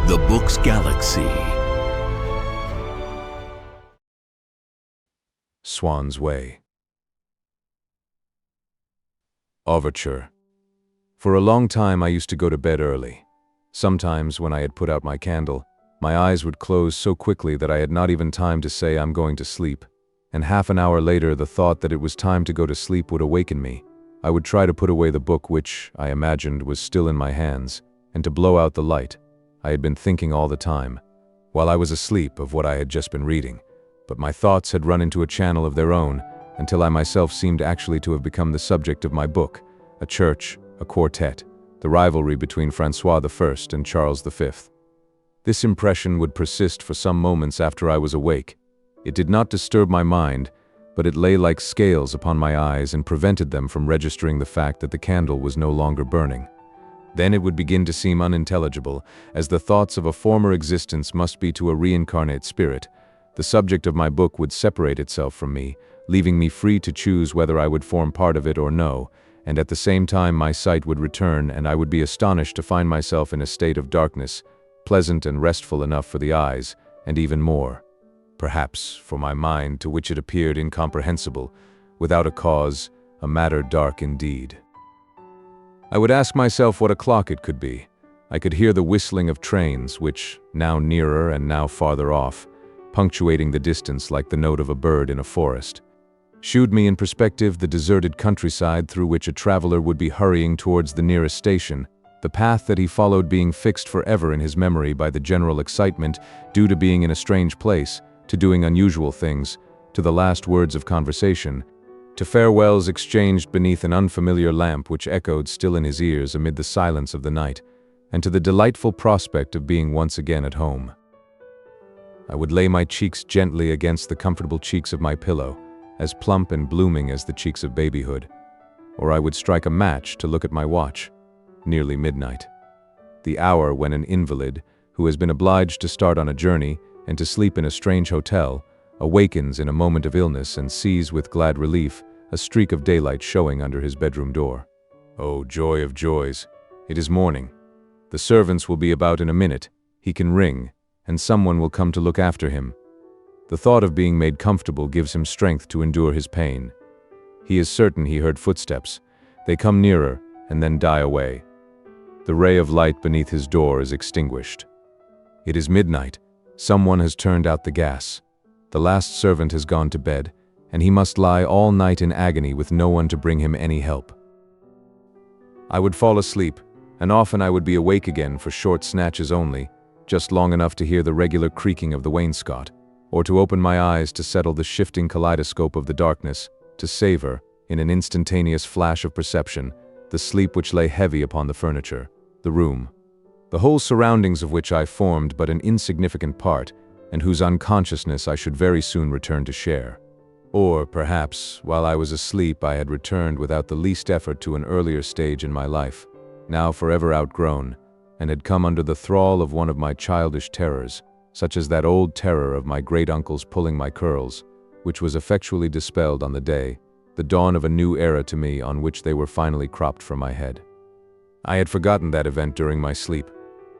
The Book's Galaxy. Swann's Way. Overture. For a long time I used to go to bed early. Sometimes, when I had put out my candle, my eyes would close so quickly that I had not even time to say I'm going to sleep, and half an hour later the thought that it was time to go to sleep would awaken me. I would try to put away the book which, I imagined, was still in my hands, and to blow out the light. I had been thinking all the time, while I was asleep, of what I had just been reading, but my thoughts had run into a channel of their own, until I myself seemed actually to have become the subject of my book, a church, a quartet, the rivalry between Francois I and Charles V. This impression would persist for some moments after I was awake. It did not disturb my mind, but it lay like scales upon my eyes and prevented them from registering the fact that the candle was no longer burning. Then it would begin to seem unintelligible, as the thoughts of a former existence must be to a reincarnate spirit. The subject of my book would separate itself from me, leaving me free to choose whether I would form part of it or no, and at the same time my sight would return and I would be astonished to find myself in a state of darkness, pleasant and restful enough for the eyes, and even more, perhaps, for my mind, to which it appeared incomprehensible, without a cause, a matter dark indeed. I would ask myself what o'clock it could be. I could hear the whistling of trains, which, now nearer and now farther off, punctuating the distance like the note of a bird in a forest, shewed me in perspective the deserted countryside through which a traveler would be hurrying towards the nearest station, the path that he followed being fixed forever in his memory by the general excitement due to being in a strange place, to doing unusual things, to the last words of conversation, to farewells exchanged beneath an unfamiliar lamp which echoed still in his ears amid the silence of the night, and to the delightful prospect of being once again at home. I would lay my cheeks gently against the comfortable cheeks of my pillow, as plump and blooming as the cheeks of babyhood, or I would strike a match to look at my watch. Nearly midnight. The hour when an invalid, who has been obliged to start on a journey and to sleep in a strange hotel, awakens in a moment of illness and sees with glad relief a streak of daylight showing under his bedroom door. Oh, joy of joys! It is morning. The servants will be about in a minute. He can ring, and someone will come to look after him. The thought of being made comfortable gives him strength to endure his pain. He is certain he heard footsteps. They come nearer, and then die away. The ray of light beneath his door is extinguished. It is midnight. Someone has turned out the gas. The last servant has gone to bed, and he must lie all night in agony with no one to bring him any help. I would fall asleep, and often I would be awake again for short snatches only, just long enough to hear the regular creaking of the wainscot, or to open my eyes to settle the shifting kaleidoscope of the darkness, to savor, in an instantaneous flash of perception, the sleep which lay heavy upon the furniture, the room, the whole surroundings of which I formed but an insignificant part, and whose unconsciousness I should very soon return to share. Or, perhaps, while I was asleep I had returned without the least effort to an earlier stage in my life, now forever outgrown, and had come under the thrall of one of my childish terrors, such as that old terror of my great-uncle's pulling my curls, which was effectually dispelled on the day, the dawn of a new era to me, on which they were finally cropped from my head. I had forgotten that event during my sleep.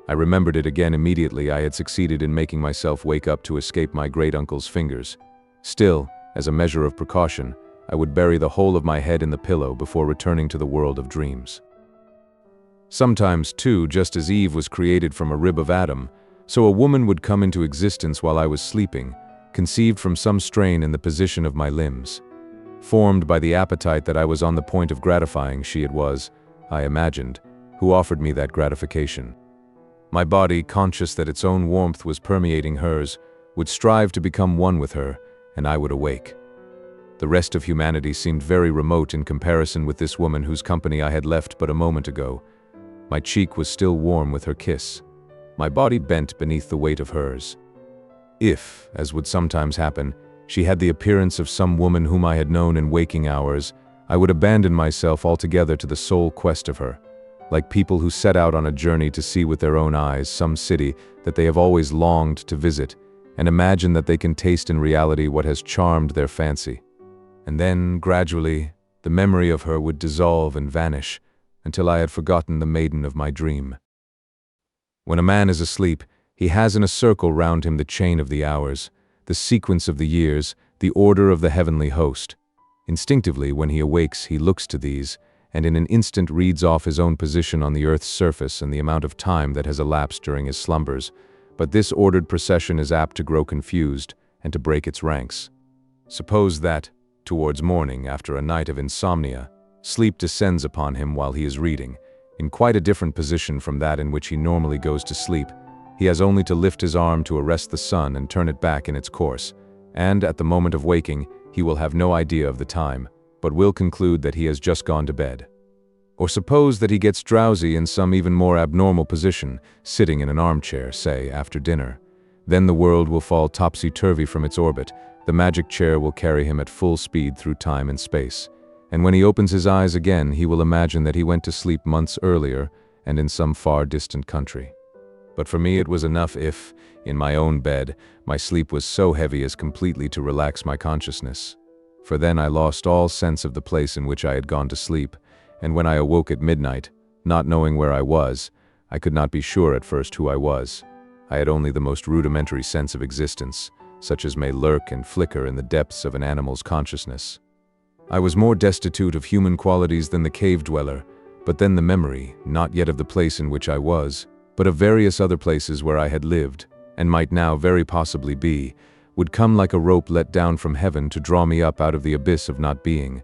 I remembered it again immediately I had succeeded in making myself wake up to escape my great-uncle's fingers. Still, as a measure of precaution, I would bury the whole of my head in the pillow before returning to the world of dreams. Sometimes, too, just as Eve was created from a rib of Adam, so a woman would come into existence while I was sleeping, conceived from some strain in the position of my limbs. Formed by the appetite that I was on the point of gratifying, she it was, I imagined, who offered me that gratification. My body, conscious that its own warmth was permeating hers, would strive to become one with her, and I would awake. The rest of humanity seemed very remote in comparison with this woman whose company I had left but a moment ago. My cheek was still warm with her kiss. My body bent beneath the weight of hers. If, as would sometimes happen, she had the appearance of some woman whom I had known in waking hours, I would abandon myself altogether to the sole quest of her, like people who set out on a journey to see with their own eyes some city that they have always longed to visit, and imagine that they can taste in reality what has charmed their fancy. And then, gradually, the memory of her would dissolve and vanish, until I had forgotten the maiden of my dream. When a man is asleep, He has in a circle round him the chain of the hours, the sequence of the years, the order of the heavenly host. Instinctively, when he awakes, he looks to these, and in an instant reads off his own position on the earth's surface and the amount of time that has elapsed during his slumbers. But this ordered procession is apt to grow confused and to break its ranks. Suppose that, towards morning, after a night of insomnia, sleep descends upon him while he is reading, in quite a different position from that in which he normally goes to sleep. He has only to lift his arm to arrest the sun and turn it back in its course, and at the moment of waking, he will have no idea of the time, but will conclude that he has just gone to bed. Or suppose that he gets drowsy in some even more abnormal position, sitting in an armchair, say, after dinner. Then the world will fall topsy-turvy from its orbit, the magic chair will carry him at full speed through time and space, and when he opens his eyes again, he will imagine that he went to sleep months earlier and in some far distant country. But for me it was enough if, in my own bed, my sleep was so heavy as completely to relax my consciousness. For then I lost all sense of the place in which I had gone to sleep, and when I awoke at midnight, not knowing where I was, I could not be sure at first who I was. I had only the most rudimentary sense of existence, such as may lurk and flicker in the depths of an animal's consciousness. I was more destitute of human qualities than the cave dweller, but then the memory, not yet of the place in which I was, but of various other places where I had lived, and might now very possibly be, would come like a rope let down from heaven to draw me up out of the abyss of not being,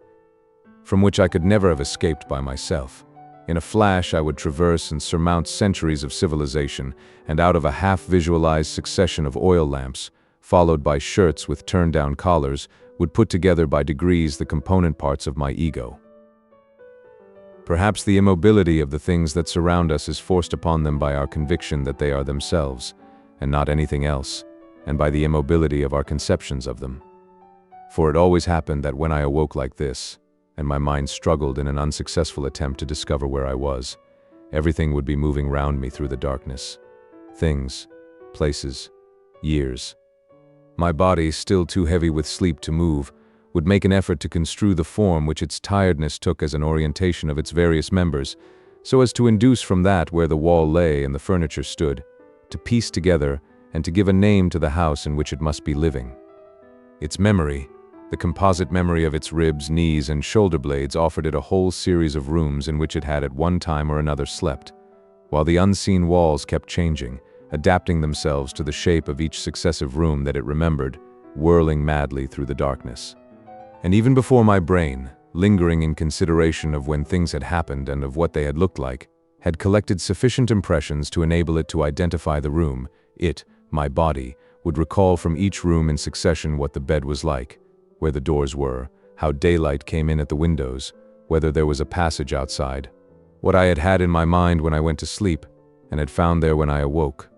from which I could never have escaped by myself. In a flash I would traverse and surmount centuries of civilization, and out of a half-visualized succession of oil lamps, followed by shirts with turned-down collars, would put together by degrees the component parts of my ego. Perhaps the immobility of the things that surround us is forced upon them by our conviction that they are themselves, and not anything else, and by the immobility of our conceptions of them. For it always happened that when I awoke like this, and my mind struggled in an unsuccessful attempt to discover where I was, everything would be moving round me through the darkness. Things, places, years. My body, still too heavy with sleep to move, would make an effort to construe the form which its tiredness took as an orientation of its various members, so as to induce from that where the wall lay and the furniture stood, to piece together and to give a name to the house in which it must be living. Its memory, the composite memory of its ribs, knees, and shoulder blades offered it a whole series of rooms in which it had at one time or another slept, while the unseen walls kept changing, adapting themselves to the shape of each successive room that it remembered, whirling madly through the darkness. And even before my brain, lingering in consideration of when things had happened and of what they had looked like, had collected sufficient impressions to enable it to identify the room, it, my body, would recall from each room in succession what the bed was like, where the doors were, how daylight came in at the windows, whether there was a passage outside, what I had had in my mind when I went to sleep, and had found there when I awoke.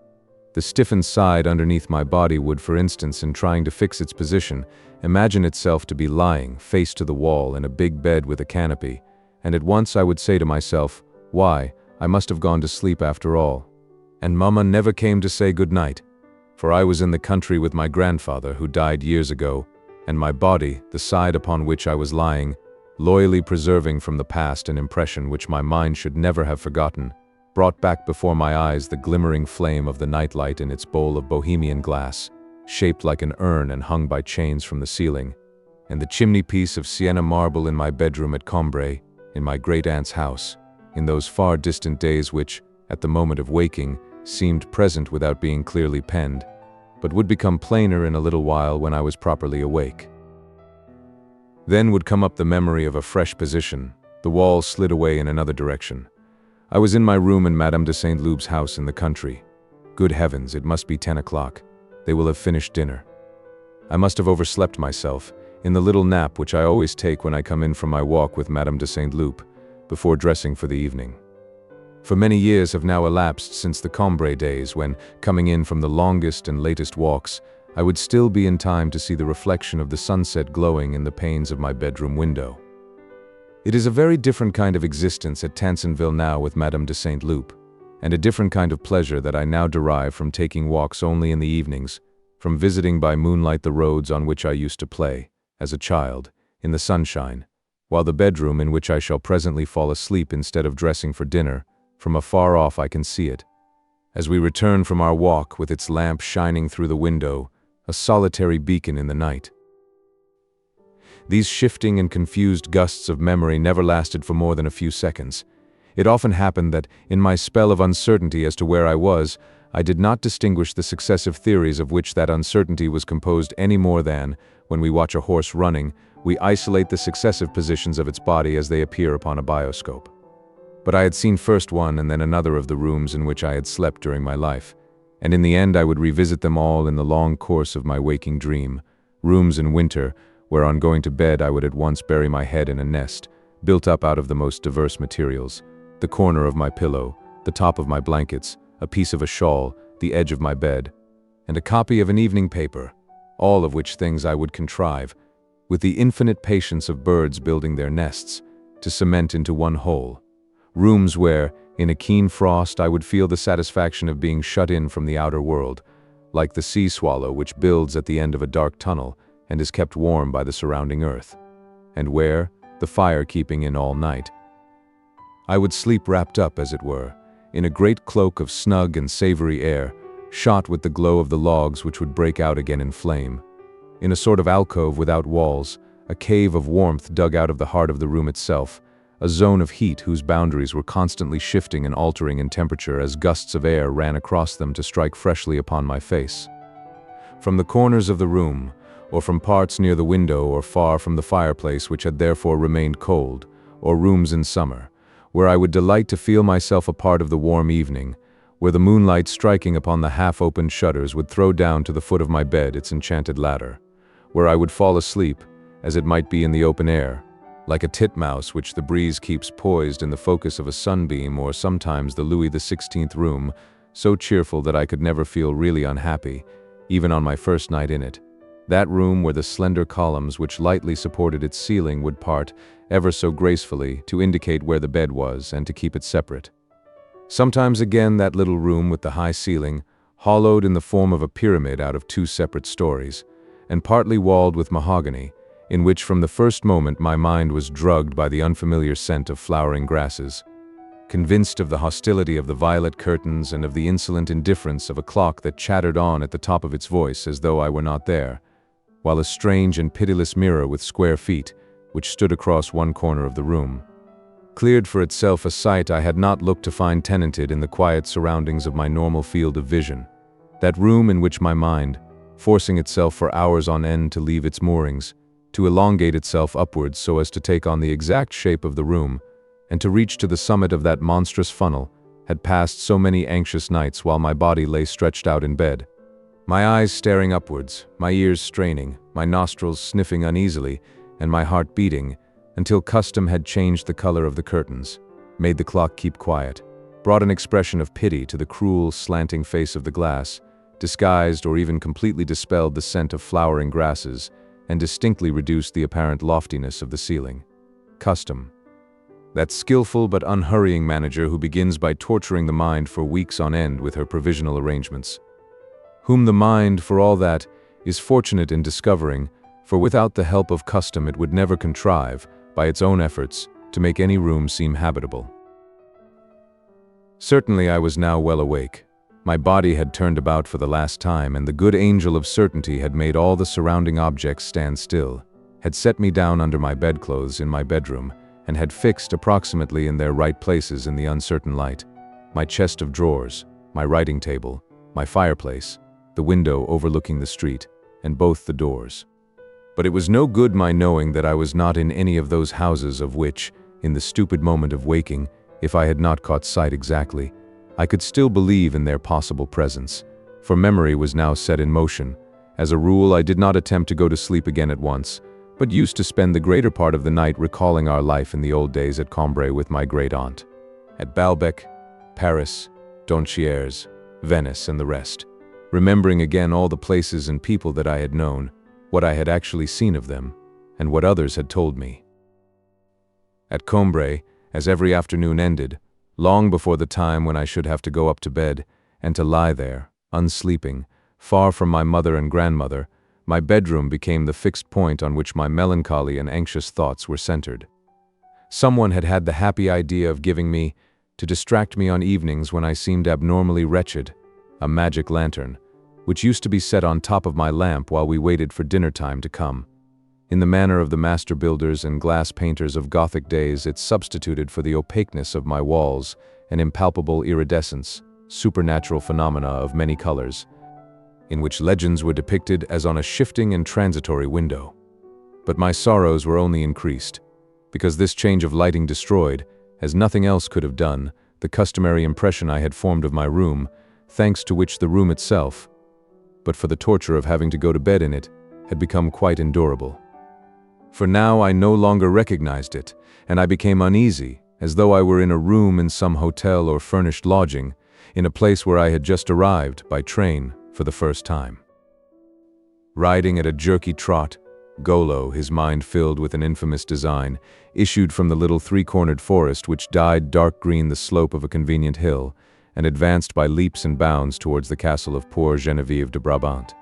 The stiffened side underneath my body would, for instance, in trying to fix its position, imagine itself to be lying, face to the wall, in a big bed with a canopy, and at once I would say to myself, why, I must have gone to sleep after all. And Mama never came to say good night, for I was in the country with my grandfather who died years ago, and my body, the side upon which I was lying, loyally preserving from the past an impression which my mind should never have forgotten, brought back before my eyes the glimmering flame of the nightlight in its bowl of Bohemian glass, shaped like an urn and hung by chains from the ceiling, and the chimney-piece of Sienna marble in my bedroom at Combray, in my great-aunt's house, in those far distant days which, at the moment of waking, seemed present without being clearly penned, but would become plainer in a little while when I was properly awake. Then would come up the memory of a fresh position. The wall slid away in another direction. I was in my room in Madame de Saint Loub's house in the country. Good heavens, it must be 10 o'clock. They will have finished dinner. I must have overslept myself, in the little nap which I always take when I come in from my walk with Madame de Saint Loup, before dressing for the evening. For many years have now elapsed since the Combray days when, coming in from the longest and latest walks, I would still be in time to see the reflection of the sunset glowing in the panes of my bedroom window. It is a very different kind of existence at Tansonville now with Madame de Saint Loup, and a different kind of pleasure that I now derive from taking walks only in the evenings, from visiting by moonlight the roads on which I used to play, as a child, in the sunshine, while the bedroom in which I shall presently fall asleep instead of dressing for dinner, from afar off I can see it, As we returned from our walk with its lamp shining through the window, a solitary beacon in the night. These shifting and confused gusts of memory never lasted for more than a few seconds. It often happened that, in my spell of uncertainty as to where I was, I did not distinguish the successive theories of which that uncertainty was composed any more than, when we watch a horse running, we isolate the successive positions of its body as they appear upon a bioscope. But I had seen first one and then another of the rooms in which I had slept during my life, and in the end I would revisit them all in the long course of my waking dream. Rooms in winter, where on going to bed I would at once bury my head in a nest, built up out of the most diverse materials: the corner of my pillow, the top of my blankets, a piece of a shawl, the edge of my bed, and a copy of an evening paper, all of which things I would contrive, with the infinite patience of birds building their nests, to cement into one whole. Rooms where, in a keen frost, I would feel the satisfaction of being shut in from the outer world, like the sea swallow which builds at the end of a dark tunnel and is kept warm by the surrounding earth, and where, the fire keeping in all night, I would sleep wrapped up, as it were, in a great cloak of snug and savory air, shot with the glow of the logs which would break out again in flame. In a sort of alcove without walls, a cave of warmth dug out of the heart of the room itself, a zone of heat whose boundaries were constantly shifting and altering in temperature as gusts of air ran across them to strike freshly upon my face. From the corners of the room, or from parts near the window or far from the fireplace which had therefore remained cold, or rooms in summer, where I would delight to feel myself a part of the warm evening, where the moonlight striking upon the half-opened shutters would throw down to the foot of my bed its enchanted ladder, where I would fall asleep, as it might be in the open air, like a titmouse which the breeze keeps poised in the focus of a sunbeam, or sometimes the Louis XVI room, so cheerful that I could never feel really unhappy, even on my first night in it. That room where the slender columns which lightly supported its ceiling would part, ever so gracefully, to indicate where the bed was and to keep it separate. Sometimes again that little room with the high ceiling, hollowed in the form of a pyramid out of two separate stories, and partly walled with mahogany, in which from the first moment my mind was drugged by the unfamiliar scent of flowering grasses. Convinced of the hostility of the violet curtains and of the insolent indifference of a clock that chattered on at the top of its voice as though I were not there, while a strange and pitiless mirror with square feet, which stood across one corner of the room, cleared for itself a site I had not looked to find tenanted in the quiet surroundings of my normal field of vision. That room in which my mind, forcing itself for hours on end to leave its moorings, to elongate itself upwards so as to take on the exact shape of the room, and to reach to the summit of that monstrous funnel, had passed so many anxious nights while my body lay stretched out in bed, my eyes staring upwards, my ears straining, my nostrils sniffing uneasily, and my heart beating, until custom had changed the color of the curtains, made the clock keep quiet, brought an expression of pity to the cruel, slanting face of the glass, disguised or even completely dispelled the scent of flowering grasses, and distinctly reduced the apparent loftiness of the ceiling. Custom. That skillful but unhurrying manager who begins by torturing the mind for weeks on end with her provisional arrangements. Whom the mind, for all that, is fortunate in discovering, for without the help of custom it would never contrive, by its own efforts, to make any room seem habitable. Certainly I was now well awake. My body had turned about for the last time, and the good angel of certainty had made all the surrounding objects stand still, had set me down under my bedclothes in my bedroom, and had fixed approximately in their right places in the uncertain light, my chest of drawers, my writing table, my fireplace, the window overlooking the street, and both the doors. But it was no good my knowing that I was not in any of those houses of which, in the stupid moment of waking, if I had not caught sight exactly, I could still believe in their possible presence, for memory was now set in motion. As a rule, I did not attempt to go to sleep again at once, but used to spend the greater part of the night recalling our life in the old days at Combray with my great-aunt, at Baalbec, Paris, Doncières, Venice, and the rest, remembering again all the places and people that I had known, what I had actually seen of them, and what others had told me. At Combray, as every afternoon ended, long before the time when I should have to go up to bed, and to lie there, unsleeping, far from my mother and grandmother, my bedroom became the fixed point on which my melancholy and anxious thoughts were centered. Someone had had the happy idea of giving me, to distract me on evenings when I seemed abnormally wretched, a magic lantern, which used to be set on top of my lamp while we waited for dinner time to come. In the manner of the master builders and glass painters of Gothic days, it substituted for the opaqueness of my walls an impalpable iridescence, supernatural phenomena of many colors, in which legends were depicted as on a shifting and transitory window. But my sorrows were only increased, because this change of lighting destroyed, as nothing else could have done, the customary impression I had formed of my room, thanks to which the room itself, but for the torture of having to go to bed in it, had become quite endurable. For now I no longer recognized it, and I became uneasy, as though I were in a room in some hotel or furnished lodging, in a place where I had just arrived, by train, for the first time. Riding at a jerky trot, Golo, his mind filled with an infamous design, issued from the little three-cornered forest which dyed dark green the slope of a convenient hill, and advanced by leaps and bounds towards the castle of poor Geneviève de Brabant.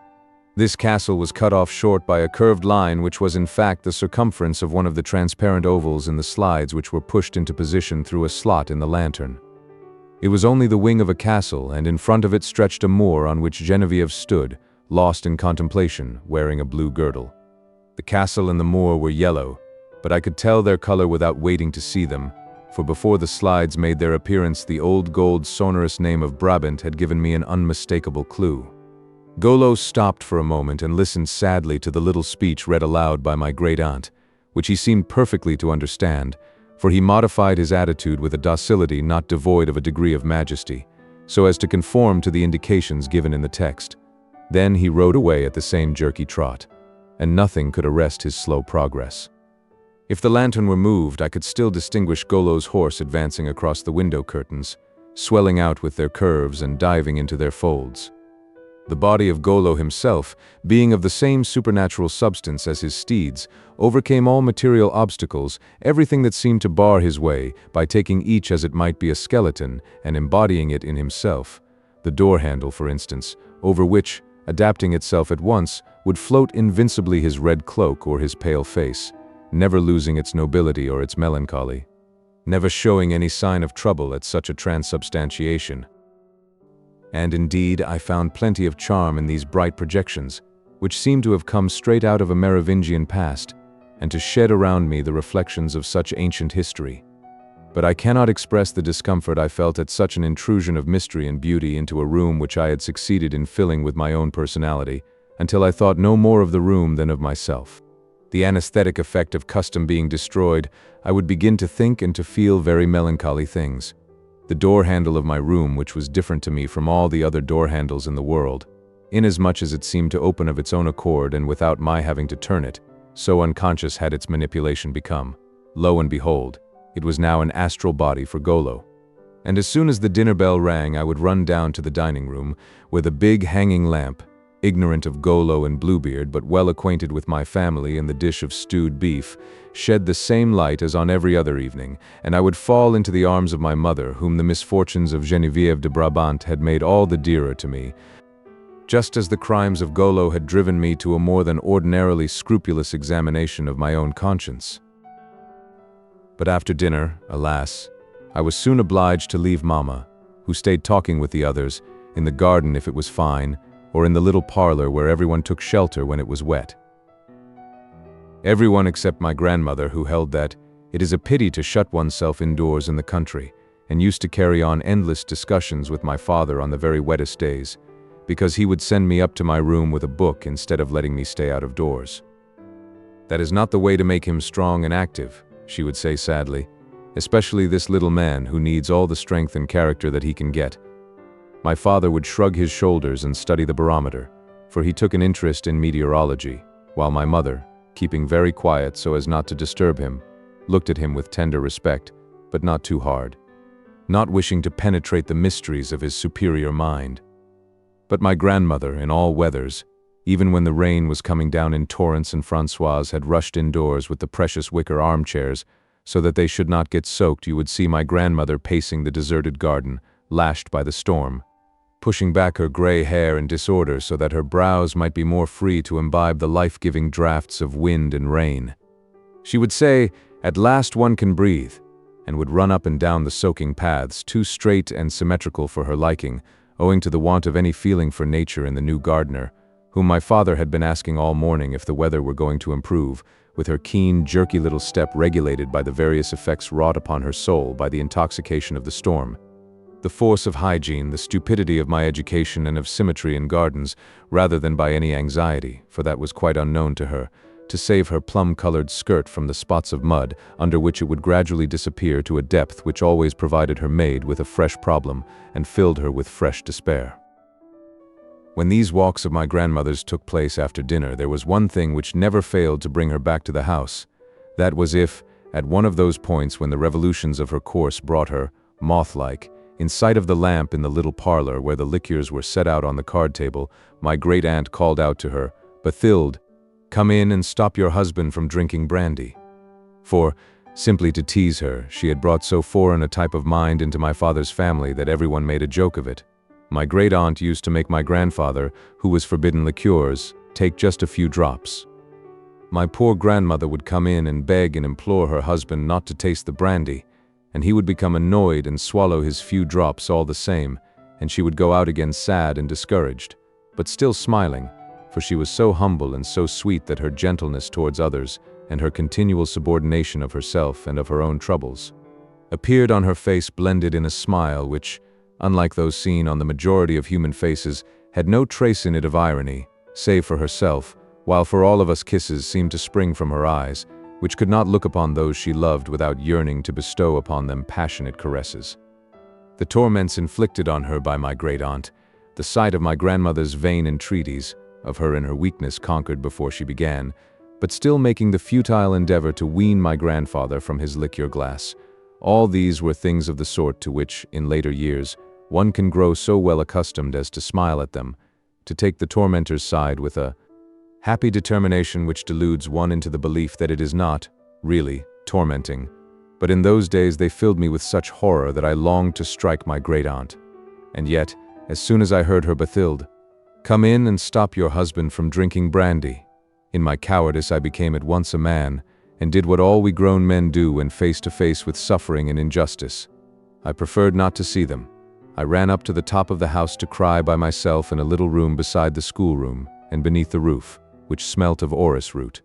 This castle was cut off short by a curved line which was in fact the circumference of one of the transparent ovals in the slides which were pushed into position through a slot in the lantern. It was only the wing of a castle, and in front of it stretched a moor on which Geneviève stood, lost in contemplation, wearing a blue girdle. The castle and the moor were yellow, but I could tell their color without waiting to see them, for before the slides made their appearance the old gold sonorous name of Brabant had given me an unmistakable clue. Golo stopped for a moment and listened sadly to the little speech read aloud by my great-aunt, which he seemed perfectly to understand, for he modified his attitude with a docility not devoid of a degree of majesty, so as to conform to the indications given in the text. Then he rode away at the same jerky trot, and nothing could arrest his slow progress. If the lantern were moved, I could still distinguish Golo's horse advancing across the window curtains, swelling out with their curves and diving into their folds. The body of Golo himself, being of the same supernatural substance as his steeds, overcame all material obstacles, everything that seemed to bar his way, by taking each as it might be a skeleton and embodying it in himself. The door-handle, for instance, over which, adapting itself at once, would float invincibly his red cloak or his pale face, never losing its nobility or its melancholy, never showing any sign of trouble at such a transubstantiation. And indeed, I found plenty of charm in these bright projections, which seemed to have come straight out of a Merovingian past, and to shed around me the reflections of such ancient history. But I cannot express the discomfort I felt at such an intrusion of mystery and beauty into a room which I had succeeded in filling with my own personality, until I thought no more of the room than of myself. The anesthetic effect of custom being destroyed, I would begin to think and to feel very melancholy things. The door-handle of my room, which was different to me from all the other door-handles in the world, inasmuch as it seemed to open of its own accord and without my having to turn it, so unconscious had its manipulation become. Lo and behold, it was now an astral body for Golo. And as soon as the dinner bell rang, I would run down to the dining room, where the big hanging lamp, ignorant of Golo and Bluebeard but well acquainted with my family and the dish of stewed beef, shed the same light as on every other evening, and I would fall into the arms of my mother, whom the misfortunes of Geneviève de Brabant had made all the dearer to me, just as the crimes of Golo had driven me to a more than ordinarily scrupulous examination of my own conscience. But after dinner, alas, I was soon obliged to leave Mamma, who stayed talking with the others, in the garden if it was fine, or in the little parlor where everyone took shelter when it was wet. Everyone except my grandmother, who held that it is a pity to shut oneself indoors in the country, and used to carry on endless discussions with my father on the very wettest days, because he would send me up to my room with a book instead of letting me stay out of doors. That is not the way to make him strong and active, she would say sadly, especially this little man who needs all the strength and character that he can get. My father would shrug his shoulders and study the barometer, for he took an interest in meteorology, while my mother, keeping very quiet so as not to disturb him, looked at him with tender respect, but not too hard, not wishing to penetrate the mysteries of his superior mind. But my grandmother, in all weathers, even when the rain was coming down in torrents and Françoise had rushed indoors with the precious wicker armchairs, so that they should not get soaked, you would see my grandmother pacing the deserted garden, lashed by the storm, pushing back her gray hair in disorder so that her brows might be more free to imbibe the life-giving draughts of wind and rain. She would say, "At last one can breathe," and would run up and down the soaking paths, too straight and symmetrical for her liking, owing to the want of any feeling for nature in the new gardener, whom my father had been asking all morning if the weather were going to improve, with her keen, jerky little step regulated by the various effects wrought upon her soul by the intoxication of the storm. The force of hygiene, the stupidity of my education and of symmetry in gardens, rather than by any anxiety, for that was quite unknown to her, to save her plum-colored skirt from the spots of mud, under which it would gradually disappear to a depth which always provided her maid with a fresh problem and filled her with fresh despair. When these walks of my grandmother's took place after dinner, there was one thing which never failed to bring her back to the house. That was if, at one of those points when the revolutions of her course brought her, moth-like, in sight of the lamp in the little parlor where the liqueurs were set out on the card table, my great-aunt called out to her, "Bathilde, come in and stop your husband from drinking brandy." For, simply to tease her, she had brought so foreign a type of mind into my father's family that everyone made a joke of it. My great-aunt used to make my grandfather, who was forbidden liqueurs, take just a few drops. My poor grandmother would come in and beg and implore her husband not to taste the brandy, and he would become annoyed and swallow his few drops all the same, and she would go out again sad and discouraged, but still smiling, for she was so humble and so sweet that her gentleness towards others, and her continual subordination of herself and of her own troubles, appeared on her face blended in a smile which, unlike those seen on the majority of human faces, had no trace in it of irony, save for herself, while for all of us kisses seemed to spring from her eyes, which could not look upon those she loved without yearning to bestow upon them passionate caresses. The torments inflicted on her by my great-aunt, the sight of my grandmother's vain entreaties, of her in her weakness conquered before she began, but still making the futile endeavor to wean my grandfather from his liqueur glass, all these were things of the sort to which, in later years, one can grow so well accustomed as to smile at them, to take the tormentor's side with a happy determination which deludes one into the belief that it is not, really, tormenting. But in those days they filled me with such horror that I longed to strike my great-aunt. And yet, as soon as I heard her Bathilde, "Come in and stop your husband from drinking brandy," in my cowardice I became at once a man, and did what all we grown men do when face to face with suffering and injustice. I preferred not to see them. I ran up to the top of the house to cry by myself in a little room beside the schoolroom and beneath the roof, which smelt of orris root,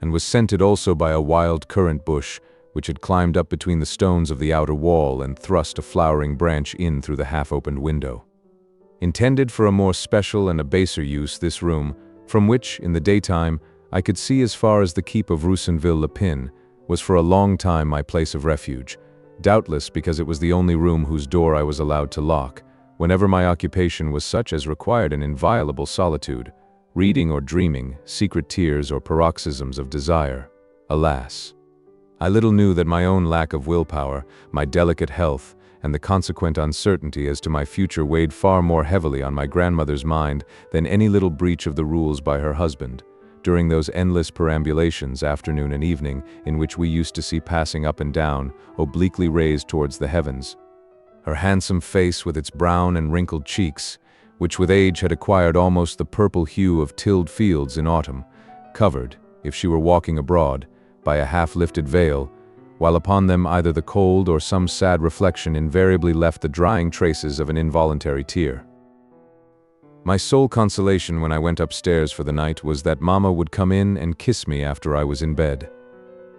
and was scented also by a wild currant bush, which had climbed up between the stones of the outer wall and thrust a flowering branch in through the half-opened window. Intended for a more special and a baser use, this room, from which, in the daytime, I could see as far as the keep of Roussainville-le-Pin, was for a long time my place of refuge, doubtless because it was the only room whose door I was allowed to lock, whenever my occupation was such as required an inviolable solitude, reading or dreaming, secret tears or paroxysms of desire. Alas! I little knew that my own lack of willpower, my delicate health, and the consequent uncertainty as to my future weighed far more heavily on my grandmother's mind than any little breach of the rules by her husband, during those endless perambulations, afternoon and evening, in which we used to see passing up and down, obliquely raised towards the heavens. Her handsome face with its brown and wrinkled cheeks, which with age had acquired almost the purple hue of tilled fields in autumn, covered, if she were walking abroad, by a half-lifted veil, while upon them either the cold or some sad reflection invariably left the drying traces of an involuntary tear. My sole consolation when I went upstairs for the night was that Mamma would come in and kiss me after I was in bed.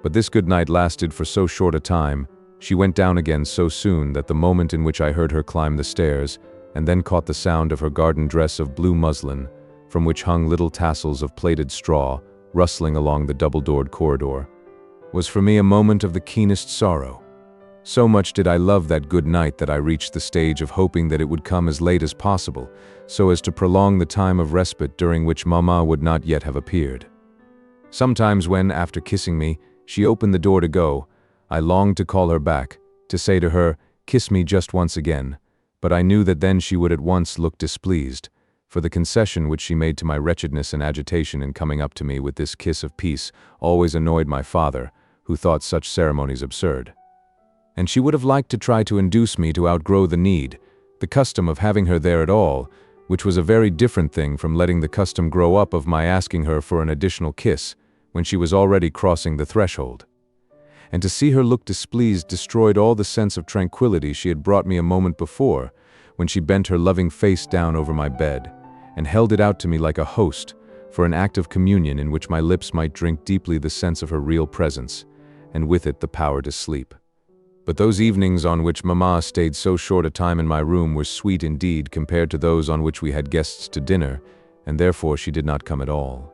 But this good night lasted for so short a time, she went down again so soon that the moment in which I heard her climb the stairs, and then caught the sound of her garden dress of blue muslin, from which hung little tassels of plaited straw, rustling along the double-doored corridor, was for me a moment of the keenest sorrow. So much did I love that good night that I reached the stage of hoping that it would come as late as possible, so as to prolong the time of respite during which Mamma would not yet have appeared. Sometimes when, after kissing me, she opened the door to go, I longed to call her back, to say to her, "Kiss me just once again," but I knew that then she would at once look displeased, for the concession which she made to my wretchedness and agitation in coming up to me with this kiss of peace always annoyed my father, who thought such ceremonies absurd. And she would have liked to try to induce me to outgrow the need, the custom of having her there at all, which was a very different thing from letting the custom grow up of my asking her for an additional kiss when she was already crossing the threshold. and to see her look displeased destroyed all the sense of tranquility she had brought me a moment before, when she bent her loving face down over my bed, and held it out to me like a host, for an act of communion in which my lips might drink deeply the sense of her real presence, and with it the power to sleep. But those evenings on which Mamma stayed so short a time in my room were sweet indeed compared to those on which we had guests to dinner, and therefore she did not come at all.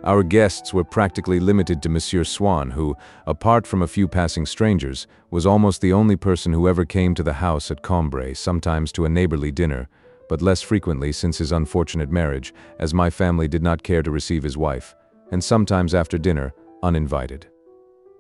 Our guests were practically limited to Monsieur Swann, who, apart from a few passing strangers, was almost the only person who ever came to the house at Combray, sometimes to a neighborly dinner, but less frequently since his unfortunate marriage, as my family did not care to receive his wife, and sometimes after dinner, uninvited.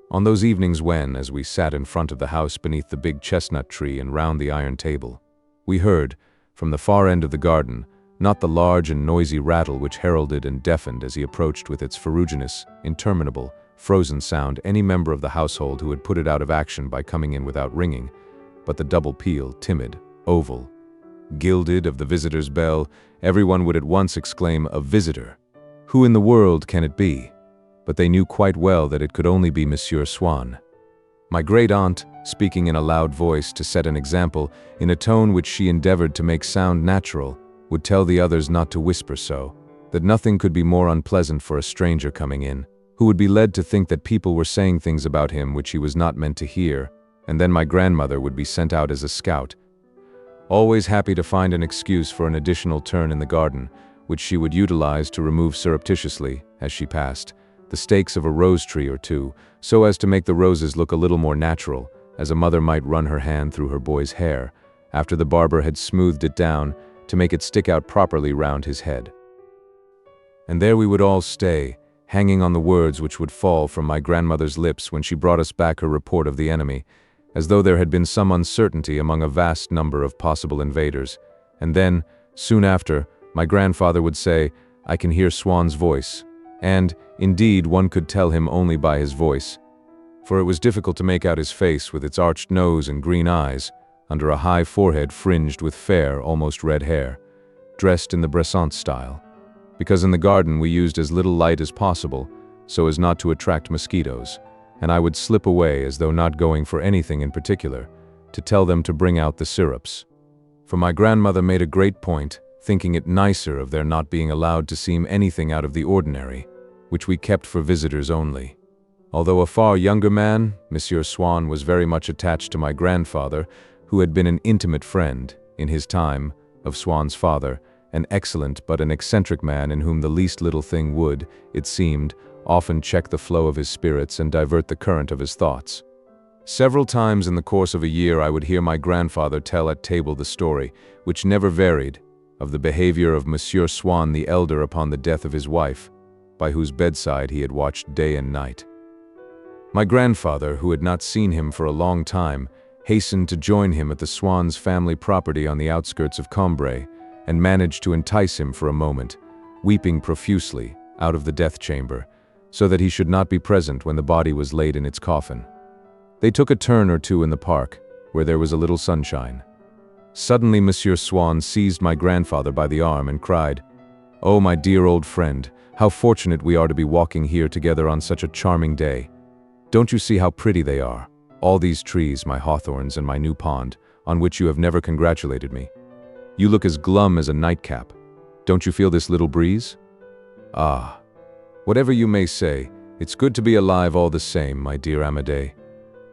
On those evenings when, as we sat in front of the house beneath the big chestnut tree and round the iron table, we heard, from the far end of the garden, not the large and noisy rattle which heralded and deafened as he approached with its ferruginous, interminable, frozen sound any member of the household who had put it out of action by coming in without ringing, but the double peal, timid, oval, gilded of the visitor's bell. Everyone would at once exclaim, "A visitor! Who in the world can it be?" But they knew quite well that it could only be Monsieur Swann. My great-aunt, speaking in a loud voice to set an example, in a tone which she endeavored to make sound natural, would tell the others not to whisper so, that nothing could be more unpleasant for a stranger coming in, who would be led to think that people were saying things about him which he was not meant to hear, and then my grandmother would be sent out as a scout, always happy to find an excuse for an additional turn in the garden, which she would utilize to remove surreptitiously, as she passed, the stakes of a rose tree or two, so as to make the roses look a little more natural, as a mother might run her hand through her boy's hair, after the barber had smoothed it down, to make it stick out properly round his head. And there we would all stay, hanging on the words which would fall from my grandmother's lips when she brought us back her report of the enemy, as though there had been some uncertainty among a vast number of possible invaders. And then, soon after, my grandfather would say, "I can hear Swann's voice," and, indeed, one could tell him only by his voice, for it was difficult to make out his face with its arched nose and green eyes, under a high forehead fringed with fair, almost red hair, dressed in the Bresson style, because in the garden we used as little light as possible, so as not to attract mosquitoes, and I would slip away as though not going for anything in particular, to tell them to bring out the syrups. For my grandmother made a great point, thinking it nicer of their not being allowed to seem anything out of the ordinary, which we kept for visitors only. Although a far younger man, Monsieur Swann was very much attached to my grandfather, who had been an intimate friend, in his time, of Swann's father, an excellent but an eccentric man in whom the least little thing would, it seemed, often check the flow of his spirits and divert the current of his thoughts. Several times in the course of a year I would hear my grandfather tell at table the story, which never varied, of the behavior of Monsieur Swann the elder upon the death of his wife, by whose bedside he had watched day and night. My grandfather, who had not seen him for a long time, hastened to join him at the Swann's family property on the outskirts of Combray, and managed to entice him for a moment, weeping profusely, out of the death chamber, so that he should not be present when the body was laid in its coffin. They took a turn or two in the park, where there was a little sunshine. Suddenly Monsieur Swann seized my grandfather by the arm and cried, "Oh, my dear old friend, how fortunate we are to be walking here together on such a charming day. Don't you see how pretty they are? All these trees, my hawthorns and my new pond, on which you have never congratulated me. You look as glum as a nightcap. Don't you feel this little breeze? Ah, whatever you may say, it's good to be alive all the same, my dear Amédée."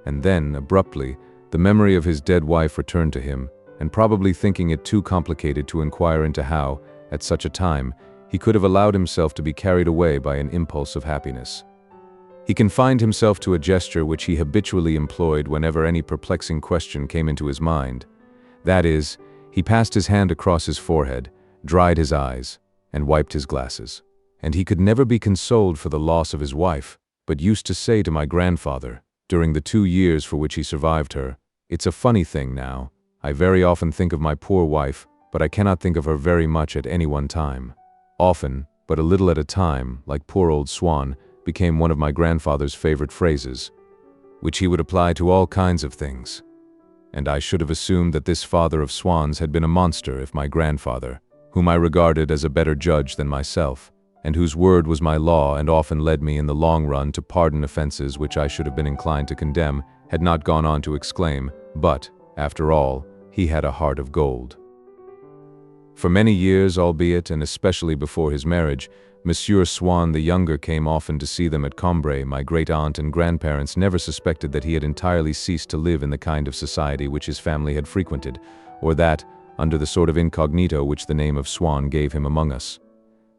And then, abruptly, the memory of his dead wife returned to him, and probably thinking it too complicated to inquire into how, at such a time, he could have allowed himself to be carried away by an impulse of happiness. He confined himself to a gesture which he habitually employed whenever any perplexing question came into his mind. That is, he passed his hand across his forehead, dried his eyes, and wiped his glasses. And he could never be consoled for the loss of his wife, but used to say to my grandfather, during the 2 years for which he survived her, "It's a funny thing now. I very often think of my poor wife, but I cannot think of her very much at any one time. Often, but a little at a time, like poor old Swann, became one of my grandfather's favorite phrases, which he would apply to all kinds of things. And I should have assumed that this father of Swann's had been a monster if my grandfather, whom I regarded as a better judge than myself, and whose word was my law and often led me in the long run to pardon offenses which I should have been inclined to condemn, had not gone on to exclaim, but, after all, he had a heart of gold. For many years, albeit, and especially before his marriage, Monsieur Swann the younger came often to see them at Combray. My great-aunt and grandparents never suspected that he had entirely ceased to live in the kind of society which his family had frequented, or that, under the sort of incognito which the name of Swann gave him among us.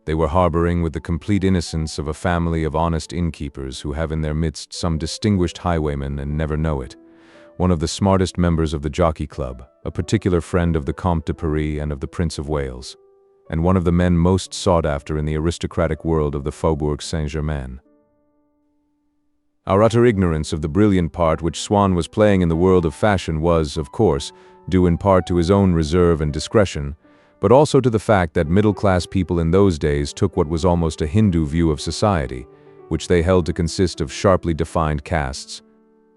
They were harboring with the complete innocence of a family of honest innkeepers who have in their midst some distinguished highwayman and never know it, one of the smartest members of the Jockey Club, a particular friend of the Comte de Paris and of the Prince of Wales, and one of the men most sought after in the aristocratic world of the Faubourg Saint-Germain. Our utter ignorance of the brilliant part which Swann was playing in the world of fashion was, of course, due in part to his own reserve and discretion, but also to the fact that middle-class people in those days took what was almost a Hindu view of society, which they held to consist of sharply defined castes,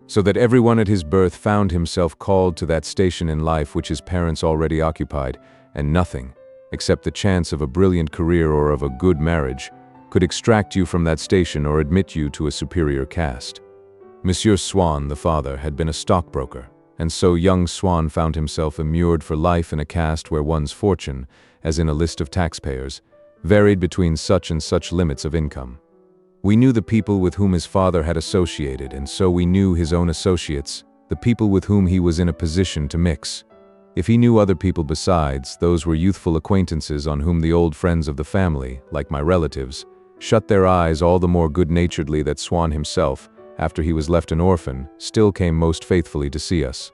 so that everyone at his birth found himself called to that station in life which his parents already occupied, and nothing, except the chance of a brilliant career or of a good marriage, could extract you from that station or admit you to a superior caste. Monsieur Swann, the father, had been a stockbroker, and so young Swann found himself immured for life in a caste where one's fortune, as in a list of taxpayers, varied between such and such limits of income. We knew the people with whom his father had associated, and so we knew his own associates, the people with whom he was in a position to mix. If he knew other people besides, those were youthful acquaintances on whom the old friends of the family, like my relatives, shut their eyes all the more good-naturedly that Swann himself, after he was left an orphan, still came most faithfully to see us.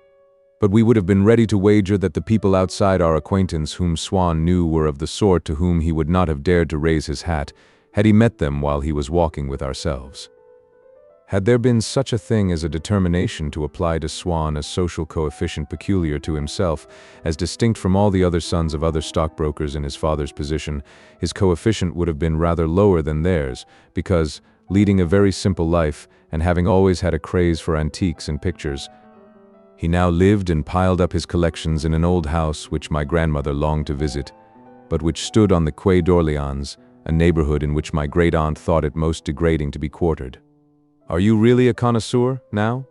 But we would have been ready to wager that the people outside our acquaintance whom Swann knew were of the sort to whom he would not have dared to raise his hat, had he met them while he was walking with ourselves. Had there been such a thing as a determination to apply to Swann a social coefficient peculiar to himself, as distinct from all the other sons of other stockbrokers in his father's position, his coefficient would have been rather lower than theirs, because, leading a very simple life, and having always had a craze for antiques and pictures, he now lived and piled up his collections in an old house which my grandmother longed to visit, but which stood on the Quai d'Orléans, a neighborhood in which my great-aunt thought it most degrading to be quartered. "Are you really a connoisseur, now?"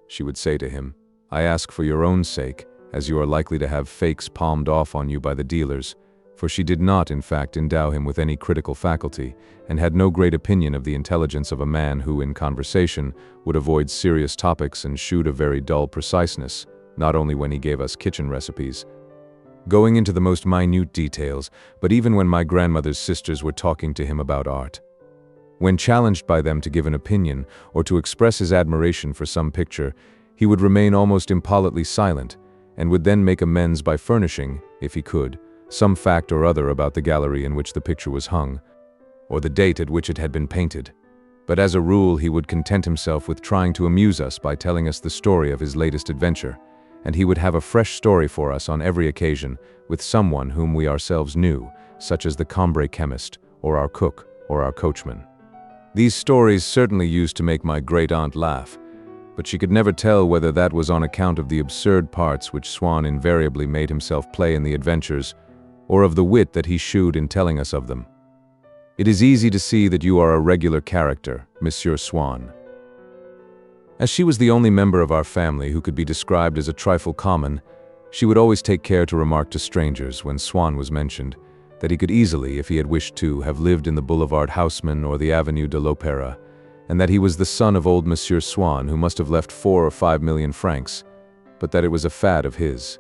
she would say to him. "I ask for your own sake, as you are likely to have fakes palmed off on you by the dealers," for she did not, in fact, endow him with any critical faculty, and had no great opinion of the intelligence of a man who, in conversation, would avoid serious topics and shewed a very dull preciseness, not only when he gave us kitchen recipes, going into the most minute details, but even when my grandmother's sisters were talking to him about art. When challenged by them to give an opinion, or to express his admiration for some picture, he would remain almost impolitely silent, and would then make amends by furnishing, if he could, some fact or other about the gallery in which the picture was hung, or the date at which it had been painted. But as a rule, he would content himself with trying to amuse us by telling us the story of his latest adventure, and he would have a fresh story for us on every occasion, with someone whom we ourselves knew, such as the Combray chemist, or our cook, or our coachman. These stories certainly used to make my great-aunt laugh, but she could never tell whether that was on account of the absurd parts which Swann invariably made himself play in the adventures, or of the wit that he shewed in telling us of them. "It is easy to see that you are a regular character, Monsieur Swann." As she was the only member of our family who could be described as a trifle common, she would always take care to remark to strangers, when Swann was mentioned, that he could easily, if he had wished to, have lived in the Boulevard Haussmann or the Avenue de l'Opéra, and that he was the son of old Monsieur Swann, who must have left 4 or 5 million francs, but that it was a fad of his.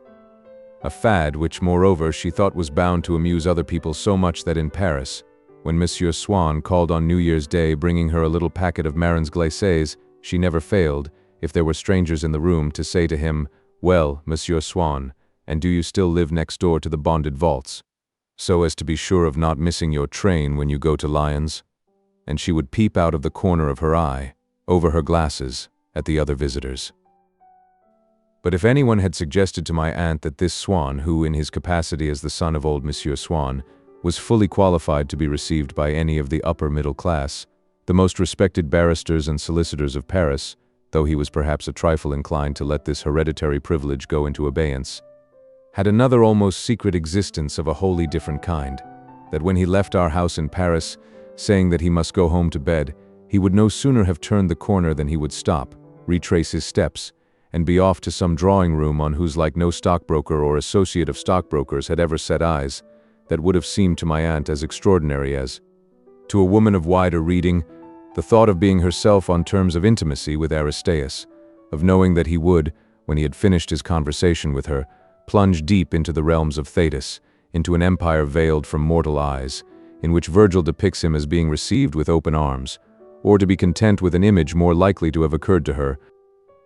A fad which, moreover, she thought was bound to amuse other people so much that in Paris, when Monsieur Swann called on New Year's Day bringing her a little packet of marrons glacés, she never failed, if there were strangers in the room, to say to him, "Well, Monsieur Swann, and do you still live next door to the bonded vaults, so as to be sure of not missing your train when you go to Lyons?" And she would peep out of the corner of her eye, over her glasses, at the other visitors. But if anyone had suggested to my aunt that this Swann, who, in his capacity as the son of old Monsieur Swann, was fully qualified to be received by any of the upper middle class, the most respected barristers and solicitors of Paris, though he was perhaps a trifle inclined to let this hereditary privilege go into abeyance, had another almost secret existence of a wholly different kind, that when he left our house in Paris, saying that he must go home to bed, he would no sooner have turned the corner than he would stop, retrace his steps, and be off to some drawing room on whose like no stockbroker or associate of stockbrokers had ever set eyes, that would have seemed to my aunt as extraordinary as, to a woman of wider reading, the thought of being herself on terms of intimacy with Aristeus, of knowing that he would, when he had finished his conversation with her, plunge deep into the realms of Thetis, into an empire veiled from mortal eyes, in which Virgil depicts him as being received with open arms, or to be content with an image more likely to have occurred to her,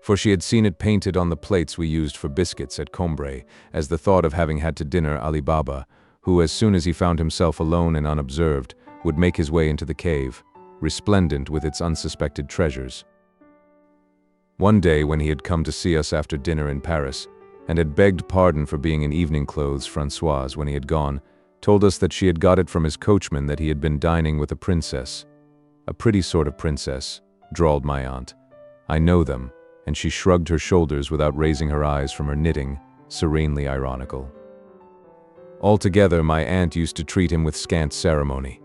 for she had seen it painted on the plates we used for biscuits at Combray, as the thought of having had to dinner Ali Baba, who, as soon as he found himself alone and unobserved, would make his way into the cave, resplendent with its unsuspected treasures. One day when he had come to see us after dinner in Paris, and had begged pardon for being in evening clothes, Françoise, when he had gone, told us that she had got it from his coachman that he had been dining with a princess. "A pretty sort of princess," drawled my aunt. "I know them," and she shrugged her shoulders without raising her eyes from her knitting, serenely ironical. Altogether, my aunt used to treat him with scant ceremony.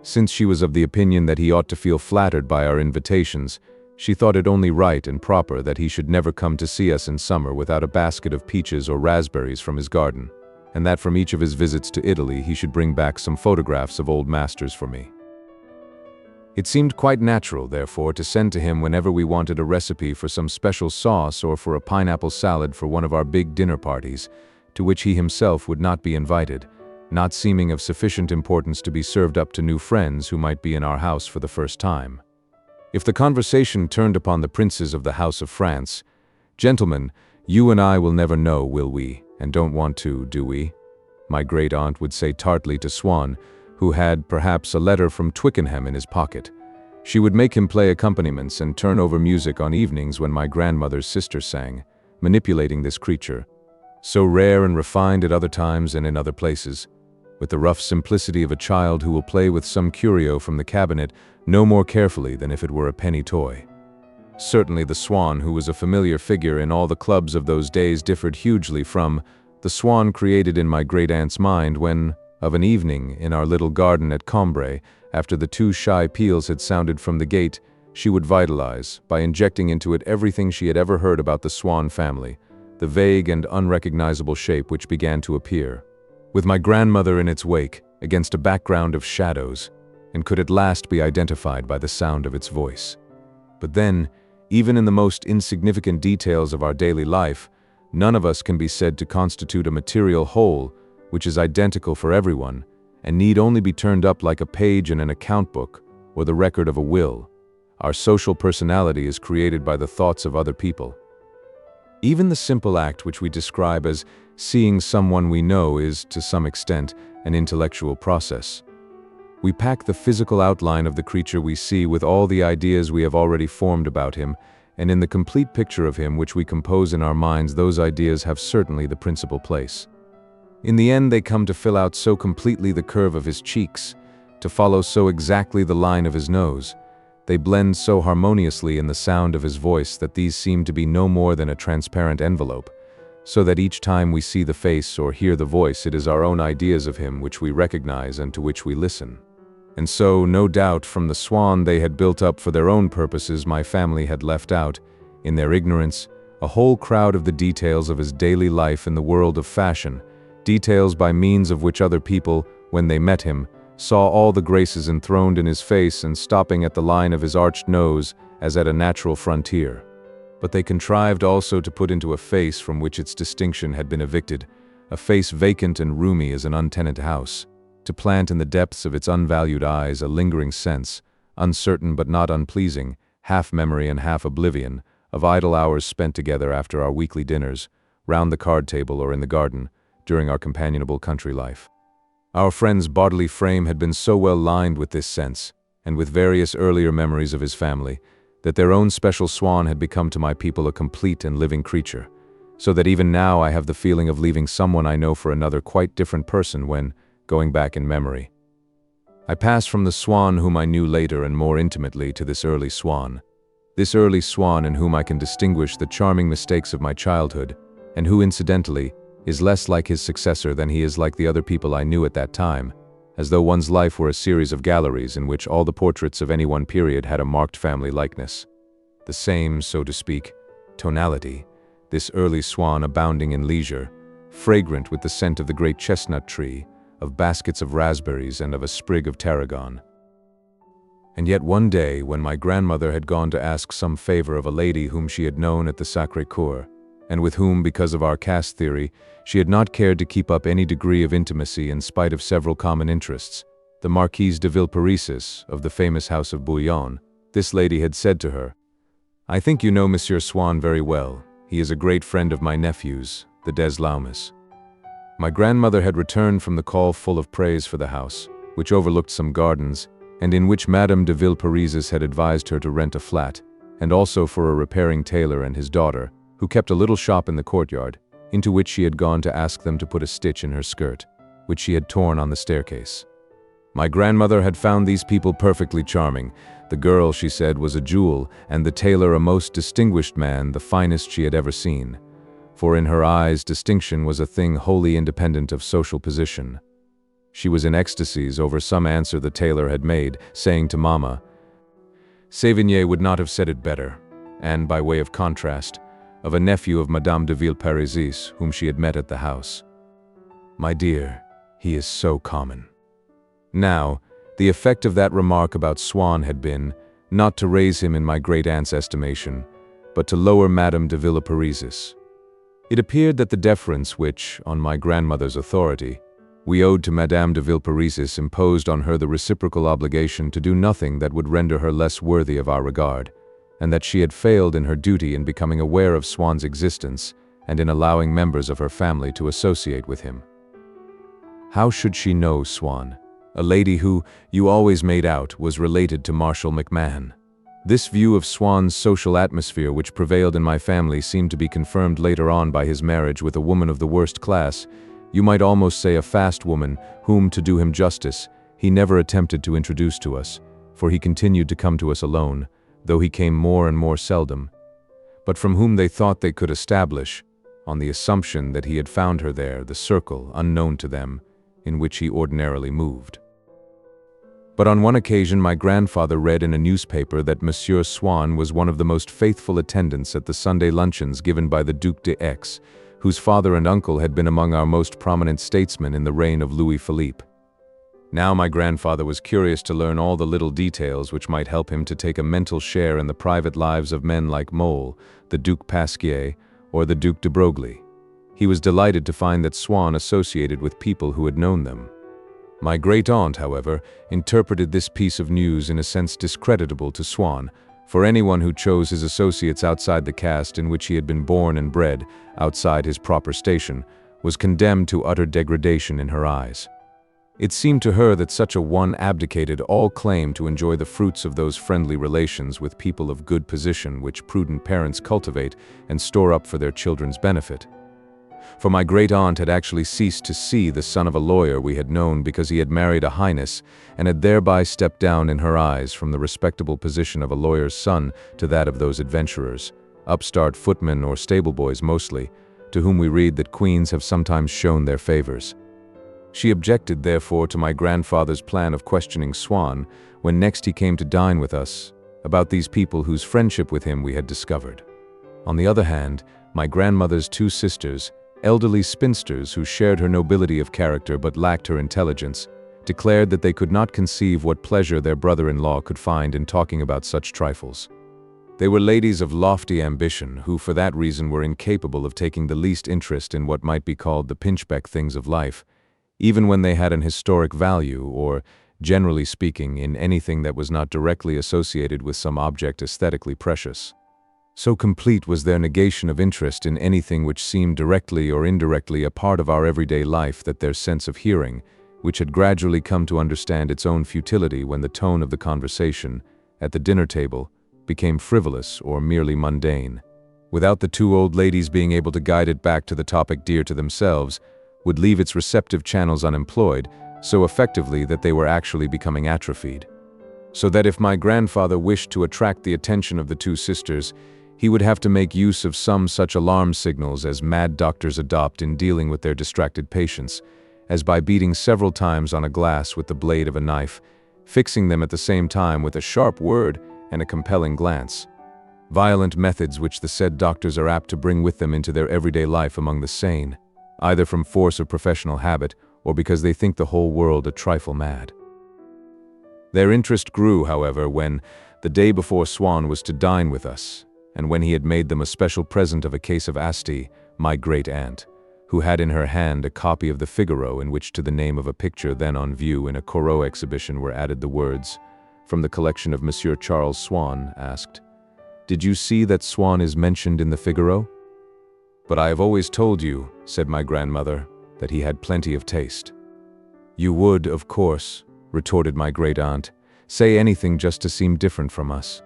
Since she was of the opinion that he ought to feel flattered by our invitations, she thought it only right and proper that he should never come to see us in summer without a basket of peaches or raspberries from his garden, and that from each of his visits to Italy he should bring back some photographs of old masters for me. It seemed quite natural, therefore, to send to him whenever we wanted a recipe for some special sauce or for a pineapple salad for one of our big dinner parties, to which he himself would not be invited, not seeming of sufficient importance to be served up to new friends who might be in our house for the first time. If the conversation turned upon the princes of the House of France, "Gentlemen, you and I will never know, will we, and don't want to, do we?" my great-aunt would say tartly to Swann, who had, perhaps, a letter from Twickenham in his pocket. She would make him play accompaniments and turn over music on evenings when my grandmother's sister sang, manipulating this creature, so rare and refined at other times and in other places, with the rough simplicity of a child who will play with some curio from the cabinet no more carefully than if it were a penny toy. Certainly the Swann who was a familiar figure in all the clubs of those days differed hugely from the Swann created in my great-aunt's mind when, of an evening, in our little garden at Combray, after the two shy peals had sounded from the gate, she would vitalize, by injecting into it everything she had ever heard about the Swann family, the vague and unrecognizable shape which began to appear, with my grandmother in its wake, against a background of shadows, and could at last be identified by the sound of its voice. But then, even in the most insignificant details of our daily life, none of us can be said to constitute a material whole, which is identical for everyone, and need only be turned up like a page in an account book or the record of a will. Our social personality is created by the thoughts of other people. Even the simple act which we describe as seeing someone we know is, to some extent, an intellectual process. We pack the physical outline of the creature we see with all the ideas we have already formed about him, and in the complete picture of him which we compose in our minds, those ideas have certainly the principal place. In the end, they come to fill out so completely the curve of his cheeks, to follow so exactly the line of his nose. They blend so harmoniously in the sound of his voice that these seem to be no more than a transparent envelope, so that each time we see the face or hear the voice, it is our own ideas of him which we recognize and to which we listen. And so, no doubt, from the Swann they had built up for their own purposes, my family had left out, in their ignorance, a whole crowd of the details of his daily life in the world of fashion, details by means of which other people, when they met him, saw all the graces enthroned in his face and stopping at the line of his arched nose as at a natural frontier. But they contrived also to put into a face from which its distinction had been evicted, a face vacant and roomy as an untenanted house, to plant in the depths of its unvalued eyes a lingering sense, uncertain but not unpleasing, half memory and half oblivion, of idle hours spent together after our weekly dinners, round the card table or in the garden, during our companionable country life. Our friend's bodily frame had been so well lined with this sense, and with various earlier memories of his family, that their own special Swann had become to my people a complete and living creature, so that even now I have the feeling of leaving someone I know for another quite different person when, going back in memory, I pass from the Swann whom I knew later and more intimately to this early Swann in whom I can distinguish the charming mistakes of my childhood, and who, incidentally, is less like his successor than he is like the other people I knew at that time, as though one's life were a series of galleries in which all the portraits of any one period had a marked family likeness. The same, so to speak, tonality, this early Swann abounding in leisure, fragrant with the scent of the great chestnut tree, of baskets of raspberries and of a sprig of tarragon. And yet one day, when my grandmother had gone to ask some favor of a lady whom she had known at the Sacré-Cœur, and with whom, because of our caste theory, she had not cared to keep up any degree of intimacy in spite of several common interests, the Marquise de Villeparisis, of the famous house of Bouillon, this lady had said to her, "I think you know Monsieur Swann very well. He is a great friend of my nephew's, the des Laumes." My grandmother had returned from the call full of praise for the house, which overlooked some gardens, and in which Madame de Villeparisis had advised her to rent a flat, and also for a repairing tailor and his daughter, who kept a little shop in the courtyard, into which she had gone to ask them to put a stitch in her skirt, which she had torn on the staircase. My grandmother had found these people perfectly charming. The girl, she said, was a jewel, and the tailor a most distinguished man, the finest she had ever seen. For in her eyes, distinction was a thing wholly independent of social position. She was in ecstasies over some answer the tailor had made, saying to Mamma, "Sévigné would not have said it better," and, by way of contrast, of a nephew of Madame de Villeparisis, whom she had met at the house. "My dear, he is so common." Now, the effect of that remark about Swann had been, not to raise him in my great-aunt's estimation, but to lower Madame de Villeparisis. It appeared that the deference which, on my grandmother's authority, we owed to Madame de Villeparisis imposed on her the reciprocal obligation to do nothing that would render her less worthy of our regard, and that she had failed in her duty in becoming aware of Swann's existence and in allowing members of her family to associate with him. How should she know Swann, a lady who, you always made out, was related to Marshal MacMahon? This view of Swann's social atmosphere which prevailed in my family seemed to be confirmed later on by his marriage with a woman of the worst class, you might almost say a fast woman, whom, to do him justice, he never attempted to introduce to us, for he continued to come to us alone, though he came more and more seldom, but from whom they thought they could establish, on the assumption that he had found her there, the circle, unknown to them, in which he ordinarily moved. But on one occasion my grandfather read in a newspaper that Monsieur Swann was one of the most faithful attendants at the Sunday luncheons given by the Duc de Aix, whose father and uncle had been among our most prominent statesmen in the reign of Louis Philippe. Now my grandfather was curious to learn all the little details which might help him to take a mental share in the private lives of men like Mole, the Duc Pasquier, or the Duc de Broglie. He was delighted to find that Swann associated with people who had known them. My great-aunt, however, interpreted this piece of news in a sense discreditable to Swann, for anyone who chose his associates outside the caste in which he had been born and bred, outside his proper station, was condemned to utter degradation in her eyes. It seemed to her that such a one abdicated all claim to enjoy the fruits of those friendly relations with people of good position which prudent parents cultivate and store up for their children's benefit. For my great-aunt had actually ceased to see the son of a lawyer we had known because he had married a highness, and had thereby stepped down in her eyes from the respectable position of a lawyer's son to that of those adventurers, upstart footmen or stable-boys mostly, to whom we read that queens have sometimes shown their favors. She objected, therefore, to my grandfather's plan of questioning Swann, when next he came to dine with us, about these people whose friendship with him we had discovered. On the other hand, my grandmother's two sisters, elderly spinsters who shared her nobility of character but lacked her intelligence, declared that they could not conceive what pleasure their brother-in-law could find in talking about such trifles. They were ladies of lofty ambition, who for that reason were incapable of taking the least interest in what might be called the pinchbeck things of life, even when they had an historic value, or, generally speaking, in anything that was not directly associated with some object aesthetically precious. So complete was their negation of interest in anything which seemed directly or indirectly a part of our everyday life that their sense of hearing, which had gradually come to understand its own futility when the tone of the conversation, at the dinner table, became frivolous or merely mundane, without the two old ladies being able to guide it back to the topic dear to themselves, would leave its receptive channels unemployed so effectively that they were actually becoming atrophied. So that if my grandfather wished to attract the attention of the two sisters, he would have to make use of some such alarm signals as mad doctors adopt in dealing with their distracted patients, as by beating several times on a glass with the blade of a knife, fixing them at the same time with a sharp word and a compelling glance. Violent methods which the said doctors are apt to bring with them into their everyday life among the sane, either from force of professional habit or because they think the whole world a trifle mad. Their interest grew, however, when, the day before Swann was to dine with us, and when he had made them a special present of a case of Asti, my great-aunt, who had in her hand a copy of the Figaro in which to the name of a picture then on view in a Corot exhibition were added the words, from the collection of Monsieur Charles Swann, asked, "Did you see that Swann is mentioned in the Figaro?" "But I have always told you," said my grandmother, "that he had plenty of taste." "You would, of course," retorted my great-aunt, "say anything just to seem different from us."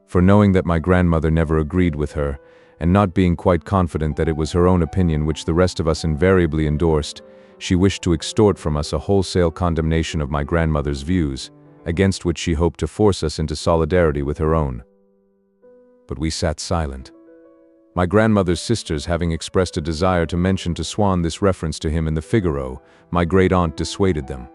For knowing that my grandmother never agreed with her, and not being quite confident that it was her own opinion which the rest of us invariably endorsed, she wished to extort from us a wholesale condemnation of my grandmother's views, against which she hoped to force us into solidarity with her own. But we sat silent. My grandmother's sisters having expressed a desire to mention to Swann this reference to him in the Figaro, my great-aunt dissuaded them.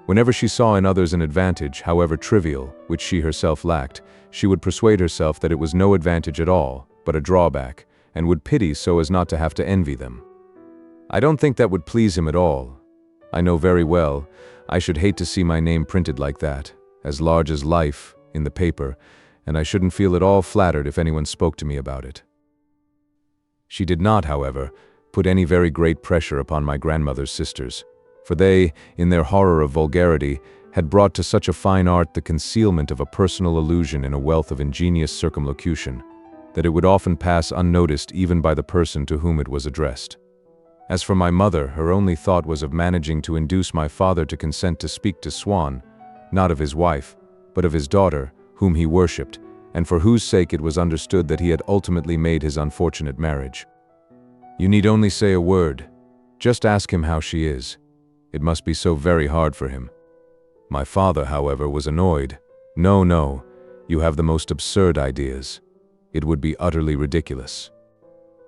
Whenever she saw in others an advantage, however trivial, which she herself lacked, she would persuade herself that it was no advantage at all, but a drawback, and would pity so as not to have to envy them. I don't think that would please him at all. I know very well, I should hate to see my name printed like that, as large as life, in the paper, and I shouldn't feel at all flattered if anyone spoke to me about it. She did not, however, put any very great pressure upon my grandmother's sisters, for they, in their horror of vulgarity, had brought to such a fine art the concealment of a personal allusion in a wealth of ingenious circumlocution, that it would often pass unnoticed even by the person to whom it was addressed. As for my mother, her only thought was of managing to induce my father to consent to speak to Swann, not of his wife, but of his daughter, whom he worshipped, and for whose sake it was understood that he had ultimately made his unfortunate marriage. You need only say a word. Just ask him how she is. It must be so very hard for him. My father, however, was annoyed. No, no, you have the most absurd ideas. It would be utterly ridiculous.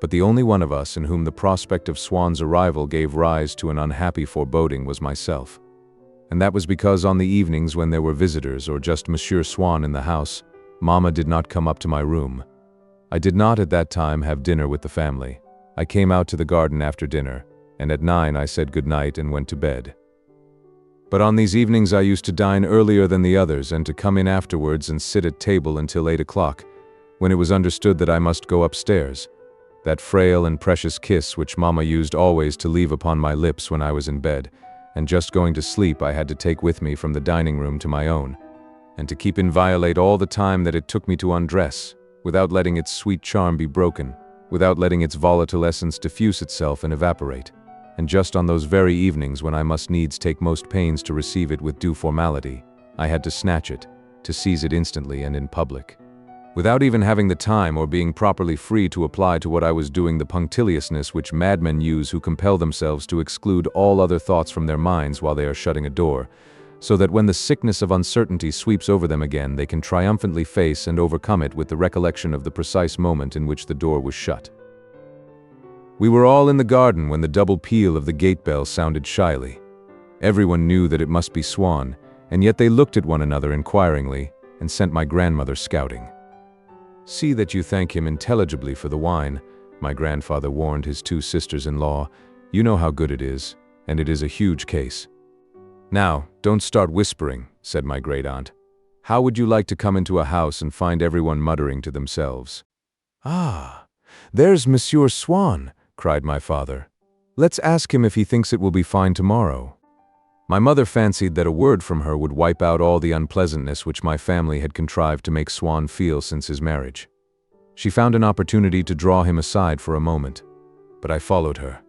But the only one of us in whom the prospect of Swann's arrival gave rise to an unhappy foreboding was myself. And that was because on the evenings when there were visitors or just Monsieur Swann in the house, Mamma did not come up to my room. I did not at that time have dinner with the family. I came out to the garden after dinner, and at 9 I said good night and went to bed. But on these evenings I used to dine earlier than the others and to come in afterwards and sit at table until 8 o'clock, when it was understood that I must go upstairs. That frail and precious kiss which Mamma used always to leave upon my lips when I was in bed, and just going to sleep I had to take with me from the dining room to my own, and to keep inviolate all the time that it took me to undress, without letting its sweet charm be broken, without letting its volatile essence diffuse itself and evaporate, and just on those very evenings when I must needs take most pains to receive it with due formality, I had to snatch it, to seize it instantly and in public. Without even having the time or being properly free to apply to what I was doing the punctiliousness which madmen use who compel themselves to exclude all other thoughts from their minds while they are shutting a door, so that when the sickness of uncertainty sweeps over them again, they can triumphantly face and overcome it with the recollection of the precise moment in which the door was shut. We were all in the garden when the double peal of the gate bell sounded shyly. Everyone knew that it must be Swann, and yet they looked at one another inquiringly and sent my grandmother scouting. "See that you thank him intelligibly for the wine," my grandfather warned his two sisters-in-law. "You know how good it is, and it is a huge case." "Now, don't start whispering," said my great-aunt. "How would you like to come into a house and find everyone muttering to themselves?" "Ah, there's Monsieur Swann," cried my father. "Let's ask him if he thinks it will be fine tomorrow." My mother fancied that a word from her would wipe out all the unpleasantness which my family had contrived to make Swann feel since his marriage. She found an opportunity to draw him aside for a moment, but I followed her.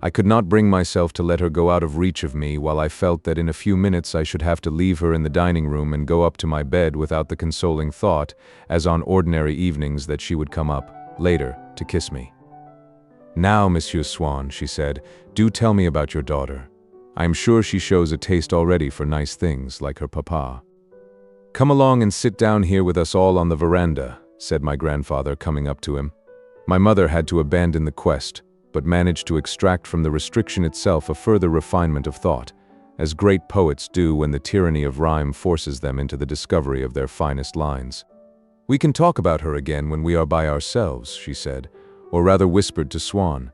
I could not bring myself to let her go out of reach of me while I felt that in a few minutes I should have to leave her in the dining room and go up to my bed without the consoling thought, as on ordinary evenings, that she would come up, later, to kiss me. "Now, Monsieur Swann," she said, "do tell me about your daughter. I am sure she shows a taste already for nice things, like her papa." "Come along and sit down here with us all on the veranda," said my grandfather, coming up to him. My mother had to abandon the quest, but managed to extract from the restriction itself a further refinement of thought, as great poets do when the tyranny of rhyme forces them into the discovery of their finest lines. "We can talk about her again when we are by ourselves," she said, or rather whispered to Swann.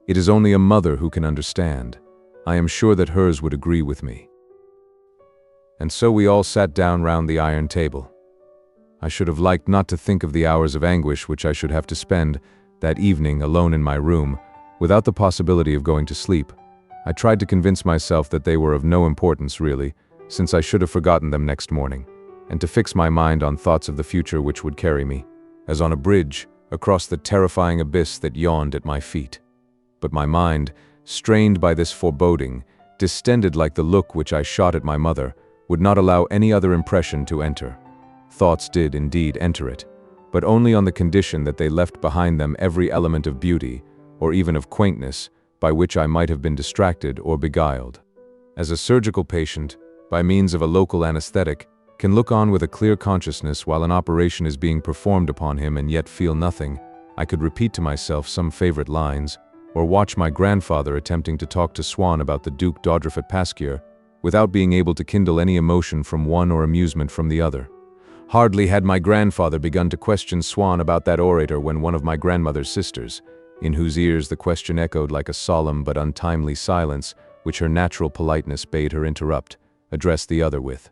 "It is only a mother who can understand. I am sure that hers would agree with me." And so we all sat down round the iron table. I should have liked not to think of the hours of anguish which I should have to spend that evening alone in my room, without the possibility of going to sleep. I tried to convince myself that they were of no importance really, since I should have forgotten them next morning, and to fix my mind on thoughts of the future which would carry me, as on a bridge, across the terrifying abyss that yawned at my feet. But my mind, strained by this foreboding, distended like the look which I shot at my mother, would not allow any other impression to enter. Thoughts did indeed enter it, but only on the condition that they left behind them every element of beauty, or even of quaintness, by which I might have been distracted or beguiled. As a surgical patient, by means of a local anesthetic, can look on with a clear consciousness while an operation is being performed upon him and yet feel nothing, I could repeat to myself some favorite lines, or watch my grandfather attempting to talk to Swann about the Duc d'Audriff at Pasquier, without being able to kindle any emotion from one or amusement from the other. Hardly had my grandfather begun to question Swann about that orator when one of my grandmother's sisters, in whose ears the question echoed like a solemn but untimely silence, which her natural politeness bade her interrupt, addressed the other with,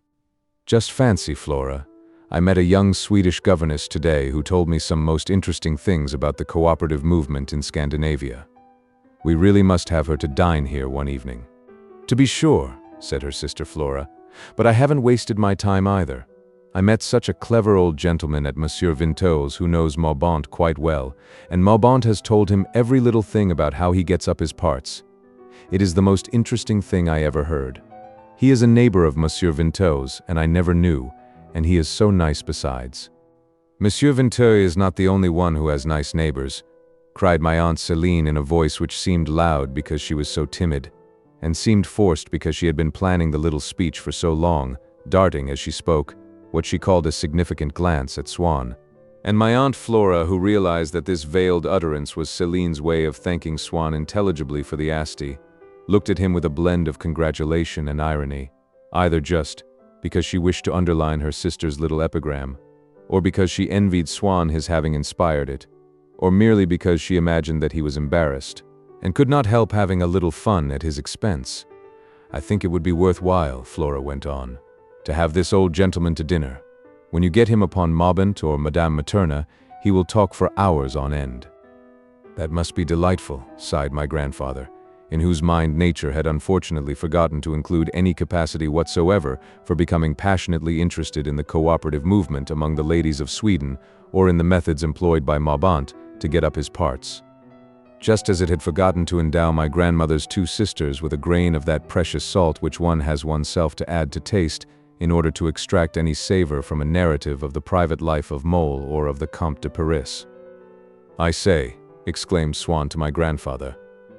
"Just fancy, Flora, I met a young Swedish governess today who told me some most interesting things about the cooperative movement in Scandinavia. We really must have her to dine here one evening." "To be sure," said her sister Flora, "but I haven't wasted my time either. I met such a clever old gentleman at Monsieur Vinteuil's who knows Maubant quite well, and Maubant has told him every little thing about how he gets up his parts. It is the most interesting thing I ever heard. He is a neighbor of Monsieur Vinteuil's, and I never knew, and he is so nice besides." "Monsieur Vinteuil is not the only one who has nice neighbors," cried my Aunt Céline in a voice which seemed loud because she was so timid, and seemed forced because she had been planning the little speech for so long, darting, as she spoke, what she called a significant glance at Swann. And my Aunt Flora, who realized that this veiled utterance was Céline's way of thanking Swann intelligibly for the Asti, looked at him with a blend of congratulation and irony, either just because she wished to underline her sister's little epigram, or because she envied Swann his having inspired it, or merely because she imagined that he was embarrassed, and could not help having a little fun at his expense. "I think it would be worthwhile," Flora went on, "to have this old gentleman to dinner. When you get him upon Maubant or Madame Materna, he will talk for hours on end." "That must be delightful," sighed my grandfather, in whose mind nature had unfortunately forgotten to include any capacity whatsoever for becoming passionately interested in the cooperative movement among the ladies of Sweden, or in the methods employed by Maubant to get up his parts. Just as it had forgotten to endow my grandmother's two sisters with a grain of that precious salt which one has oneself to add to taste in order to extract any savor from a narrative of the private life of Mole or of the Comte de Paris. "I say," exclaimed Swann to my grandfather,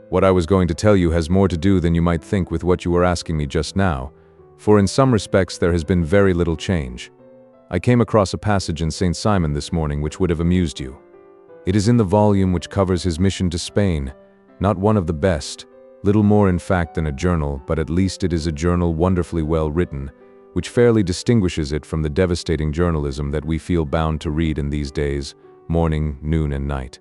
"what I was going to tell you has more to do than you might think with what you were asking me just now, for in some respects there has been very little change. I came across a passage in St. Simon this morning which would have amused you. It is in the volume which covers his mission to Spain, not one of the best, little more in fact than a journal, but at least it is a journal wonderfully well written, which fairly distinguishes it from the devastating journalism that we feel bound to read in these days, morning, noon, and night.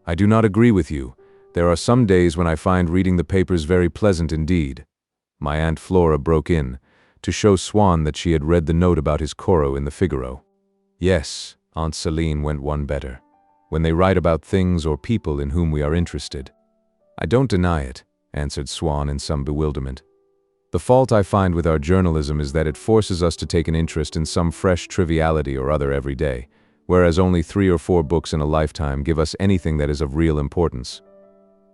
I do not agree with you. There are some days when I find reading the papers very pleasant indeed." My Aunt Flora broke in, to show Swann that she had read the note about his Corot in the Figaro. "Yes," Aunt Céline went one better, "when they write about things or people in whom we are interested." "I don't deny it," answered Swann in some bewilderment. "The fault I find with our journalism is that it forces us to take an interest in some fresh triviality or other every day, whereas only 3 or 4 books in a lifetime give us anything that is of real importance.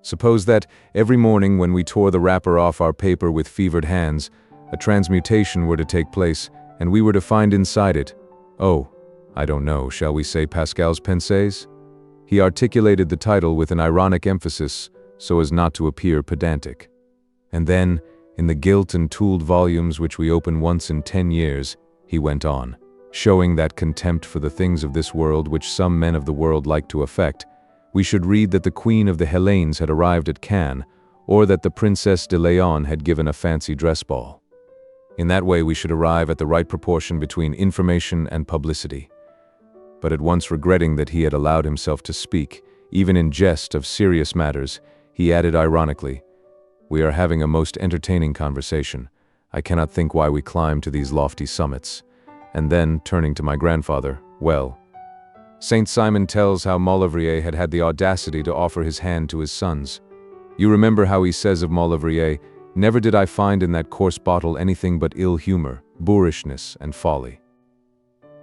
Suppose that, every morning when we tore the wrapper off our paper with fevered hands, a transmutation were to take place, and we were to find inside it, I don't know, shall we say Pascal's Pensées?" He articulated the title with an ironic emphasis so as not to appear pedantic. "And then, in the gilt and tooled volumes which we open once in 10 years, he went on, showing that contempt for the things of this world which some men of the world like to affect, we should read that the Queen of the Hellenes had arrived at Cannes, or that the Princess de Leon had given a fancy dress ball. In that way we should arrive at the right proportion between information and publicity. But at once regretting that he had allowed himself to speak, even in jest, of serious matters, he added ironically, "We are having a most entertaining conversation. I cannot think why we climb to these lofty summits." And then, turning to my grandfather, "Well, Saint Simon tells how Maulevrier had had the audacity to offer his hand to his sons. You remember how he says of Maulevrier, 'Never did I find in that coarse bottle anything but ill humor, boorishness, and folly.'"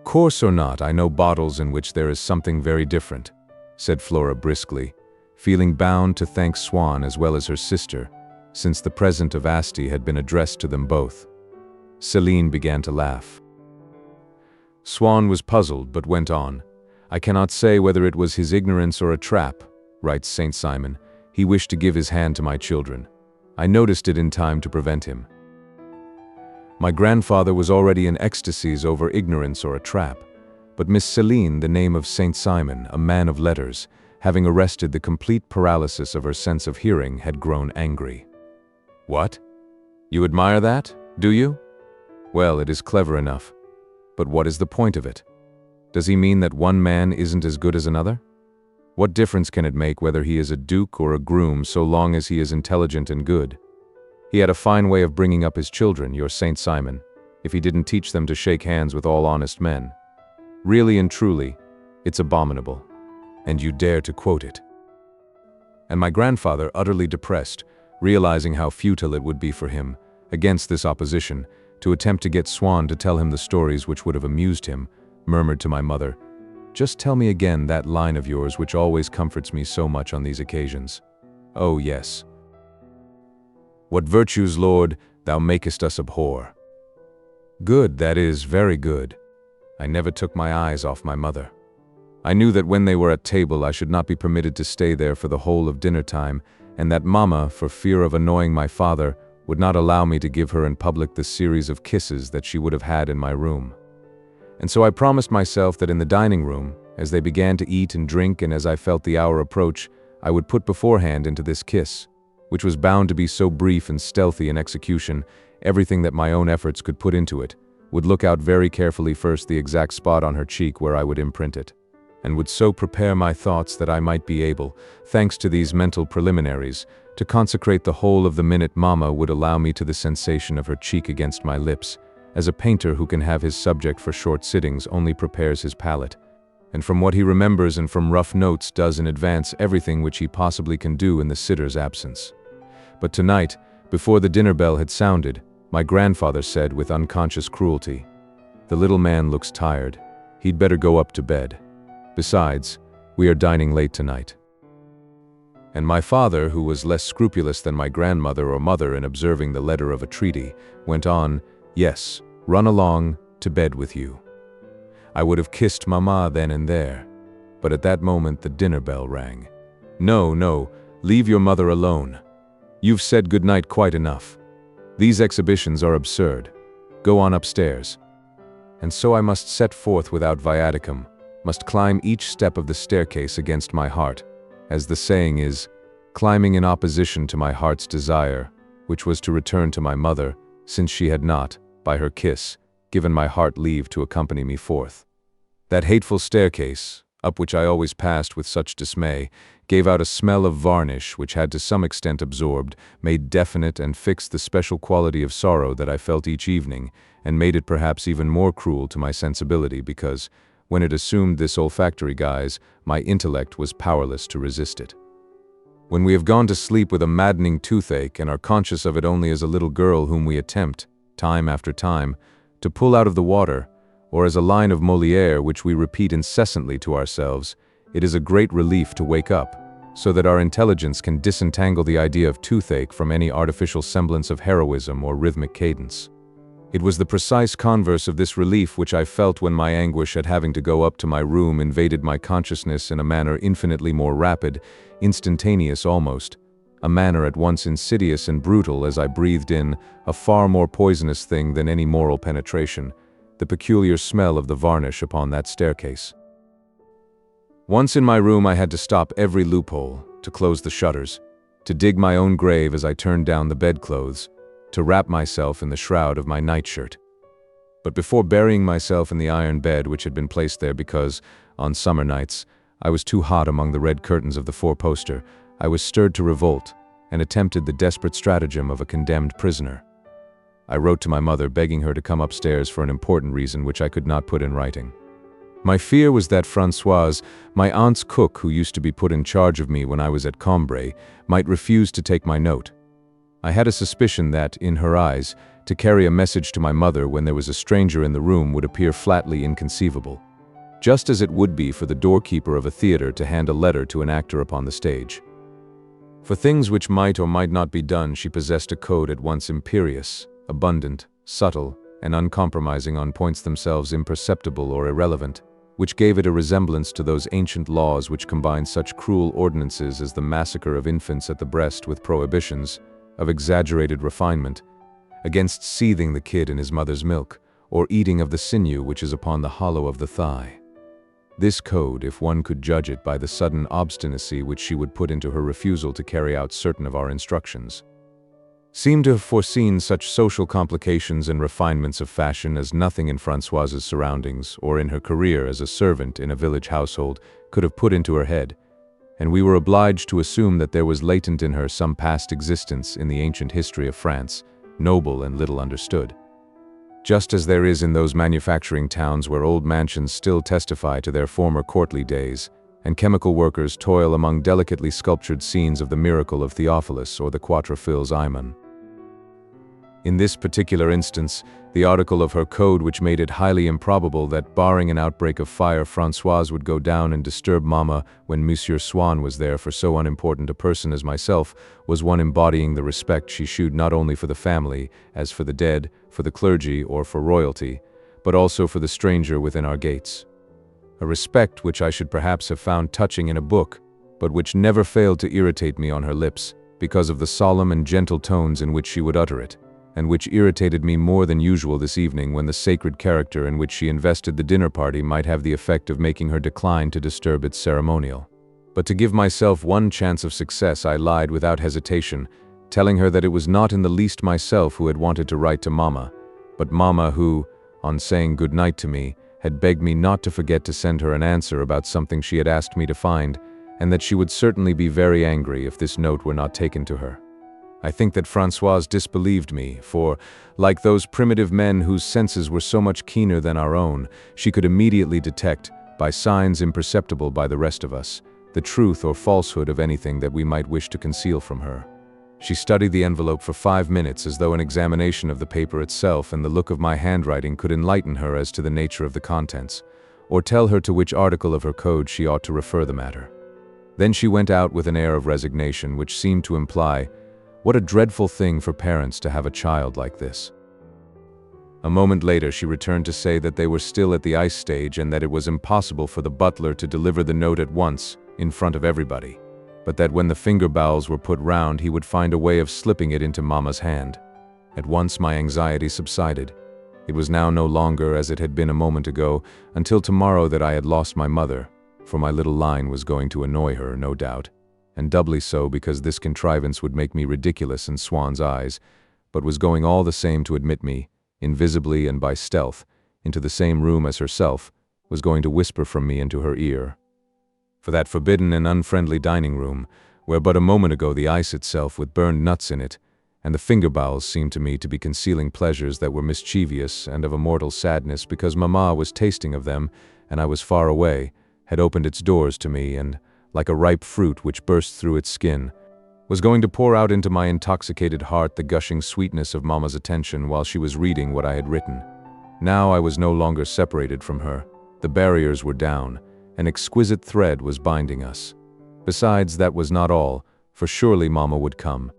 "Coarse or not, I know bottles in which there is something very different," said Flora briskly, feeling bound to thank Swann as well as her sister, since the present of Asti had been addressed to them both. Céline began to laugh. Swann was puzzled, but went on. "I cannot say whether it was his ignorance or a trap," writes Saint Simon. "He wished to give his hand to my children. I noticed it in time to prevent him." My grandfather was already in ecstasies over ignorance or a trap, but Miss Céline, the name of Saint Simon, a man of letters, having arrested the complete paralysis of her sense of hearing, had grown angry. "What? You admire that, do you? Well, it is clever enough. But what is the point of it? Does he mean that one man isn't as good as another? What difference can it make whether he is a duke or a groom so long as he is intelligent and good? He had a fine way of bringing up his children, your Saint Simon, if he didn't teach them to shake hands with all honest men. Really and truly, it's abominable. And you dare to quote it." And my grandfather, utterly depressed, realizing how futile it would be for him, against this opposition, to attempt to get Swann to tell him the stories which would have amused him, murmured to my mother, "Just tell me again that line of yours which always comforts me so much on these occasions." "Oh, yes. What virtues, Lord, thou makest us abhor." Good, that is, very good. I never took my eyes off my mother. I knew that when they were at table I should not be permitted to stay there for the whole of dinner time, and that Mamma, for fear of annoying my father, would not allow me to give her in public the series of kisses that she would have had in my room. And so I promised myself that in the dining room, as they began to eat and drink and as I felt the hour approach, I would put beforehand into this kiss, which was bound to be so brief and stealthy in execution, everything that my own efforts could put into it, would look out very carefully first the exact spot on her cheek where I would imprint it, and would so prepare my thoughts that I might be able, thanks to these mental preliminaries, to consecrate the whole of the minute Mamma would allow me to the sensation of her cheek against my lips, as a painter who can have his subject for short sittings only prepares his palette, and from what he remembers and from rough notes does in advance everything which he possibly can do in the sitter's absence. But tonight, before the dinner bell had sounded, my grandfather said with unconscious cruelty, "The little man looks tired. He'd better go up to bed. Besides, we are dining late tonight." And my father, who was less scrupulous than my grandmother or mother in observing the letter of a treaty, went on, "Yes, run along, to bed with you." I would have kissed Mamma then and there, but at that moment the dinner bell rang. "No, no, leave your mother alone. You've said good night quite enough. These exhibitions are absurd. Go on upstairs." And so I must set forth without viaticum, must climb each step of the staircase against my heart, as the saying is, climbing in opposition to my heart's desire, which was to return to my mother, since she had not, by her kiss, given my heart leave to accompany me forth. That hateful staircase, up which I always passed with such dismay, gave out a smell of varnish which had to some extent absorbed, made definite and fixed the special quality of sorrow that I felt each evening, and made it perhaps even more cruel to my sensibility because, when it assumed this olfactory guise, my intellect was powerless to resist it. When we have gone to sleep with a maddening toothache and are conscious of it only as a little girl whom we attempt, time after time, to pull out of the water, or as a line of Molière which we repeat incessantly to ourselves, it is a great relief to wake up, so that our intelligence can disentangle the idea of toothache from any artificial semblance of heroism or rhythmic cadence. It was the precise converse of this relief which I felt when my anguish at having to go up to my room invaded my consciousness in a manner infinitely more rapid, instantaneous almost, a manner at once insidious and brutal as I breathed in, a far more poisonous thing than any moral penetration, the peculiar smell of the varnish upon that staircase. Once in my room, I had to stop every loophole, to close the shutters, to dig my own grave as I turned down the bedclothes, to wrap myself in the shroud of my nightshirt. But before burying myself in the iron bed which had been placed there because, on summer nights, I was too hot among the red curtains of the four-poster, I was stirred to revolt and attempted the desperate stratagem of a condemned prisoner. I wrote to my mother begging her to come upstairs for an important reason which I could not put in writing. My fear was that Françoise, my aunt's cook who used to be put in charge of me when I was at Combray, might refuse to take my note. I had a suspicion that, in her eyes, to carry a message to my mother when there was a stranger in the room would appear flatly inconceivable, just as it would be for the doorkeeper of a theater to hand a letter to an actor upon the stage. For things which might or might not be done, she possessed a code at once imperious, abundant, subtle, and uncompromising on points themselves imperceptible or irrelevant, which gave it a resemblance to those ancient laws which combined such cruel ordinances as the massacre of infants at the breast with prohibitions, of exaggerated refinement, against seething the kid in his mother's milk, or eating of the sinew which is upon the hollow of the thigh. This code, if one could judge it by the sudden obstinacy which she would put into her refusal to carry out certain of our instructions, seemed to have foreseen such social complications and refinements of fashion as nothing in Françoise's surroundings or in her career as a servant in a village household could have put into her head, and we were obliged to assume that there was latent in her some past existence in the ancient history of France, noble and little understood. Just as there is in those manufacturing towns where old mansions still testify to their former courtly days, and chemical workers toil among delicately sculptured scenes of the miracle of Theophilus or the Quatrefoils Aymon. In this particular instance, the article of her code which made it highly improbable that, barring an outbreak of fire, Françoise would go down and disturb Mamma when Monsieur Swann was there for so unimportant a person as myself, was one embodying the respect she shewed not only for the family, as for the dead, for the clergy, or for royalty, but also for the stranger within our gates. A respect which I should perhaps have found touching in a book, but which never failed to irritate me on her lips, because of the solemn and gentle tones in which she would utter it, and which irritated me more than usual this evening when the sacred character in which she invested the dinner party might have the effect of making her decline to disturb its ceremonial. But to give myself one chance of success, I lied without hesitation, telling her that it was not in the least myself who had wanted to write to Mamma, but Mamma who, on saying good night to me, had begged me not to forget to send her an answer about something she had asked me to find, and that she would certainly be very angry if this note were not taken to her. I think that Françoise disbelieved me, for, like those primitive men whose senses were so much keener than our own, she could immediately detect, by signs imperceptible by the rest of us, the truth or falsehood of anything that we might wish to conceal from her. She studied the envelope for 5 minutes as though an examination of the paper itself and the look of my handwriting could enlighten her as to the nature of the contents, or tell her to which article of her code she ought to refer the matter. Then she went out with an air of resignation which seemed to imply, "What a dreadful thing for parents to have a child like this." A moment later she returned to say that they were still at the ice stage and that it was impossible for the butler to deliver the note at once, in front of everybody, but that when the finger bowels were put round he would find a way of slipping it into Mamma's hand. At once my anxiety subsided. It was now no longer, as it had been a moment ago, until tomorrow that I had lost my mother, for my little line was going to annoy her, no doubt, and doubly so because this contrivance would make me ridiculous in Swann's eyes, but was going all the same to admit me, invisibly and by stealth, into the same room as herself, was going to whisper from me into her ear. For that forbidden and unfriendly dining room, where but a moment ago the ice itself with burned nuts in it, and the finger bowels seemed to me to be concealing pleasures that were mischievous and of a mortal sadness because Mamma was tasting of them, and I was far away, had opened its doors to me and, like a ripe fruit which bursts through its skin, was going to pour out into my intoxicated heart the gushing sweetness of Mamma's attention while she was reading what I had written. Now I was no longer separated from her. The barriers were down. An exquisite thread was binding us. Besides, that was not all, for surely Mamma would come.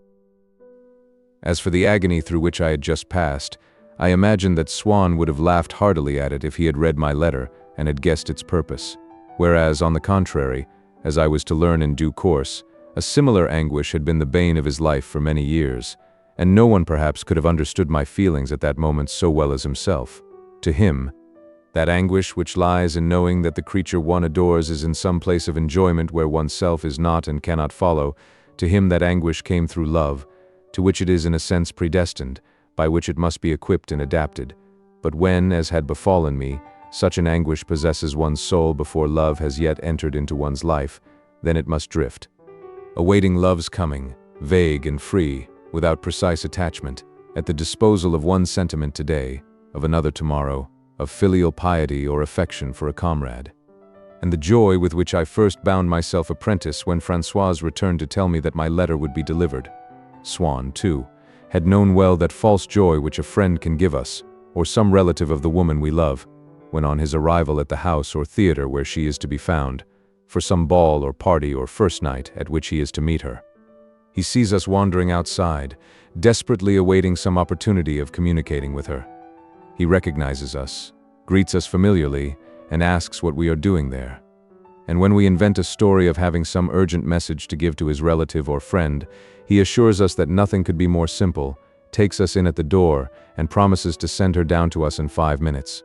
As for the agony through which I had just passed, I imagined that Swann would have laughed heartily at it if he had read my letter and had guessed its purpose, whereas, on the contrary, as I was to learn in due course, a similar anguish had been the bane of his life for many years, and no one perhaps could have understood my feelings at that moment so well as himself. To him, That anguish which lies in knowing that the creature one adores is in some place of enjoyment where oneself is not and cannot follow, to him that anguish came through love, to which it is in a sense predestined, by which it must be equipped and adapted. But when, as had befallen me, such an anguish possesses one's soul before love has yet entered into one's life, then it must drift, awaiting love's coming, vague and free, without precise attachment, at the disposal of one sentiment today, of another tomorrow, of filial piety or affection for a comrade. And the joy with which I first bound myself apprentice when Françoise returned to tell me that my letter would be delivered. Swann, too, had known well that false joy which a friend can give us, or some relative of the woman we love, when on his arrival at the house or theater where she is to be found, for some ball or party or first night at which he is to meet her. He sees us wandering outside, desperately awaiting some opportunity of communicating with her. He recognizes us, greets us familiarly, and asks what we are doing there. And when we invent a story of having some urgent message to give to his relative or friend, he assures us that nothing could be more simple, takes us in at the door, and promises to send her down to us in 5 minutes.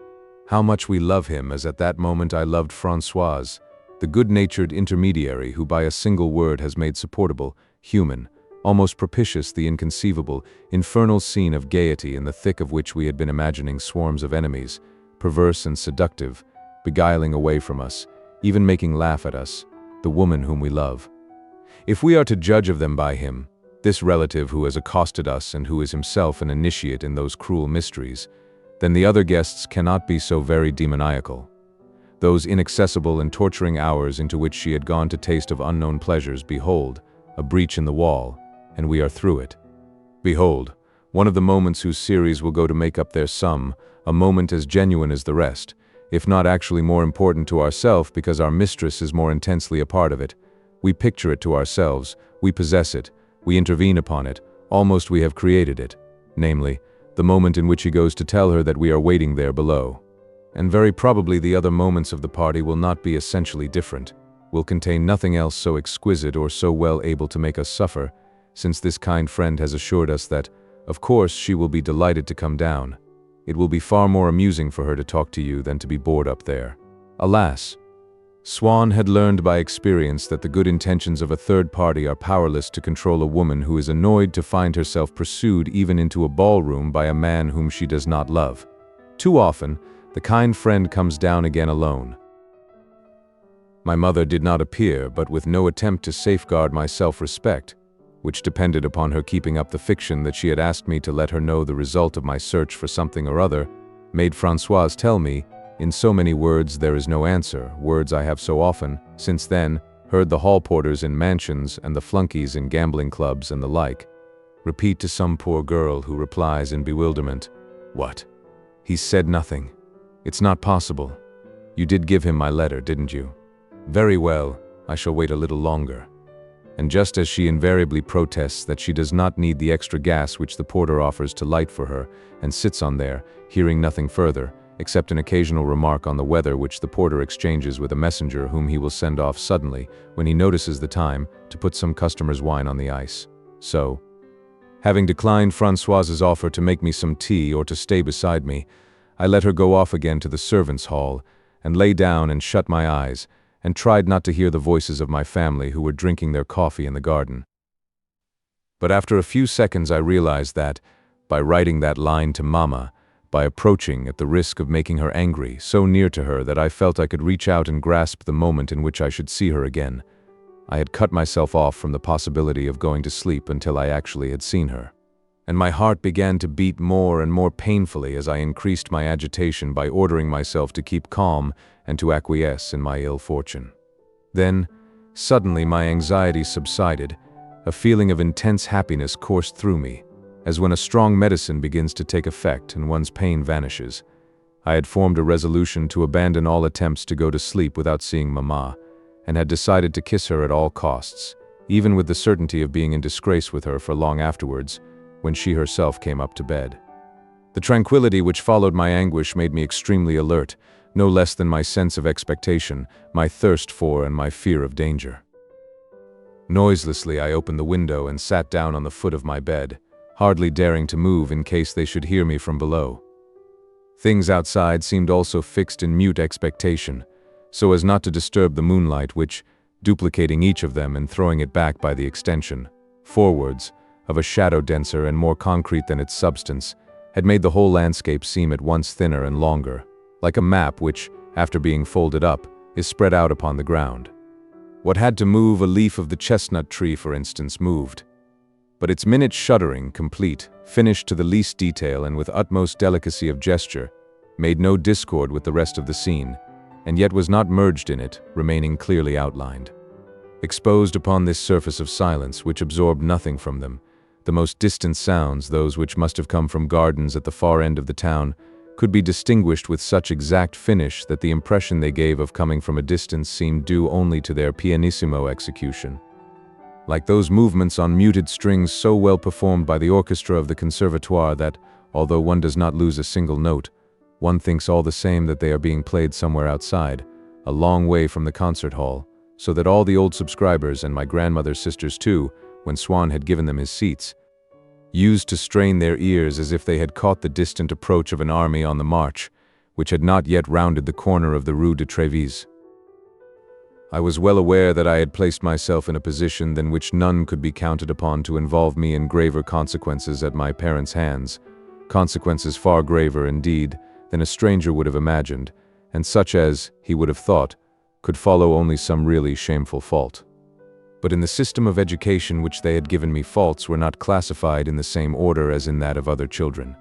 How much we love him, as at that moment I loved Françoise, the good-natured intermediary who by a single word has made supportable, human, almost propitious the inconceivable, infernal scene of gaiety in the thick of which we had been imagining swarms of enemies, perverse and seductive, beguiling away from us, even making laugh at us, the woman whom we love. If we are to judge of them by him, this relative who has accosted us and who is himself an initiate in those cruel mysteries, then the other guests cannot be so very demoniacal. Those inaccessible and torturing hours into which she had gone to taste of unknown pleasures, behold, a breach in the wall, and we are through it. Behold, one of the moments whose series will go to make up their sum, a moment as genuine as the rest, if not actually more important to ourselves because our mistress is more intensely a part of it. We picture it to ourselves, we possess it, we intervene upon it, almost we have created it, namely, the moment in which he goes to tell her that we are waiting there below. And very probably the other moments of the party will not be essentially different, will contain nothing else so exquisite or so well able to make us suffer, since this kind friend has assured us that, of course, she will be delighted to come down. It will be far more amusing for her to talk to you than to be bored up there. Alas! Swann had learned by experience that the good intentions of a third party are powerless to control a woman who is annoyed to find herself pursued even into a ballroom by a man whom she does not love. Too often, the kind friend comes down again alone. My mother did not appear, but with no attempt to safeguard my self-respect, which depended upon her keeping up the fiction that she had asked me to let her know the result of my search for something or other, made Françoise tell me, in so many words there is no answer, words I have so often, since then, heard the hall porters in mansions and the flunkies in gambling clubs and the like, repeat to some poor girl who replies in bewilderment, "What? He said nothing. It's not possible. You did give him my letter, didn't you? Very well, I shall wait a little longer." And just as she invariably protests that she does not need the extra gas which the porter offers to light for her, and sits on there, hearing nothing further, except an occasional remark on the weather which the porter exchanges with a messenger whom he will send off suddenly, when he notices the time, to put some customer's wine on the ice. So, having declined Françoise's offer to make me some tea or to stay beside me, I let her go off again to the servants' hall, and lay down and shut my eyes, and tried not to hear the voices of my family who were drinking their coffee in the garden. But after a few seconds I realized that, by writing that line to Mama, by approaching at the risk of making her angry, so near to her that I felt I could reach out and grasp the moment in which I should see her again, I had cut myself off from the possibility of going to sleep until I actually had seen her. And my heart began to beat more and more painfully as I increased my agitation by ordering myself to keep calm and to acquiesce in my ill fortune. Then, suddenly my anxiety subsided, a feeling of intense happiness coursed through me, as when a strong medicine begins to take effect and one's pain vanishes. I had formed a resolution to abandon all attempts to go to sleep without seeing Mama, and had decided to kiss her at all costs, even with the certainty of being in disgrace with her for long afterwards, when she herself came up to bed. The tranquility which followed my anguish made me extremely alert, no less than my sense of expectation, my thirst for and my fear of danger. Noiselessly I opened the window and sat down on the foot of my bed, hardly daring to move in case they should hear me from below. Things outside seemed also fixed in mute expectation, so as not to disturb the moonlight which, duplicating each of them and throwing it back by the extension, forwards, of a shadow denser and more concrete than its substance, had made the whole landscape seem at once thinner and longer, like a map which, after being folded up, is spread out upon the ground. What had to move, a leaf of the chestnut tree, for instance, moved. But its minute shuddering, complete, finished to the least detail and with utmost delicacy of gesture, made no discord with the rest of the scene, and yet was not merged in it, remaining clearly outlined. Exposed upon this surface of silence which absorbed nothing from them, the most distant sounds, those which must have come from gardens at the far end of the town, could be distinguished with such exact finish that the impression they gave of coming from a distance seemed due only to their pianissimo execution. Like those movements on muted strings so well performed by the orchestra of the conservatoire that, although one does not lose a single note, one thinks all the same that they are being played somewhere outside, a long way from the concert hall, so that all the old subscribers, and my grandmother's sisters too, when Swann had given them his seats, used to strain their ears as if they had caught the distant approach of an army on the march, which had not yet rounded the corner of the Rue de Trévise. I was well aware that I had placed myself in a position than which none could be counted upon to involve me in graver consequences at my parents' hands, consequences far graver, indeed, than a stranger would have imagined, and such as, he would have thought, could follow only some really shameful fault. But in the system of education which they had given me, faults were not classified in the same order as in that of other children,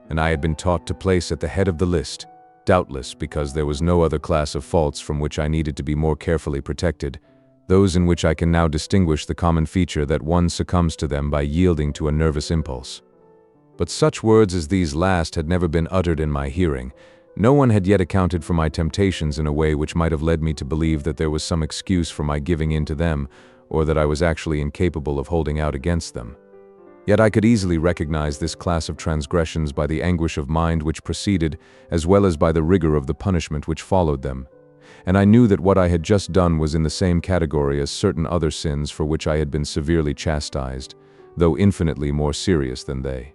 and I had been taught to place at the head of the list, doubtless because there was no other class of faults from which I needed to be more carefully protected, those in which I can now distinguish the common feature that one succumbs to them by yielding to a nervous impulse. But such words as these last had never been uttered in my hearing. No one had yet accounted for my temptations in a way which might have led me to believe that there was some excuse for my giving in to them, or that I was actually incapable of holding out against them. Yet I could easily recognize this class of transgressions by the anguish of mind which preceded, as well as by the rigor of the punishment which followed them. And I knew that what I had just done was in the same category as certain other sins for which I had been severely chastised, though infinitely more serious than they.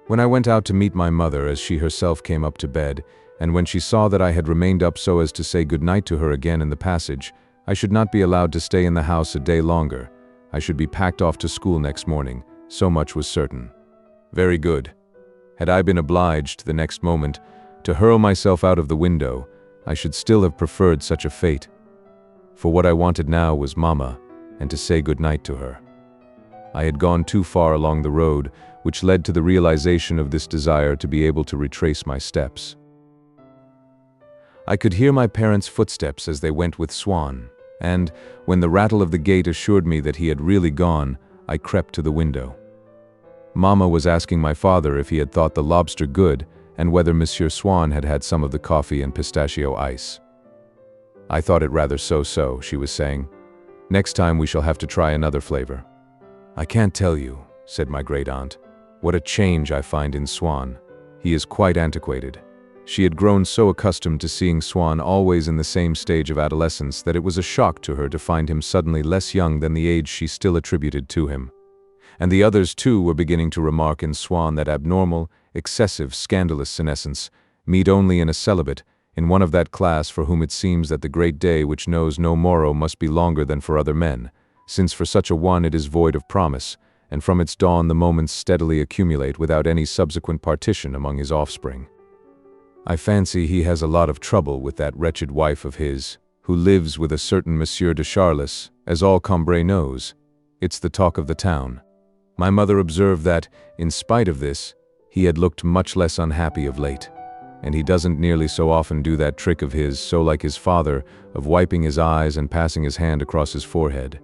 When I went out to meet my mother as she herself came up to bed, and when she saw that I had remained up so as to say good night to her again in the passage, I should not be allowed to stay in the house a day longer. I should be packed off to school next morning, so much was certain. Very good. Had I been obliged, the next moment, to hurl myself out of the window, I should still have preferred such a fate. For what I wanted now was Mama, and to say good night to her. I had gone too far along the road, which led to the realization of this desire to be able to retrace my steps. I could hear my parents' footsteps as they went with Swann, and, when the rattle of the gate assured me that he had really gone, I crept to the window. Mama was asking my father if he had thought the lobster good, and whether Monsieur Swann had had some of the coffee and pistachio ice. I thought it rather so-so, she was saying. Next time we shall have to try another flavor. I can't tell you, said my great-aunt, what a change I find in Swann. He is quite antiquated. She had grown so accustomed to seeing Swann always in the same stage of adolescence that it was a shock to her to find him suddenly less young than the age she still attributed to him. And the others too were beginning to remark in Swann that abnormal, excessive, scandalous senescence, meet only in a celibate, in one of that class for whom it seems that the great day which knows no morrow must be longer than for other men, since for such a one it is void of promise, and from its dawn the moments steadily accumulate without any subsequent partition among his offspring. I fancy he has a lot of trouble with that wretched wife of his, who lives with a certain Monsieur de Charles, as all Combray knows. It's the talk of the town. My mother observed that, in spite of this, he had looked much less unhappy of late, and he doesn't nearly so often do that trick of his, so like his father, of wiping his eyes and passing his hand across his forehead.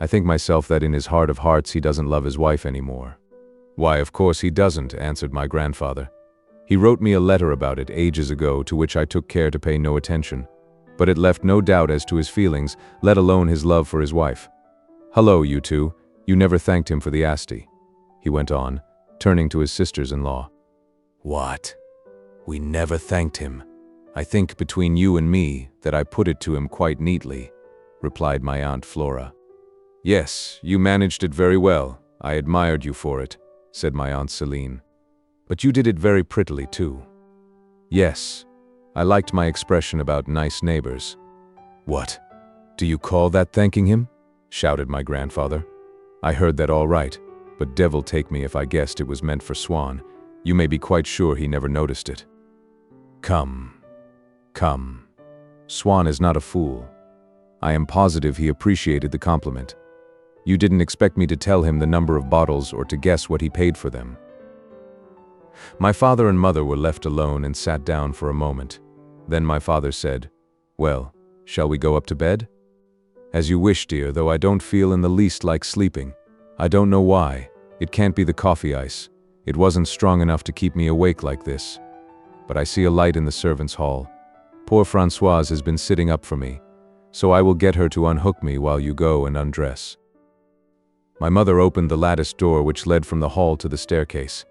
I think myself that in his heart of hearts he doesn't love his wife anymore. Why, of course he doesn't, answered my grandfather. He wrote me a letter about it ages ago to which I took care to pay no attention, but it left no doubt as to his feelings, let alone his love for his wife. Hullo, you two, you never thanked him for the Asti, he went on, turning to his sisters-in-law. What? We never thanked him. I think between you and me that I put it to him quite neatly, replied my Aunt Flora. Yes, you managed it very well. I admired you for it, said my Aunt Celine. But you did it very prettily too. Yes, I liked my expression about nice neighbors. What? Do you call that thanking him? Shouted my grandfather. I heard that all right, but devil take me if I guessed it was meant for Swann. You may be quite sure he never noticed it. Come. Swann is not a fool. I am positive he appreciated the compliment. You didn't expect me to tell him the number of bottles or to guess what he paid for them. My father and mother were left alone and sat down for a moment. Then my father said, "Well, shall we go up to bed?" "As you wish, dear, though I don't feel in the least like sleeping. I don't know why. It can't be the coffee ice. It wasn't strong enough to keep me awake like this. But I see a light in the servants' hall. Poor Françoise has been sitting up for me, so I will get her to unhook me while you go and undress." My mother opened the lattice door which led from the hall to the staircase.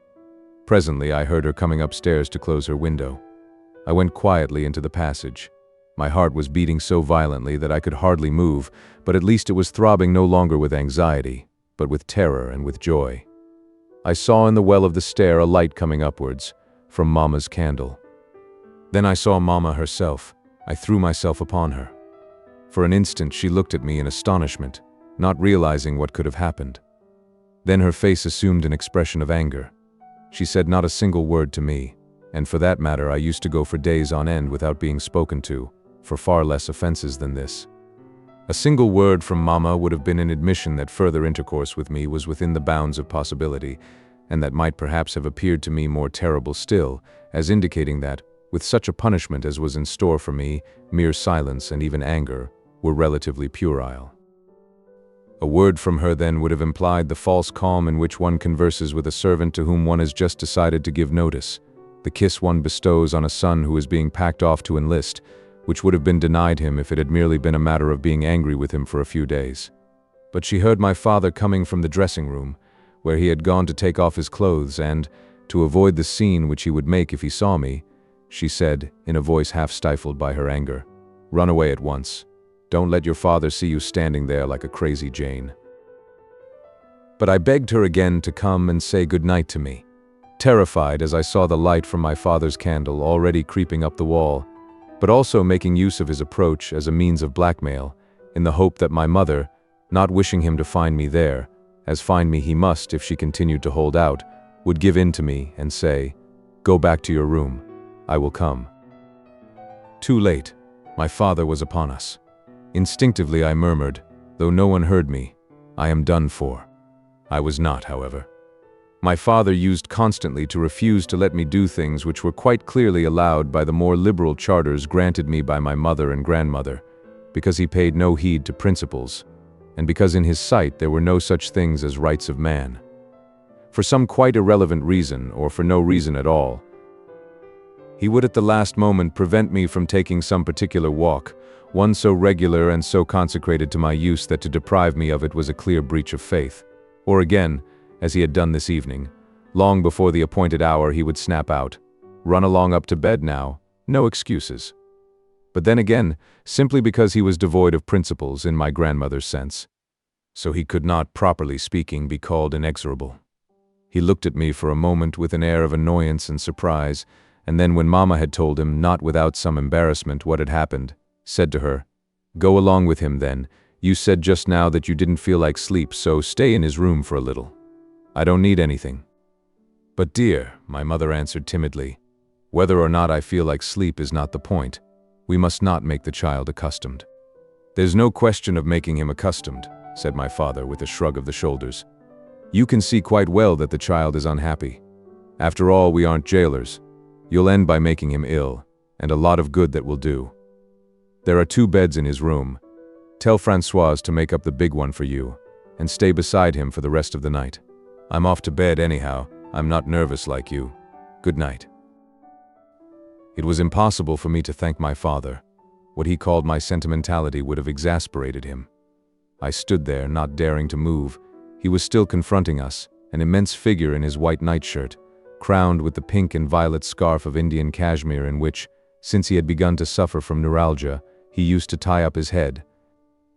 Presently I heard her coming upstairs to close her window. I went quietly into the passage. My heart was beating so violently that I could hardly move, but at least it was throbbing no longer with anxiety, but with terror and with joy. I saw in the well of the stair a light coming upwards, from Mamma's candle. Then I saw Mamma herself. I threw myself upon her. For an instant she looked at me in astonishment, not realizing what could have happened. Then her face assumed an expression of anger. She said not a single word to me, and for that matter I used to go for days on end without being spoken to, for far less offenses than this. A single word from Mamma would have been an admission that further intercourse with me was within the bounds of possibility, and that might perhaps have appeared to me more terrible still, as indicating that, with such a punishment as was in store for me, mere silence and even anger were relatively puerile. A word from her then would have implied the false calm in which one converses with a servant to whom one has just decided to give notice, the kiss one bestows on a son who is being packed off to enlist, which would have been denied him if it had merely been a matter of being angry with him for a few days. But she heard my father coming from the dressing room, where he had gone to take off his clothes, and, to avoid the scene which he would make if he saw me, she said, in a voice half stifled by her anger, "Run away at once. Don't let your father see you standing there like a crazy Jane." But I begged her again to come and say good night to me, terrified as I saw the light from my father's candle already creeping up the wall, but also making use of his approach as a means of blackmail, in the hope that my mother, not wishing him to find me there, as find me he must if she continued to hold out, would give in to me and say, "Go back to your room. I will come." Too late. My father was upon us. Instinctively I murmured, though no one heard me, "I am done for." I was not, however. My father used constantly to refuse to let me do things which were quite clearly allowed by the more liberal charters granted me by my mother and grandmother, because he paid no heed to principles, and because in his sight there were no such things as rights of man. For some quite irrelevant reason, or for no reason at all, he would at the last moment prevent me from taking some particular walk, one so regular and so consecrated to my use that to deprive me of it was a clear breach of faith. Or again, as he had done this evening, long before the appointed hour he would snap out, "Run along up to bed now, no excuses." But then again, simply because he was devoid of principles in my grandmother's sense, so he could not, properly speaking, be called inexorable. He looked at me for a moment with an air of annoyance and surprise, and then when Mamma had told him, not without some embarrassment, what had happened, said to her, "Go along with him then. You said just now that you didn't feel like sleep, so stay in his room for a little. I don't need anything." "But dear," my mother answered timidly, "whether or not I feel like sleep is not the point. We must not make the child accustomed." "There's no question of making him accustomed," said my father with a shrug of the shoulders. "You can see quite well that the child is unhappy. After all, we aren't jailers. You'll end by making him ill, and a lot of good that will do. There are 2 beds in his room. Tell Françoise to make up the big one for you, and stay beside him for the rest of the night. I'm off to bed anyhow. I'm not nervous like you. Good night." It was impossible for me to thank my father. What he called my sentimentality would have exasperated him. I stood there, not daring to move. He was still confronting us, an immense figure in his white nightshirt, crowned with the pink and violet scarf of Indian cashmere in which, since he had begun to suffer from neuralgia, he used to tie up his head,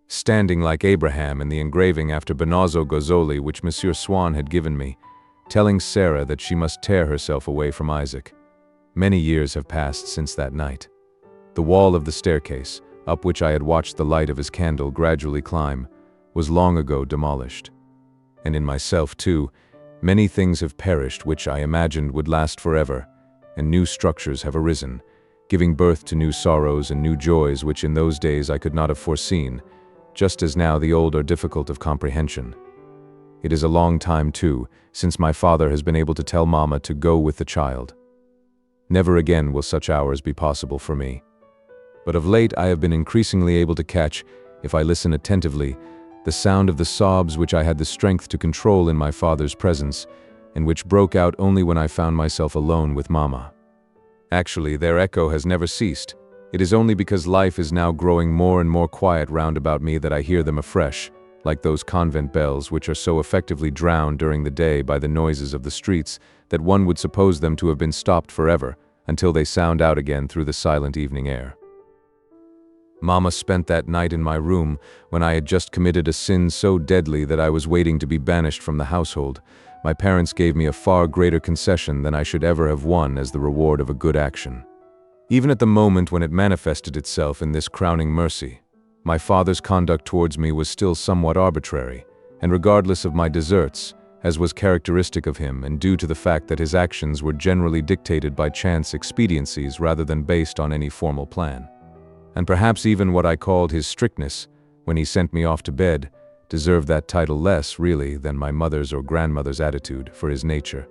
standing like Abraham in the engraving after Benozzo Gozzoli which Monsieur Swann had given me, telling Sarah that she must tear herself away from Isaac. Many years have passed since that night. The wall of the staircase, up which I had watched the light of his candle gradually climb, was long ago demolished. And in myself, too, many things have perished which I imagined would last forever, and new structures have arisen, giving birth to new sorrows and new joys which in those days I could not have foreseen, just as now the old are difficult of comprehension. It is a long time, too, since my father has been able to tell Mama to go with the child. Never again will such hours be possible for me. But of late I have been increasingly able to catch, if I listen attentively, the sound of the sobs which I had the strength to control in my father's presence, and which broke out only when I found myself alone with Mama. Actually, their echo has never ceased. It is only because life is now growing more and more quiet round about me that I hear them afresh, like those convent bells which are so effectively drowned during the day by the noises of the streets that one would suppose them to have been stopped forever, until they sound out again through the silent evening air. Mama spent that night in my room when I had just committed a sin so deadly that I was waiting to be banished from the household. My parents gave me a far greater concession than I should ever have won as the reward of a good action. Even at the moment when it manifested itself in this crowning mercy, my father's conduct towards me was still somewhat arbitrary, and regardless of my deserts, as was characteristic of him and due to the fact that his actions were generally dictated by chance expediencies rather than based on any formal plan. And perhaps even what I called his strictness, when he sent me off to bed, deserved that title less, really, than my mother's or grandmother's attitude for his nature,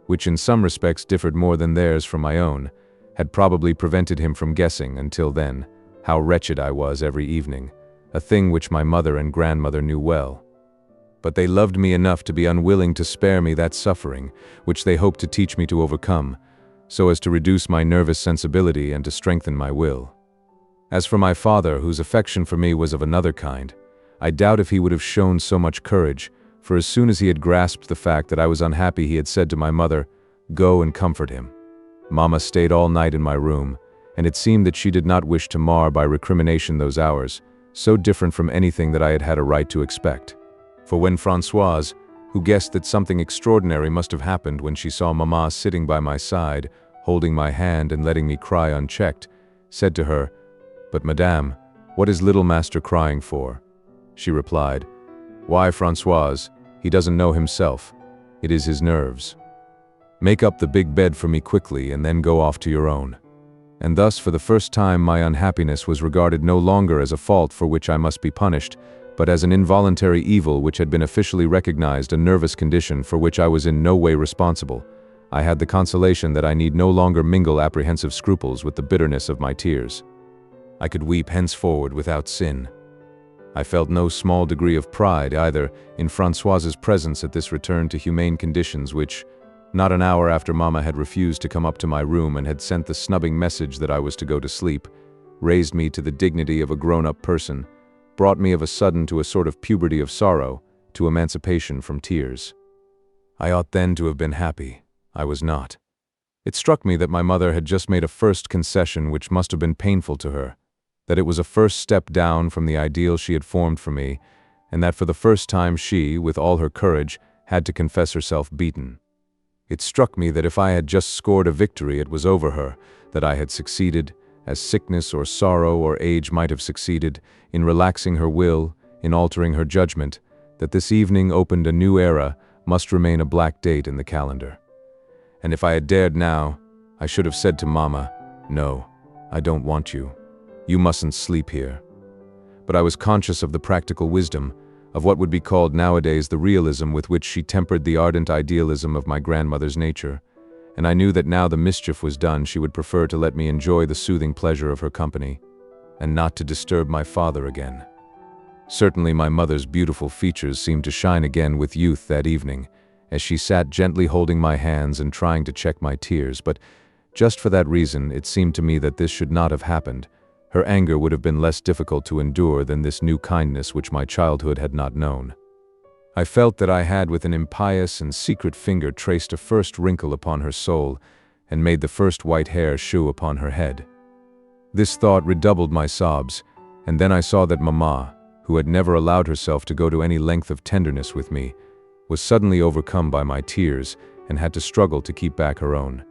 which in some respects differed more than theirs from my own, had probably prevented him from guessing, until then, how wretched I was every evening, a thing which my mother and grandmother knew well. But they loved me enough to be unwilling to spare me that suffering, which they hoped to teach me to overcome, so as to reduce my nervous sensibility and to strengthen my will. As for my father, whose affection for me was of another kind, I doubt if he would have shown so much courage, for as soon as he had grasped the fact that I was unhappy, he had said to my mother, "Go and comfort him." Mama stayed all night in my room, and it seemed that she did not wish to mar by recrimination those hours, so different from anything that I had had a right to expect. For when Françoise, who guessed that something extraordinary must have happened when she saw Mama sitting by my side, holding my hand and letting me cry unchecked, said to her, "But madame, what is little master crying for?" She replied, "Why, Françoise, he doesn't know himself. It is his nerves. Make up the big bed for me quickly and then go off to your own." And thus for the first time my unhappiness was regarded no longer as a fault for which I must be punished, but as an involuntary evil which had been officially recognized, a nervous condition for which I was in no way responsible. I had the consolation that I need no longer mingle apprehensive scruples with the bitterness of my tears. I could weep henceforward without sin. I felt no small degree of pride either in Françoise's presence at this return to humane conditions which, not an hour after Mama had refused to come up to my room and had sent the snubbing message that I was to go to sleep, raised me to the dignity of a grown-up person, brought me of a sudden to a sort of puberty of sorrow, to emancipation from tears. I ought then to have been happy. I was not. It struck me that my mother had just made a first concession which must have been painful to her, that it was a first step down from the ideal she had formed for me, and that for the first time she, with all her courage, had to confess herself beaten. It struck me that if I had just scored a victory it was over her, that I had succeeded, as sickness or sorrow or age might have succeeded, in relaxing her will, in altering her judgment, that this evening opened a new era, must remain a black date in the calendar. And if I had dared now, I should have said to Mama, "No, I don't want you. You mustn't sleep here." But I was conscious of the practical wisdom, of what would be called nowadays the realism with which she tempered the ardent idealism of my grandmother's nature, and I knew that now the mischief was done she would prefer to let me enjoy the soothing pleasure of her company, and not to disturb my father again. Certainly my mother's beautiful features seemed to shine again with youth that evening, as she sat gently holding my hands and trying to check my tears, but just for that reason it seemed to me that this should not have happened. Her anger would have been less difficult to endure than this new kindness which my childhood had not known. I felt that I had with an impious and secret finger traced a first wrinkle upon her soul, and made the first white hair shew upon her head. This thought redoubled my sobs, and then I saw that Mama, who had never allowed herself to go to any length of tenderness with me, was suddenly overcome by my tears and had to struggle to keep back her own.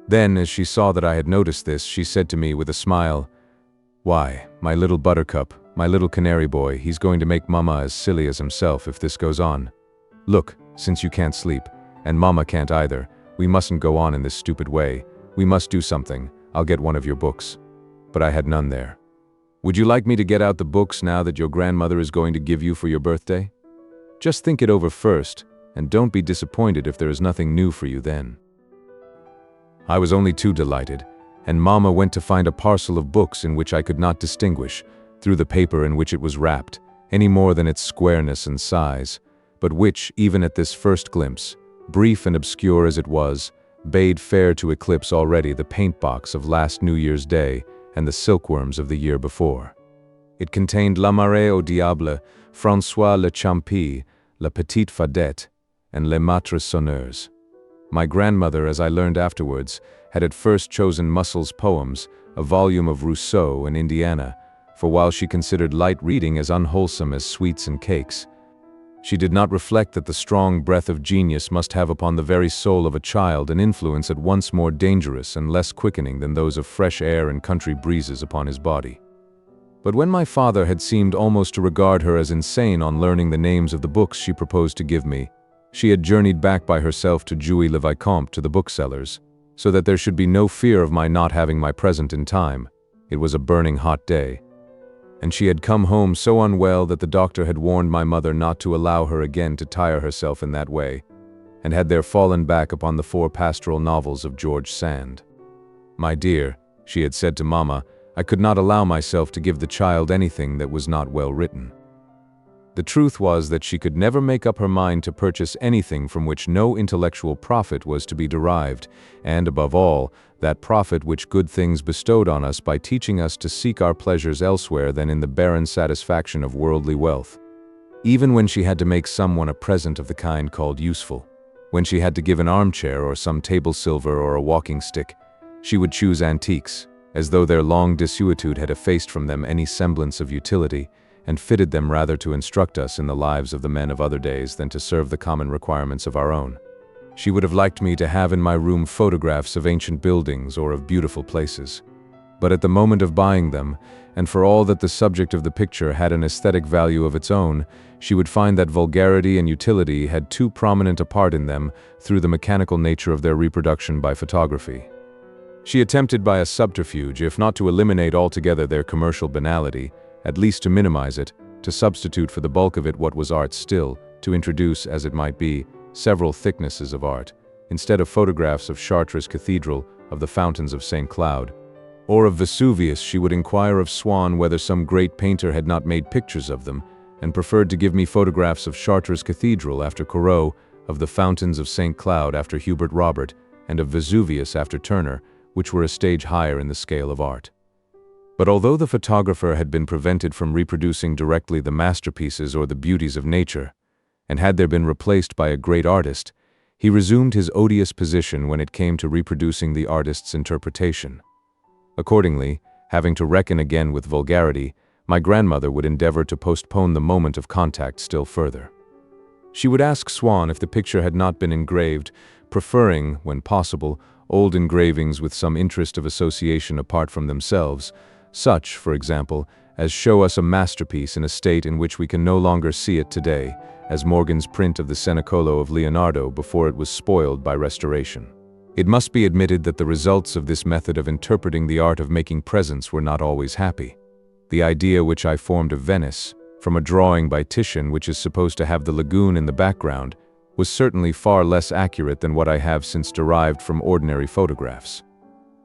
Then, as she saw that I had noticed this, she said to me with a smile, "Why, my little buttercup, my little canary boy, he's going to make Mama as silly as himself if this goes on. Look, since you can't sleep, and Mama can't either, we mustn't go on in this stupid way. We must do something. I'll get one of your books." But I had none there. "Would you like me to get out the books now that your grandmother is going to give you for your birthday? Just think it over first, and don't be disappointed if there is nothing new for you then." I was only too delighted, and Mama went to find a parcel of books in which I could not distinguish, through the paper in which it was wrapped, any more than its squareness and size, but which, even at this first glimpse, brief and obscure as it was, bade fair to eclipse already the paint-box of last New Year's Day and the silkworms of the year before. It contained La Marée au Diable, François Le Champy, La Petite Fadette, and Les Maîtres Sonneurs. My grandmother, as I learned afterwards, had at first chosen Mussel's poems, a volume of Rousseau and Indiana, for while she considered light reading as unwholesome as sweets and cakes, she did not reflect that the strong breath of genius must have upon the very soul of a child an influence at once more dangerous and less quickening than those of fresh air and country breezes upon his body. But when my father had seemed almost to regard her as insane on learning the names of the books she proposed to give me, she had journeyed back by herself to Jouy-le-Vicomte to the booksellers, so that there should be no fear of my not having my present in time. It was a burning hot day, and she had come home so unwell that the doctor had warned my mother not to allow her again to tire herself in that way, and had there fallen back upon the 4 pastoral novels of George Sand. "My dear," she had said to Mama, "I could not allow myself to give the child anything that was not well written." The truth was that she could never make up her mind to purchase anything from which no intellectual profit was to be derived, and above all, that profit which good things bestowed on us by teaching us to seek our pleasures elsewhere than in the barren satisfaction of worldly wealth. Even when she had to make someone a present of the kind called useful, when she had to give an armchair or some table silver or a walking stick, she would choose antiques, as though their long desuetude had effaced from them any semblance of utility, and fitted them rather to instruct us in the lives of the men of other days than to serve the common requirements of our own. She would have liked me to have in my room photographs of ancient buildings or of beautiful places. But at the moment of buying them, and for all that the subject of the picture had an aesthetic value of its own, she would find that vulgarity and utility had too prominent a part in them through the mechanical nature of their reproduction by photography. She attempted by a subterfuge, if not to eliminate altogether their commercial banality, at least to minimize it, to substitute for the bulk of it what was art still, to introduce, as it might be, several thicknesses of art, instead of photographs of Chartres Cathedral, of the fountains of St. Cloud, or of Vesuvius. She would inquire of Swann whether some great painter had not made pictures of them, and preferred to give me photographs of Chartres Cathedral after Corot, of the fountains of St. Cloud after Hubert Robert, and of Vesuvius after Turner, which were a stage higher in the scale of art. But although the photographer had been prevented from reproducing directly the masterpieces or the beauties of nature, and had there been replaced by a great artist, he resumed his odious position when it came to reproducing the artist's interpretation. Accordingly, having to reckon again with vulgarity, my grandmother would endeavor to postpone the moment of contact still further. She would ask Swann if the picture had not been engraved, preferring, when possible, old engravings with some interest of association apart from themselves, such, for example, as show us a masterpiece in a state in which we can no longer see it today, as Morgan's print of the Cenacolo of Leonardo before it was spoiled by restoration. It must be admitted that the results of this method of interpreting the art of making presents were not always happy. The idea which I formed of Venice, from a drawing by Titian which is supposed to have the lagoon in the background, was certainly far less accurate than what I have since derived from ordinary photographs.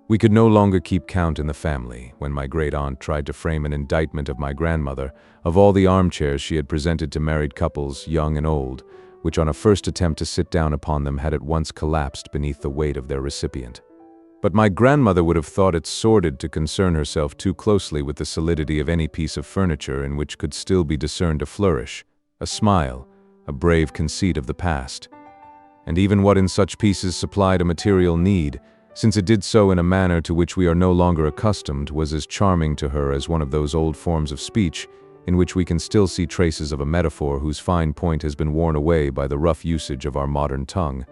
We could no longer keep count in the family, when my great-aunt tried to frame an indictment of my grandmother, of all the armchairs she had presented to married couples, young and old, which on a first attempt to sit down upon them had at once collapsed beneath the weight of their recipient. But my grandmother would have thought it sordid to concern herself too closely with the solidity of any piece of furniture in which could still be discerned a flourish, a smile, a brave conceit of the past. And even what in such pieces supplied a material need, since it did so in a manner to which we are no longer accustomed, was as charming to her as one of those old forms of speech in which we can still see traces of a metaphor whose fine point has been worn away by the rough usage of our modern tongue.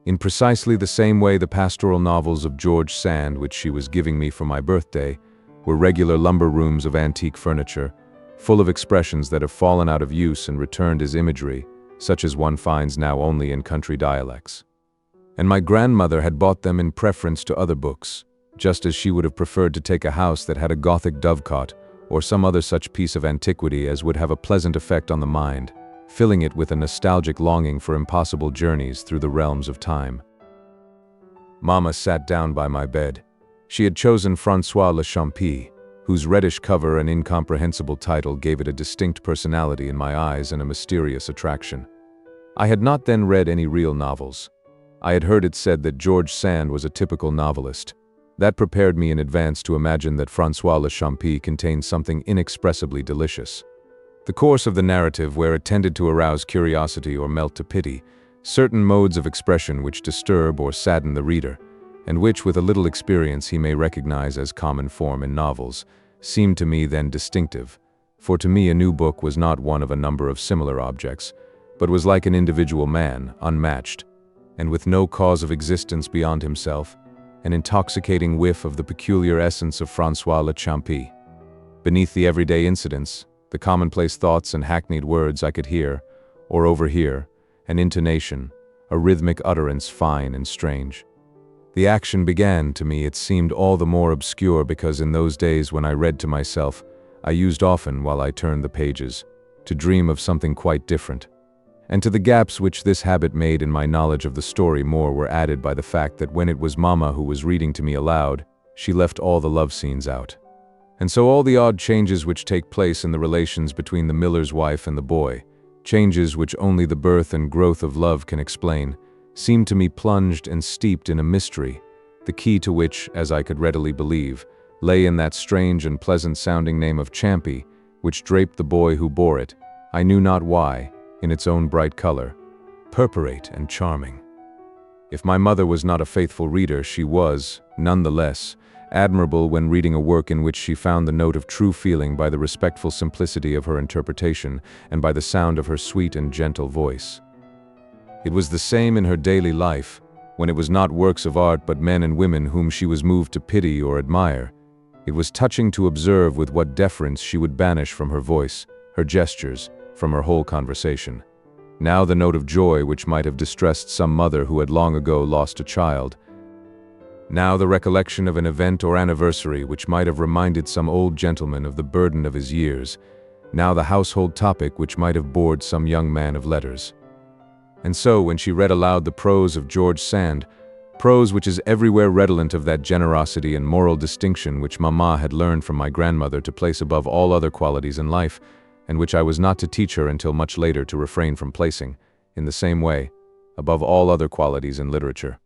In precisely the same way, the pastoral novels of George Sand, which she was giving me for my birthday, were regular lumber rooms of antique furniture, full of expressions that have fallen out of use and returned as imagery, such as one finds now only in country dialects. And my grandmother had bought them in preference to other books, just as she would have preferred to take a house that had a Gothic dovecot or some other such piece of antiquity as would have a pleasant effect on the mind, filling it with a nostalgic longing for impossible journeys through the realms of time. Mama sat down by my bed. She had chosen François Le Champi, whose reddish cover and incomprehensible title gave it a distinct personality in my eyes and a mysterious attraction. I had not then read any real novels. I had heard it said that George Sand was a typical novelist. That prepared me in advance to imagine that François Le Champi contained something inexpressibly delicious. The course of the narrative, where it tended to arouse curiosity or melt to pity, certain modes of expression which disturb or sadden the reader, and which with a little experience he may recognize as common form in novels, seemed to me then distinctive, for to me a new book was not one of a number of similar objects, but was like an individual man, unmatched, and with no cause of existence beyond himself, an intoxicating whiff of the peculiar essence of François Le Champi. Beneath the everyday incidents, the commonplace thoughts and hackneyed words, I could hear, or overhear, an intonation, a rhythmic utterance fine and strange. The action began, to me it seemed all the more obscure because in those days when I read to myself, I used often, while I turned the pages, to dream of something quite different. And to the gaps which this habit made in my knowledge of the story more were added by the fact that when it was Mama who was reading to me aloud, she left all the love scenes out. And so all the odd changes which take place in the relations between the miller's wife and the boy, changes which only the birth and growth of love can explain, seemed to me plunged and steeped in a mystery, the key to which, as I could readily believe, lay in that strange and pleasant-sounding name of Champi, which draped the boy who bore it, I knew not why, in its own bright color, purpurate and charming. If my mother was not a faithful reader, she was, none the less, admirable when reading a work in which she found the note of true feeling by the respectful simplicity of her interpretation and by the sound of her sweet and gentle voice. It was the same in her daily life, when it was not works of art but men and women whom she was moved to pity or admire. It was touching to observe with what deference she would banish from her voice, her gestures, from her whole conversation. Now the note of joy which might have distressed some mother who had long ago lost a child. Now the recollection of an event or anniversary which might have reminded some old gentleman of the burden of his years. Now the household topic which might have bored some young man of letters. And so when she read aloud the prose of George Sand, prose which is everywhere redolent of that generosity and moral distinction which Mamma had learned from my grandmother to place above all other qualities in life, and which I was not to teach her until much later to refrain from placing, in the same way, above all other qualities in literature.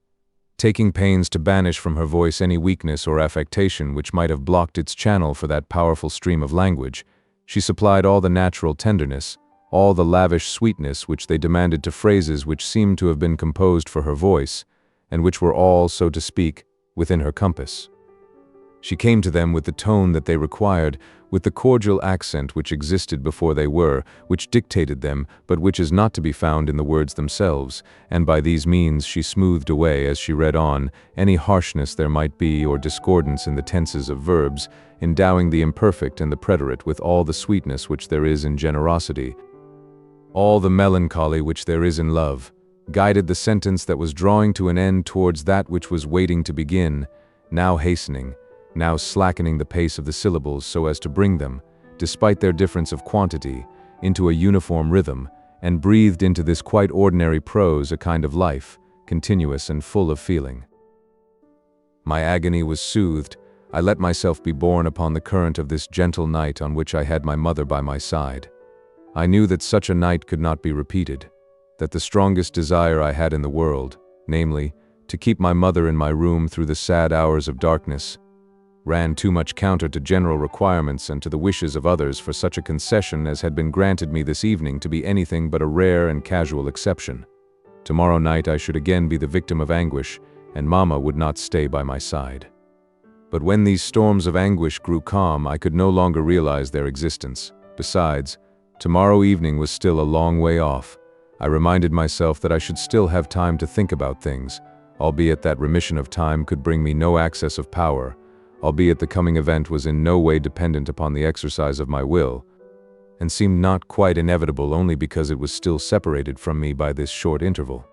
Taking pains to banish from her voice any weakness or affectation which might have blocked its channel for that powerful stream of language, she supplied all the natural tenderness, all the lavish sweetness which they demanded to phrases which seemed to have been composed for her voice, and which were all, so to speak, within her compass. She came to them with the tone that they required, with the cordial accent which existed before they were, which dictated them, but which is not to be found in the words themselves, and by these means she smoothed away, as she read on, any harshness there might be or discordance in the tenses of verbs, endowing the imperfect and the preterite with all the sweetness which there is in generosity, all the melancholy which there is in love, guided the sentence that was drawing to an end towards that which was waiting to begin, now hastening, now slackening the pace of the syllables so as to bring them, despite their difference of quantity, into a uniform rhythm, and breathed into this quite ordinary prose a kind of life, continuous and full of feeling. My agony was soothed. I let myself be borne upon the current of this gentle night on which I had my mother by my side. I knew that such a night could not be repeated, that the strongest desire I had in the world, namely, to keep my mother in my room through the sad hours of darkness, ran too much counter to general requirements and to the wishes of others for such a concession as had been granted me this evening to be anything but a rare and casual exception. Tomorrow night I should again be the victim of anguish, and Mama would not stay by my side. But when these storms of anguish grew calm, I could no longer realize their existence. Besides, tomorrow evening was still a long way off. I reminded myself that I should still have time to think about things, albeit that remission of time could bring me no access of power, albeit the coming event was in no way dependent upon the exercise of my will, and seemed not quite inevitable only because it was still separated from me by this short interval.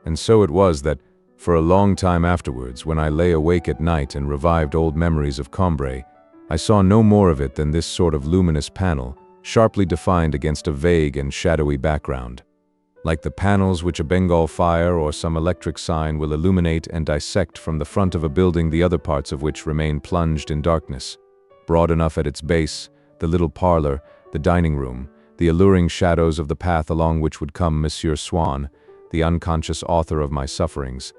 And so it was that, for a long time afterwards, when I lay awake at night and revived old memories of Combray, I saw no more of it than this sort of luminous panel, sharply defined against a vague and shadowy background, like the panels which a Bengal fire or some electric sign will illuminate and dissect from the front of a building, the other parts of which remain plunged in darkness. Broad enough at its base, the little parlor, the dining room, the alluring shadows of the path along which would come Monsieur Swann, the unconscious author of my sufferings,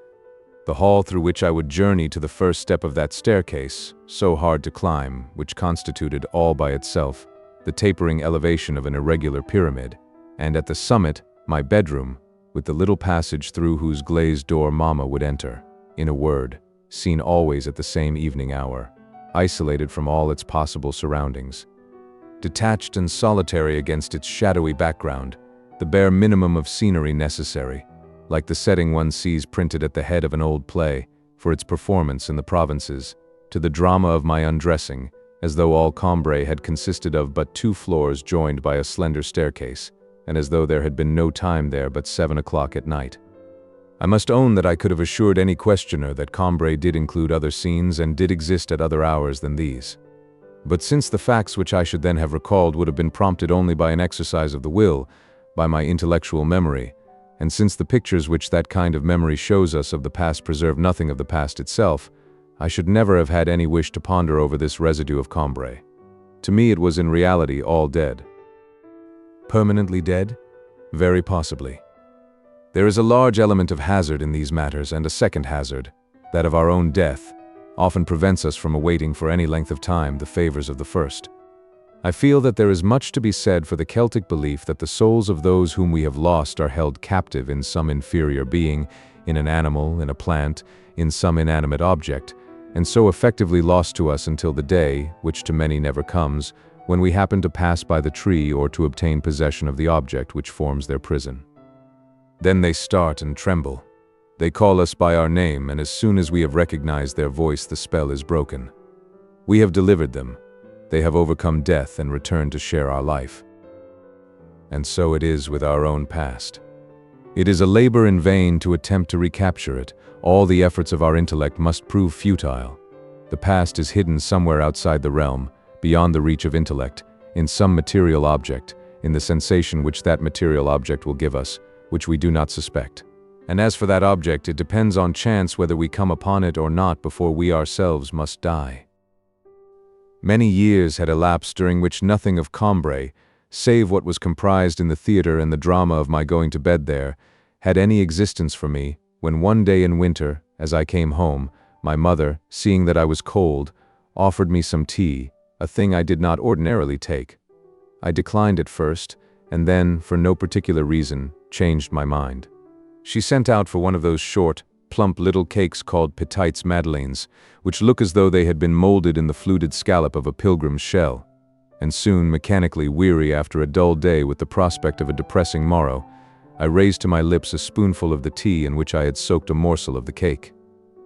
the hall through which I would journey to the first step of that staircase, so hard to climb, which constituted all by itself the tapering elevation of an irregular pyramid, and at the summit, my bedroom, with the little passage through whose glazed door Mamma would enter, in a word, seen always at the same evening hour, isolated from all its possible surroundings. Detached and solitary against its shadowy background, the bare minimum of scenery necessary, like the setting one sees printed at the head of an old play, for its performance in the provinces, to the drama of my undressing, as though all Combray had consisted of but 2 floors joined by a slender staircase, and as though there had been no time there but 7 o'clock at night. I must own that I could have assured any questioner that Combray did include other scenes and did exist at other hours than these. But since the facts which I should then have recalled would have been prompted only by an exercise of the will, by my intellectual memory, and since the pictures which that kind of memory shows us of the past preserve nothing of the past itself, I should never have had any wish to ponder over this residue of Combray. To me it was in reality all dead. Permanently dead? Very possibly. There is a large element of hazard in these matters, and a second hazard, that of our own death, often prevents us from awaiting for any length of time the favors of the first. I feel that there is much to be said for the Celtic belief that the souls of those whom we have lost are held captive in some inferior being, in an animal, in a plant, in some inanimate object, and so effectively lost to us until the day, which to many never comes, when we happen to pass by the tree or to obtain possession of the object which forms their prison. Then they start and tremble. They call us by our name, and as soon as we have recognized their voice, the spell is broken. We have delivered them. They have overcome death and returned to share our life. And so it is with our own past. It is a labor in vain to attempt to recapture it. All the efforts of our intellect must prove futile. The past is hidden somewhere outside the realm, beyond the reach of intellect, in some material object, in the sensation which that material object will give us, which we do not suspect. And as for that object, it depends on chance whether we come upon it or not before we ourselves must die. Many years had elapsed during which nothing of Combray, save what was comprised in the theater and the drama of my going to bed there, had any existence for me, when one day in winter, as I came home, my mother, seeing that I was cold, offered me some tea, a thing I did not ordinarily take. I declined at first, and then, for no particular reason, changed my mind. She sent out for one of those short, plump little cakes called petites madeleines, which look as though they had been molded in the fluted scallop of a pilgrim's shell. And soon, mechanically weary after a dull day with the prospect of a depressing morrow, I raised to my lips a spoonful of the tea in which I had soaked a morsel of the cake.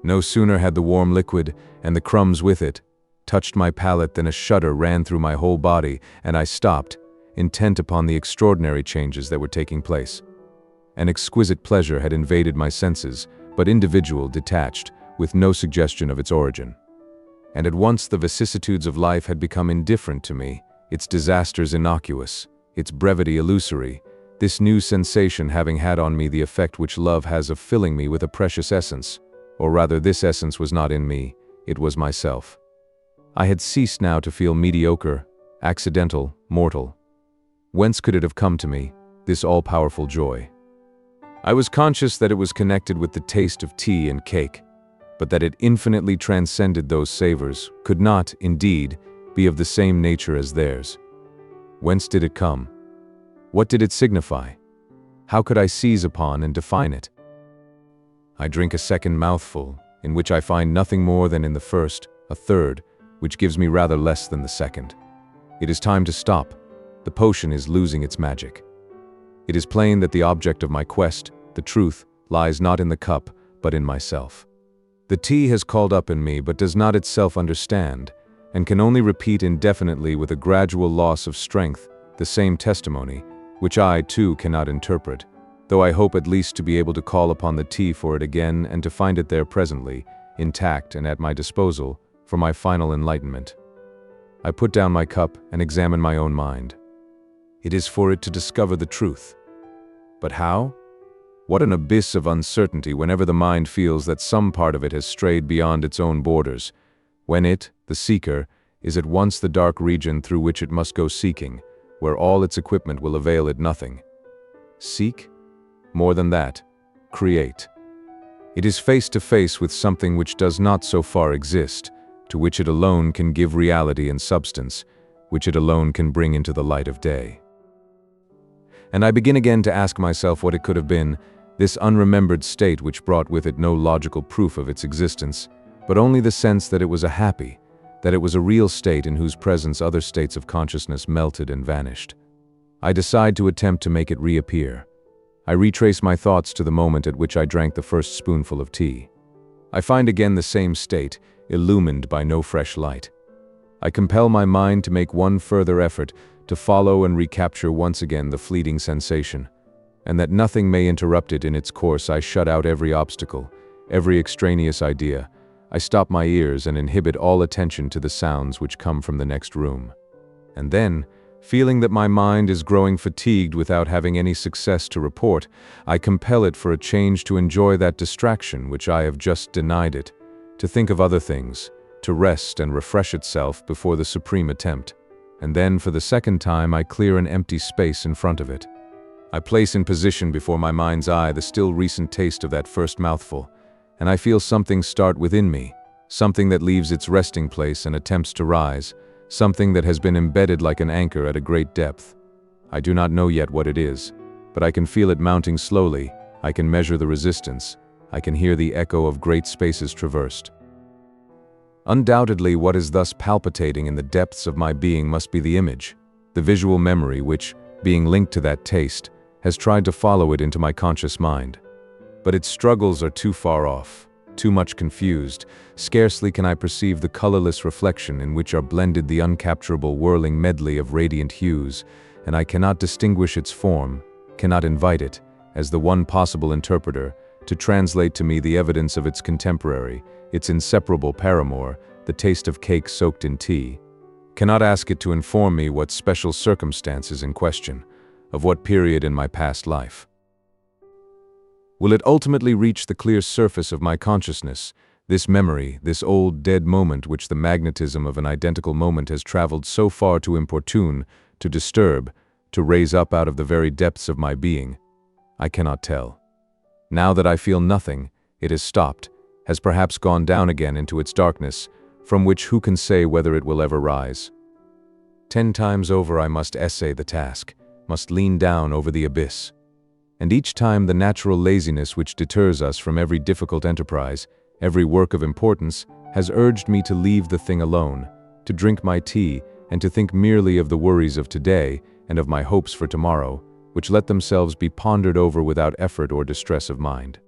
No sooner had the warm liquid, and the crumbs with it, touched my palate than a shudder ran through my whole body, and I stopped, intent upon the extraordinary changes that were taking place. An exquisite pleasure had invaded my senses, but individual, detached, with no suggestion of its origin. And at once the vicissitudes of life had become indifferent to me, its disasters innocuous, its brevity illusory, this new sensation having had on me the effect which love has of filling me with a precious essence, or rather this essence was not in me, it was myself. I had ceased now to feel mediocre, accidental, mortal. Whence could it have come to me, this all-powerful joy? I was conscious that it was connected with the taste of tea and cake, but that it infinitely transcended those savors, could not, indeed, be of the same nature as theirs. Whence did it come? What did it signify? How could I seize upon and define it? I drink a second mouthful, in which I find nothing more than in the first, a third, which gives me rather less than the second. It is time to stop. The potion is losing its magic. It is plain that the object of my quest, the truth, lies not in the cup, but in myself. The tea has called up in me, but does not itself understand, and can only repeat indefinitely with a gradual loss of strength the same testimony, which I, too, cannot interpret, though I hope at least to be able to call upon the tea for it again and to find it there presently, intact and at my disposal, for my final enlightenment. I put down my cup and examine my own mind. It is for it to discover the truth. But how? What an abyss of uncertainty whenever the mind feels that some part of it has strayed beyond its own borders, when it, the seeker, is at once the dark region through which it must go seeking, where all its equipment will avail it nothing. Seek? More than that, create. It is face to face with something which does not so far exist, to which it alone can give reality and substance, which it alone can bring into the light of day. And I begin again to ask myself what it could have been, this unremembered state which brought with it no logical proof of its existence, but only the sense that it was a happy, that it was a real state in whose presence other states of consciousness melted and vanished. I decide to attempt to make it reappear. I retrace my thoughts to the moment at which I drank the first spoonful of tea. I find again the same state, illumined by no fresh light. I compel my mind to make one further effort to follow and recapture once again the fleeting sensation, and that nothing may interrupt it in its course. I shut out every obstacle, every extraneous idea. I stop my ears and inhibit all attention to the sounds which come from the next room. And then, feeling that my mind is growing fatigued without having any success to report, I compel it for a change to enjoy that distraction which I have just denied it, to think of other things, to rest and refresh itself before the supreme attempt. And then, for the second time, I clear an empty space in front of it. I place in position before my mind's eye the still recent taste of that first mouthful, and I feel something start within me, something that leaves its resting place and attempts to rise, something that has been embedded like an anchor at a great depth. I do not know yet what it is, but I can feel it mounting slowly. I can measure the resistance. I can hear the echo of great spaces traversed. Undoubtedly, what is thus palpitating in the depths of my being must be the image, the visual memory which, being linked to that taste, has tried to follow it into my conscious mind. But its struggles are too far off, too much confused. Scarcely can I perceive the colorless reflection in which are blended the uncapturable whirling medley of radiant hues, and I cannot distinguish its form, cannot invite it, as the one possible interpreter, to translate to me the evidence of its contemporary, its inseparable paramour, the taste of cake soaked in tea. Cannot ask it to inform me what special circumstance is in question, of what period in my past life. Will it ultimately reach the clear surface of my consciousness, this memory, this old dead moment which the magnetism of an identical moment has traveled so far to importune, to disturb, to raise up out of the very depths of my being? I cannot tell. Now that I feel nothing, it has stopped, has perhaps gone down again into its darkness, from which who can say whether it will ever rise? 10 times over I must essay the task, must lean down over the abyss. And each time the natural laziness which deters us from every difficult enterprise, every work of importance, has urged me to leave the thing alone, to drink my tea, and to think merely of the worries of today and of my hopes for tomorrow, which let themselves be pondered over without effort or distress of mind.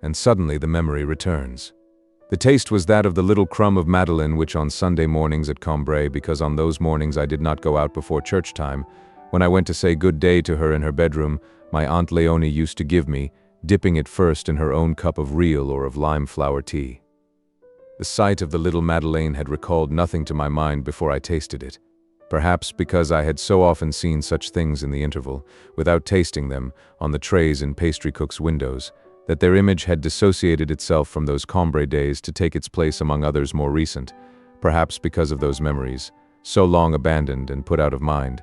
And suddenly the memory returns. The taste was that of the little crumb of Madeleine which on Sunday mornings at Combray, because on those mornings I did not go out before church time, when I went to say good day to her in her bedroom, my Aunt Leonie used to give me, dipping it first in her own cup of real or of lime flower tea. The sight of the little Madeleine had recalled nothing to my mind before I tasted it, perhaps because I had so often seen such things in the interval, without tasting them, on the trays in pastry cooks' windows, that their image had dissociated itself from those Combray days to take its place among others more recent, perhaps because of those memories, so long abandoned and put out of mind.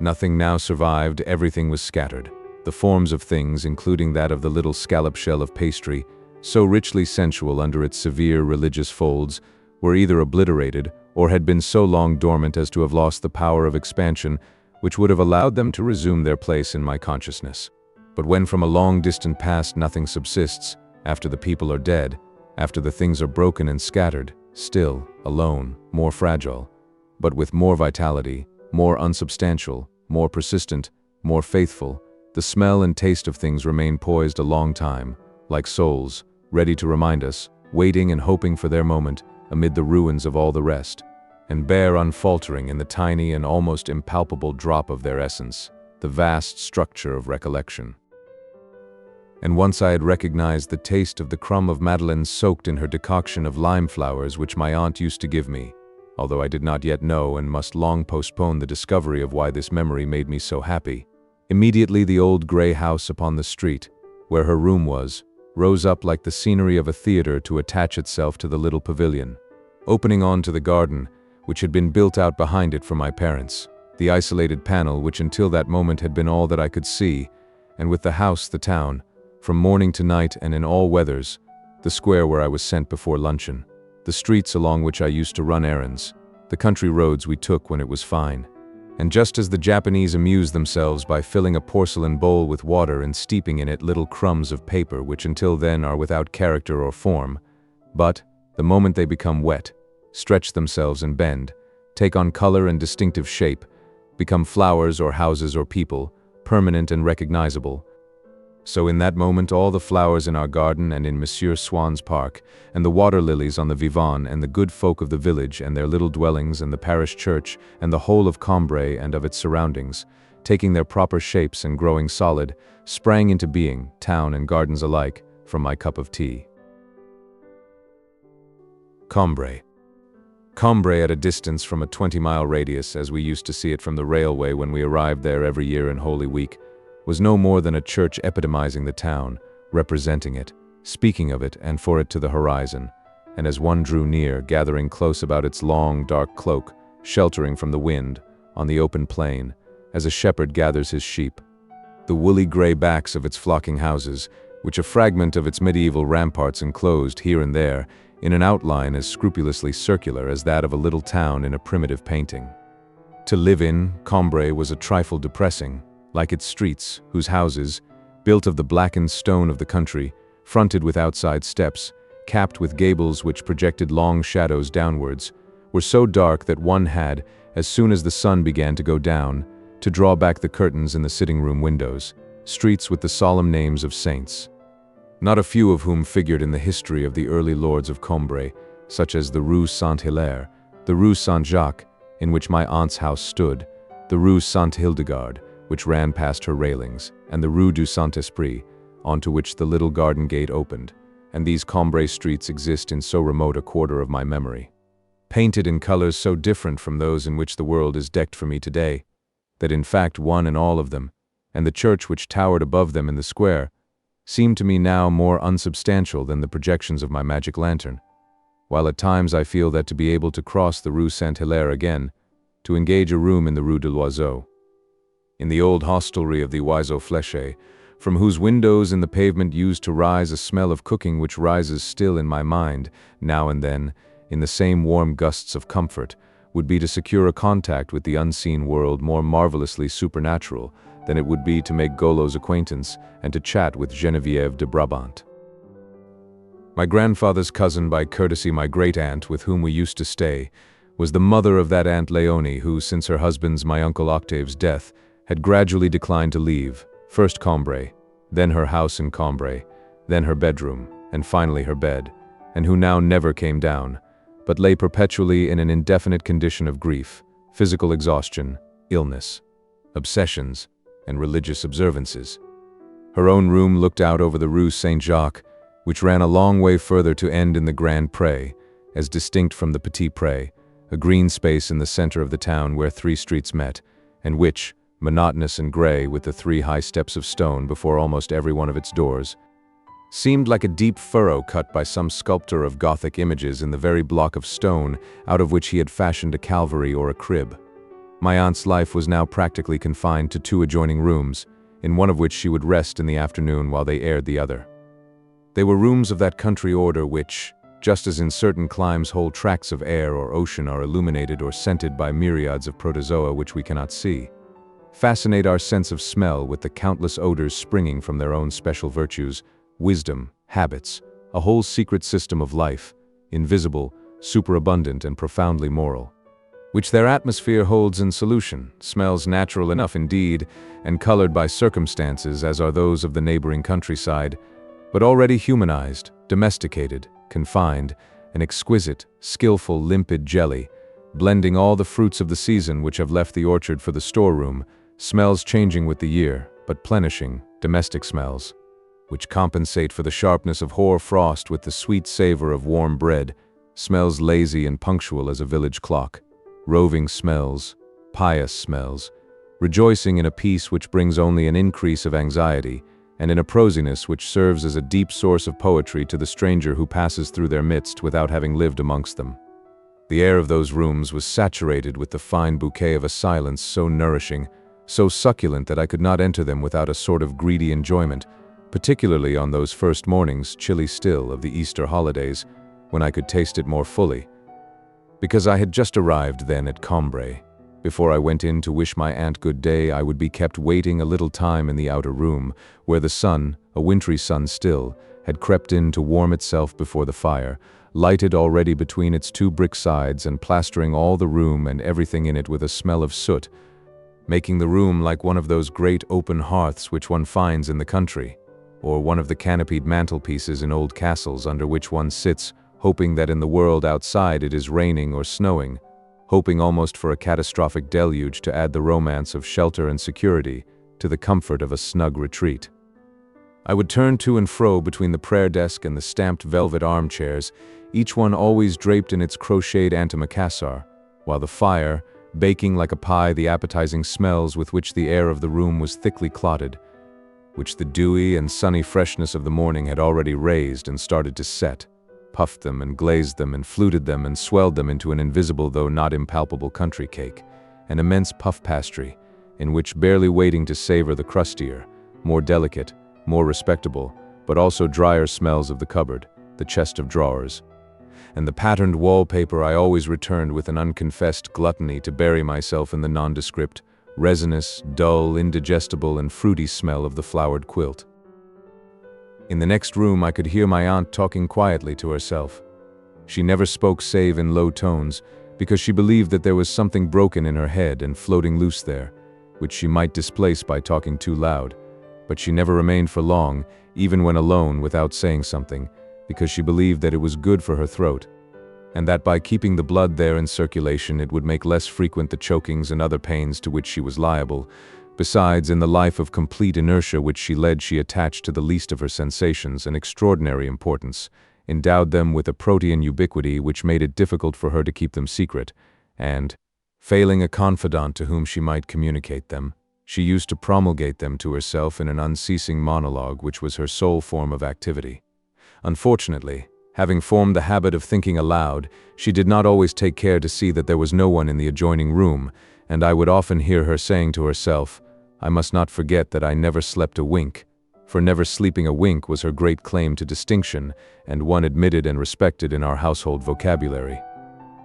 Nothing now survived, everything was scattered. The forms of things, including that of the little scallop shell of pastry, so richly sensual under its severe religious folds, were either obliterated or had been so long dormant as to have lost the power of expansion which would have allowed them to resume their place in my consciousness. But when from a long distant past nothing subsists, after the people are dead, after the things are broken and scattered, still, alone, more fragile, but with more vitality, more unsubstantial, more persistent, more faithful, the smell and taste of things remain poised a long time, like souls, ready to remind us, waiting and hoping for their moment amid the ruins of all the rest, and bear unfaltering in the tiny and almost impalpable drop of their essence, the vast structure of recollection. And once I had recognized the taste of the crumb of madeleine soaked in her decoction of lime flowers which my aunt used to give me, although I did not yet know and must long postpone the discovery of why this memory made me so happy. Immediately the old gray house upon the street, where her room was, rose up like the scenery of a theater to attach itself to the little pavilion, opening on to the garden, which had been built out behind it for my parents, the isolated panel which until that moment had been all that I could see, and with the house the town, from morning to night and in all weathers, the square where I was sent before luncheon, the streets along which I used to run errands, the country roads we took when it was fine. And just as the Japanese amuse themselves by filling a porcelain bowl with water and steeping in it little crumbs of paper which until then are without character or form, but, the moment they become wet, stretch themselves and bend, take on color and distinctive shape, become flowers or houses or people, permanent and recognizable, so in that moment all the flowers in our garden and in Monsieur Swann's park, and the water lilies on the Vivant and the good folk of the village and their little dwellings and the parish church and the whole of Combray and of its surroundings, taking their proper shapes and growing solid, sprang into being, town and gardens alike, from my cup of tea. Combray. Combray at a distance from a 20-mile radius, as we used to see it from the railway when we arrived there every year in Holy Week, was no more than a church epitomizing the town, representing it, speaking of it and for it to the horizon, and as one drew near, gathering close about its long, dark cloak, sheltering from the wind, on the open plain, as a shepherd gathers his sheep. The woolly gray backs of its flocking houses, which a fragment of its medieval ramparts enclosed here and there, in an outline as scrupulously circular as that of a little town in a primitive painting. To live in, Combray was a trifle depressing, like its streets, whose houses, built of the blackened stone of the country, fronted with outside steps, capped with gables which projected long shadows downwards, were so dark that one had, as soon as the sun began to go down, to draw back the curtains in the sitting-room windows, streets with the solemn names of saints, not a few of whom figured in the history of the early lords of Combray, such as the Rue Saint-Hilaire, the Rue Saint-Jacques, in which my aunt's house stood, the Rue Sainte-Hildegarde, which ran past her railings, and the Rue du Saint-Esprit, onto which the little garden gate opened, and these Combray streets exist in so remote a quarter of my memory, painted in colors so different from those in which the world is decked for me today, that in fact one and all of them, and the church which towered above them in the square, seemed to me now more unsubstantial than the projections of my magic lantern, while at times I feel that to be able to cross the Rue Saint-Hilaire again, to engage a room in the Rue de l'Oiseau, in the old hostelry of the Oiseau Fléché, from whose windows in the pavement used to rise a smell of cooking which rises still in my mind, now and then, in the same warm gusts of comfort, would be to secure a contact with the unseen world more marvelously supernatural than it would be to make Golo's acquaintance and to chat with Geneviève de Brabant. My grandfather's cousin by courtesy, my great-aunt with whom we used to stay, was the mother of that Aunt Léonie who, since her husband's, my Uncle Octave's, death, had gradually declined to leave, first Combray, then her house in Combray, then her bedroom, and finally her bed, and who now never came down, but lay perpetually in an indefinite condition of grief, physical exhaustion, illness, obsessions, and religious observances. Her own room looked out over the Rue Saint-Jacques, which ran a long way further to end in the Grand Pré, as distinct from the Petit Pré, a green space in the center of the town where three streets met, and which, monotonous and gray with the 3 high steps of stone before almost every one of its doors, seemed like a deep furrow cut by some sculptor of Gothic images in the very block of stone out of which he had fashioned a Calvary or a crib. My aunt's life was now practically confined to 2 adjoining rooms, in one of which she would rest in the afternoon while they aired the other. They were rooms of that country order which, just as in certain climes whole tracts of air or ocean are illuminated or scented by myriads of protozoa which we cannot see, fascinate our sense of smell with the countless odors springing from their own special virtues, wisdom, habits, a whole secret system of life, invisible, superabundant, and profoundly moral. which their atmosphere holds in solution, smells natural enough indeed, and colored by circumstances as are those of the neighboring countryside, but already humanized, domesticated, confined, an exquisite, skillful, limpid jelly, blending all the fruits of the season which have left the orchard for the storeroom, smells changing with the year, but plenishing, domestic smells, which compensate for the sharpness of hoar frost with the sweet savor of warm bread, smells lazy and punctual as a village clock, roving smells, pious smells, rejoicing in a peace which brings only an increase of anxiety, and in a prosiness which serves as a deep source of poetry to the stranger who passes through their midst without having lived amongst them. The air of those rooms was saturated with the fine bouquet of a silence so nourishing, so succulent that I could not enter them without a sort of greedy enjoyment, particularly on those first mornings, chilly still, of the Easter holidays, when I could taste it more fully. Because I had just arrived then at Combray. Before I went in to wish my aunt good day, I would be kept waiting a little time in the outer room, where the sun, a wintry sun still, had crept in to warm itself before the fire, lighted already between its two brick sides and plastering all the room and everything in it with a smell of soot, making the room like one of those great open hearths which one finds in the country, or one of the canopied mantelpieces in old castles under which one sits, hoping that in the world outside it is raining or snowing, hoping almost for a catastrophic deluge to add the romance of shelter and security to the comfort of a snug retreat. I would turn to and fro between the prayer desk and the stamped velvet armchairs, each one always draped in its crocheted antimacassar, while the fire, baking like a pie the appetizing smells with which the air of the room was thickly clotted, which the dewy and sunny freshness of the morning had already raised and started to set, puffed them and glazed them and fluted them and swelled them into an invisible though not impalpable country cake, an immense puff pastry, in which, barely waiting to savor the crustier, more delicate, more respectable, but also drier smells of the cupboard, the chest of drawers, and the patterned wallpaper, I always returned with an unconfessed gluttony to bury myself in the nondescript, resinous, dull, indigestible, and fruity smell of the flowered quilt. In the next room I could hear my aunt talking quietly to herself. She never spoke save in low tones, because she believed that there was something broken in her head and floating loose there, which she might displace by talking too loud, but she never remained for long, even when alone, without saying something, because she believed that it was good for her throat, and that by keeping the blood there in circulation it would make less frequent the chokings and other pains to which she was liable. Besides, in the life of complete inertia which she led, she attached to the least of her sensations an extraordinary importance, endowed them with a protean ubiquity which made it difficult for her to keep them secret, and, failing a confidant to whom she might communicate them, she used to promulgate them to herself in an unceasing monologue which was her sole form of activity. Unfortunately, having formed the habit of thinking aloud, she did not always take care to see that there was no one in the adjoining room, and I would often hear her saying to herself, "I must not forget that I never slept a wink," for never sleeping a wink was her great claim to distinction, and one admitted and respected in our household vocabulary.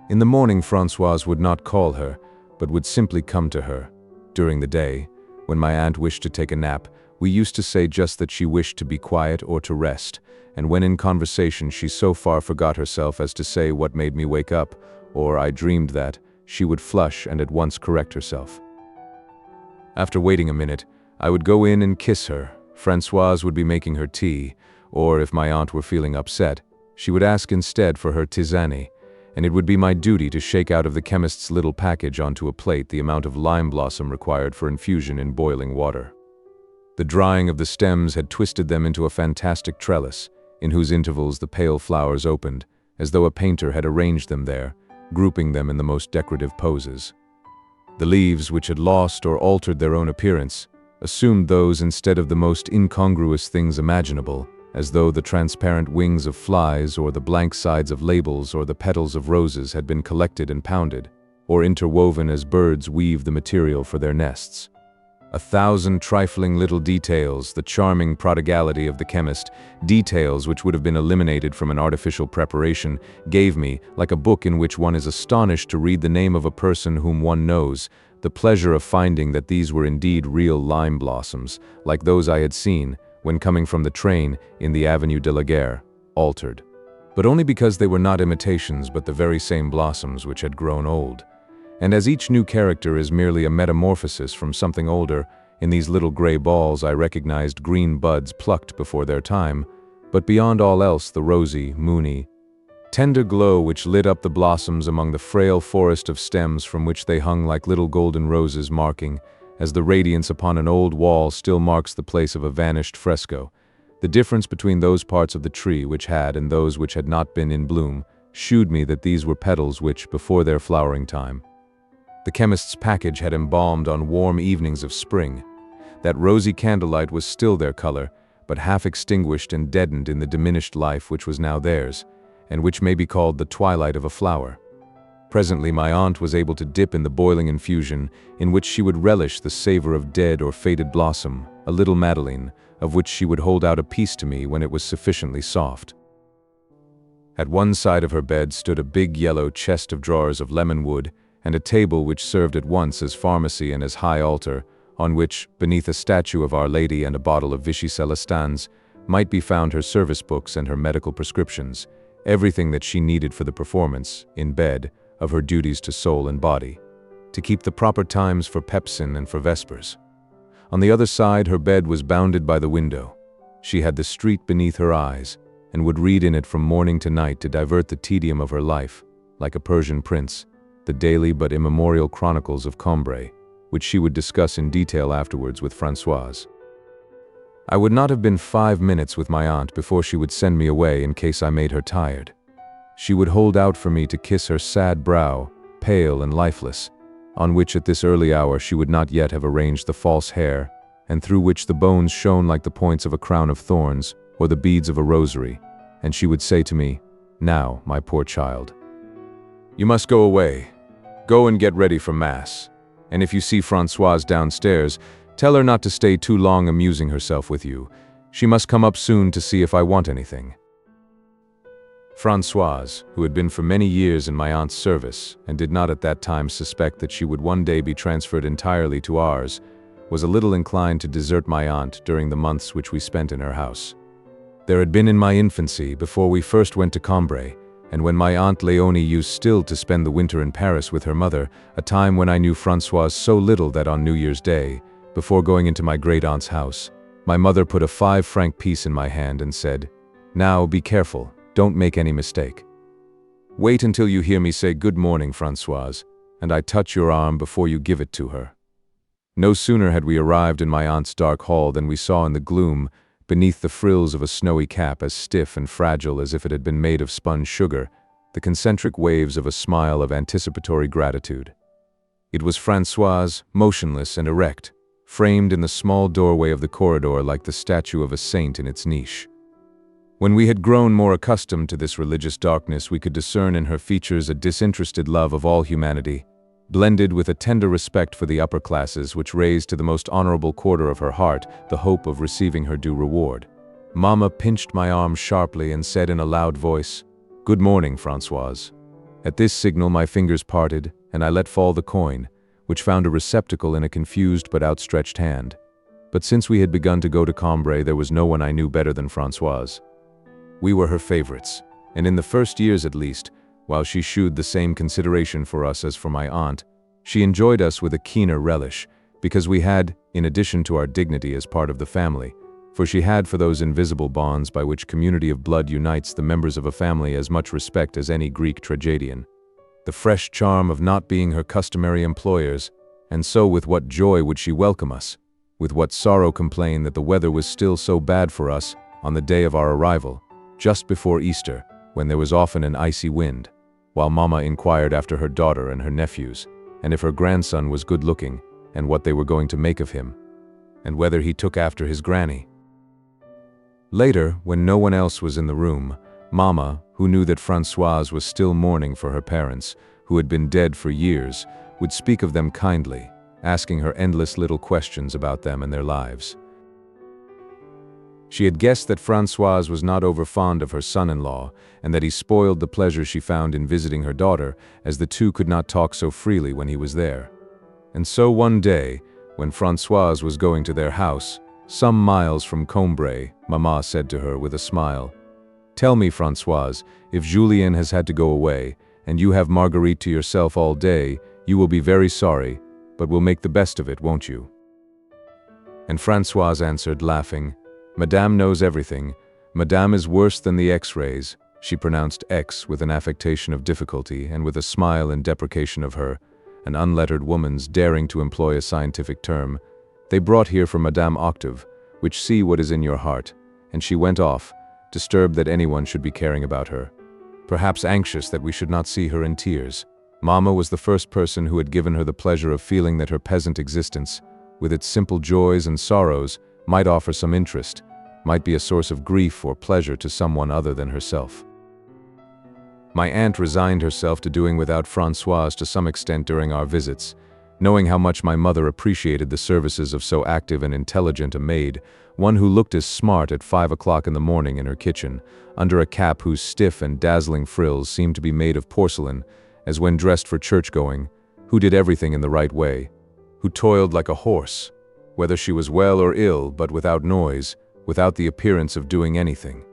In the morning Françoise would not call her, but would simply come to her. During the day, when my aunt wished to take a nap, we used to say just that she wished to be quiet or to rest, and when in conversation she so far forgot herself as to say what made me wake up, or I dreamed that, she would flush and at once correct herself. After waiting a minute, I would go in and kiss her. Françoise would be making her tea, or if my aunt were feeling upset, she would ask instead for her tisane, and it would be my duty to shake out of the chemist's little package onto a plate the amount of lime blossom required for infusion in boiling water. The drying of the stems had twisted them into a fantastic trellis, in whose intervals the pale flowers opened, as though a painter had arranged them there, grouping them in the most decorative poses. The leaves, which had lost or altered their own appearance, assumed those instead of the most incongruous things imaginable, as though the transparent wings of flies or the blank sides of labels or the petals of roses had been collected and pounded, or interwoven as birds weave the material for their nests. 1,000 trifling little details, the charming prodigality of the chemist, details which would have been eliminated from an artificial preparation, gave me, like a book in which one is astonished to read the name of a person whom one knows, the pleasure of finding that these were indeed real lime blossoms, like those I had seen, when coming from the train, in the Avenue de la Gare, altered. But only because they were not imitations but the very same blossoms which had grown old. And as each new character is merely a metamorphosis from something older, in these little gray balls I recognized green buds plucked before their time, but beyond all else the rosy, moony, tender glow which lit up the blossoms among the frail forest of stems from which they hung like little golden roses, marking, as the radiance upon an old wall still marks the place of a vanished fresco, the difference between those parts of the tree which had and those which had not been in bloom, shewed me that these were petals which, before their flowering time, the chemist's package had embalmed on warm evenings of spring. That rosy candlelight was still their color, but half extinguished and deadened in the diminished life which was now theirs, and which may be called the twilight of a flower. Presently my aunt was able to dip in the boiling infusion, in which she would relish the savor of dead or faded blossom, a little Madeleine, of which she would hold out a piece to me when it was sufficiently soft. At one side of her bed stood a big yellow chest of drawers of lemon wood, and a table which served at once as pharmacy and as high altar, on which, beneath a statue of Our Lady and a bottle of Vichy Celestins, might be found her service books and her medical prescriptions, everything that she needed for the performance, in bed, of her duties to soul and body, to keep the proper times for pepsin and for vespers. On the other side her bed was bounded by the window. She had the street beneath her eyes, and would read in it from morning to night to divert the tedium of her life, like a Persian prince, the daily but immemorial chronicles of Combray, which she would discuss in detail afterwards with Françoise. I would not have been 5 minutes with my aunt before she would send me away in case I made her tired. She would hold out for me to kiss her sad brow, pale and lifeless, on which at this early hour she would not yet have arranged the false hair, and through which the bones shone like the points of a crown of thorns or the beads of a rosary, and she would say to me, "Now, my poor child, you must go away. Go and get ready for Mass. And if you see Françoise downstairs, tell her not to stay too long amusing herself with you. She must come up soon to see if I want anything." Françoise, who had been for many years in my aunt's service, and did not at that time suspect that she would one day be transferred entirely to ours, was a little inclined to desert my aunt during the months which we spent in her house. There had been in my infancy, before we first went to Combray, and when my Aunt Léonie used still to spend the winter in Paris with her mother, a time when I knew Françoise so little that on New Year's Day, before going into my great-aunt's house, my mother put a 5-franc piece in my hand and said, "Now, be careful, don't make any mistake. Wait until you hear me say good morning, Françoise, and I touch your arm before you give it to her." No sooner had we arrived in my aunt's dark hall than we saw in the gloom, beneath the frills of a snowy cap as stiff and fragile as if it had been made of spun sugar, the concentric waves of a smile of anticipatory gratitude. It was Françoise, motionless and erect, framed in the small doorway of the corridor like the statue of a saint in its niche. When we had grown more accustomed to this religious darkness, we could discern in her features a disinterested love of all humanity, blended with a tender respect for the upper classes which raised to the most honorable quarter of her heart the hope of receiving her due reward. Mamma pinched my arm sharply and said in a loud voice, "Good morning, Françoise." At this signal my fingers parted, and I let fall the coin, which found a receptacle in a confused but outstretched hand. But since we had begun to go to Combray, there was no one I knew better than Françoise. We were her favorites, and in the first years at least, while she shewed the same consideration for us as for my aunt, she enjoyed us with a keener relish, because we had, in addition to our dignity as part of the family, for she had for those invisible bonds by which community of blood unites the members of a family as much respect as any Greek tragedian, the fresh charm of not being her customary employers, and so with what joy would she welcome us, with what sorrow complain that the weather was still so bad for us on the day of our arrival, just before Easter, when there was often an icy wind, while Mamma inquired after her daughter and her nephews, and if her grandson was good-looking, and what they were going to make of him, and whether he took after his granny. Later, when no one else was in the room, Mamma, who knew that Françoise was still mourning for her parents, who had been dead for years, would speak of them kindly, asking her endless little questions about them and their lives. She had guessed that Françoise was not over-fond of her son-in-law, and that he spoiled the pleasure she found in visiting her daughter, as the two could not talk so freely when he was there. And so one day, when Françoise was going to their house, some miles from Combray, Mamma said to her with a smile, "Tell me, Françoise, if Julien has had to go away, and you have Marguerite to yourself all day, You will be very sorry, but we'll make the best of it, won't you?" And Françoise answered, laughing, "Madame knows everything. Madame is worse than the X-rays." She pronounced X with an affectation of difficulty and with a smile in deprecation of her, an unlettered woman's daring to employ a scientific term. "They brought here for Madame Octave, which see what is in your heart," and she went off, disturbed that anyone should be caring about her, perhaps anxious that we should not see her in tears. Mamma was the first person who had given her the pleasure of feeling that her peasant existence, with its simple joys and sorrows, might offer some interest, might be a source of grief or pleasure to someone other than herself. My aunt resigned herself to doing without Françoise to some extent during our visits, knowing how much my mother appreciated the services of so active and intelligent a maid, one who looked as smart at 5 o'clock in the morning in her kitchen, under a cap whose stiff and dazzling frills seemed to be made of porcelain, as when dressed for church-going, who did everything in the right way, who toiled like a horse, whether she was well or ill, but without noise, without the appearance of doing anything.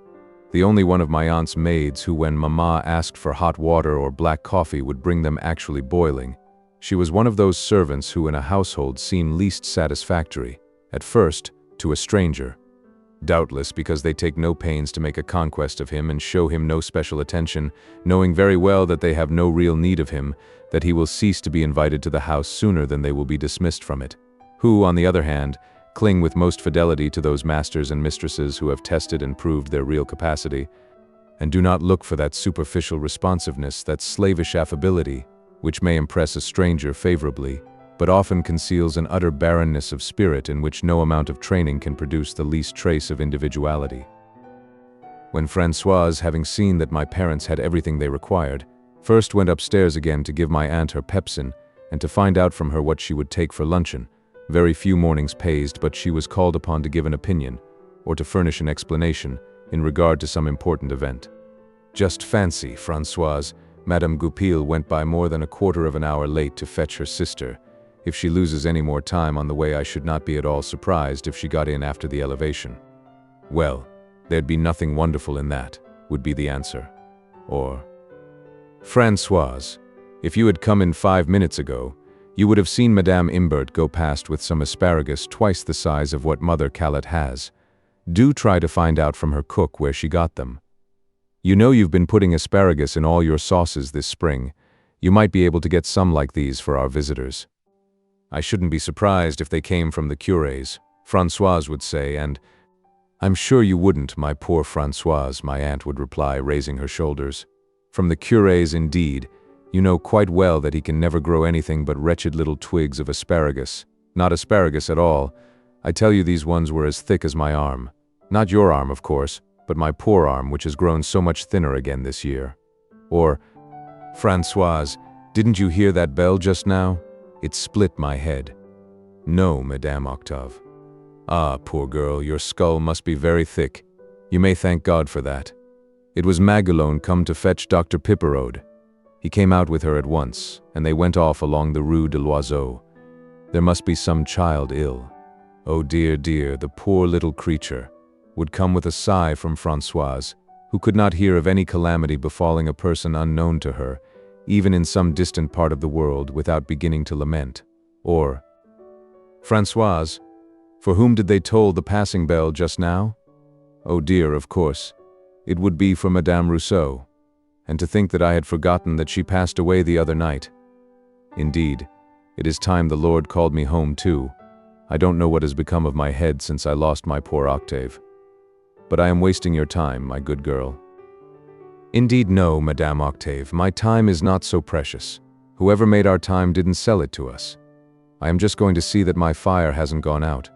The only one of my aunt's maids who, when Mamma asked for hot water or black coffee, would bring them actually boiling. She was one of those servants who in a household seem least satisfactory, at first, to a stranger. Doubtless because they take no pains to make a conquest of him and show him no special attention, knowing very well that they have no real need of him, that he will cease to be invited to the house sooner than they will be dismissed from it. Who, on the other hand, cling with most fidelity to those masters and mistresses who have tested and proved their real capacity, and do not look for that superficial responsiveness, that slavish affability, which may impress a stranger favorably, but often conceals an utter barrenness of spirit in which no amount of training can produce the least trace of individuality. When Françoise, having seen that my parents had everything they required, first went upstairs again to give my aunt her pepsin and to find out from her what she would take for luncheon, very few mornings passed but she was called upon to give an opinion, or to furnish an explanation, in regard to some important event. Just fancy, Françoise, Madame Goupil went by more than a quarter of an hour late to fetch her sister. If she loses any more time on the way, I should not be at all surprised if she got in after the elevation. Well, there'd be nothing wonderful in that, would be the answer. Or, Françoise, if you had come in 5 minutes ago, you would have seen Madame Imbert go past with some asparagus twice the size of what Mother Callot has. Do try to find out from her cook where she got them. You know you've been putting asparagus in all your sauces this spring. You might be able to get some like these for our visitors. I shouldn't be surprised if they came from the curé's, Françoise would say, and I'm sure you wouldn't, my poor Françoise, my aunt would reply, raising her shoulders. From the curé's indeed. You know quite well that he can never grow anything but wretched little twigs of asparagus. Not asparagus at all. I tell you these ones were as thick as my arm. Not your arm, of course, but my poor arm, which has grown so much thinner again this year. Or, Françoise, didn't you hear that bell just now? It split my head. No, Madame Octave. Ah, poor girl, your skull must be very thick. You may thank God for that. It was Maguelone come to fetch Dr. Piperode. He came out with her at once, and they went off along the Rue de l'Oiseau. There must be some child ill. Oh dear, dear, the poor little creature, would come with a sigh from Françoise, who could not hear of any calamity befalling a person unknown to her, even in some distant part of the world, without beginning to lament. Or, Françoise, for whom did they toll the passing bell just now? Oh dear, of course, it would be for Madame Rousseau. And to think that I had forgotten that she passed away the other night. Indeed, it is time the Lord called me home too. I don't know what has become of my head since I lost my poor Octave. But I am wasting your time, my good girl. Indeed no, Madame Octave, my time is not so precious. Whoever made our time didn't sell it to us. I am just going to see that my fire hasn't gone out.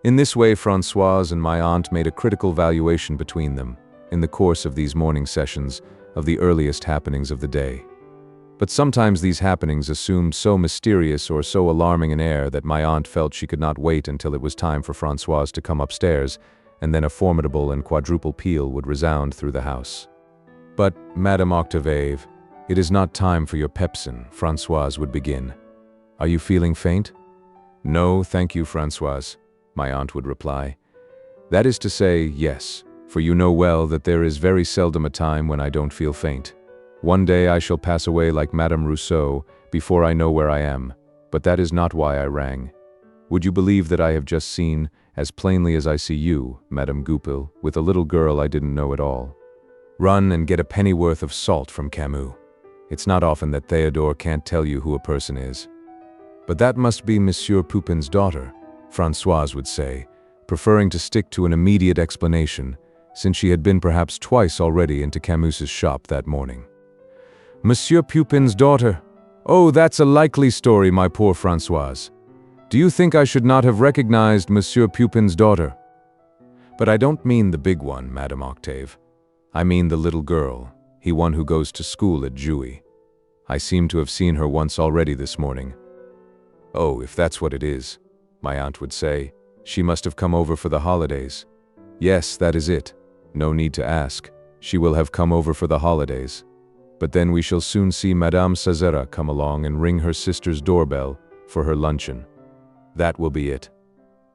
In this way, Françoise and my aunt made a critical valuation between them, in the course of these morning sessions, of the earliest happenings of the day. But sometimes these happenings assumed so mysterious or so alarming an air that my aunt felt she could not wait until it was time for Françoise to come upstairs, and then a formidable and quadruple peal would resound through the house. But, Madame Octave, it is not time for your pepsin, Françoise would begin. Are you feeling faint? No, thank you, Françoise, my aunt would reply. That is to say, yes, for you know well that there is very seldom a time when I don't feel faint. One day I shall pass away like Madame Rousseau before I know where I am, but that is not why I rang. Would you believe that I have just seen, as plainly as I see you, Madame Goupil, with a little girl I didn't know at all? Run and get a pennyworth of salt from Camus. It's not often that Théodore can't tell you who a person is. But that must be Monsieur Pupin's daughter, Françoise would say, preferring to stick to an immediate explanation, since she had been perhaps twice already into Camus's shop that morning. Monsieur Pupin's daughter? Oh, that's a likely story, my poor Françoise. Do you think I should not have recognized Monsieur Pupin's daughter? But I don't mean the big one, Madame Octave. I mean the little girl, the one who goes to school at Jouy. I seem to have seen her once already this morning. Oh, if that's what it is, my aunt would say, she must have come over for the holidays. Yes, that is it. No need to ask. She will have come over for the holidays. But then we shall soon see Madame Césara come along and ring her sister's doorbell for her luncheon. That will be it.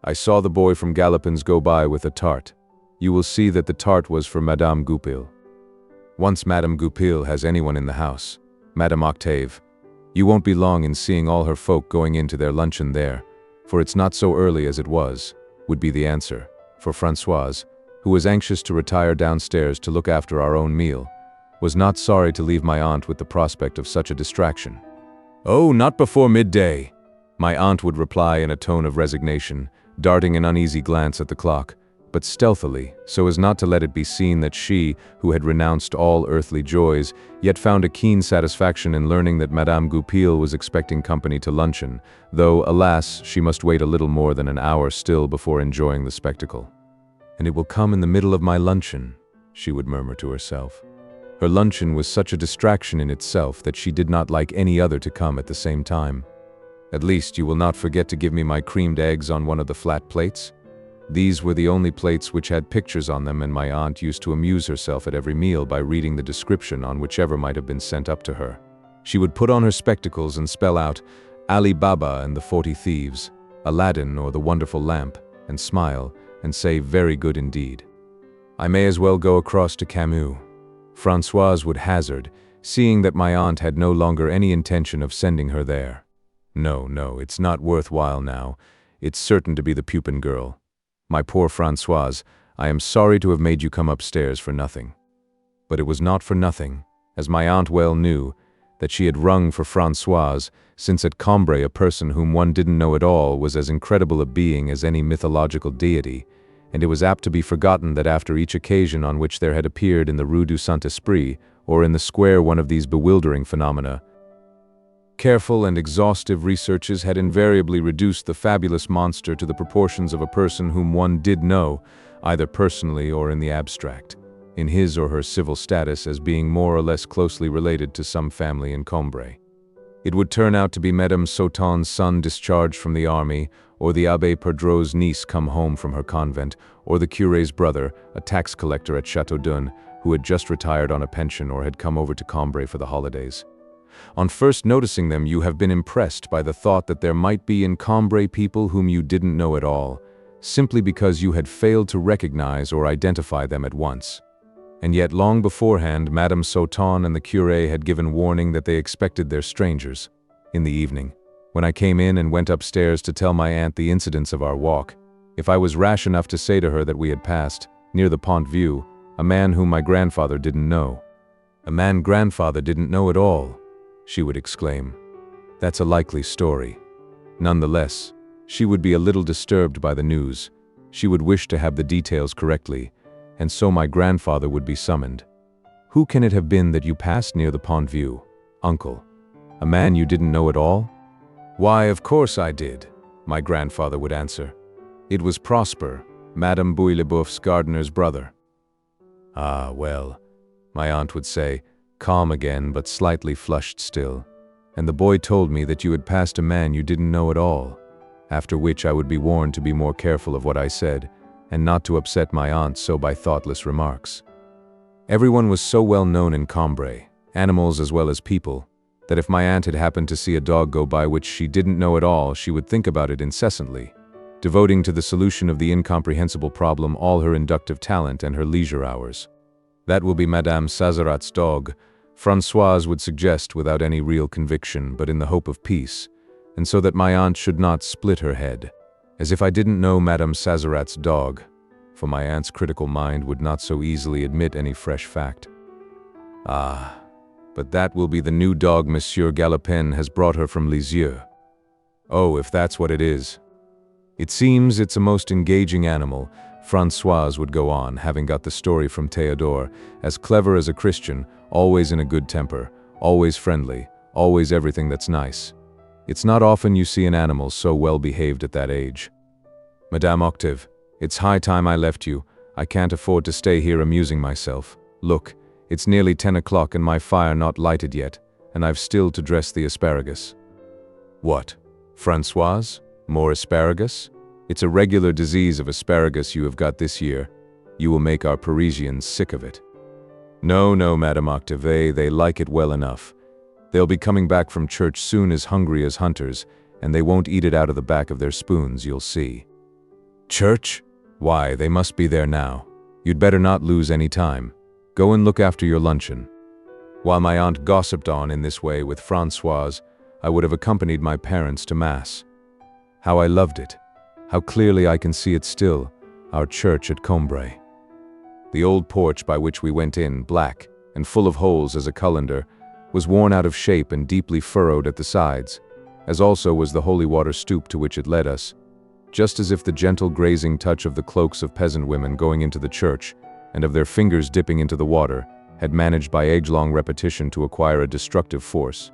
I saw the boy from Galopin's go by with a tart. You will see that the tart was for Madame Goupil. Once Madame Goupil has anyone in the house, Madame Octave, you won't be long in seeing all her folk going into their luncheon there, for it's not so early as it was, would be the answer, for Françoise, who was anxious to retire downstairs to look after our own meal, was not sorry to leave my aunt with the prospect of such a distraction. Oh, not before midday, my aunt would reply in a tone of resignation, darting an uneasy glance at the clock, but stealthily, so as not to let it be seen that she, who had renounced all earthly joys, yet found a keen satisfaction in learning that Madame Goupil was expecting company to luncheon, though, alas, she must wait a little more than an hour still before enjoying the spectacle. And it will come in the middle of my luncheon, she would murmur to herself. Her luncheon was such a distraction in itself that she did not like any other to come at the same time. At least you will not forget to give me my creamed eggs on one of the flat plates? These were the only plates which had pictures on them, and my aunt used to amuse herself at every meal by reading the description on whichever might have been sent up to her. She would put on her spectacles and spell out Ali Baba and the 40 Thieves, Aladdin or the Wonderful Lamp, and smile and say very good indeed. I may as well go across to Camus, Françoise would hazard, seeing that my aunt had no longer any intention of sending her there. No, it's not worthwhile now. It's certain to be the Pupin girl. My poor Françoise, I am sorry to have made you come upstairs for nothing. But it was not for nothing, as my aunt well knew, that she had rung for Françoise, since at Combray a person whom one didn't know at all was as incredible a being as any mythological deity, and it was apt to be forgotten that after each occasion on which there had appeared in the Rue du Saint-Esprit, or in the square one of these bewildering phenomena, careful and exhaustive researches had invariably reduced the fabulous monster to the proportions of a person whom one did know, either personally or in the abstract, in his or her civil status as being more or less closely related to some family in Combray. It would turn out to be Madame Sauton's son discharged from the army, or the Abbé Perdreau's niece come home from her convent, or the curé's brother, a tax collector at Châteaudun, who had just retired on a pension or had come over to Combray for the holidays. On first noticing them, you have been impressed by the thought that there might be in Combray people whom you didn't know at all, simply because you had failed to recognize or identify them at once. And yet long beforehand, Madame Sauton and the curé had given warning that they expected their strangers. In the evening, when I came in and went upstairs to tell my aunt the incidents of our walk, if I was rash enough to say to her that we had passed, near the Pont Vieux, a man whom my grandfather didn't know. A man grandfather didn't know at all, she would exclaim. That's a likely story. Nonetheless, she would be a little disturbed by the news. She would wish to have the details correctly, and so my grandfather would be summoned. Who can it have been that you passed near the Pont Vieux, uncle? A man you didn't know at all? Why, of course I did, my grandfather would answer. It was Prosper, Madame Bouilleboeuf's gardener's brother. Ah, well, my aunt would say, calm again but slightly flushed still, and the boy told me that you had passed a man you didn't know at all, after which I would be warned to be more careful of what I said, and not to upset my aunt so by thoughtless remarks. Everyone was so well known in Combray, animals as well as people, that if my aunt had happened to see a dog go by which she didn't know at all, she would think about it incessantly, devoting to the solution of the incomprehensible problem all her inductive talent and her leisure hours. That will be Madame Sazerat's dog, Françoise would suggest without any real conviction, but in the hope of peace, and so that my aunt should not split her head, as if I didn't know Madame Sazerat's dog, for my aunt's critical mind would not so easily admit any fresh fact. Ah, but that will be the new dog Monsieur Galopin has brought her from Lisieux. Oh, if that's what it is. It seems it's a most engaging animal, Françoise would go on, having got the story from Théodore, as clever as a Christian, always in a good temper, always friendly, always everything that's nice. It's not often you see an animal so well behaved at that age. Madame Octave, it's high time I left you. I can't afford to stay here amusing myself. Look, it's nearly 10 o'clock and my fire not lighted yet, and I've still to dress the asparagus. What, Françoise? More asparagus? It's a regular disease of asparagus you have got this year. You will make our Parisians sick of it. No, Madame Octave, they like it well enough. They'll be coming back from church soon as hungry as hunters, and they won't eat it out of the back of their spoons, you'll see. Church? Why, they must be there now. You'd better not lose any time. Go and look after your luncheon. While my aunt gossiped on in this way with Françoise, I would have accompanied my parents to Mass. How I loved it. How clearly I can see it still, our church at Combray. The old porch by which we went in, black and full of holes as a colander, was worn out of shape and deeply furrowed at the sides, as also was the holy water stoop to which it led us, just as if the gentle grazing touch of the cloaks of peasant women going into the church, and of their fingers dipping into the water, had managed by age-long repetition to acquire a destructive force,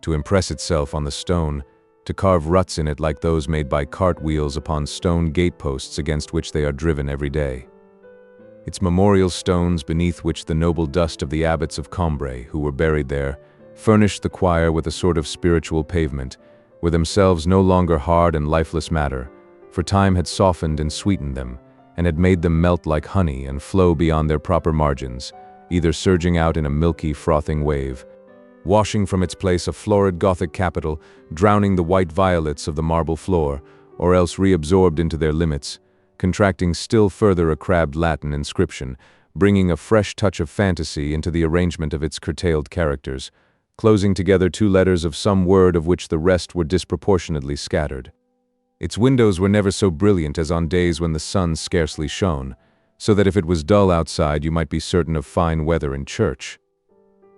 to impress itself on the stone, to carve ruts in it like those made by cart wheels upon stone gateposts against which they are driven every day. Its memorial stones, beneath which the noble dust of the abbots of Combray, who were buried there, furnished the choir with a sort of spiritual pavement, were themselves no longer hard and lifeless matter, for time had softened and sweetened them, and had made them melt like honey and flow beyond their proper margins, either surging out in a milky, frothing wave, washing from its place a florid Gothic capital, drowning the white violets of the marble floor, or else reabsorbed into their limits, contracting still further a crabbed Latin inscription, bringing a fresh touch of fantasy into the arrangement of its curtailed characters, closing together two letters of some word of which the rest were disproportionately scattered. Its windows were never so brilliant as on days when the sun scarcely shone, so that if it was dull outside you might be certain of fine weather in church.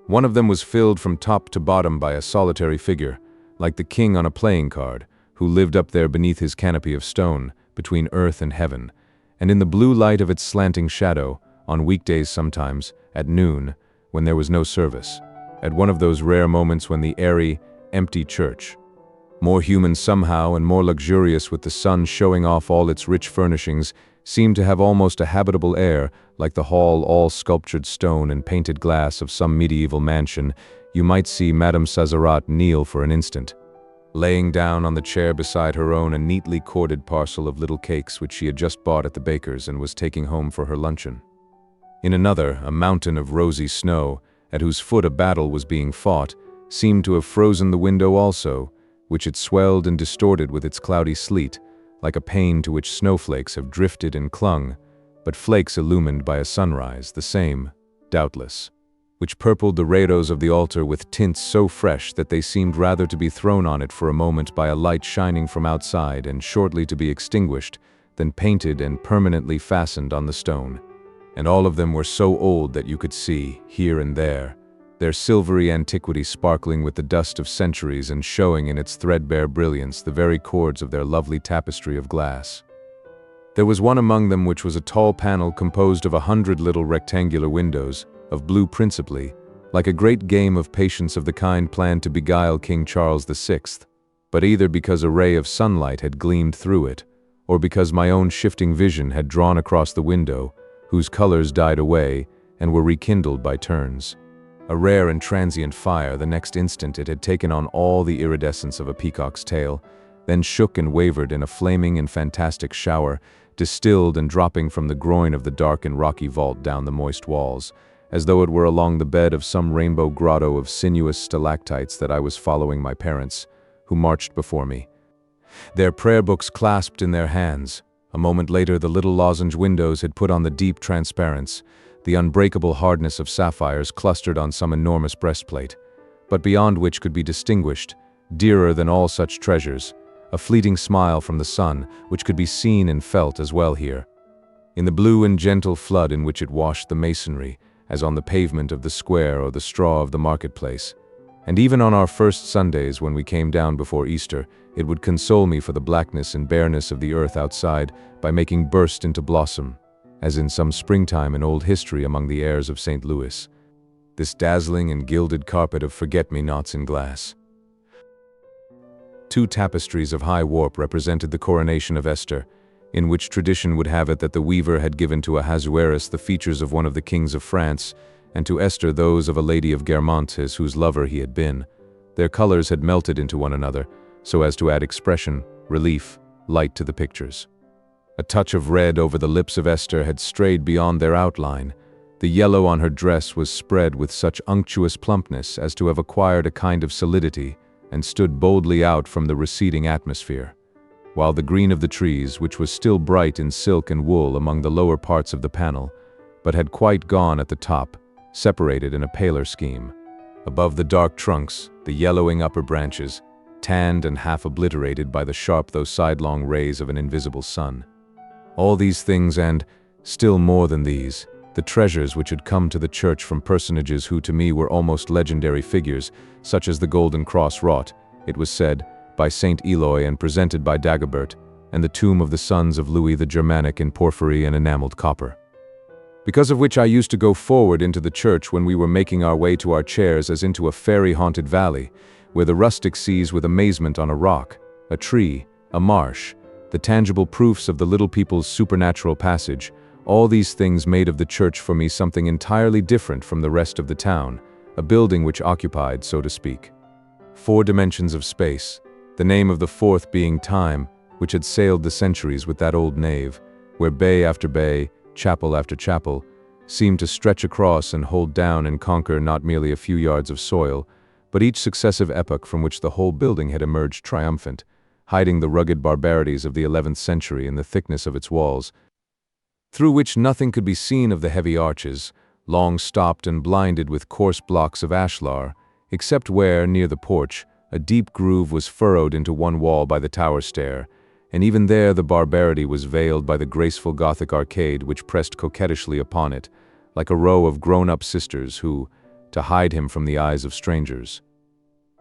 One of them was filled from top to bottom by a solitary figure, like the king on a playing card, who lived up there beneath his canopy of stone, between earth and heaven, and in the blue light of its slanting shadow, on weekdays sometimes, at noon, when there was no service, at one of those rare moments when the airy, empty church, more human somehow and more luxurious with the sun showing off all its rich furnishings, seemed to have almost a habitable air, like the hall all sculptured stone and painted glass of some medieval mansion. You might see Madame Sazerat kneel for an instant, laying down on the chair beside her own a neatly corded parcel of little cakes which she had just bought at the baker's and was taking home for her luncheon. In another, a mountain of rosy snow, at whose foot a battle was being fought, seemed to have frozen the window also, which it swelled and distorted with its cloudy sleet, like a pane to which snowflakes have drifted and clung, but flakes illumined by a sunrise, the same, doubtless, which purpled the redos of the altar with tints so fresh that they seemed rather to be thrown on it for a moment by a light shining from outside and shortly to be extinguished, than painted and permanently fastened on the stone. And all of them were so old that you could see, here and there, their silvery antiquity sparkling with the dust of centuries and showing in its threadbare brilliance the very chords of their lovely tapestry of glass. There was one among them which was a tall panel composed of 100 little rectangular windows, of blue principally, like a great game of patience of the kind planned to beguile King Charles VI, but either because a ray of sunlight had gleamed through it, or because my own shifting vision had drawn across the window, whose colors died away and were rekindled by turns. A rare and transient fire, the next instant it had taken on all the iridescence of a peacock's tail, then shook and wavered in a flaming and fantastic shower, distilled and dropping from the groin of the dark and rocky vault down the moist walls, as though it were along the bed of some rainbow grotto of sinuous stalactites that I was following my parents, who marched before me, their prayer books clasped in their hands. A moment later the little lozenge windows had put on the deep transparence, the unbreakable hardness of sapphires clustered on some enormous breastplate, but beyond which could be distinguished, dearer than all such treasures, a fleeting smile from the sun, which could be seen and felt as well here. In the blue and gentle flood in which it washed the masonry, as on the pavement of the square or the straw of the marketplace. And even on our first Sundays when we came down before Easter, it would console me for the blackness and bareness of the earth outside by making burst into blossom, as in some springtime in old history among the airs of St. Louis, this dazzling and gilded carpet of forget-me-nots in glass. 2 tapestries of high warp represented the coronation of Esther, in which tradition would have it that the weaver had given to Ahasuerus the features of one of the kings of France, and to Esther those of a lady of Guermantes whose lover he had been. Their colors had melted into one another, so as to add expression, relief, light to the pictures. A touch of red over the lips of Esther had strayed beyond their outline. The yellow on her dress was spread with such unctuous plumpness as to have acquired a kind of solidity, and stood boldly out from the receding atmosphere, while the green of the trees, which was still bright in silk and wool among the lower parts of the panel, but had quite gone at the top, separated in a paler scheme. Above the dark trunks, the yellowing upper branches, tanned and half obliterated by the sharp though sidelong rays of an invisible sun. All these things and, still more than these, the treasures which had come to the church from personages who to me were almost legendary figures, such as the golden cross wrought, it was said, by Saint Eloi and presented by Dagobert, and the tomb of the sons of Louis the Germanic in porphyry and enameled copper. Because of which I used to go forward into the church when we were making our way to our chairs as into a fairy-haunted valley, where the rustic sees with amazement on a rock, a tree, a marsh, the tangible proofs of the little people's supernatural passage. All these things made of the church for me something entirely different from the rest of the town, a building which occupied, so to speak, 4 dimensions of space, the name of the 4th being time, which had sailed the centuries with that old nave, where bay after bay, chapel after chapel, seemed to stretch across and hold down and conquer not merely a few yards of soil, but each successive epoch from which the whole building had emerged triumphant, hiding the rugged barbarities of the 11th century in the thickness of its walls, through which nothing could be seen of the heavy arches, long stopped and blinded with coarse blocks of ashlar, except where, near the porch, a deep groove was furrowed into one wall by the tower stair, and even there the barbarity was veiled by the graceful Gothic arcade which pressed coquettishly upon it, like a row of grown-up sisters who, to hide him from the eyes of strangers,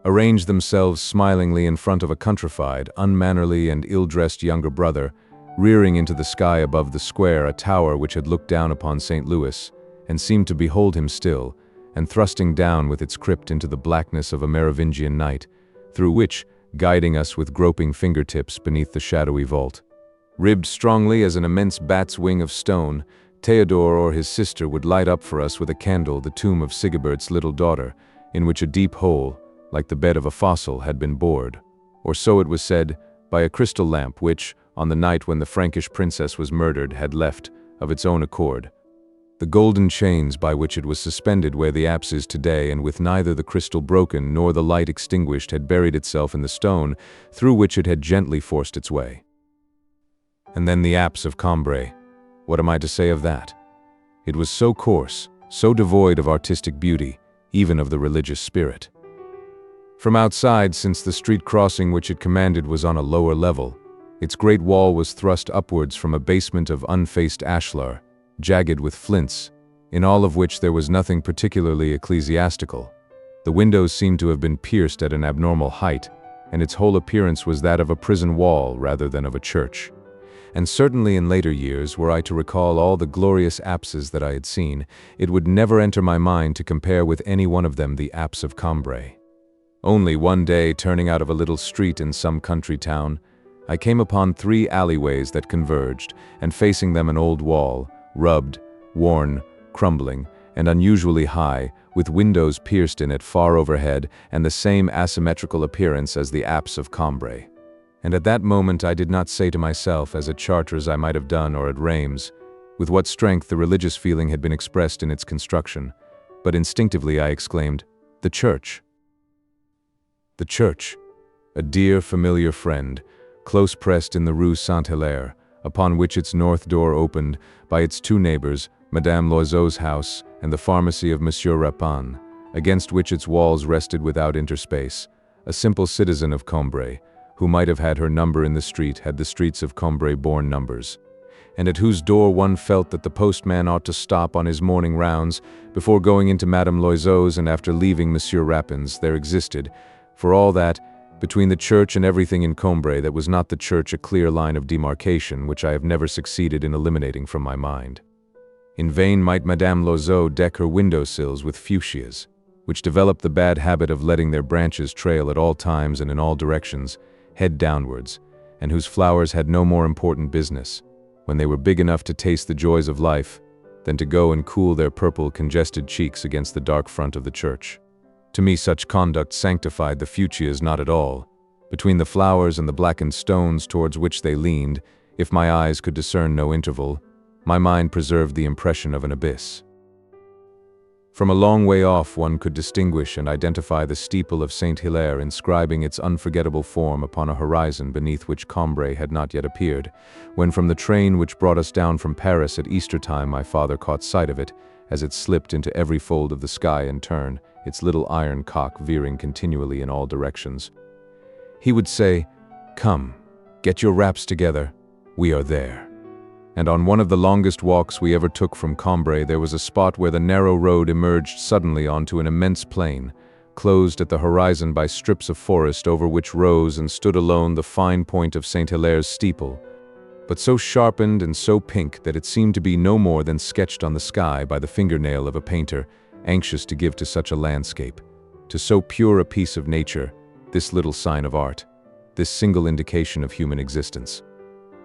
arranged themselves smilingly in front of a countrified, unmannerly and ill-dressed younger brother, rearing into the sky above the square a tower which had looked down upon St. Louis, and seemed to behold him still, and thrusting down with its crypt into the blackness of a Merovingian night, through which, guiding us with groping fingertips beneath the shadowy vault, ribbed strongly as an immense bat's wing of stone, Theodore or his sister would light up for us with a candle the tomb of Sigebert's little daughter, in which a deep hole, like the bed of a fossil, had been bored, or so it was said, by a crystal lamp which, on the night when the Frankish princess was murdered, had left, of its own accord, the golden chains by which it was suspended where the apse is today, and with neither the crystal broken nor the light extinguished had buried itself in the stone, through which it had gently forced its way. And then the apse of Combray. What am I to say of that? It was so coarse, so devoid of artistic beauty, even of the religious spirit. From outside, since the street crossing which it commanded was on a lower level, its great wall was thrust upwards from a basement of unfaced ashlar, jagged with flints, in all of which there was nothing particularly ecclesiastical. The windows seemed to have been pierced at an abnormal height, and its whole appearance was that of a prison wall rather than of a church. And certainly in later years, were I to recall all the glorious apses that I had seen, it would never enter my mind to compare with any one of them the apse of Combray. Only one day, turning out of a little street in some country town, I came upon 3 alleyways that converged, and facing them an old wall, rubbed, worn, crumbling, and unusually high, with windows pierced in it far overhead and the same asymmetrical appearance as the apse of Combray. And at that moment I did not say to myself, as at Chartres I might have done or at Reims, with what strength the religious feeling had been expressed in its construction, but instinctively I exclaimed, "The church!" The church, a dear familiar friend, close pressed in the Rue Saint-Hilaire, upon which its north door opened, by its 2 neighbors, Madame Loiseau's house, and the pharmacy of Monsieur Rapin, against which its walls rested without interspace, a simple citizen of Combray, who might have had her number in the street had the streets of Combray borne numbers, and at whose door one felt that the postman ought to stop on his morning rounds before going into Madame Loiseau's and after leaving Monsieur Rapin's. There existed, for all that, between the church and everything in Combray that was not the church, a clear line of demarcation which I have never succeeded in eliminating from my mind. In vain might Madame Loiseau deck her windowsills with fuchsias, which developed the bad habit of letting their branches trail at all times and in all directions, head downwards, and whose flowers had no more important business, when they were big enough to taste the joys of life, than to go and cool their purple, congested cheeks against the dark front of the church. To me such conduct sanctified the fuchsias not at all. Between the flowers and the blackened stones towards which they leaned, if my eyes could discern no interval, my mind preserved the impression of an abyss. From a long way off one could distinguish and identify the steeple of Saint Hilaire inscribing its unforgettable form upon a horizon beneath which Combray had not yet appeared, when from the train which brought us down from Paris at Easter time my father caught sight of it, as it slipped into every fold of the sky in turn, its little iron cock veering continually in all directions. He would say, "Come, get your wraps together, we are there." And on one of the longest walks we ever took from Combray there was a spot where the narrow road emerged suddenly onto an immense plain, closed at the horizon by strips of forest over which rose and stood alone the fine point of Saint Hilaire's steeple, but so sharpened and so pink that it seemed to be no more than sketched on the sky by the fingernail of a painter, anxious to give to such a landscape, to so pure a piece of nature, this little sign of art, this single indication of human existence.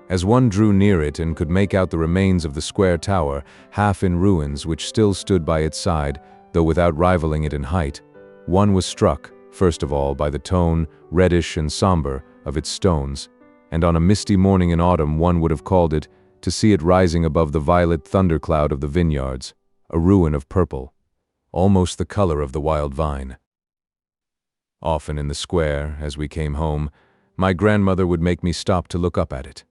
As one drew near it and could make out the remains of the square tower, half in ruins, which still stood by its side, though without rivaling it in height, one was struck, first of all, by the tone, reddish and somber, of its stones, and on a misty morning in autumn one would have called it, to see it rising above the violet thundercloud of the vineyards, a ruin of purple, almost the color of the wild vine. Often in the square, as we came home, my grandmother would make me stop to look up at it.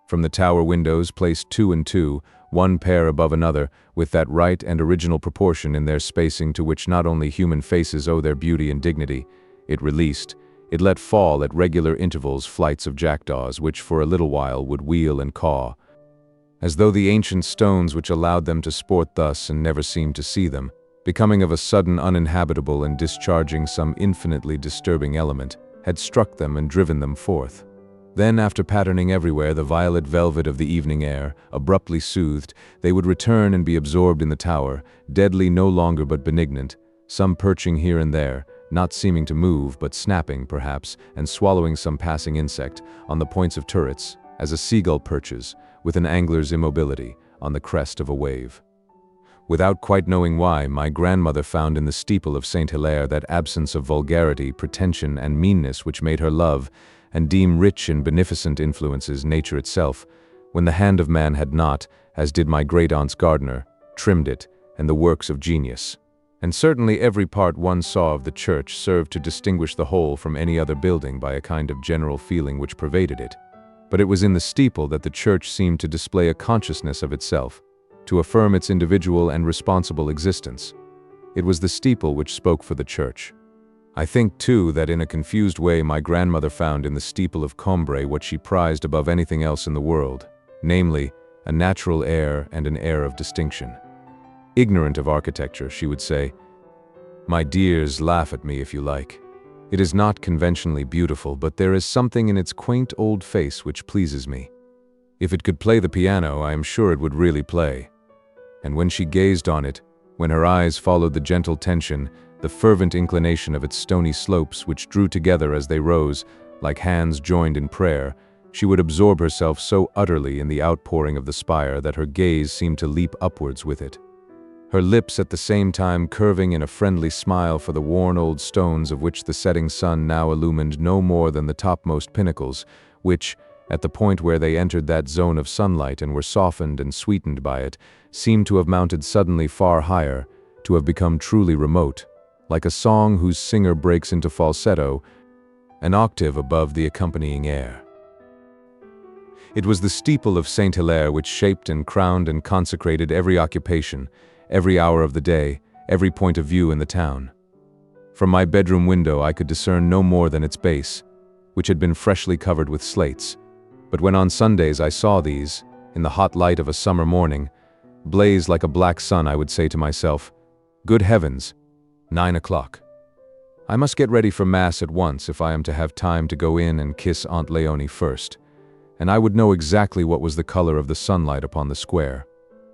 From the tower windows, placed two and two, one pair above another, with that right and original proportion in their spacing to which not only human faces owe their beauty and dignity, it let fall at regular intervals flights of jackdaws which for a little while would wheel and caw, as though the ancient stones which allowed them to sport thus and never seemed to see them, becoming of a sudden uninhabitable and discharging some infinitely disturbing element, had struck them and driven them forth. Then, after patterning everywhere the violet velvet of the evening air, abruptly soothed, they would return and be absorbed in the tower, deadly no longer but benignant, some perching here and there, not seeming to move but snapping, perhaps, and swallowing some passing insect, on the points of turrets, as a seagull perches, with an angler's immobility, on the crest of a wave. Without quite knowing why, my grandmother found in the steeple of Saint Hilaire that absence of vulgarity, pretension, and meanness which made her love, and deem rich in beneficent influences nature itself, when the hand of man had not, as did my great-aunt's gardener, trimmed it, and the works of genius. And certainly every part one saw of the church served to distinguish the whole from any other building by a kind of general feeling which pervaded it. But it was in the steeple that the church seemed to display a consciousness of itself, to affirm its individual and responsible existence. It was the steeple which spoke for the church. I think, too, that in a confused way my grandmother found in the steeple of Combray what she prized above anything else in the world, namely, a natural air and an air of distinction. Ignorant of architecture, she would say, "My dears, laugh at me if you like. It is not conventionally beautiful, but there is something in its quaint old face which pleases me. If it could play the piano, I am sure it would really play." And when she gazed on it, when her eyes followed the gentle tension, the fervent inclination of its stony slopes which drew together as they rose, like hands joined in prayer, she would absorb herself so utterly in the outpouring of the spire that her gaze seemed to leap upwards with it, her lips at the same time curving in a friendly smile for the worn old stones of which the setting sun now illumined no more than the topmost pinnacles, which, at the point where they entered that zone of sunlight and were softened and sweetened by it, seemed to have mounted suddenly far higher, to have become truly remote, like a song whose singer breaks into falsetto, an octave above the accompanying air. It was the steeple of Saint Hilaire which shaped and crowned and consecrated every occupation, every hour of the day, every point of view in the town. From my bedroom window I could discern no more than its base, which had been freshly covered with slates. But when on Sundays I saw these, in the hot light of a summer morning, blaze like a black sun, I would say to myself, "Good heavens, 9 o'clock. I must get ready for Mass at once if I am to have time to go in and kiss Aunt Leonie first." And I would know exactly what was the color of the sunlight upon the square.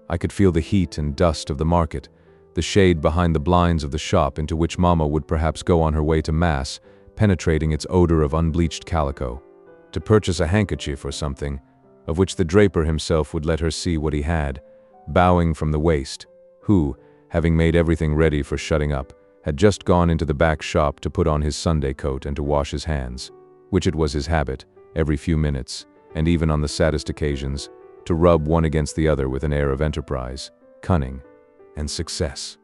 I could feel the heat and dust of the market, the shade behind the blinds of the shop into which Mama would perhaps go on her way to Mass, penetrating its odor of unbleached calico, to purchase a handkerchief or something, of which the draper himself would let her see what he had, bowing from the waist, who, having made everything ready for shutting up, had just gone into the back shop to put on his Sunday coat and to wash his hands, which it was his habit, every few minutes, and even on the saddest occasions, to rub one against the other with an air of enterprise, cunning, and success.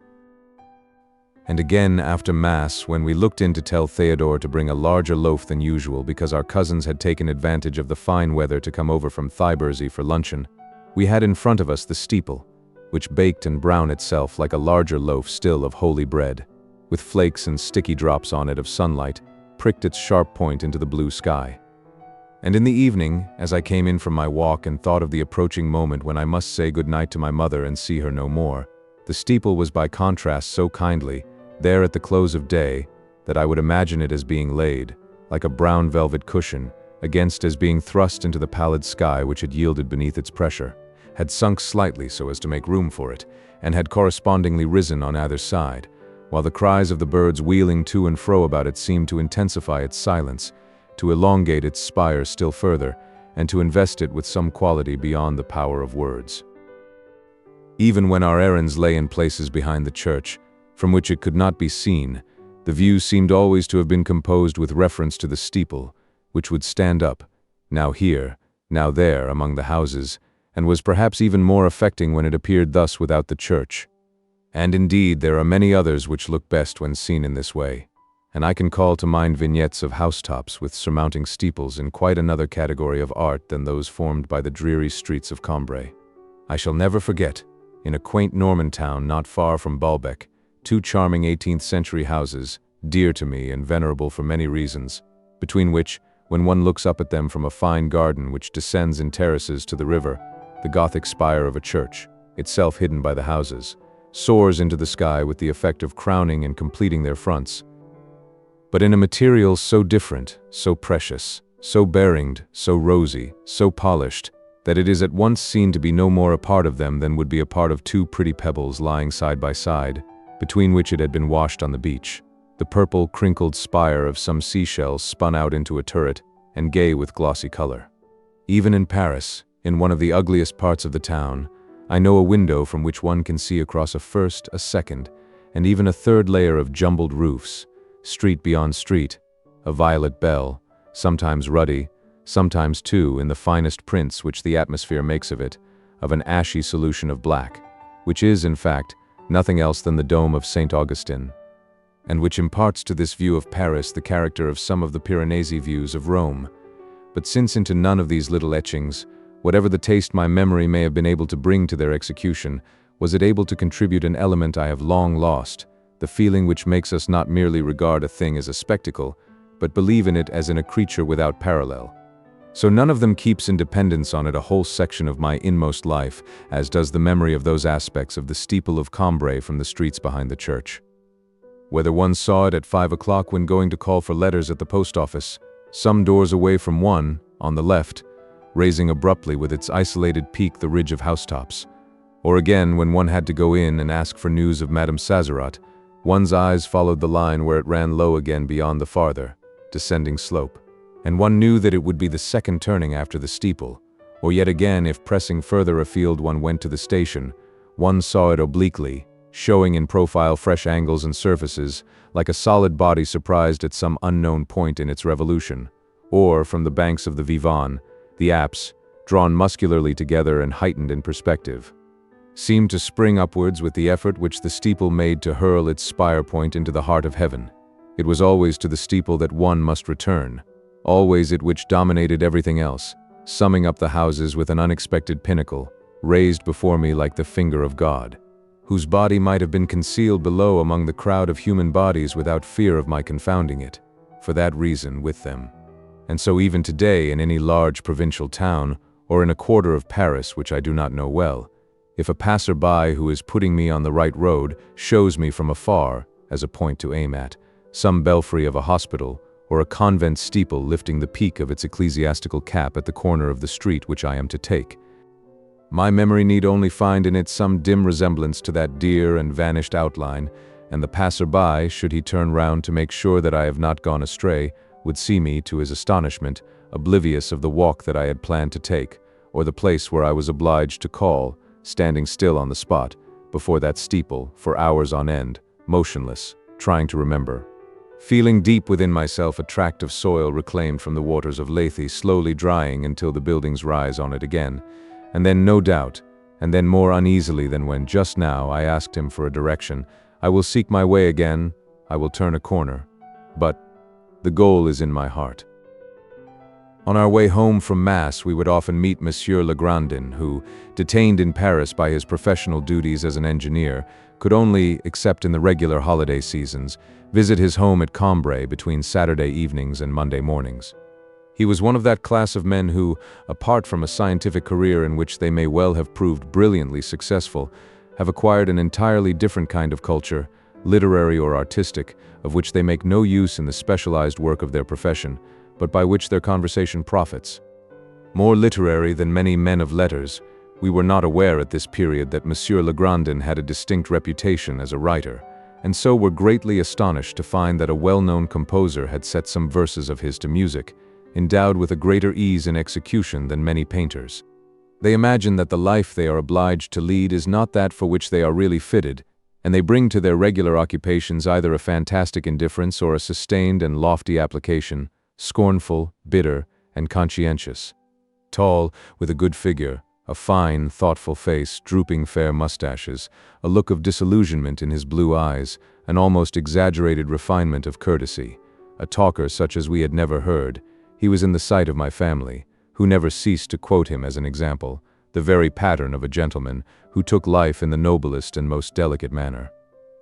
And again after Mass, when we looked in to tell Theodore to bring a larger loaf than usual because our cousins had taken advantage of the fine weather to come over from Thybursey for luncheon, we had in front of us the steeple, which baked and browned itself like a larger loaf still of holy bread, with flakes and sticky drops on it of sunlight, pricked its sharp point into the blue sky. And in the evening, as I came in from my walk and thought of the approaching moment when I must say good night to my mother and see her no more, the steeple was by contrast so kindly, there at the close of day, that I would imagine it as being laid, like a brown velvet cushion, against as being thrust into the pallid sky which had yielded beneath its pressure, had sunk slightly so as to make room for it, and had correspondingly risen on either side, while the cries of the birds wheeling to and fro about it seemed to intensify its silence, to elongate its spire still further, and to invest it with some quality beyond the power of words. Even when our errands lay in places behind the church, from which it could not be seen, the view seemed always to have been composed with reference to the steeple, which would stand up, now here, now there among the houses, and was perhaps even more affecting when it appeared thus without the church. And indeed there are many others which look best when seen in this way, and I can call to mind vignettes of housetops with surmounting steeples in quite another category of art than those formed by the dreary streets of Combray. I shall never forget, in a quaint Norman town not far from Balbec, two charming 18th-century houses, dear to me and venerable for many reasons, between which, when one looks up at them from a fine garden which descends in terraces to the river, the Gothic spire of a church, itself hidden by the houses, soars into the sky with the effect of crowning and completing their fronts, but in a material so different, so precious, so bearinged, so rosy, so polished, that it is at once seen to be no more a part of them than would be a part of two pretty pebbles lying side by side, between which it had been washed on the beach, the purple, crinkled spire of some seashells spun out into a turret, and gay with glossy color. Even in Paris, in one of the ugliest parts of the town, I know a window from which one can see across a first, a second, and even a third layer of jumbled roofs, street beyond street, a violet bell, sometimes ruddy, sometimes too, in the finest prints which the atmosphere makes of it, of an ashy solution of black, which is, in fact, nothing else than the dome of St. Augustine, and which imparts to this view of Paris the character of some of the Piranesi views of Rome. But since into none of these little etchings, whatever the taste my memory may have been able to bring to their execution, was it able to contribute an element I have long lost, the feeling which makes us not merely regard a thing as a spectacle, but believe in it as in a creature without parallel. So none of them keeps in dependence on it a whole section of my inmost life, as does the memory of those aspects of the steeple of Combray from the streets behind the church. Whether one saw it at 5 o'clock when going to call for letters at the post office, some doors away from one, on the left, raising abruptly with its isolated peak the ridge of housetops, or again when one had to go in and ask for news of Madame Sazerat, one's eyes followed the line where it ran low again beyond the farther, descending slope, and one knew that it would be the second turning after the steeple, or yet again if pressing further afield one went to the station, one saw it obliquely, showing in profile fresh angles and surfaces, like a solid body surprised at some unknown point in its revolution, or from the banks of the Vivonne, the apse, drawn muscularly together and heightened in perspective, seemed to spring upwards with the effort which the steeple made to hurl its spire point into the heart of heaven. It was always to the steeple that one must return, always it which dominated everything else, summing up the houses with an unexpected pinnacle, raised before me like the finger of God, whose body might have been concealed below among the crowd of human bodies without fear of my confounding it, for that reason, with them. And so even today, in any large provincial town, or in a quarter of Paris which I do not know well, if a passer-by who is putting me on the right road shows me from afar, as a point to aim at, some belfry of a hospital, or a convent steeple lifting the peak of its ecclesiastical cap at the corner of the street which I am to take, my memory need only find in it some dim resemblance to that dear and vanished outline, and the passer-by, should he turn round to make sure that I have not gone astray, would see me, to his astonishment, oblivious of the walk that I had planned to take, or the place where I was obliged to call, standing still on the spot, before that steeple, for hours on end, motionless, trying to remember. Feeling deep within myself a tract of soil reclaimed from the waters of Lethe slowly drying until the buildings rise on it again, and then no doubt, and then more uneasily than when just now I asked him for a direction, I will seek my way again, I will turn a corner. But the goal is in my heart. On our way home from Mass, we would often meet Monsieur Legrandin, who, detained in Paris by his professional duties as an engineer, could only, except in the regular holiday seasons, visit his home at Combray between Saturday evenings and Monday mornings. He was one of that class of men who, apart from a scientific career in which they may well have proved brilliantly successful, have acquired an entirely different kind of culture, literary or artistic, of which they make no use in the specialized work of their profession, but by which their conversation profits. More literary than many men of letters, we were not aware at this period that Monsieur Legrandin had a distinct reputation as a writer, and so were greatly astonished to find that a well-known composer had set some verses of his to music, endowed with a greater ease in execution than many painters. They imagine that the life they are obliged to lead is not that for which they are really fitted, and they bring to their regular occupations either a fantastic indifference or a sustained and lofty application, scornful, bitter, and conscientious. Tall, with a good figure, a fine, thoughtful face, drooping fair mustaches, a look of disillusionment in his blue eyes, an almost exaggerated refinement of courtesy, a talker such as we had never heard, he was in the sight of my family, who never ceased to quote him as an example, the very pattern of a gentleman who took life in the noblest and most delicate manner.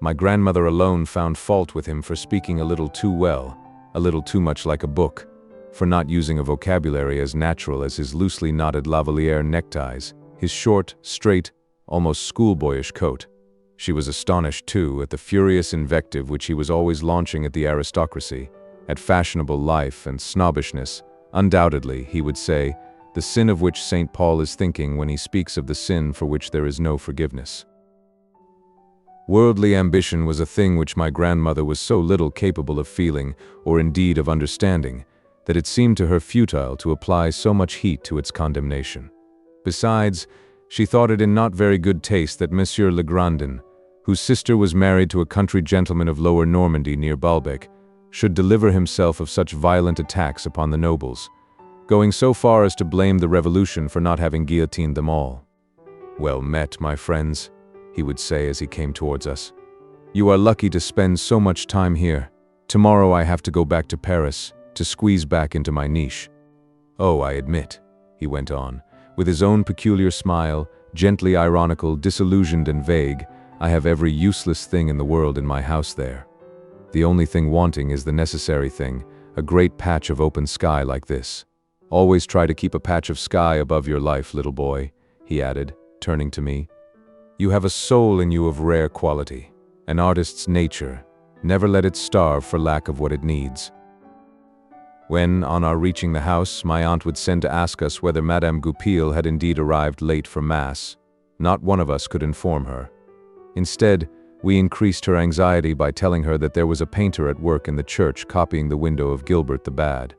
My grandmother alone found fault with him for speaking a little too well, a little too much like a book, for not using a vocabulary as natural as his loosely knotted lavalier neckties, his short, straight, almost schoolboyish coat. She was astonished, too, at the furious invective which he was always launching at the aristocracy, at fashionable life and snobbishness. Undoubtedly, he would say, the sin of which St. Paul is thinking when he speaks of the sin for which there is no forgiveness. Worldly ambition was a thing which my grandmother was so little capable of feeling, or indeed of understanding, that it seemed to her futile to apply so much heat to its condemnation. Besides, she thought it in not very good taste that Monsieur Legrandin, whose sister was married to a country gentleman of Lower Normandy near Balbec, should deliver himself of such violent attacks upon the nobles, going so far as to blame the revolution for not having guillotined them all. "Well met, my friends," he would say as he came towards us. "You are lucky to spend so much time here. Tomorrow I have to go back to Paris, to squeeze back into my niche. Oh, I admit," he went on, with his own peculiar smile, gently ironical, disillusioned and vague, "I have every useless thing in the world in my house there. The only thing wanting is the necessary thing, a great patch of open sky like this. Always try to keep a patch of sky above your life, little boy," he added, turning to me. "You have a soul in you of rare quality, an artist's nature. Never let it starve for lack of what it needs." When, on our reaching the house, my aunt would send to ask us whether Madame Goupil had indeed arrived late for Mass, not one of us could inform her. Instead, we increased her anxiety by telling her that there was a painter at work in the church copying the window of Gilbert the Bad.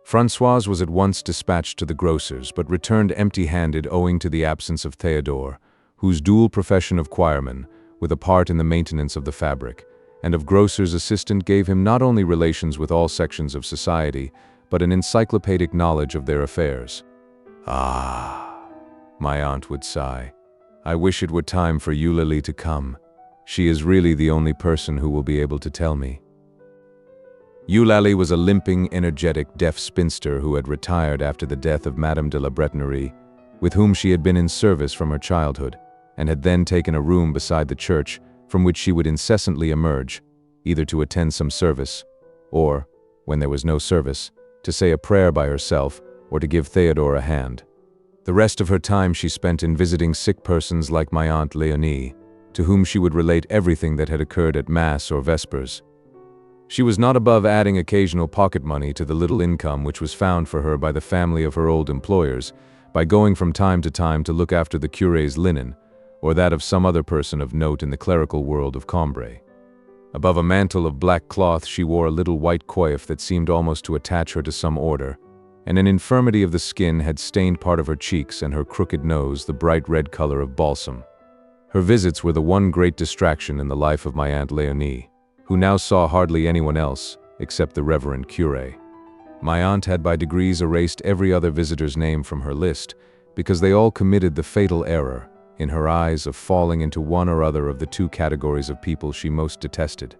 Françoise was at once dispatched to the grocer's, but returned empty-handed owing to the absence of Théodore, whose dual profession of choirman, with a part in the maintenance of the fabric, and of grocer's assistant gave him not only relations with all sections of society, but an encyclopedic knowledge of their affairs. "Ah," my aunt would sigh, "I wish it were time for Eulalie to come. She is really the only person who will be able to tell me." Eulalie was a limping, energetic, deaf spinster who had retired after the death of Madame de la Bretonnerie, with whom she had been in service from her childhood, and had then taken a room beside the church from which she would incessantly emerge, either to attend some service, or, when there was no service, to say a prayer by herself or to give Theodore a hand. The rest of her time she spent in visiting sick persons like my Aunt Léonie, to whom she would relate everything that had occurred at Mass or Vespers. She was not above adding occasional pocket money to the little income which was found for her by the family of her old employers, by going from time to time to look after the curé's linen, or that of some other person of note in the clerical world of Combray. Above a mantle of black cloth she wore a little white coif that seemed almost to attach her to some order, and an infirmity of the skin had stained part of her cheeks and her crooked nose the bright red color of balsam. Her visits were the one great distraction in the life of my Aunt Léonie, who now saw hardly anyone else except the reverend curé. My aunt had by degrees erased every other visitor's name from her list, because they all committed the fatal error, in her eyes, of falling into one or other of the two categories of people she most detested.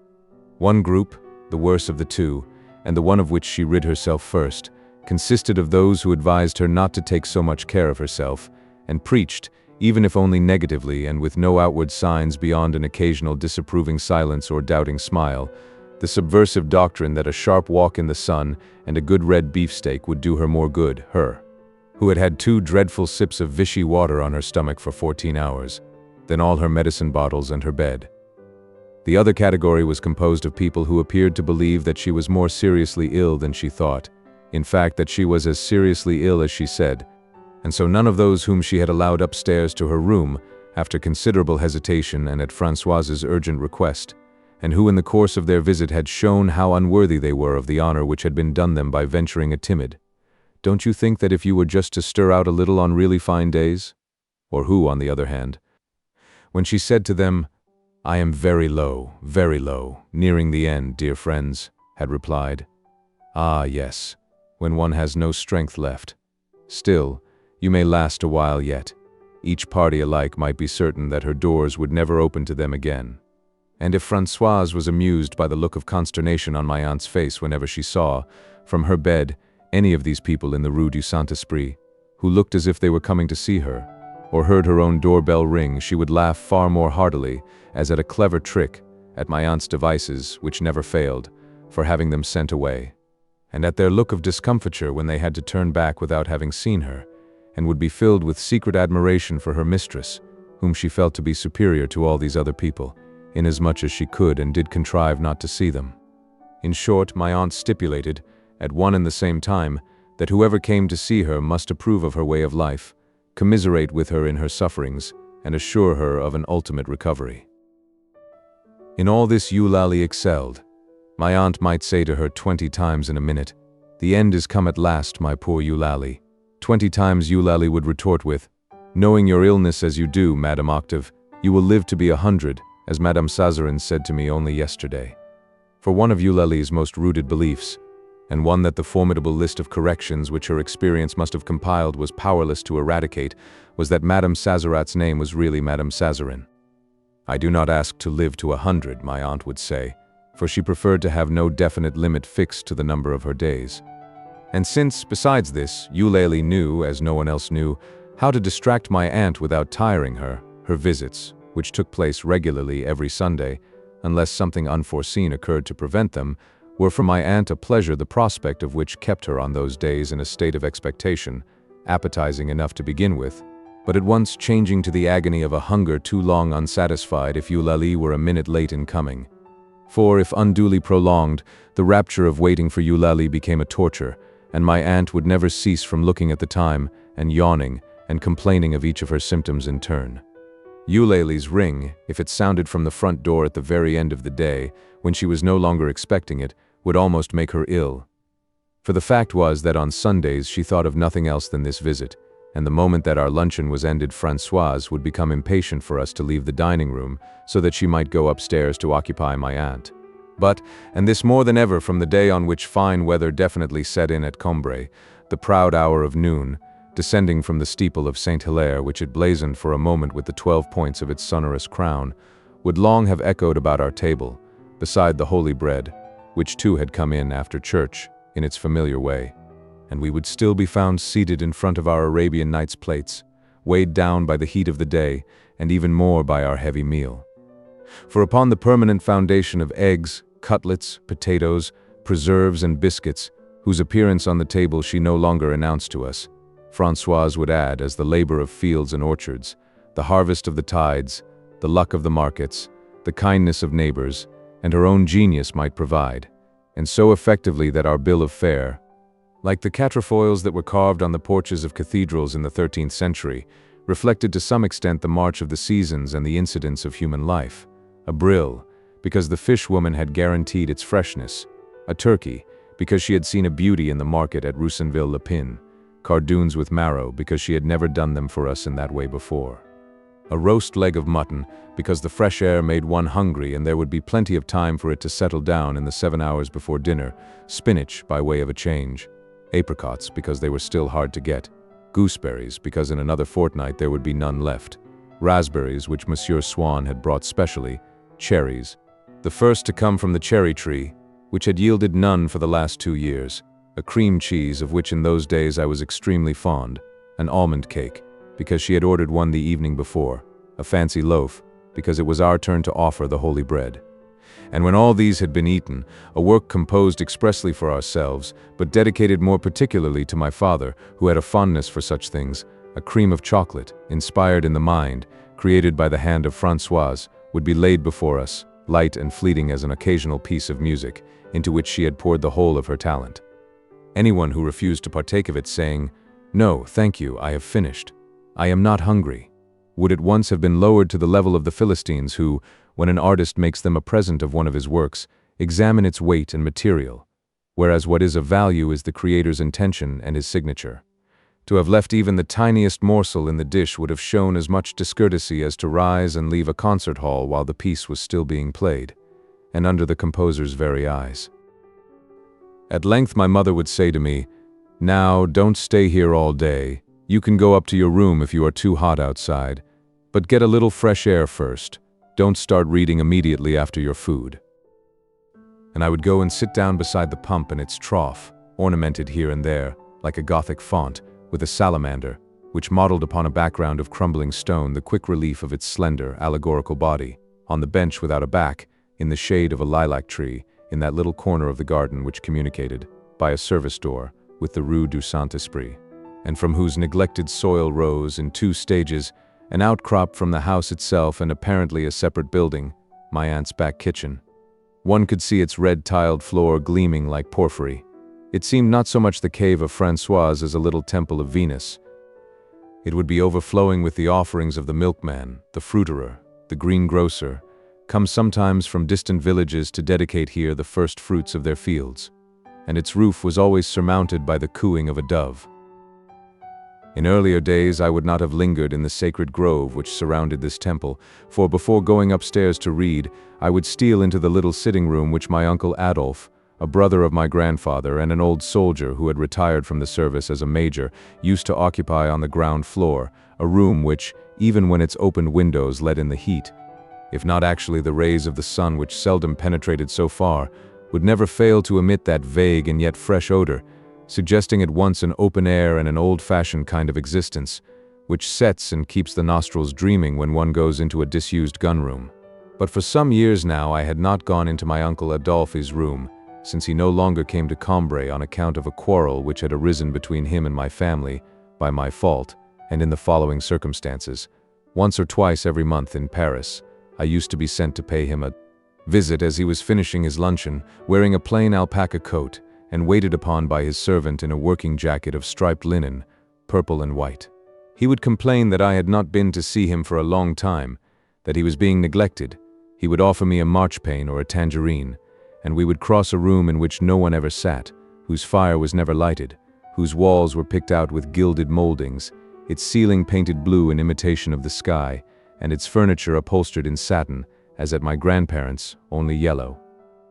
One group, the worse of the two, and the one of which she rid herself first, consisted of those who advised her not to take so much care of herself, and preached, even if only negatively and with no outward signs beyond an occasional disapproving silence or doubting smile, the subversive doctrine that a sharp walk in the sun and a good red beefsteak would do her more good, her, who had had 2 dreadful sips of Vichy water on her stomach for 14 hours, than all her medicine bottles and her bed. The other category was composed of people who appeared to believe that she was more seriously ill than she thought, in fact that she was as seriously ill as she said, and so none of those whom she had allowed upstairs to her room, after considerable hesitation and at Françoise's urgent request, and who in the course of their visit had shown how unworthy they were of the honor which had been done them by venturing a timid, "Don't you think that if you were just to stir out a little on really fine days?" Or who, on the other hand, when she said to them, "I am very low, nearing the end, dear friends," had replied, "Ah, yes, when one has no strength left. Still, you may last a while yet." Each party alike might be certain that her doors would never open to them again. And if Françoise was amused by the look of consternation on my aunt's face whenever she saw, from her bed, any of these people in the Rue du Saint-Esprit, who looked as if they were coming to see her, or heard her own doorbell ring, she would laugh far more heartily, as at a clever trick, at my aunt's devices, which never failed, for having them sent away, and at their look of discomfiture when they had to turn back without having seen her, and would be filled with secret admiration for her mistress, whom she felt to be superior to all these other people, inasmuch as she could and did contrive not to see them. In short, my aunt stipulated, at one and the same time, that whoever came to see her must approve of her way of life, commiserate with her in her sufferings, and assure her of an ultimate recovery. In all this Eulalie excelled. My aunt might say to her 20 times in a minute, "The end is come at last, my poor Eulalie." 20 times Eulalie would retort with, "Knowing your illness as you do, Madame Octave, you will live to be 100, as Madame Sazerin said to me only yesterday." For one of Eulalie's most rooted beliefs, and one that the formidable list of corrections which her experience must have compiled was powerless to eradicate, was that Madame Sazerat's name was really Madame Sazerin. "I do not ask to live to 100, my aunt would say, for she preferred to have no definite limit fixed to the number of her days. And since, besides this, Eulalie knew, as no one else knew, how to distract my aunt without tiring her, her visits, which took place regularly every Sunday, unless something unforeseen occurred to prevent them, were for my aunt a pleasure the prospect of which kept her on those days in a state of expectation, appetizing enough to begin with, but at once changing to the agony of a hunger too long unsatisfied if Eulalie were a minute late in coming. For, if unduly prolonged, the rapture of waiting for Eulalie became a torture, and my aunt would never cease from looking at the time, and yawning, and complaining of each of her symptoms in turn. Eulalie's ring, if it sounded from the front door at the very end of the day, when she was no longer expecting it, would almost make her ill. For the fact was that on Sundays she thought of nothing else than this visit, and the moment that our luncheon was ended, Françoise would become impatient for us to leave the dining room, so that she might go upstairs to occupy my aunt. But, and this more than ever from the day on which fine weather definitely set in at Combray, the proud hour of noon, descending from the steeple of Saint Hilaire, which it blazoned for a moment with the 12 points of its sonorous crown, would long have echoed about our table, beside the holy bread, which too had come in after church, in its familiar way, and we would still be found seated in front of our Arabian Nights plates, weighed down by the heat of the day, and even more by our heavy meal. For upon the permanent foundation of eggs, cutlets, potatoes, preserves, and biscuits, whose appearance on the table she no longer announced to us, Françoise would add, as the labor of fields and orchards, the harvest of the tides, the luck of the markets, the kindness of neighbors, and her own genius might provide, and so effectively that our bill of fare, like the quatrefoils that were carved on the porches of cathedrals in the 13th century, reflected to some extent the march of the seasons and the incidents of human life. A brill, because the fishwoman had guaranteed its freshness. A turkey, because she had seen a beauty in the market at Roussainville-le-Pin. Cardoons with marrow, because she had never done them for us in that way before. A roast leg of mutton, because the fresh air made one hungry and there would be plenty of time for it to settle down in the 7 hours before dinner. Spinach, by way of a change. Apricots, because they were still hard to get. Gooseberries, because in another fortnight there would be none left. Raspberries, which Monsieur Swann had brought specially. Cherries, the first to come from the cherry tree, which had yielded none for the last 2 years. A cream cheese, of which in those days I was extremely fond. An almond cake, because she had ordered one the evening before. A fancy loaf, because it was our turn to offer the holy bread. And when all these had been eaten, a work composed expressly for ourselves, but dedicated more particularly to my father, who had a fondness for such things, a cream of chocolate, inspired in the mind, created by the hand of Françoise, would be laid before us, light and fleeting as an occasional piece of music, into which she had poured the whole of her talent. Anyone who refused to partake of it, saying, "No, thank you, I have finished. I am not hungry," would at once have been lowered to the level of the Philistines who, when an artist makes them a present of one of his works, examine its weight and material, whereas what is of value is the creator's intention and his signature. To have left even the tiniest morsel in the dish would have shown as much discourtesy as to rise and leave a concert hall while the piece was still being played, and under the composer's very eyes. At length my mother would say to me, "Now, don't stay here all day. You can go up to your room if you are too hot outside, but get a little fresh air first. Don't start reading immediately after your food." And I would go and sit down beside the pump and its trough, ornamented here and there, like a Gothic font, with a salamander, which modeled upon a background of crumbling stone the quick relief of its slender, allegorical body, on the bench without a back, in the shade of a lilac tree, in that little corner of the garden which communicated, by a service door, with the Rue du Saint-Esprit, and from whose neglected soil rose, in 2 stages, an outcrop from the house itself and apparently a separate building, my aunt's back kitchen. One could see its red-tiled floor gleaming like porphyry. It seemed not so much the cave of Françoise as a little temple of Venus. It would be overflowing with the offerings of the milkman, the fruiterer, the greengrocer, come sometimes from distant villages to dedicate here the first fruits of their fields, and its roof was always surmounted by the cooing of a dove. In earlier days I would not have lingered in the sacred grove which surrounded this temple, for before going upstairs to read, I would steal into the little sitting room which my uncle Adolphe, a brother of my grandfather and an old soldier who had retired from the service as a major, used to occupy on the ground floor, a room which, even when its opened windows let in the heat, if not actually the rays of the sun which seldom penetrated so far, would never fail to emit that vague and yet fresh odor, suggesting at once an open air and an old-fashioned kind of existence, which sets and keeps the nostrils dreaming when one goes into a disused gun-room. But for some years now I had not gone into my uncle Adolphe's room, since he no longer came to Combray on account of a quarrel which had arisen between him and my family, by my fault, and in the following circumstances. Once or twice every month in Paris, I used to be sent to pay him a visit as he was finishing his luncheon, wearing a plain alpaca coat, and waited upon by his servant in a working jacket of striped linen, purple and white. He would complain that I had not been to see him for a long time, that he was being neglected. He would offer me a marchpane or a tangerine, and we would cross a room in which no one ever sat, whose fire was never lighted, whose walls were picked out with gilded moldings, its ceiling painted blue in imitation of the sky, and its furniture upholstered in satin, as at my grandparents', only yellow.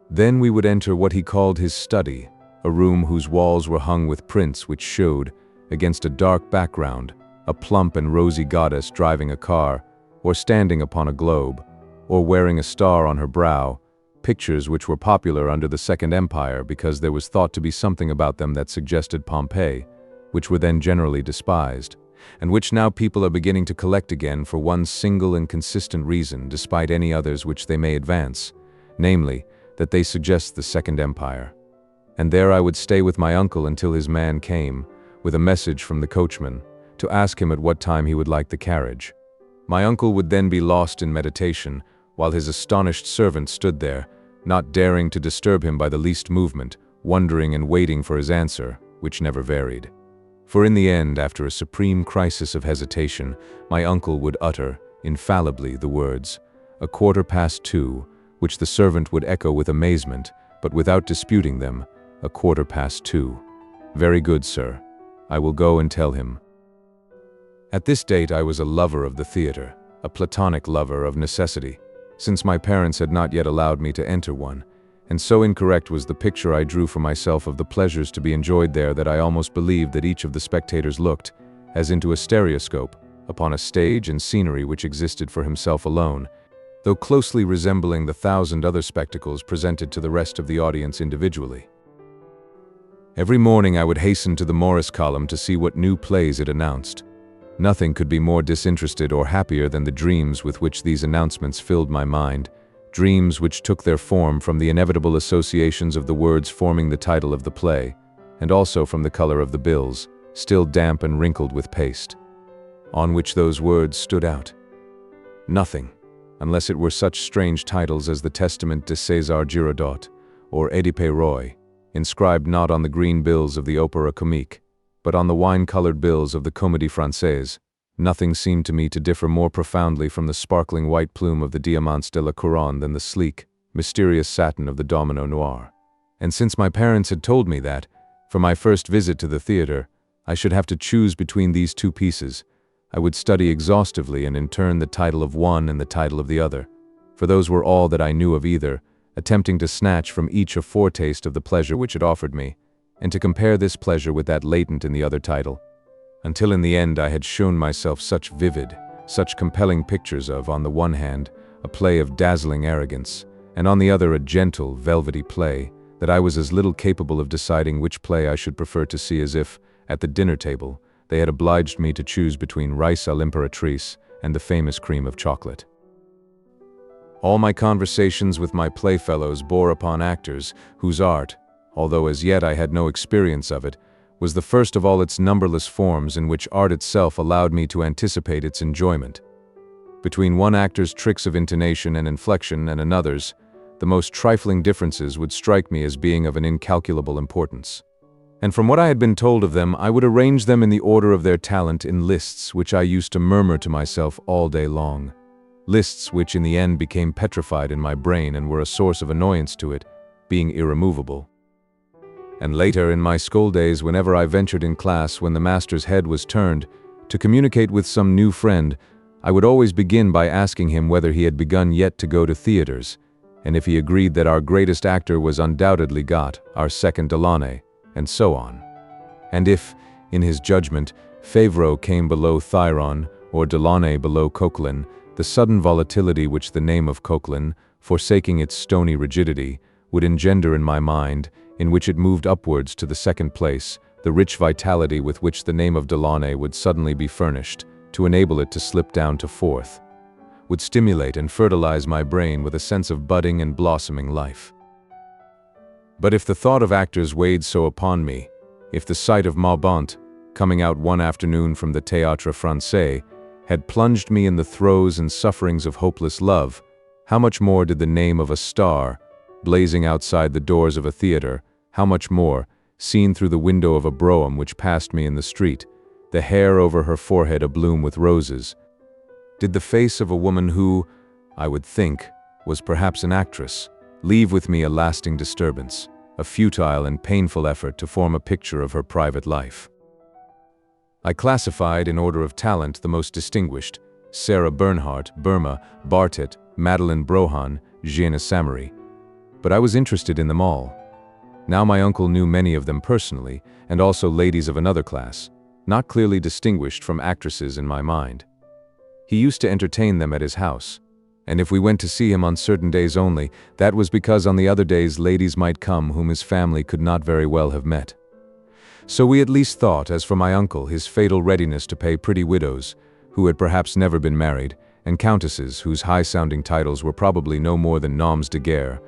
Then we would enter what he called his study, a room whose walls were hung with prints which showed, against a dark background, a plump and rosy goddess driving a car, or standing upon a globe, or wearing a star on her brow, pictures which were popular under the Second Empire because there was thought to be something about them that suggested Pompeii, which were then generally despised, and which now people are beginning to collect again for one single and consistent reason despite any others which they may advance, namely, that they suggest the Second Empire. And there I would stay with my uncle until his man came, with a message from the coachman, to ask him at what time he would like the carriage. My uncle would then be lost in meditation, while his astonished servant stood there, not daring to disturb him by the least movement, wondering and waiting for his answer, which never varied. For in the end, after a supreme crisis of hesitation, my uncle would utter, infallibly, the words, 2:15, which the servant would echo with amazement, but without disputing them, 2:15. Very good, sir. I will go and tell him. At this date I was a lover of the theater, a platonic lover of necessity, since my parents had not yet allowed me to enter one, and so incorrect was the picture I drew for myself of the pleasures to be enjoyed there that I almost believed that each of the spectators looked, as into a stereoscope, upon a stage and scenery which existed for himself alone, though closely resembling the 1,000 other spectacles presented to the rest of the audience individually. Every morning I would hasten to the Morris column to see what new plays it announced. Nothing could be more disinterested or happier than the dreams with which these announcements filled my mind, dreams which took their form from the inevitable associations of the words forming the title of the play, and also from the color of the bills, still damp and wrinkled with paste, on which those words stood out. Nothing, unless it were such strange titles as the Testament de César Girardot, or Édipe Roy, inscribed not on the green bills of the Opéra Comique, but on the wine-colored bills of the Comédie Française. Nothing seemed to me to differ more profoundly from the sparkling white plume of the Diamants de la Couronne than the sleek, mysterious satin of the Domino Noir. And since my parents had told me that, for my first visit to the theater, I should have to choose between these two pieces, I would study exhaustively and in turn the title of one and the title of the other, for those were all that I knew of either, attempting to snatch from each a foretaste of the pleasure which it offered me, and to compare this pleasure with that latent in the other title, until in the end I had shown myself such vivid, such compelling pictures of, on the one hand, a play of dazzling arrogance, and on the other a gentle, velvety play, that I was as little capable of deciding which play I should prefer to see as if, at the dinner table, they had obliged me to choose between rice à l'impératrice and the famous cream of chocolate. All my conversations with my playfellows bore upon actors whose art, although as yet I had no experience of it, was the first of all its numberless forms in which art itself allowed me to anticipate its enjoyment. Between one actor's tricks of intonation and inflection and another's, the most trifling differences would strike me as being of an incalculable importance. And from what I had been told of them, I would arrange them in the order of their talent in lists which I used to murmur to myself all day long. Lists which in the end became petrified in my brain and were a source of annoyance to it, being irremovable. And later, in my school days, whenever I ventured in class when the master's head was turned, to communicate with some new friend, I would always begin by asking him whether he had begun yet to go to theaters, and if he agreed that our greatest actor was undoubtedly Got, our second Delaunay, and so on. And if, in his judgment, Favreau came below Thyron, or Delaunay below Coquelin, the sudden volatility which the name of Coquelin, forsaking its stony rigidity, would engender in my mind, in which it moved upwards to the second place, the rich vitality with which the name of Delaunay would suddenly be furnished, to enable it to slip down to fourth, would stimulate and fertilize my brain with a sense of budding and blossoming life. But if the thought of actors weighed so upon me, if the sight of Mauboint, coming out one afternoon from the Théâtre Français, had plunged me in the throes and sufferings of hopeless love, how much more did the name of a star, blazing outside the doors of a theater, how much more, seen through the window of a brougham which passed me in the street, the hair over her forehead abloom with roses, did the face of a woman who, I would think, was perhaps an actress, leave with me a lasting disturbance, a futile and painful effort to form a picture of her private life. I classified, in order of talent, the most distinguished: Sarah Bernhardt, Burma, Bartet, Madeleine Brohan, Jeanne Samary. But I was interested in them all. Now my uncle knew many of them personally, and also ladies of another class, not clearly distinguished from actresses in my mind. He used to entertain them at his house. And if we went to see him on certain days only, that was because on the other days ladies might come whom his family could not very well have met. So we at least thought, as for my uncle, his fatal readiness to pay pretty widows, who had perhaps never been married, and countesses whose high-sounding titles were probably no more than noms de guerre,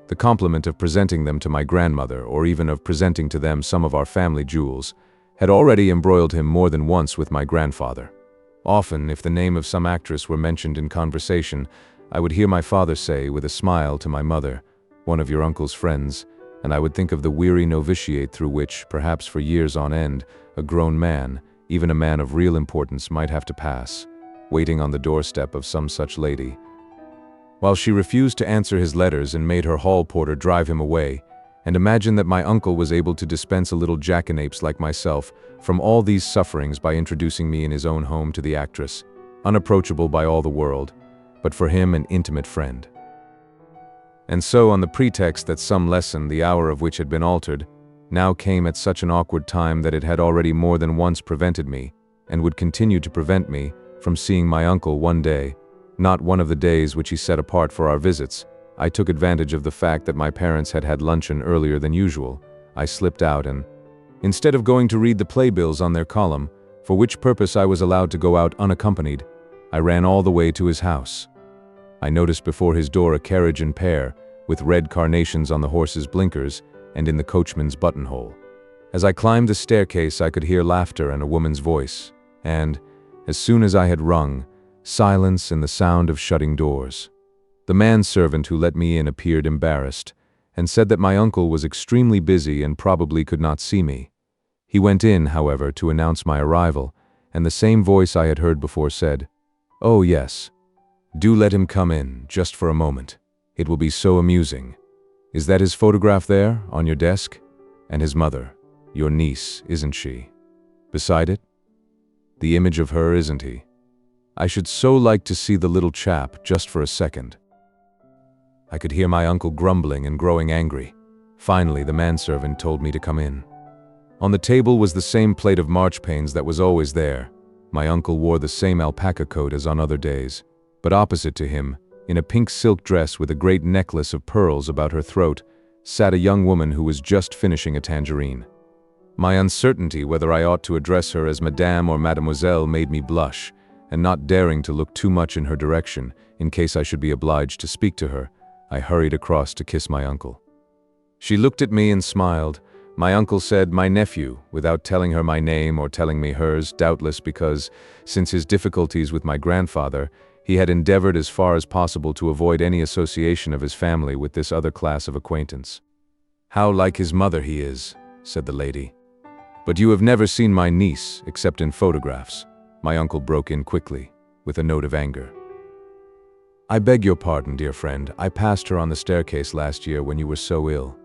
the compliment of presenting them to my grandmother, or even of presenting to them some of our family jewels, had already embroiled him more than once with my grandfather. Often, if the name of some actress were mentioned in conversation, I would hear my father say, with a smile, to my mother, "One of your uncle's friends," and I would think of the weary novitiate through which, perhaps for years on end, a grown man, even a man of real importance, might have to pass, waiting on the doorstep of some such lady. While she refused to answer his letters and made her hall porter drive him away, and imagine that my uncle was able to dispense a little jackanapes like myself from all these sufferings by introducing me in his own home to the actress, unapproachable by all the world, but for him an intimate friend. And so, on the pretext that some lesson, the hour of which had been altered, now came at such an awkward time that it had already more than once prevented me, and would continue to prevent me, from seeing my uncle one day, not one of the days which he set apart for our visits, I took advantage of the fact that my parents had had luncheon earlier than usual. I slipped out and, instead of going to read the playbills on their column, for which purpose I was allowed to go out unaccompanied, I ran all the way to his house. I noticed before his door a carriage and pair, with red carnations on the horse's blinkers and in the coachman's buttonhole. As I climbed the staircase, I could hear laughter and a woman's voice, and, as soon as I had rung, silence and the sound of shutting doors. The manservant who let me in appeared embarrassed, and said that my uncle was extremely busy and probably could not see me. He went in, however, to announce my arrival, and the same voice I had heard before said, "Oh, yes. Do let him come in, just for a moment. It will be so amusing. Is that his photograph there, on your desk? And his mother, your niece, isn't she? Beside it? The image of her, isn't he? I should so like to see the little chap, just for a second." I could hear my uncle grumbling and growing angry. Finally, the manservant told me to come in. On the table was the same plate of marchpanes that was always there. My uncle wore the same alpaca coat as on other days, but opposite to him, in a pink silk dress with a great necklace of pearls about her throat, sat a young woman who was just finishing a tangerine. My uncertainty whether I ought to address her as Madame or Mademoiselle made me blush, and not daring to look too much in her direction, in case I should be obliged to speak to her, I hurried across to kiss my uncle. She looked at me and smiled. My uncle said, "My nephew," without telling her my name or telling me hers, doubtless because, since his difficulties with my grandfather, he had endeavored as far as possible to avoid any association of his family with this other class of acquaintance. "How like his mother he is," said the lady. "But you have never seen my niece, except in photographs," my uncle broke in quickly, with a note of anger. "I beg your pardon, dear friend. I passed her on the staircase last year when you were so ill.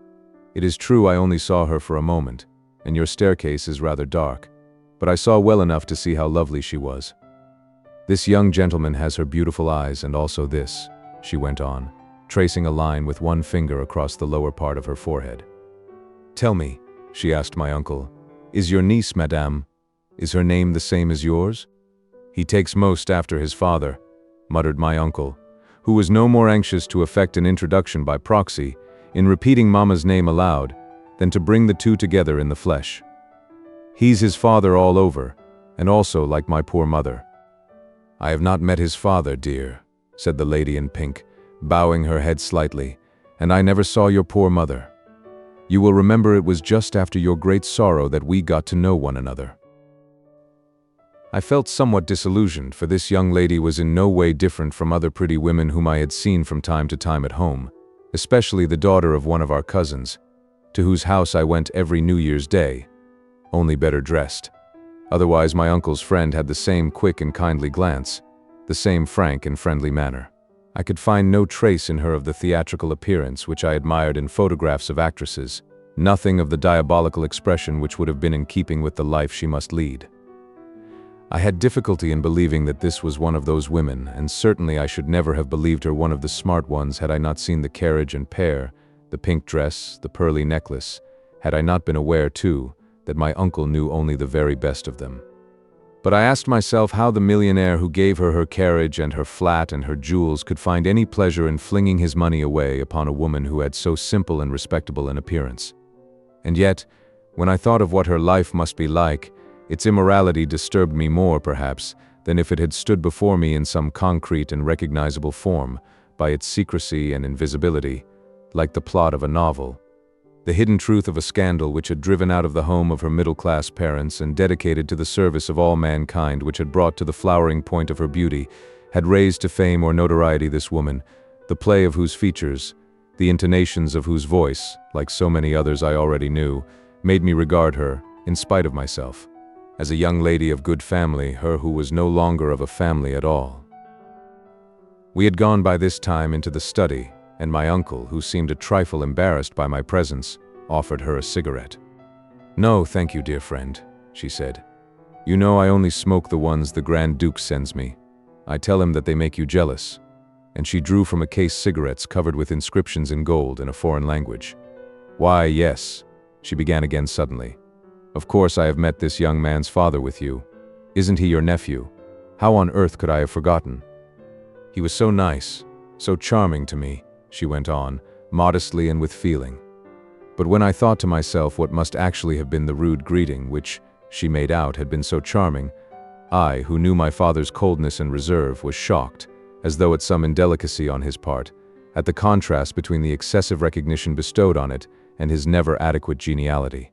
It is true I only saw her for a moment, and your staircase is rather dark, but I saw well enough to see how lovely she was. This young gentleman has her beautiful eyes, and also this," she went on, tracing a line with one finger across the lower part of her forehead. "Tell me," she asked my uncle, "is your niece, Madame, is her name the same as yours?" "He takes most after his father," muttered my uncle, who was no more anxious to effect an introduction by proxy, in repeating Mamma's name aloud, than to bring the two together in the flesh. "He's his father all over, and also like my poor mother." "I have not met his father, dear," said the lady in pink, bowing her head slightly, "and I never saw your poor mother. You will remember it was just after your great sorrow that we got to know one another." I felt somewhat disillusioned, for this young lady was in no way different from other pretty women whom I had seen from time to time at home, especially the daughter of one of our cousins, to whose house I went every New Year's Day, only better dressed. Otherwise, my uncle's friend had the same quick and kindly glance, the same frank and friendly manner. I could find no trace in her of the theatrical appearance which I admired in photographs of actresses, nothing of the diabolical expression which would have been in keeping with the life she must lead. I had difficulty in believing that this was one of those women, and certainly I should never have believed her one of the smart ones had I not seen the carriage and pair, the pink dress, the pearly necklace, had I not been aware, too, that my uncle knew only the very best of them. But I asked myself how the millionaire who gave her her carriage and her flat and her jewels could find any pleasure in flinging his money away upon a woman who had so simple and respectable an appearance. And yet, when I thought of what her life must be like, its immorality disturbed me more, perhaps, than if it had stood before me in some concrete and recognizable form, by its secrecy and invisibility, like the plot of a novel. The hidden truth of a scandal which had driven out of the home of her middle-class parents and dedicated to the service of all mankind, which had brought to the flowering point of her beauty, had raised to fame or notoriety this woman, the play of whose features, the intonations of whose voice, like so many others I already knew, made me regard her, in spite of myself, as a young lady of good family, her who was no longer of a family at all. We had gone by this time into the study, and my uncle, who seemed a trifle embarrassed by my presence, offered her a cigarette. "No, thank you, dear friend," she said. "You know I only smoke the ones the Grand Duke sends me. I tell him that they make you jealous." And she drew from a case cigarettes covered with inscriptions in gold in a foreign language. "Why, yes," she began again suddenly. "Of course I have met this young man's father with you. Isn't he your nephew? How on earth could I have forgotten? He was so nice, so charming to me," she went on, modestly and with feeling. But when I thought to myself what must actually have been the rude greeting which, she made out, had been so charming, I, who knew my father's coldness and reserve, was shocked, as though at some indelicacy on his part, at the contrast between the excessive recognition bestowed on it and his never adequate geniality.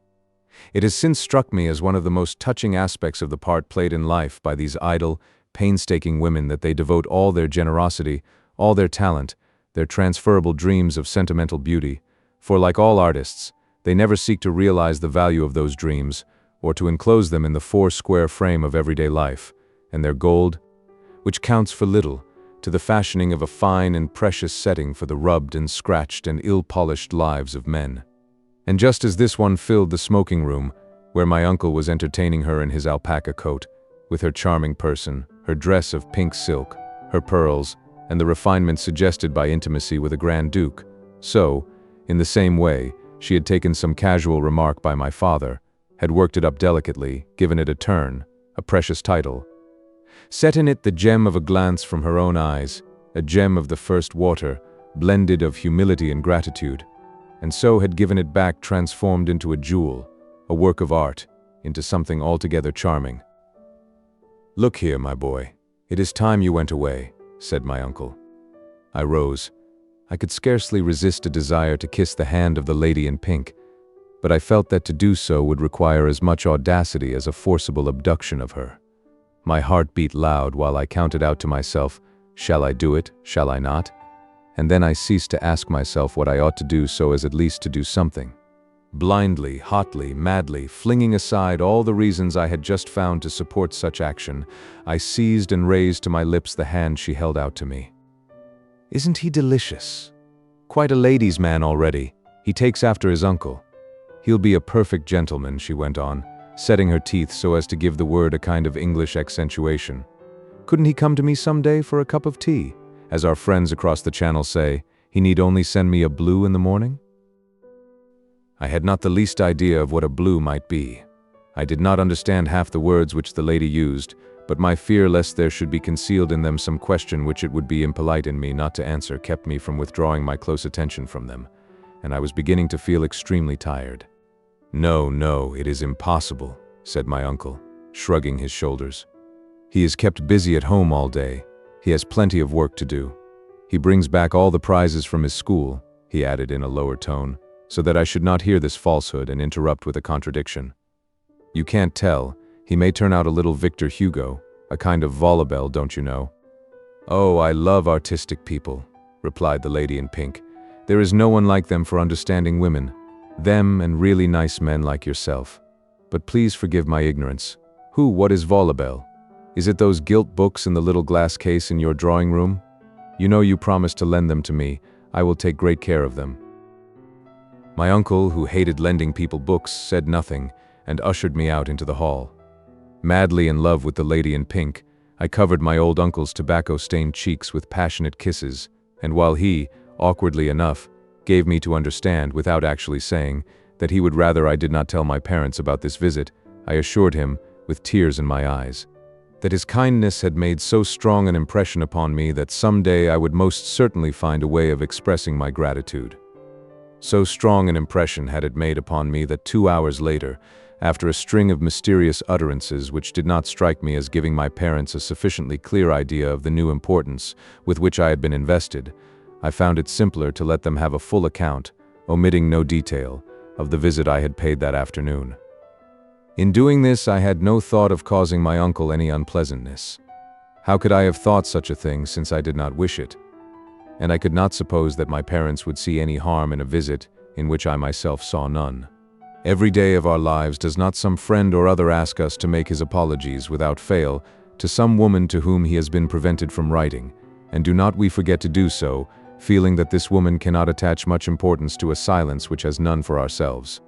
It has since struck me as one of the most touching aspects of the part played in life by these idle, painstaking women that they devote all their generosity, all their talent, their transferable dreams of sentimental beauty, for like all artists, they never seek to realize the value of those dreams, or to enclose them in the four-square frame of everyday life, and their gold, which counts for little, to the fashioning of a fine and precious setting for the rubbed and scratched and ill-polished lives of men. And just as this one filled the smoking room, where my uncle was entertaining her in his alpaca coat, with her charming person, her dress of pink silk, her pearls, and the refinement suggested by intimacy with a Grand Duke, so, in the same way, she had taken some casual remark by my father, had worked it up delicately, given it a turn, a precious title, set in it the gem of a glance from her own eyes, a gem of the first water, blended of humility and gratitude, and so had given it back transformed into a jewel, a work of art, into something altogether charming. "Look here, my boy, it is time you went away," said my uncle. I rose. I could scarcely resist a desire to kiss the hand of the lady in pink, but I felt that to do so would require as much audacity as a forcible abduction of her. My heart beat loud while I counted out to myself, "Shall I do it? Shall I not?" And then I ceased to ask myself what I ought to do so as at least to do something. Blindly, hotly, madly, flinging aside all the reasons I had just found to support such action, I seized and raised to my lips the hand she held out to me. "Isn't he delicious? Quite a ladies' man already. He takes after his uncle. He'll be a perfect gentleman," she went on, setting her teeth so as to give the word a kind of English accentuation. "Couldn't he come to me some day for a cup of tea? As our friends across the channel say, he need only send me a blue in the morning?" I had not the least idea of what a blue might be. I did not understand half the words which the lady used, but my fear lest there should be concealed in them some question which it would be impolite in me not to answer kept me from withdrawing my close attention from them, and I was beginning to feel extremely tired. "No, no, it is impossible," said my uncle, shrugging his shoulders. "He is kept busy at home all day. He has plenty of work to do. He brings back all the prizes from his school," he added in a lower tone, so that I should not hear this falsehood and interrupt with a contradiction. "You can't tell. He may turn out a little Victor Hugo, a kind of Volleybell, don't you know?" "Oh, I love artistic people," replied the lady in pink. "There is no one like them for understanding women. Them and really nice men like yourself. But please forgive my ignorance. What is Volleybell? Is it those gilt books in the little glass case in your drawing room? You know you promised to lend them to me. I will take great care of them." My uncle, who hated lending people books, said nothing, and ushered me out into the hall. Madly in love with the lady in pink, I covered my old uncle's tobacco-stained cheeks with passionate kisses, and while he, awkwardly enough, gave me to understand, without actually saying, that he would rather I did not tell my parents about this visit, I assured him, with tears in my eyes, that his kindness had made so strong an impression upon me that someday I would most certainly find a way of expressing my gratitude. So strong an impression had it made upon me that 2 hours later, after a string of mysterious utterances which did not strike me as giving my parents a sufficiently clear idea of the new importance with which I had been invested, I found it simpler to let them have a full account, omitting no detail, of the visit I had paid that afternoon. In doing this, I had no thought of causing my uncle any unpleasantness. How could I have thought such a thing since I did not wish it? And I could not suppose that my parents would see any harm in a visit in which I myself saw none. Every day of our lives does not some friend or other ask us to make his apologies without fail to some woman to whom he has been prevented from writing, and do not we forget to do so, feeling that this woman cannot attach much importance to a silence which has none for ourselves.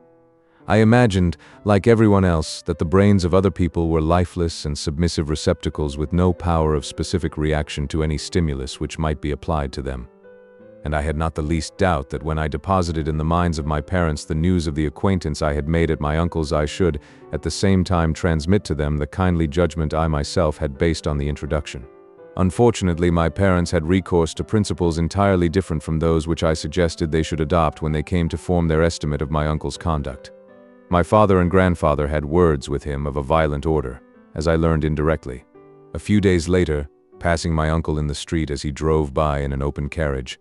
I imagined, like everyone else, that the brains of other people were lifeless and submissive receptacles with no power of specific reaction to any stimulus which might be applied to them. And I had not the least doubt that when I deposited in the minds of my parents the news of the acquaintance I had made at my uncle's, I should, at the same time, transmit to them the kindly judgment I myself had based on the introduction. Unfortunately, my parents had recourse to principles entirely different from those which I suggested they should adopt when they came to form their estimate of my uncle's conduct. My father and grandfather had words with him of a violent order, as I learned indirectly. A few days later, passing my uncle in the street as he drove by in an open carriage,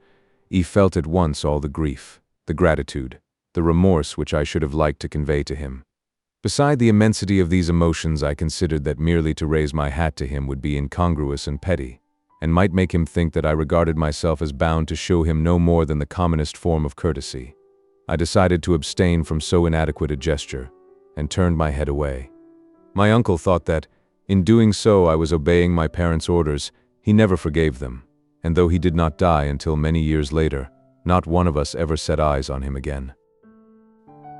he felt at once all the grief, the gratitude, the remorse which I should have liked to convey to him. Beside the immensity of these emotions, I considered that merely to raise my hat to him would be incongruous and petty, and might make him think that I regarded myself as bound to show him no more than the commonest form of courtesy. I decided to abstain from so inadequate a gesture, and turned my head away. My uncle thought that, in doing so, I was obeying my parents' orders. He never forgave them, and though he did not die until many years later, not one of us ever set eyes on him again.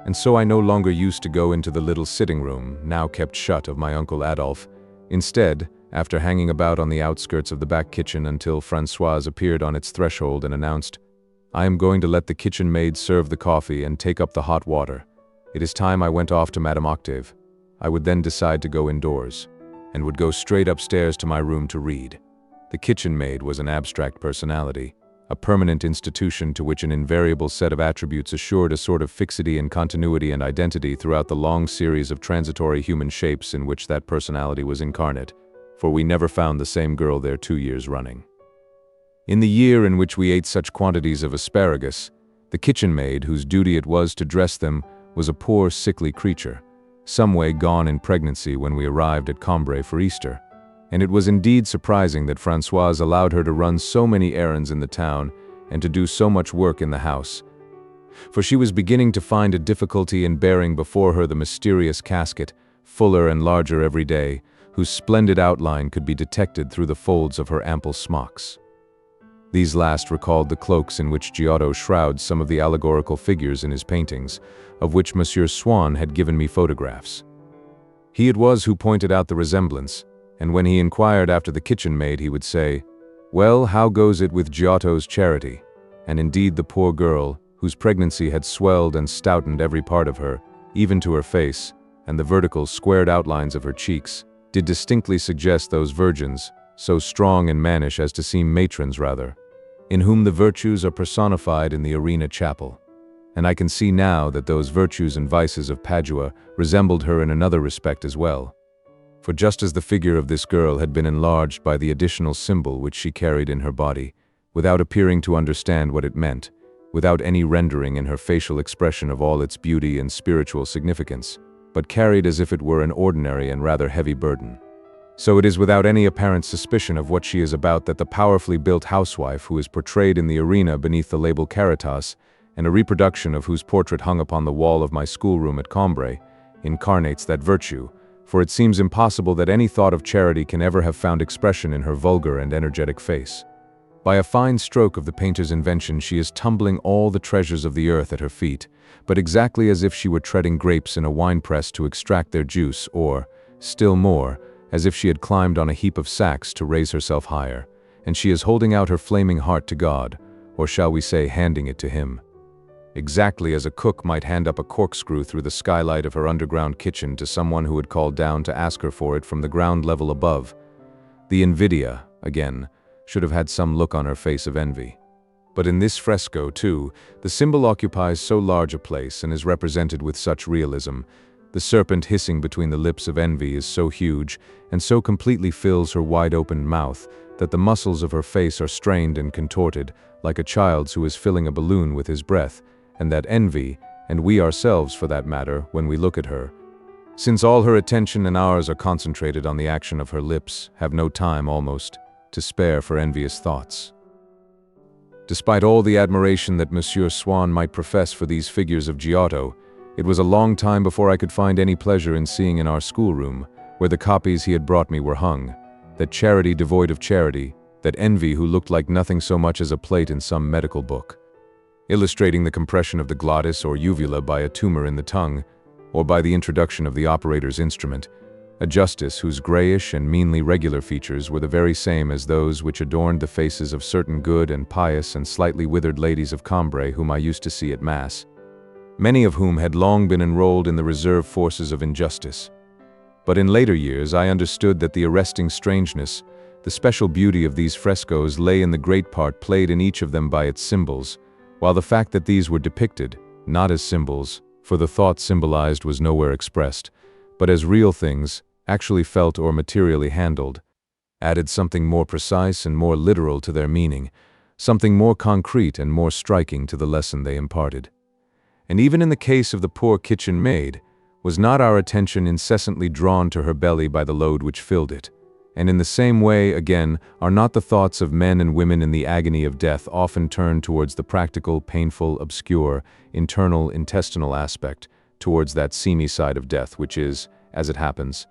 And so I no longer used to go into the little sitting room, now kept shut, of my Uncle Adolphe. Instead, after hanging about on the outskirts of the back kitchen until Françoise appeared on its threshold and announced, "I am going to let the kitchen maid serve the coffee and take up the hot water. It is time I went off to Madame Octave." I would then decide to go indoors, and would go straight upstairs to my room to read. The kitchen maid was an abstract personality, a permanent institution to which an invariable set of attributes assured a sort of fixity and continuity and identity throughout the long series of transitory human shapes in which that personality was incarnate, for we never found the same girl there 2 years running. In the year in which we ate such quantities of asparagus, the kitchen maid, whose duty it was to dress them, was a poor, sickly creature, some way gone in pregnancy when we arrived at Combray for Easter, and it was indeed surprising that Françoise allowed her to run so many errands in the town and to do so much work in the house, for she was beginning to find a difficulty in bearing before her the mysterious casket, fuller and larger every day, whose splendid outline could be detected through the folds of her ample smocks. These last recalled the cloaks in which Giotto shrouds some of the allegorical figures in his paintings, of which Monsieur Swann had given me photographs. He it was who pointed out the resemblance, and when he inquired after the kitchen maid, he would say, "Well, how goes it with Giotto's charity?" And indeed the poor girl, whose pregnancy had swelled and stoutened every part of her, even to her face, and the vertical, squared outlines of her cheeks, did distinctly suggest those virgins, so strong and mannish as to seem matrons rather, in whom the virtues are personified in the Arena Chapel. And I can see now that those virtues and vices of Padua resembled her in another respect as well. For just as the figure of this girl had been enlarged by the additional symbol which she carried in her body, without appearing to understand what it meant, without any rendering in her facial expression of all its beauty and spiritual significance, but carried as if it were an ordinary and rather heavy burden, so it is without any apparent suspicion of what she is about that the powerfully built housewife who is portrayed in the arena beneath the label Caritas, and a reproduction of whose portrait hung upon the wall of my schoolroom at Combray, incarnates that virtue, for it seems impossible that any thought of charity can ever have found expression in her vulgar and energetic face. By a fine stroke of the painter's invention, she is tumbling all the treasures of the earth at her feet, but exactly as if she were treading grapes in a winepress to extract their juice, or, still more, as if she had climbed on a heap of sacks to raise herself higher, and she is holding out her flaming heart to God, or shall we say handing it to Him. Exactly as a cook might hand up a corkscrew through the skylight of her underground kitchen to someone who had called down to ask her for it from the ground level above, The invidia, again, should have had some look on her face of envy. But in this fresco, too, the symbol occupies so large a place and is represented with such realism. The serpent hissing between the lips of envy is so huge and so completely fills her wide-opened mouth that the muscles of her face are strained and contorted, like a child's who is filling a balloon with his breath, and that envy, and we ourselves for that matter, when we look at her, since all her attention and ours are concentrated on the action of her lips, have no time, almost, to spare for envious thoughts. Despite all the admiration that Monsieur Swann might profess for these figures of Giotto, it was a long time before I could find any pleasure in seeing in our schoolroom, where the copies he had brought me were hung, that charity devoid of charity, that envy who looked like nothing so much as a plate in some medical book, illustrating the compression of the glottis or uvula by a tumor in the tongue, or by the introduction of the operator's instrument, a justice whose grayish and meanly regular features were the very same as those which adorned the faces of certain good and pious and slightly withered ladies of Combray whom I used to see at Mass, many of whom had long been enrolled in the reserve forces of injustice. But in later years I understood that the arresting strangeness, the special beauty of these frescoes lay in the great part played in each of them by its symbols, while the fact that these were depicted, not as symbols, for the thought symbolized was nowhere expressed, but as real things, actually felt or materially handled, added something more precise and more literal to their meaning, something more concrete and more striking to the lesson they imparted. And even in the case of the poor kitchen maid, was not our attention incessantly drawn to her belly by the load which filled it? And in the same way, again, are not the thoughts of men and women in the agony of death often turned towards the practical, painful, obscure, internal, intestinal aspect, towards that seamy side of death which is, as it happens,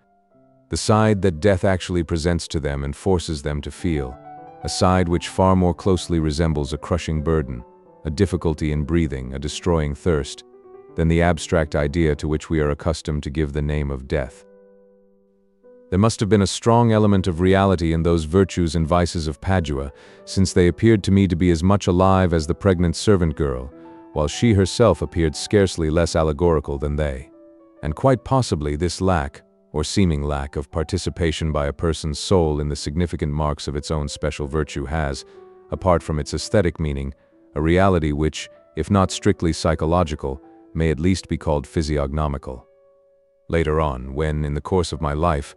the side that death actually presents to them and forces them to feel, a side which far more closely resembles a crushing burden, a difficulty in breathing, a destroying thirst, than the abstract idea to which we are accustomed to give the name of death. There must have been a strong element of reality in those virtues and vices of Padua, since they appeared to me to be as much alive as the pregnant servant girl, while she herself appeared scarcely less allegorical than they. And quite possibly this lack, or seeming lack, of participation by a person's soul in the significant marks of its own special virtue has, apart from its aesthetic meaning, a reality which, if not strictly psychological, may at least be called physiognomical. Later on, when, in the course of my life,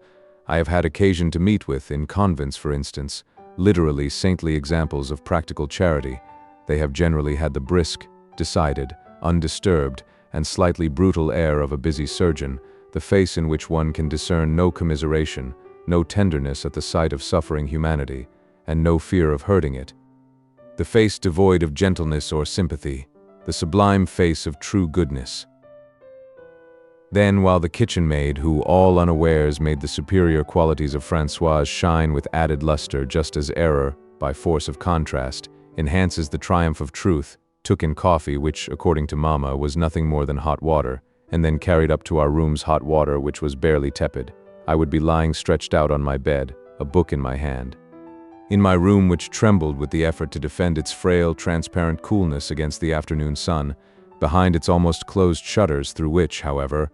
I have had occasion to meet with, in convents for instance, literally saintly examples of practical charity, they have generally had the brisk, decided, undisturbed, and slightly brutal air of a busy surgeon, the face in which one can discern no commiseration, no tenderness at the sight of suffering humanity, and no fear of hurting it. The face devoid of gentleness or sympathy, the sublime face of true goodness. Then, while the kitchen maid, who all unawares made the superior qualities of Françoise shine with added luster just as error, by force of contrast, enhances the triumph of truth, took in coffee which, according to Mamma, was nothing more than hot water, and then carried up to our room's hot water which was barely tepid, I would be lying stretched out on my bed, a book in my hand. In my room, which trembled with the effort to defend its frail, transparent coolness against the afternoon sun, behind its almost closed shutters, through which, however,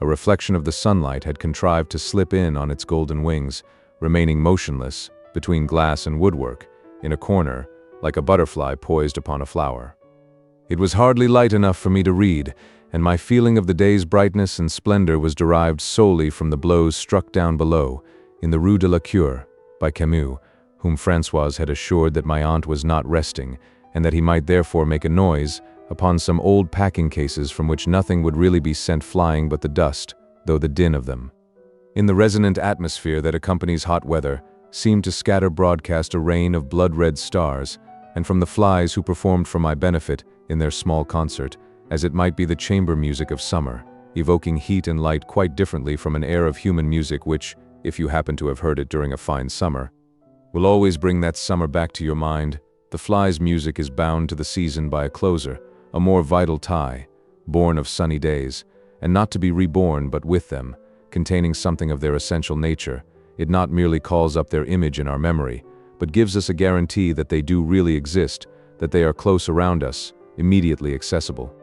a reflection of the sunlight had contrived to slip in on its golden wings, remaining motionless, between glass and woodwork, in a corner, like a butterfly poised upon a flower. It was hardly light enough for me to read, and my feeling of the day's brightness and splendor was derived solely from the blows struck down below, in the Rue de la Cure, by Camus, whom Françoise had assured that my aunt was not resting, and that he might therefore make a noise, upon some old packing cases from which nothing would really be sent flying but the dust, though the din of them, in the resonant atmosphere that accompanies hot weather, seemed to scatter broadcast a rain of blood-red stars, and from the flies who performed for my benefit, in their small concert, as it might be the chamber music of summer, evoking heat and light quite differently from an air of human music which, if you happen to have heard it during a fine summer, will always bring that summer back to your mind. The flies' music is bound to the season by a closer, a more vital tie, born of sunny days, and not to be reborn but with them, containing something of their essential nature. It not merely calls up their image in our memory, but gives us a guarantee that they do really exist, that they are close around us, immediately accessible.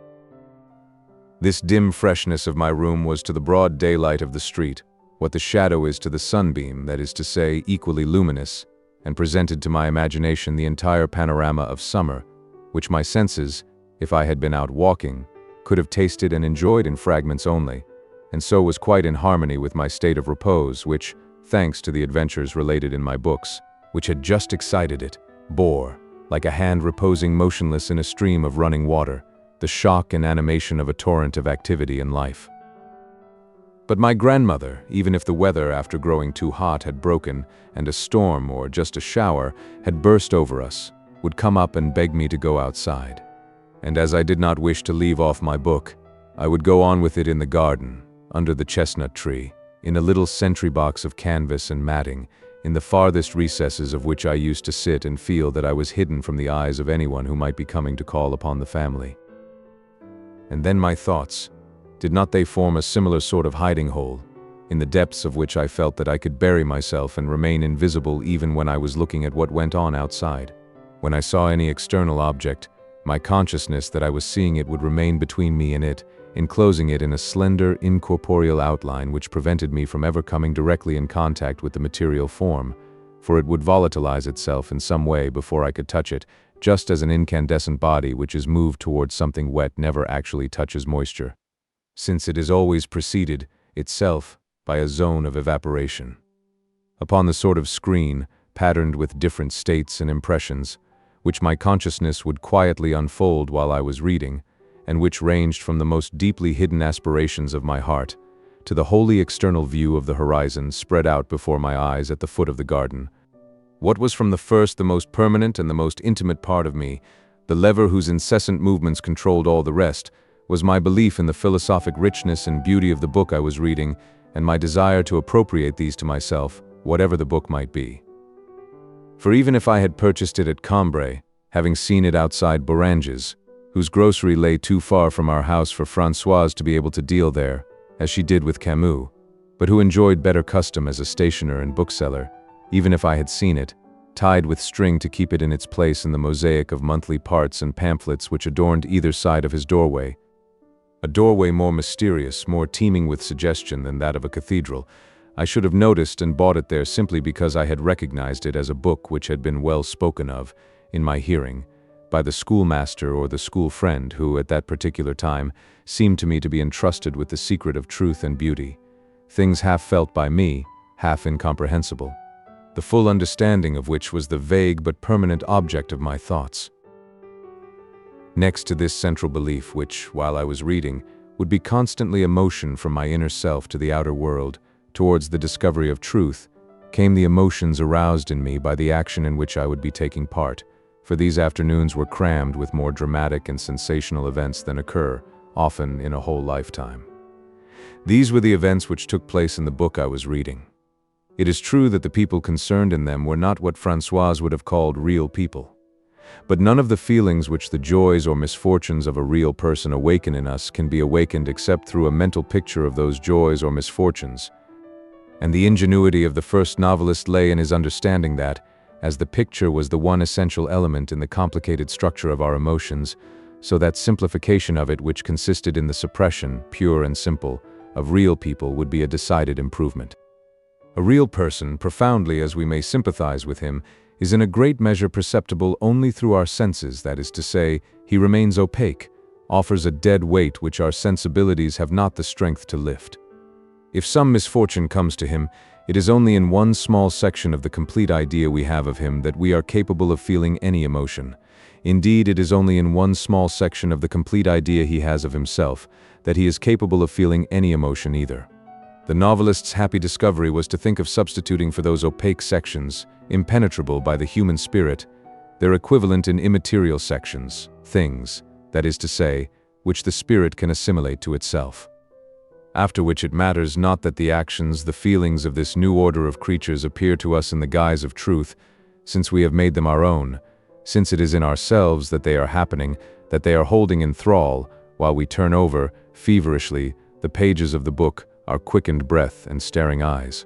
This dim freshness of my room was to the broad daylight of the street, what the shadow is to the sunbeam, that is to say, equally luminous, and presented to my imagination the entire panorama of summer, which my senses, if I had been out walking, could have tasted and enjoyed in fragments only, and so was quite in harmony with my state of repose, which, thanks to the adventures related in my books, which had just excited it, bore, like a hand reposing motionless in a stream of running water, the shock and animation of a torrent of activity and life. But my grandmother, even if the weather after growing too hot had broken and a storm or just a shower had burst over us, would come up and beg me to go outside. And as I did not wish to leave off my book, I would go on with it in the garden, under the chestnut tree, in a little sentry box of canvas and matting, in the farthest recesses of which I used to sit and feel that I was hidden from the eyes of anyone who might be coming to call upon the family. And then my thoughts, did not they form a similar sort of hiding hole, in the depths of which I felt that I could bury myself and remain invisible even when I was looking at what went on outside? When I saw any external object, my consciousness that I was seeing it would remain between me and it, enclosing it in a slender, incorporeal outline which prevented me from ever coming directly in contact with the material form, for it would volatilize itself in some way before I could touch it, just as an incandescent body which is moved towards something wet never actually touches moisture, since it is always preceded, itself, by a zone of evaporation. Upon the sort of screen, patterned with different states and impressions, which my consciousness would quietly unfold while I was reading, and which ranged from the most deeply hidden aspirations of my heart to the wholly external view of the horizon spread out before my eyes at the foot of the garden. What was from the first the most permanent and the most intimate part of me, the lever whose incessant movements controlled all the rest, was my belief in the philosophic richness and beauty of the book I was reading, and my desire to appropriate these to myself, whatever the book might be. For even if I had purchased it at Combray, having seen it outside Borange's, whose grocery lay too far from our house for Françoise to be able to deal there, as she did with Camus, but who enjoyed better custom as a stationer and bookseller, even if I had seen it, tied with string to keep it in its place in the mosaic of monthly parts and pamphlets which adorned either side of his doorway, a doorway more mysterious, more teeming with suggestion than that of a cathedral, I should have noticed and bought it there simply because I had recognized it as a book which had been well spoken of, in my hearing, by the schoolmaster or the school friend who, at that particular time, seemed to me to be entrusted with the secret of truth and beauty, things half felt by me, half incomprehensible, the full understanding of which was the vague but permanent object of my thoughts. Next to this central belief which, while I was reading, would be constantly a motion from my inner self to the outer world, towards the discovery of truth, came the emotions aroused in me by the action in which I would be taking part, for these afternoons were crammed with more dramatic and sensational events than occur, often in a whole lifetime. These were the events which took place in the book I was reading. It is true that the people concerned in them were not what Françoise would have called real people. But none of the feelings which the joys or misfortunes of a real person awaken in us can be awakened except through a mental picture of those joys or misfortunes. And the ingenuity of the first novelist lay in his understanding that, as the picture was the one essential element in the complicated structure of our emotions, so that simplification of it which consisted in the suppression, pure and simple, of real people would be a decided improvement. A real person, profoundly as we may sympathize with him, is in a great measure perceptible only through our senses, that is to say, he remains opaque, offers a dead weight which our sensibilities have not the strength to lift. If some misfortune comes to him, it is only in one small section of the complete idea we have of him that we are capable of feeling any emotion. Indeed, it is only in one small section of the complete idea he has of himself that he is capable of feeling any emotion either. The novelist's happy discovery was to think of substituting for those opaque sections, impenetrable by the human spirit, their equivalent in immaterial sections, things, that is to say, which the spirit can assimilate to itself. After which it matters not that the actions, the feelings of this new order of creatures appear to us in the guise of truth, since we have made them our own, since it is in ourselves that they are happening, that they are holding in thrall, while we turn over, feverishly, the pages of the book, our quickened breath and staring eyes.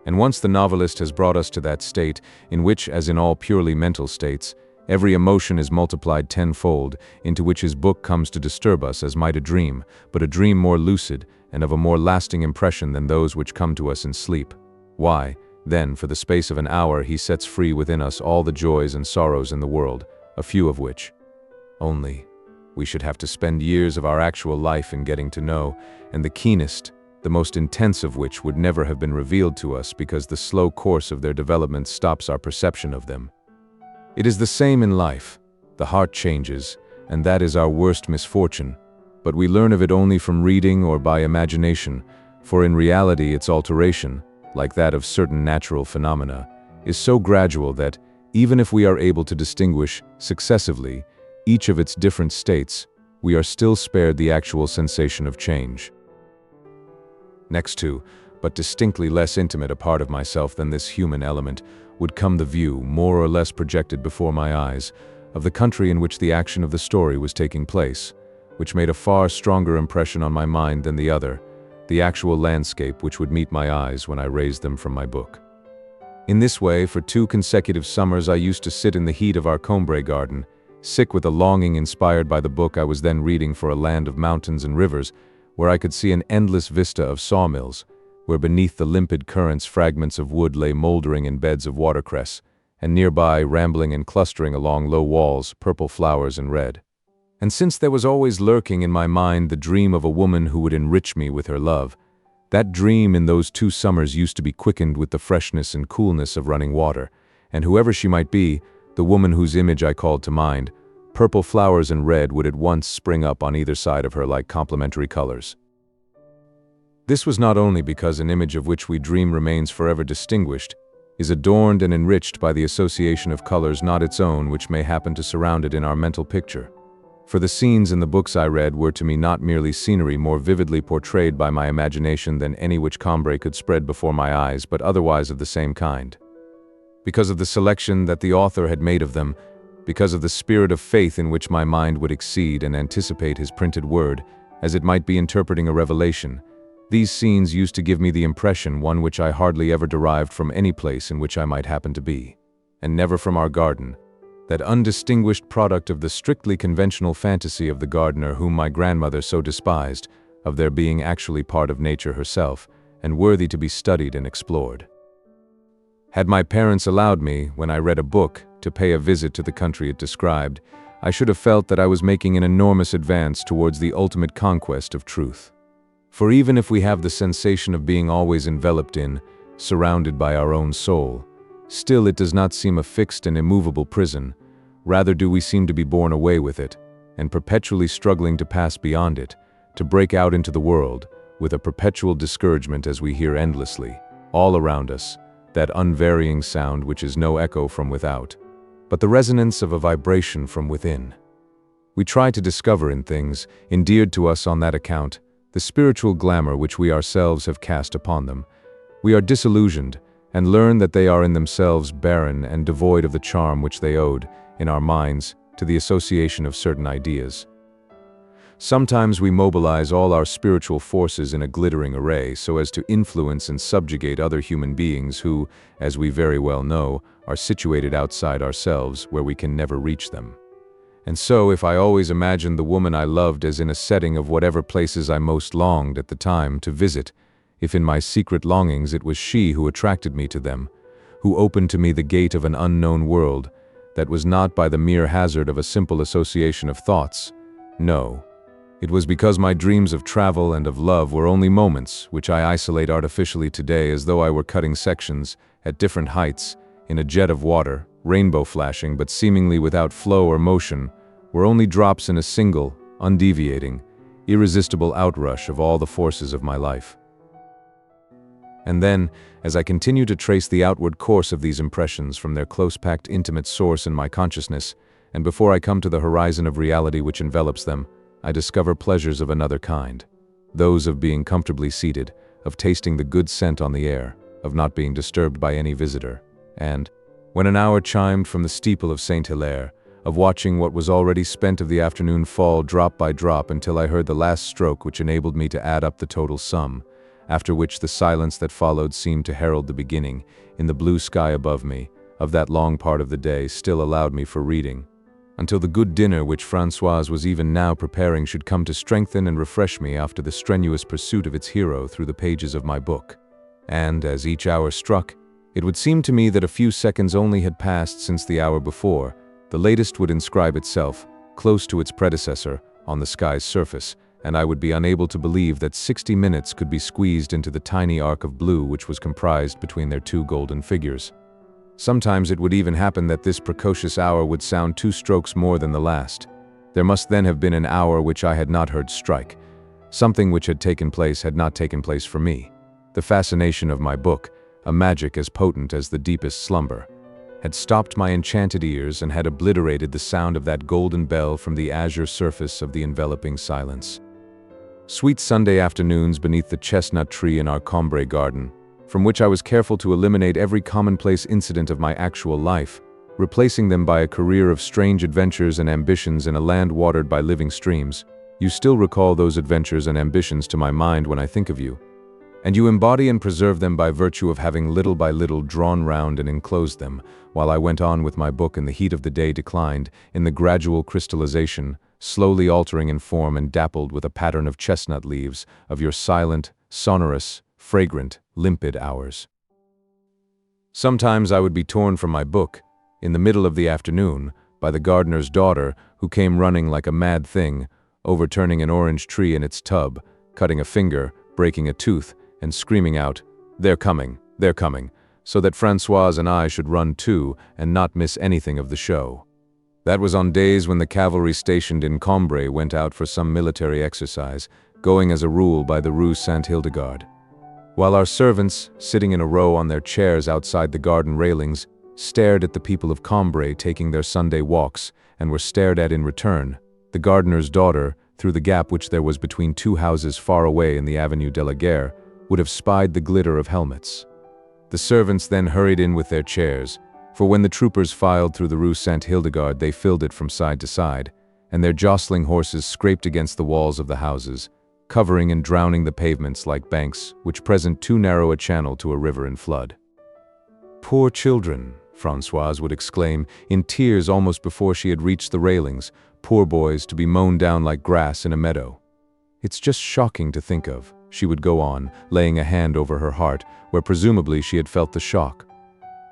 And once the novelist has brought us to that state, in which, as in all purely mental states, Every emotion is multiplied tenfold, into which his book comes to disturb us as might a dream, but a dream more lucid and of a more lasting impression than those which come to us in sleep. Why, then, for the space of an hour he sets free within us all the joys and sorrows in the world, a few of which, only, we should have to spend years of our actual life in getting to know, and the keenest, the most intense of which would never have been revealed to us because the slow course of their development stops our perception of them. It is the same in life. The heart changes, and that is our worst misfortune, but we learn of it only from reading or by imagination, for in reality its alteration, like that of certain natural phenomena, is so gradual that, even if we are able to distinguish, successively, each of its different states, we are still spared the actual sensation of change. Next to, but distinctly less intimate a part of myself than this human element, would come the view, more or less projected before my eyes, of the country in which the action of the story was taking place, which made a far stronger impression on my mind than the other, the actual landscape which would meet my eyes when I raised them from my book. In this way, for 2 consecutive summers I used to sit in the heat of our Combray garden, sick with a longing inspired by the book I was then reading for a land of mountains and rivers, where I could see an endless vista of sawmills, where beneath the limpid currents fragments of wood lay moldering in beds of watercress, and nearby, rambling and clustering along low walls, purple flowers and red. And since there was always lurking in my mind the dream of a woman who would enrich me with her love, that dream in those 2 summers used to be quickened with the freshness and coolness of running water, and whoever she might be, the woman whose image I called to mind, purple flowers and red would at once spring up on either side of her like complementary colors. This was not only because an image of which we dream remains forever distinguished, is adorned and enriched by the association of colors not its own which may happen to surround it in our mental picture. For the scenes in the books I read were to me not merely scenery more vividly portrayed by my imagination than any which Combray could spread before my eyes, but otherwise of the same kind. Because of the selection that the author had made of them, because of the spirit of faith in which my mind would exceed and anticipate his printed word, as it might be interpreting a revelation, these scenes used to give me the impression, one which I hardly ever derived from any place in which I might happen to be, and never from our garden, that undistinguished product of the strictly conventional fantasy of the gardener whom my grandmother so despised, of their being actually part of nature herself, and worthy to be studied and explored. Had my parents allowed me, when I read a book, to pay a visit to the country it described, I should have felt that I was making an enormous advance towards the ultimate conquest of truth. For even if we have the sensation of being always enveloped in, surrounded by our own soul, still it does not seem a fixed and immovable prison, rather do we seem to be borne away with it, and perpetually struggling to pass beyond it, to break out into the world, with a perpetual discouragement as we hear endlessly, all around us, that unvarying sound which is no echo from without, but the resonance of a vibration from within. We try to discover in things, endeared to us on that account, the spiritual glamour which we ourselves have cast upon them. We are disillusioned, and learn that they are in themselves barren and devoid of the charm which they owed, in our minds, to the association of certain ideas. Sometimes we mobilize all our spiritual forces in a glittering array so as to influence and subjugate other human beings who, as we very well know, are situated outside ourselves where we can never reach them. And so, if I always imagined the woman I loved as in a setting of whatever places I most longed at the time to visit, if in my secret longings it was she who attracted me to them, who opened to me the gate of an unknown world, that was not by the mere hazard of a simple association of thoughts. No, it was because my dreams of travel and of love were only moments, which I isolate artificially today as though I were cutting sections, at different heights, in a jet of water, rainbow flashing but seemingly without flow or motion, were only drops in a single, undeviating, irresistible outrush of all the forces of my life. And then, as I continue to trace the outward course of these impressions from their close-packed intimate source in my consciousness, and before I come to the horizon of reality which envelops them, I discover pleasures of another kind, those of being comfortably seated, of tasting the good scent on the air, of not being disturbed by any visitor, and, when an hour chimed from the steeple of Saint Hilaire, of watching what was already spent of the afternoon fall drop by drop until I heard the last stroke which enabled me to add up the total sum, after which the silence that followed seemed to herald the beginning, in the blue sky above me, of that long part of the day still allowed me for reading, until the good dinner which Françoise was even now preparing should come to strengthen and refresh me after the strenuous pursuit of its hero through the pages of my book. And, as each hour struck, it would seem to me that a few seconds only had passed since the hour before. The latest would inscribe itself, close to its predecessor, on the sky's surface, and I would be unable to believe that 60 minutes could be squeezed into the tiny arc of blue which was comprised between their two golden figures. Sometimes it would even happen that this precocious hour would sound 2 strokes more than the last. There must then have been an hour which I had not heard strike. Something which had taken place had not taken place for me. The fascination of my book, a magic as potent as the deepest slumber, had stopped my enchanted ears and had obliterated the sound of that golden bell from the azure surface of the enveloping silence. Sweet Sunday afternoons beneath the chestnut tree in our Combray garden, from which I was careful to eliminate every commonplace incident of my actual life, replacing them by a career of strange adventures and ambitions in a land watered by living streams. You still recall those adventures and ambitions to my mind when I think of you, and you embody and preserve them by virtue of having little by little drawn round and enclosed them, while I went on with my book and the heat of the day declined, in the gradual crystallization, slowly altering in form and dappled with a pattern of chestnut leaves, of your silent, sonorous, fragrant, limpid hours. Sometimes I would be torn from my book, in the middle of the afternoon, by the gardener's daughter, who came running like a mad thing, overturning an orange tree in its tub, cutting a finger, breaking a tooth, and screaming out, they're coming, so that Françoise and I should run too and not miss anything of the show. That was on days when the cavalry stationed in Combray went out for some military exercise, going as a rule by the Rue Saint-Hildegarde. While our servants, sitting in a row on their chairs outside the garden railings, stared at the people of Combray taking their Sunday walks, and were stared at in return, the gardener's daughter, through the gap which there was between 2 houses far away in the Avenue de la Guerre, would have spied the glitter of helmets. The servants then hurried in with their chairs, for when the troopers filed through the Rue Saint-Hildegarde they filled it from side to side, and their jostling horses scraped against the walls of the houses, covering and drowning the pavements like banks which present too narrow a channel to a river in flood. Poor children, Françoise would exclaim, in tears almost before she had reached the railings, poor boys to be mown down like grass in a meadow. It's just shocking to think of, she would go on, laying a hand over her heart, where presumably she had felt the shock.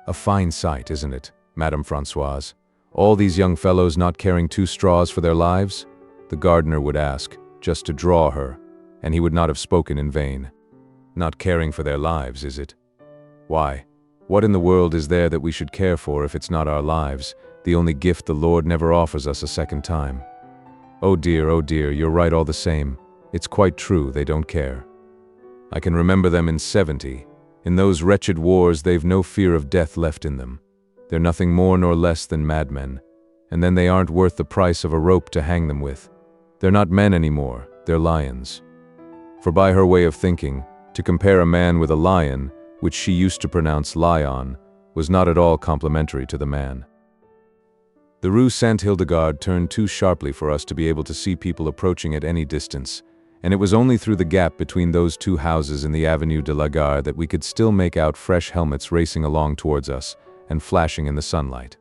A fine sight, isn't it, Madame Françoise? All these young fellows not caring 2 straws for their lives? The gardener would ask, just to draw her, and he would not have spoken in vain. Not caring for their lives, is it? Why, what in the world is there that we should care for if it's not our lives, the only gift the Lord never offers us a second time? Oh dear, you're right all the same. It's quite true, they don't care. I can remember them in '70. In those wretched wars they've no fear of death left in them. They're nothing more nor less than madmen, and then they aren't worth the price of a rope to hang them with. They're not men anymore, they're lions. For by her way of thinking, to compare a man with a lion, which she used to pronounce lion, was not at all complimentary to the man. The Rue Saint-Hildegarde turned too sharply for us to be able to see people approaching at any distance, and it was only through the gap between those 2 houses in the Avenue de la Gare that we could still make out fresh helmets racing along towards us and flashing in the sunlight.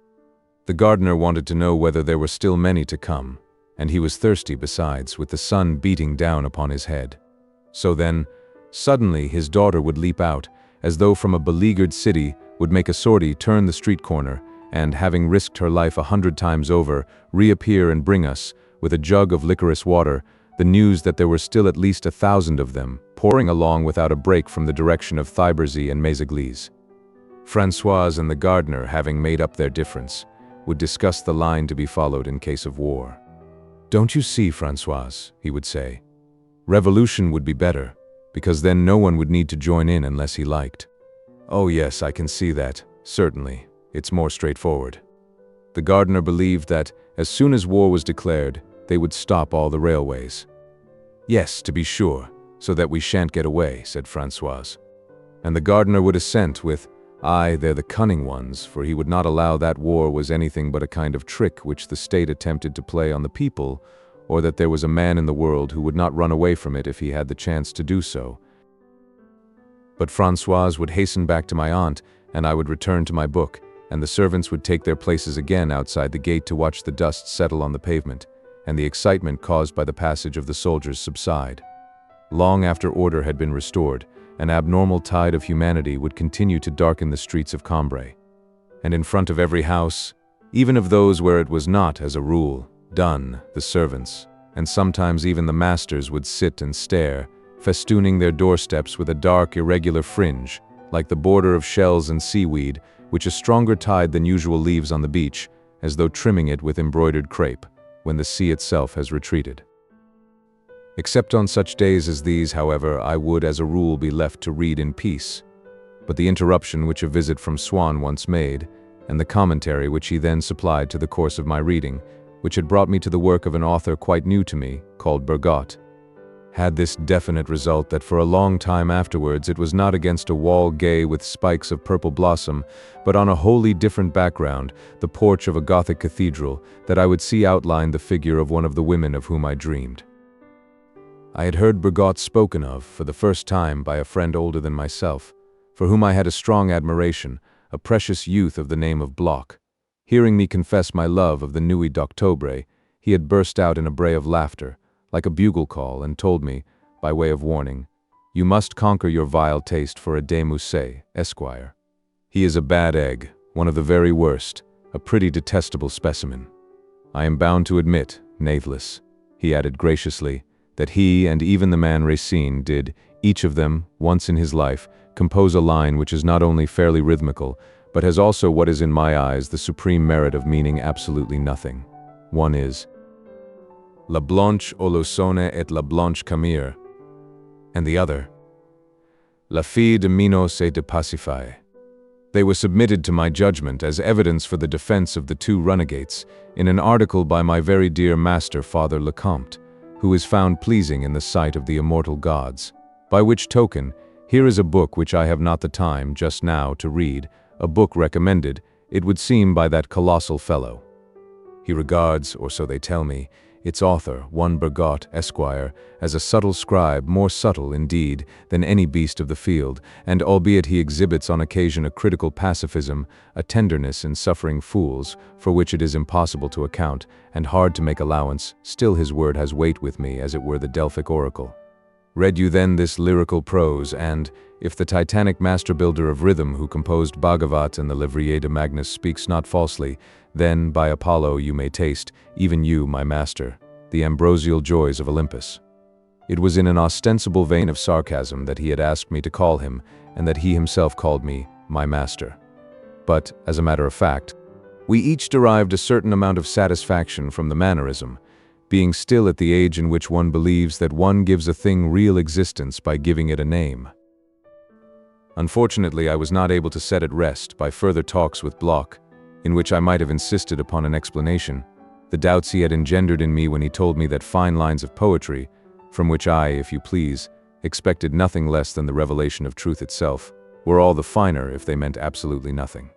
The gardener wanted to know whether there were still many to come, and he was thirsty besides, with the sun beating down upon his head. So then, suddenly his daughter would leap out, as though from a beleaguered city, would make a sortie, turn the street corner, and, having risked her life 100 times over, reappear and bring us, with a jug of licorice water, the news that there were still at least 1,000 of them, pouring along without a break from the direction of Thiberzy and Méséglise. Françoise and the gardener, having made up their difference, would discuss the line to be followed in case of war. "Don't you see, Françoise," he would say, "revolution would be better, because then no one would need to join in unless he liked." "Oh yes, I can see that, certainly. It's more straightforward." The gardener believed that, as soon as war was declared, they would stop all the railways. "Yes, to be sure, so that we shan't get away," said Françoise. And the gardener would assent with, "Aye, they're the cunning ones," for he would not allow that war was anything but a kind of trick which the state attempted to play on the people, or that there was a man in the world who would not run away from it if he had the chance to do so. But Françoise would hasten back to my aunt, and I would return to my book, and the servants would take their places again outside the gate to watch the dust settle on the pavement, and the excitement caused by the passage of the soldiers subside. Long after order had been restored, an abnormal tide of humanity would continue to darken the streets of Combray. And in front of every house, even of those where it was not, as a rule, done, the servants, and sometimes even the masters, would sit and stare, festooning their doorsteps with a dark, irregular fringe, like the border of shells and seaweed, which a stronger tide than usual leaves on the beach, as though trimming it with embroidered crepe, when the sea itself has retreated. Except on such days as these, however, I would, as a rule, be left to read in peace. But the interruption which a visit from Swann once made, and the commentary which he then supplied to the course of my reading, which had brought me to the work of an author quite new to me, called Bergot, had this definite result that for a long time afterwards it was not against a wall gay with spikes of purple blossom, but on a wholly different background, the porch of a Gothic cathedral, that I would see outlined the figure of one of the women of whom I dreamed. I had heard Bergot spoken of for the first time by a friend older than myself, for whom I had a strong admiration, a precious youth of the name of Bloch. Hearing me confess my love of the Nuit d'Octobre, he had burst out in a bray of laughter, like a bugle call, and told me, by way of warning, "You must conquer your vile taste for a de Musset, Esquire. He is a bad egg, one of the very worst, a pretty detestable specimen. I am bound to admit, nathless," he added graciously, "that he and even the man Racine did, each of them, once in his life, compose a line which is not only fairly rhythmical, but has also what is in my eyes the supreme merit of meaning absolutely nothing. One is La Blanche Olosone et la Blanche Camire, and the other, La Fille de Minos et de Pasiphae. They were submitted to my judgment as evidence for the defense of the two runagates in an article by my very dear master, Father Lecomte, who is found pleasing in the sight of the immortal gods. By which token, here is a book which I have not the time, just now, to read, a book recommended, it would seem, by that colossal fellow. He regards, or so they tell me, its author, one Bergot, Esquire, as a subtle scribe, more subtle, indeed, than any beast of the field, and albeit he exhibits on occasion a critical pacifism, a tenderness in suffering fools, for which it is impossible to account, and hard to make allowance, still his word has weight with me, as it were the Delphic oracle. Read you then this lyrical prose, and, if the titanic master-builder of rhythm who composed Bhagavat and the Lévrier de Magnus speaks not falsely, then, by Apollo, you may taste, even you, my master, the ambrosial joys of Olympus. It was in an ostensible vein of sarcasm that he had asked me to call him, and that he himself called me my master. But, as a matter of fact, we each derived a certain amount of satisfaction from the mannerism, being still at the age in which one believes that one gives a thing real existence by giving it a name. Unfortunately, I was not able to set at rest by further talks with Bloch, in which I might have insisted upon an explanation, the doubts he had engendered in me when he told me that fine lines of poetry, from which I, if you please, expected nothing less than the revelation of truth itself, were all the finer if they meant absolutely nothing.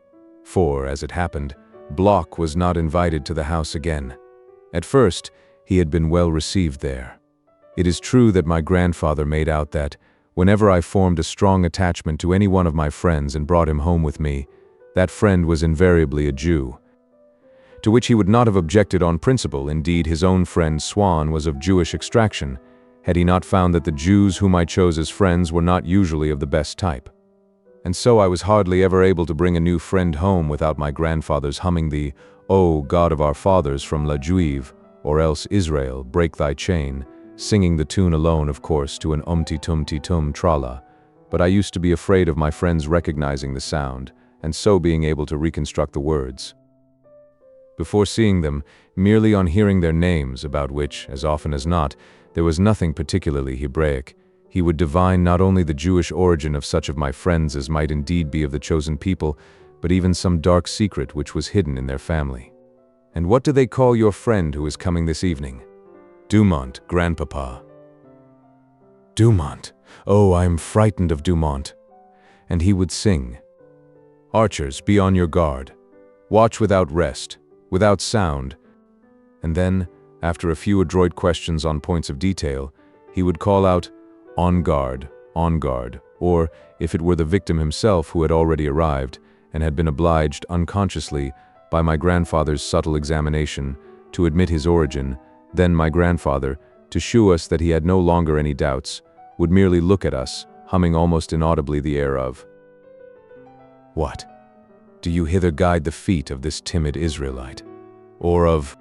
For, as it happened, Bloch was not invited to the house again. At first, he had been well received there. It is true that my grandfather made out that, whenever I formed a strong attachment to any one of my friends and brought him home with me, that friend was invariably a Jew, to which he would not have objected on principle. Indeed, his own friend Swann was of Jewish extraction, had he not found that the Jews whom I chose as friends were not usually of the best type. And so I was hardly ever able to bring a new friend home without my grandfather's humming the "O God of our fathers" from La Juive, or else Israel, break thy chain, singing the tune alone, of course, to an umti-tum-ti-tum trala, but I used to be afraid of my friends recognizing the sound, and so being able to reconstruct the words. Before seeing them, merely on hearing their names, about which, as often as not, there was nothing particularly Hebraic, he would divine not only the Jewish origin of such of my friends as might indeed be of the chosen people, but even some dark secret which was hidden in their family. "And what do they call your friend who is coming this evening?" "Dumont, grandpapa." "Dumont! Oh, I am frightened of Dumont." And he would sing, "Archers, be on your guard. Watch without rest, without sound." And then, after a few adroit questions on points of detail, he would call out, on guard, or, if it were the victim himself who had already arrived, and had been obliged, unconsciously, by my grandfather's subtle examination, to admit his origin. Then my grandfather, to shew us that he had no longer any doubts, would merely look at us, humming almost inaudibly the air of, "What? Do you hither guide the feet of this timid Israelite?" Or of,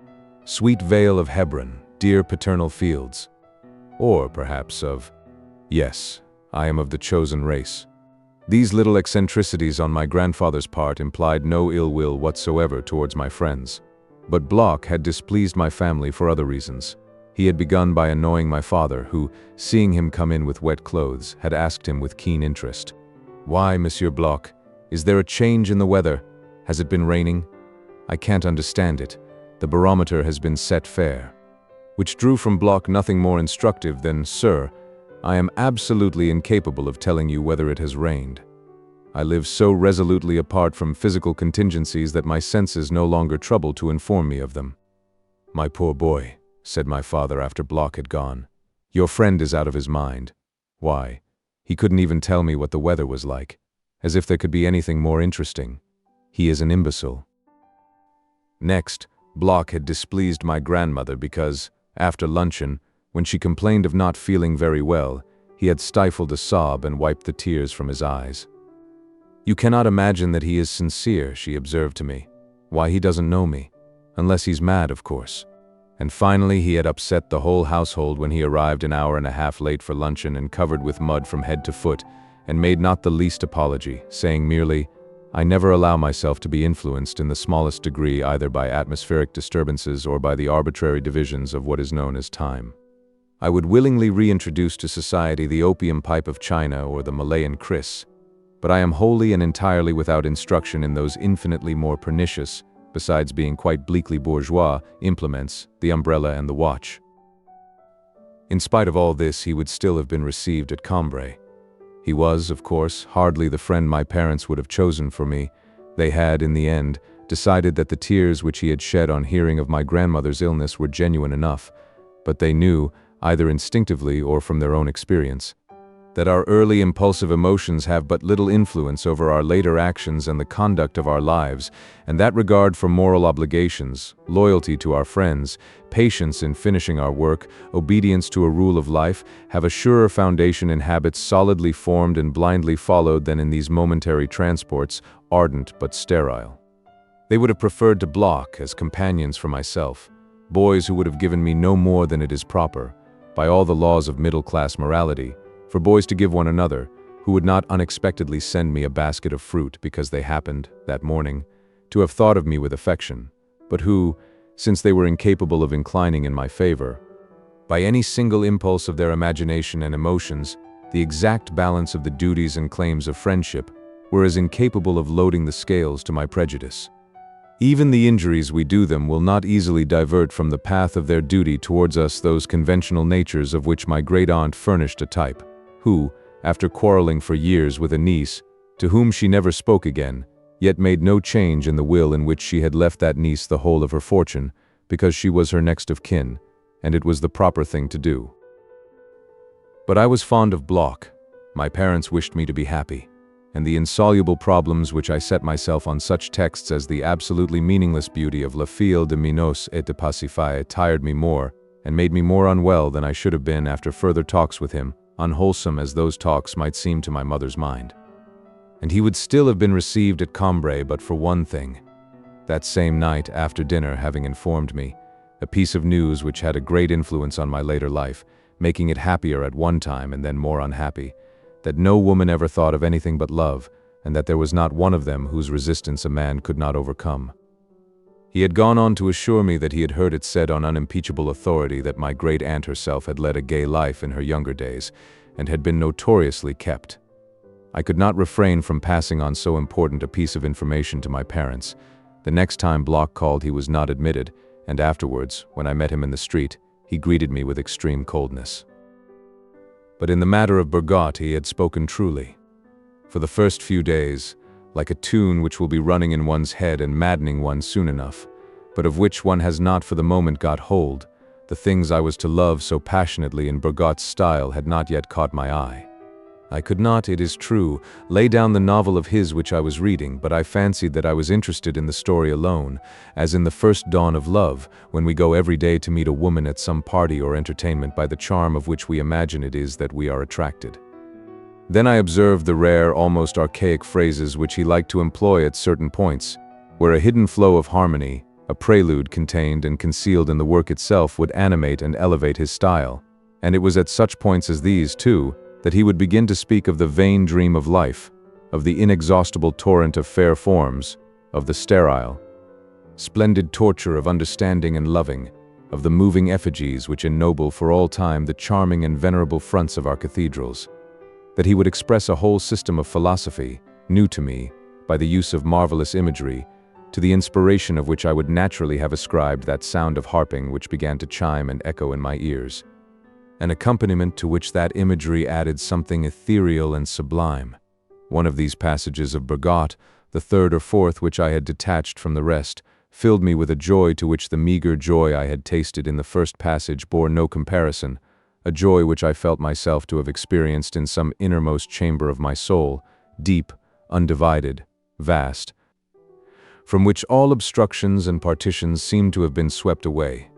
"Sweet vale of Hebron, dear paternal fields." Or perhaps of, "Yes, I am of the chosen race." These little eccentricities on my grandfather's part implied no ill will whatsoever towards my friends. But Bloch had displeased my family for other reasons. He had begun by annoying my father, who, seeing him come in with wet clothes, had asked him with keen interest, "Why, Monsieur Bloch? Is there a change in the weather? Has it been raining? I can't understand it. The barometer has been set fair." Which drew from Bloch nothing more instructive than, "Sir, I am absolutely incapable of telling you whether it has rained. I live so resolutely apart from physical contingencies that my senses no longer trouble to inform me of them." "My poor boy," said my father after Bloch had gone, "your friend is out of his mind. Why, he couldn't even tell me what the weather was like, as if there could be anything more interesting. He is an imbecile." Next, Bloch had displeased my grandmother because, after luncheon, when she complained of not feeling very well, he had stifled a sob and wiped the tears from his eyes. "You cannot imagine that he is sincere," she observed to me. "Why, he doesn't know me. Unless he's mad, of course." And finally he had upset the whole household when he arrived an hour and a half late for luncheon and covered with mud from head to foot, and made not the least apology, saying merely, "I never allow myself to be influenced in the smallest degree either by atmospheric disturbances or by the arbitrary divisions of what is known as time. I would willingly reintroduce to society the opium pipe of China or the Malayan kriss, but I am wholly and entirely without instruction in those infinitely more pernicious, besides being quite bleakly bourgeois, implements, the umbrella and the watch." In spite of all this, he would still have been received at Combray. He was, of course, hardly the friend my parents would have chosen for me. They had, in the end, decided that the tears which he had shed on hearing of my grandmother's illness were genuine enough, but they knew, either instinctively or from their own experience, that our early impulsive emotions have but little influence over our later actions and the conduct of our lives, and that regard for moral obligations, loyalty to our friends, patience in finishing our work, obedience to a rule of life, have a surer foundation in habits solidly formed and blindly followed than in these momentary transports, ardent but sterile. They would have preferred to Bloch as companions for myself, boys who would have given me no more than it is proper, by all the laws of middle-class morality, for boys to give one another, who would not unexpectedly send me a basket of fruit because they happened, that morning, to have thought of me with affection, but who, since they were incapable of inclining in my favor, by any single impulse of their imagination and emotions, the exact balance of the duties and claims of friendship, were as incapable of loading the scales to my prejudice. Even the injuries we do them will not easily divert from the path of their duty towards us those conventional natures of which my great-aunt furnished a type, who, after quarreling for years with a niece, to whom she never spoke again, yet made no change in the will in which she had left that niece the whole of her fortune, because she was her next of kin, and it was the proper thing to do. But I was fond of Bloch. My parents wished me to be happy, and the insoluble problems which I set myself on such texts as the absolutely meaningless beauty of La Fille de Minos et de Pasiphae tired me more, and made me more unwell than I should have been after further talks with him, unwholesome as those talks might seem to my mother's mind. And he would still have been received at Combray but for one thing. That same night, after dinner, having informed me, a piece of news which had a great influence on my later life, making it happier at one time and then more unhappy, that no woman ever thought of anything but love, and that there was not one of them whose resistance a man could not overcome. He had gone on to assure me that he had heard it said on unimpeachable authority that my great-aunt herself had led a gay life in her younger days, and had been notoriously kept. I could not refrain from passing on so important a piece of information to my parents. The next time Bloch called he was not admitted, and afterwards, when I met him in the street, he greeted me with extreme coldness. But in the matter of Bergotte he had spoken truly. For the first few days, like a tune which will be running in one's head and maddening one soon enough, but of which one has not for the moment got hold, the things I was to love so passionately in Bergotte's style had not yet caught my eye. I could not, it is true, lay down the novel of his which I was reading, but I fancied that I was interested in the story alone, as in the first dawn of love, when we go every day to meet a woman at some party or entertainment by the charm of which we imagine it is that we are attracted. Then I observed the rare, almost archaic phrases which he liked to employ at certain points, where a hidden flow of harmony, a prelude contained and concealed in the work itself, would animate and elevate his style. And it was at such points as these, too, that he would begin to speak of the vain dream of life, of the inexhaustible torrent of fair forms, of the sterile, splendid torture of understanding and loving, of the moving effigies which ennoble for all time the charming and venerable fronts of our cathedrals, that he would express a whole system of philosophy, new to me, by the use of marvelous imagery, to the inspiration of which I would naturally have ascribed that sound of harping which began to chime and echo in my ears, an accompaniment to which that imagery added something ethereal and sublime. One of these passages of Bergotte, the third or fourth which I had detached from the rest, filled me with a joy to which the meager joy I had tasted in the first passage bore no comparison, a joy which I felt myself to have experienced in some innermost chamber of my soul, deep, undivided, vast, from which all obstructions and partitions seemed to have been swept away.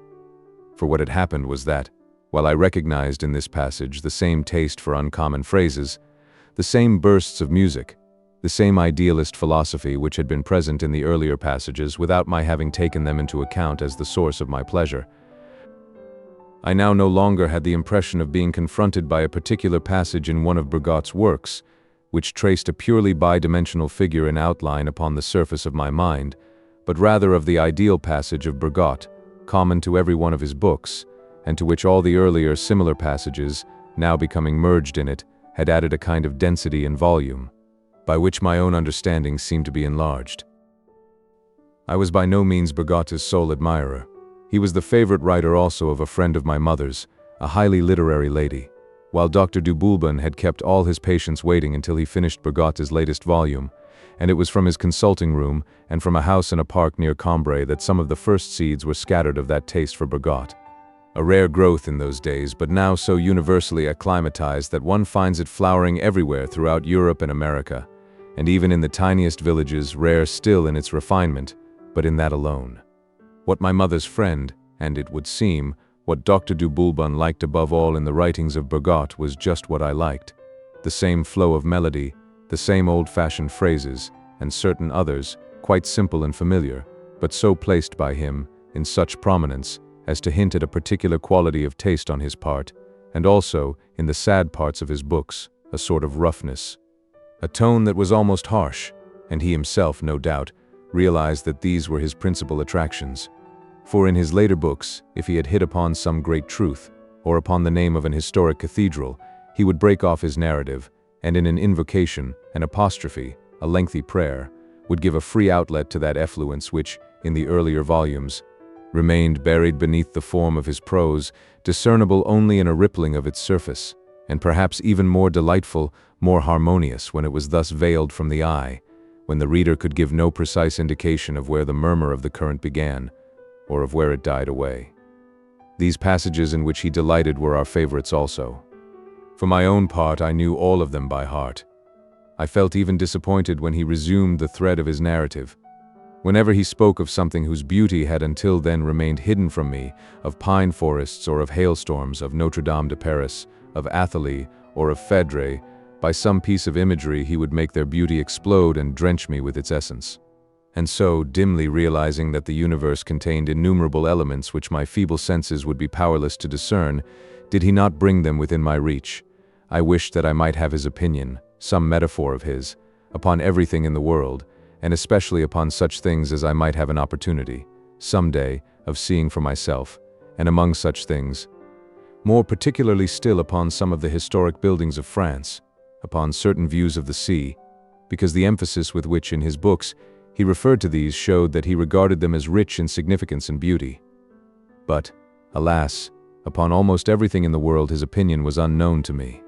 For what had happened was that, while I recognized in this passage the same taste for uncommon phrases, the same bursts of music, the same idealist philosophy which had been present in the earlier passages without my having taken them into account as the source of my pleasure, I now no longer had the impression of being confronted by a particular passage in one of Bergotte's works, which traced a purely bi-dimensional figure in outline upon the surface of my mind, but rather of the ideal passage of Bergotte, common to every one of his books, and to which all the earlier similar passages, now becoming merged in it, had added a kind of density and volume, by which my own understanding seemed to be enlarged. I was by no means Bergotte's sole admirer. He was the favorite writer also of a friend of my mother's, a highly literary lady, while Dr. du Boulbon had kept all his patients waiting until he finished Bergotte's latest volume, and it was from his consulting room and from a house in a park near Combray that some of the first seeds were scattered of that taste for Bergotte. A rare growth in those days, but now so universally acclimatized that one finds it flowering everywhere throughout Europe and America, and even in the tiniest villages, rare still in its refinement, but in that alone. What my mother's friend, and it would seem, what Dr. du Boulbon liked above all in the writings of Bergotte was just what I liked. The same flow of melody, the same old-fashioned phrases, and certain others, quite simple and familiar, but so placed by him, in such prominence, as to hint at a particular quality of taste on his part, and also, in the sad parts of his books, a sort of roughness. A tone that was almost harsh, and he himself, no doubt, realized that these were his principal attractions. For in his later books, if he had hit upon some great truth, or upon the name of an historic cathedral, he would break off his narrative, and in an invocation, an apostrophe, a lengthy prayer, would give a free outlet to that effluence which, in the earlier volumes, remained buried beneath the form of his prose, discernible only in a rippling of its surface, and perhaps even more delightful, more harmonious when it was thus veiled from the eye, when the reader could give no precise indication of where the murmur of the current began, or of where it died away. These passages in which he delighted were our favorites also. For my own part, I knew all of them by heart. I felt even disappointed when he resumed the thread of his narrative. Whenever he spoke of something whose beauty had until then remained hidden from me, of pine forests or of hailstorms, of Notre Dame de Paris, of Athalie or of Phèdre, by some piece of imagery he would make their beauty explode and drench me with its essence. And so, dimly realizing that the universe contained innumerable elements which my feeble senses would be powerless to discern, did he not bring them within my reach? I wished that I might have his opinion, some metaphor of his, upon everything in the world, and especially upon such things as I might have an opportunity, some day, of seeing for myself, and among such things, more particularly still upon some of the historic buildings of France, upon certain views of the sea, because the emphasis with which in his books he referred to these showed that he regarded them as rich in significance and beauty. But, alas, upon almost everything in the world his opinion was unknown to me.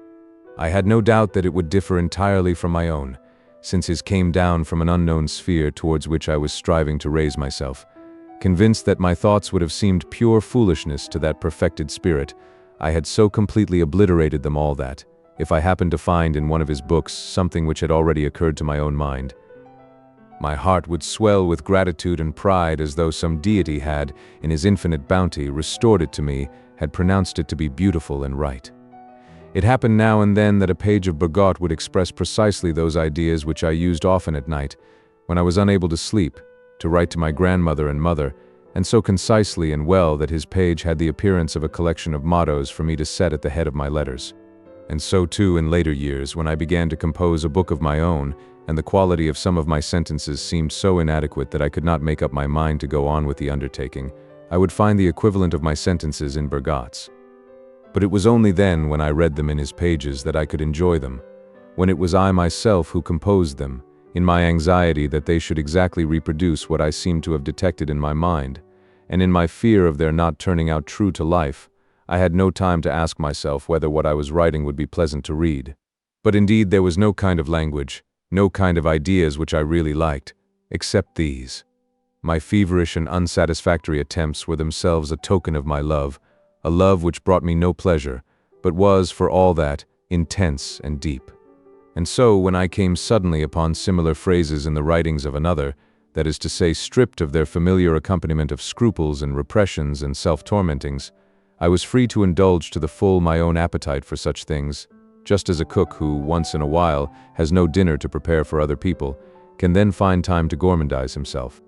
I had no doubt that it would differ entirely from my own, since his came down from an unknown sphere towards which I was striving to raise myself. Convinced that my thoughts would have seemed pure foolishness to that perfected spirit, I had so completely obliterated them all that, if I happened to find in one of his books something which had already occurred to my own mind. My heart would swell with gratitude and pride as though some deity had, in his infinite bounty, restored it to me, had pronounced it to be beautiful and right. It happened now and then that a page of Bergotte would express precisely those ideas which I used often at night, when I was unable to sleep, to write to my grandmother and mother, and so concisely and well that his page had the appearance of a collection of mottos for me to set at the head of my letters. And so too in later years, when I began to compose a book of my own, and the quality of some of my sentences seemed so inadequate that I could not make up my mind to go on with the undertaking, I would find the equivalent of my sentences in Bergotte's. But it was only then, when I read them in his pages, that I could enjoy them, when it was I myself who composed them, in my anxiety that they should exactly reproduce what I seemed to have detected in my mind, and in my fear of their not turning out true to life. I had no time to ask myself whether what I was writing would be pleasant to read. But indeed there was no kind of language, no kind of ideas which I really liked, except these. My feverish and unsatisfactory attempts were themselves a token of my love, a love which brought me no pleasure, but was, for all that, intense and deep. And so, when I came suddenly upon similar phrases in the writings of another, that is to say, stripped of their familiar accompaniment of scruples and repressions and self-tormentings, I was free to indulge to the full my own appetite for such things, just as a cook who, once in a while, has no dinner to prepare for other people, can then find time to gourmandize himself.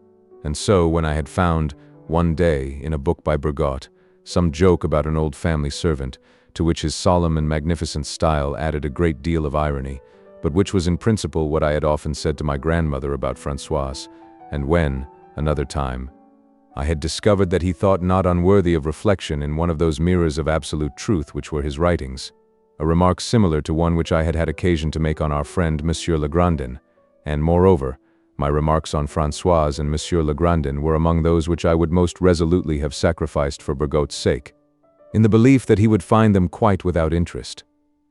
And so, when I had found, one day, in a book by Bergotte, some joke about an old family servant, to which his solemn and magnificent style added a great deal of irony, but which was in principle what I had often said to my grandmother about Françoise, and when, another time, I had discovered that he thought not unworthy of reflection in one of those mirrors of absolute truth which were his writings, a remark similar to one which I had had occasion to make on our friend Monsieur Legrandin, and moreover, my remarks on Françoise and Monsieur Legrandin were among those which I would most resolutely have sacrificed for Bergotte's sake, in the belief that he would find them quite without interest.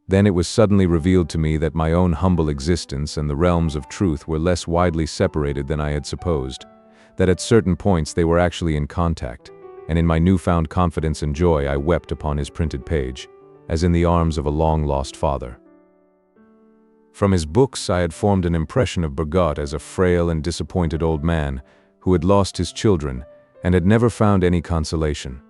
Then it was suddenly revealed to me that my own humble existence and the realms of truth were less widely separated than I had supposed, that at certain points they were actually in contact, and in my newfound confidence and joy I wept upon his printed page, as in the arms of a long-lost father. From his books I had formed an impression of Bergotte as a frail and disappointed old man who had lost his children and had never found any consolation.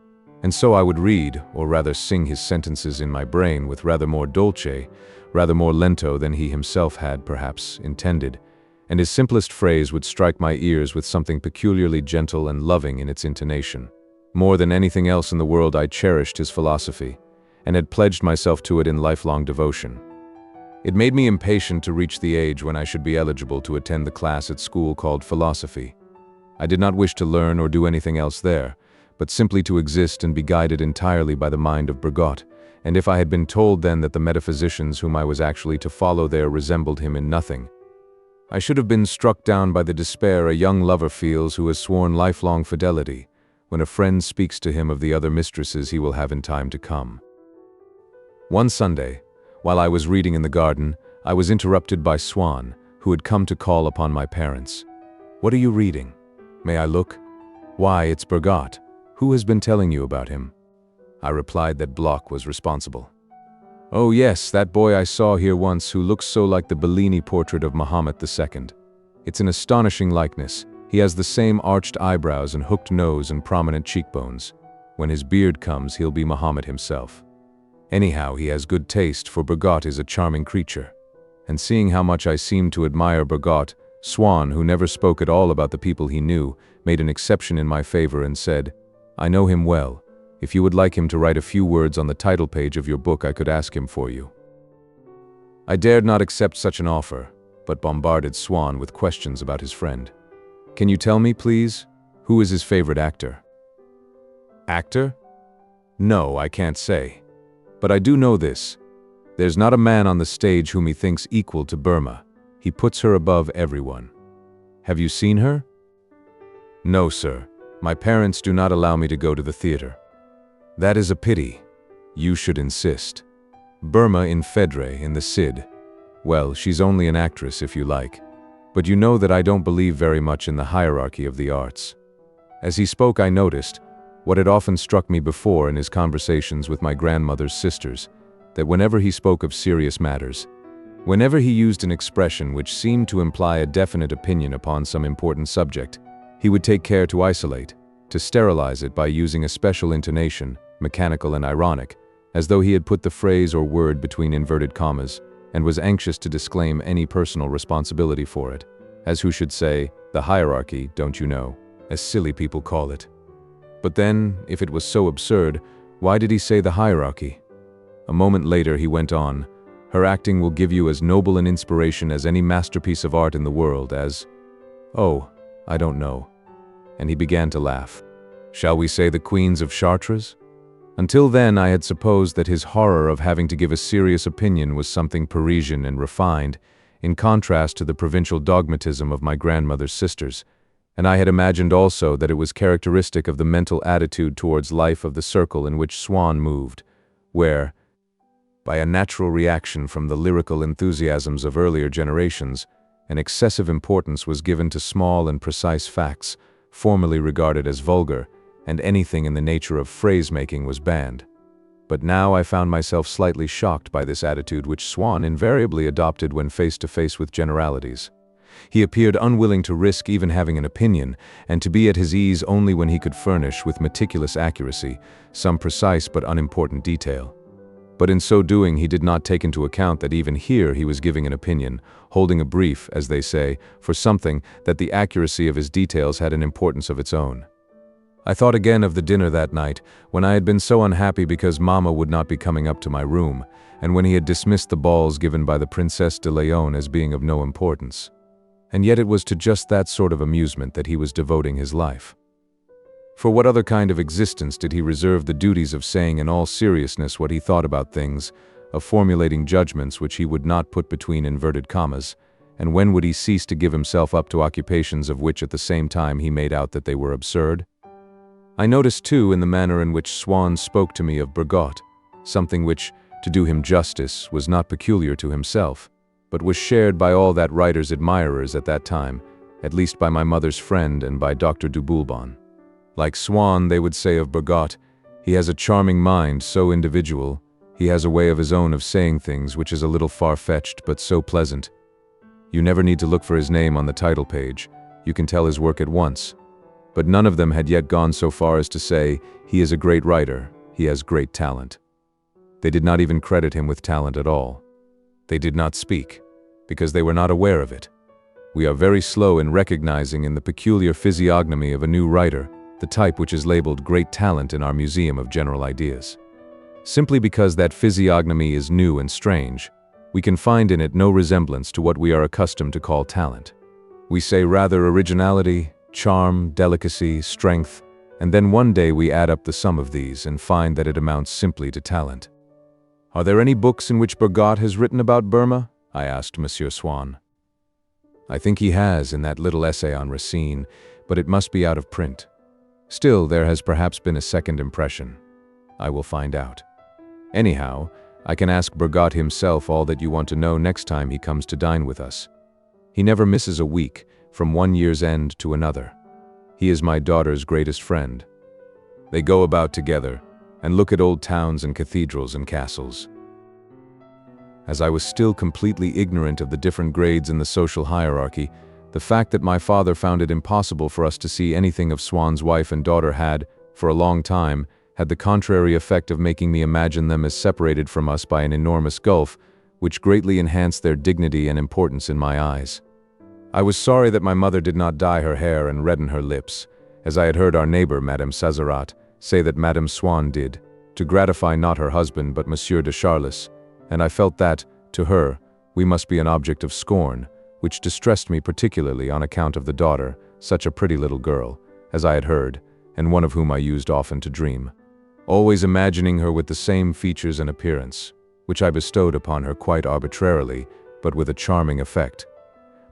And so I would read, or rather sing his sentences in my brain with rather more dolce, rather more lento than he himself had, perhaps, intended, and his simplest phrase would strike my ears with something peculiarly gentle and loving in its intonation. More than anything else in the world I cherished his philosophy, and had pledged myself to it in lifelong devotion. It made me impatient to reach the age when I should be eligible to attend the class at school called philosophy. I did not wish to learn or do anything else there, but simply to exist and be guided entirely by the mind of Bergotte, and if I had been told then that the metaphysicians whom I was actually to follow there resembled him in nothing, I should have been struck down by the despair a young lover feels who has sworn lifelong fidelity, when a friend speaks to him of the other mistresses he will have in time to come. One Sunday, while I was reading in the garden, I was interrupted by Swann, who had come to call upon my parents. "What are you reading? May I look?" "Why, it's Bergotte. Who has been telling you about him?" I replied that Bloch was responsible. "Oh yes, that boy I saw here once who looks so like the Bellini portrait of Mahomet II. It's an astonishing likeness. He has the same arched eyebrows and hooked nose and prominent cheekbones. When his beard comes, he'll be Mahomet himself. Anyhow, he has good taste, for Bergotte is a charming creature." And seeing how much I seemed to admire Bergotte, Swann, who never spoke at all about the people he knew, made an exception in my favor and said, "I know him well. If you would like him to write a few words on the title page of your book, I could ask him for you." I dared not accept such an offer, but bombarded Swann with questions about his friend. "Can you tell me, please, who is his favorite actor?" "Actor? No, I can't say. But I do know this. There's not a man on the stage whom he thinks equal to Burma. He puts her above everyone. Have you seen her?" "No, sir. My parents do not allow me to go to the theater." "That is a pity. You should insist. Burma in Phèdre in the Cid. Well, she's only an actress if you like. But you know that I don't believe very much in the hierarchy of the arts." As he spoke, I noticed, what had often struck me before in his conversations with my grandmother's sisters, that whenever he spoke of serious matters, whenever he used an expression which seemed to imply a definite opinion upon some important subject, he would take care to isolate, to sterilize it by using a special intonation, mechanical and ironic, as though he had put the phrase or word between inverted commas, and was anxious to disclaim any personal responsibility for it, as who should say, the hierarchy, don't you know, as silly people call it. But then, if it was so absurd, why did he say the hierarchy? A moment later he went on, her acting will give you as noble an inspiration as any masterpiece of art in the world as, oh, I don't know. And he began to laugh. Shall we say the Queens of Chartres? Until then I had supposed that his horror of having to give a serious opinion was something Parisian and refined, in contrast to the provincial dogmatism of my grandmother's sisters, and I had imagined also that it was characteristic of the mental attitude towards life of the circle in which Swann moved, where, by a natural reaction from the lyrical enthusiasms of earlier generations, an excessive importance was given to small and precise facts, formerly regarded as vulgar, and anything in the nature of phrase-making was banned. But now I found myself slightly shocked by this attitude which Swann invariably adopted when face to face with generalities. He appeared unwilling to risk even having an opinion, and to be at his ease only when he could furnish, with meticulous accuracy, some precise but unimportant detail. But in so doing he did not take into account that even here he was giving an opinion, holding a brief, as they say, for something that the accuracy of his details had an importance of its own. I thought again of the dinner that night, when I had been so unhappy because Mama would not be coming up to my room, and when he had dismissed the balls given by the Princesse de Léon as being of no importance. And yet it was to just that sort of amusement that he was devoting his life. For what other kind of existence did he reserve the duties of saying in all seriousness what he thought about things, of formulating judgments which he would not put between inverted commas, and when would he cease to give himself up to occupations of which at the same time he made out that they were absurd? I noticed too in the manner in which Swann spoke to me of Bergotte, something which, to do him justice, was not peculiar to himself, but was shared by all that writer's admirers at that time, at least by my mother's friend and by Dr. du Boulbon. Like Swann, they would say of Bergotte, he has a charming mind, so individual, he has a way of his own of saying things which is a little far-fetched but so pleasant. You never need to look for his name on the title page, you can tell his work at once. But none of them had yet gone so far as to say, he is a great writer, he has great talent. They did not even credit him with talent at all. They did not speak, because they were not aware of it. We are very slow in recognizing in the peculiar physiognomy of a new writer the type which is labeled great talent in our museum of general ideas. Simply because that physiognomy is new and strange, we can find in it no resemblance to what we are accustomed to call talent. We say rather originality, charm, delicacy, strength, and then one day we add up the sum of these and find that it amounts simply to talent. Are there any books in which Bergotte has written about Burma? I asked Monsieur Swann. I think he has in that little essay on Racine, but it must be out of print. Still, there has perhaps been a second impression. I will find out. Anyhow, I can ask Bergotte himself all that you want to know next time he comes to dine with us. He never misses a week, from one year's end to another. He is my daughter's greatest friend. They go about together, and look at old towns and cathedrals and castles. As I was still completely ignorant of the different grades in the social hierarchy, the fact that my father found it impossible for us to see anything of Swann's wife and daughter had, for a long time, had the contrary effect of making me imagine them as separated from us by an enormous gulf, which greatly enhanced their dignity and importance in my eyes. I was sorry that my mother did not dye her hair and redden her lips, as I had heard our neighbor, Madame Sazerat, say that Madame Swann did, to gratify not her husband but Monsieur de Charles, and I felt that, to her, we must be an object of scorn, which distressed me particularly on account of the daughter, such a pretty little girl, as I had heard, and one of whom I used often to dream, always imagining her with the same features and appearance, which I bestowed upon her quite arbitrarily, but with a charming effect.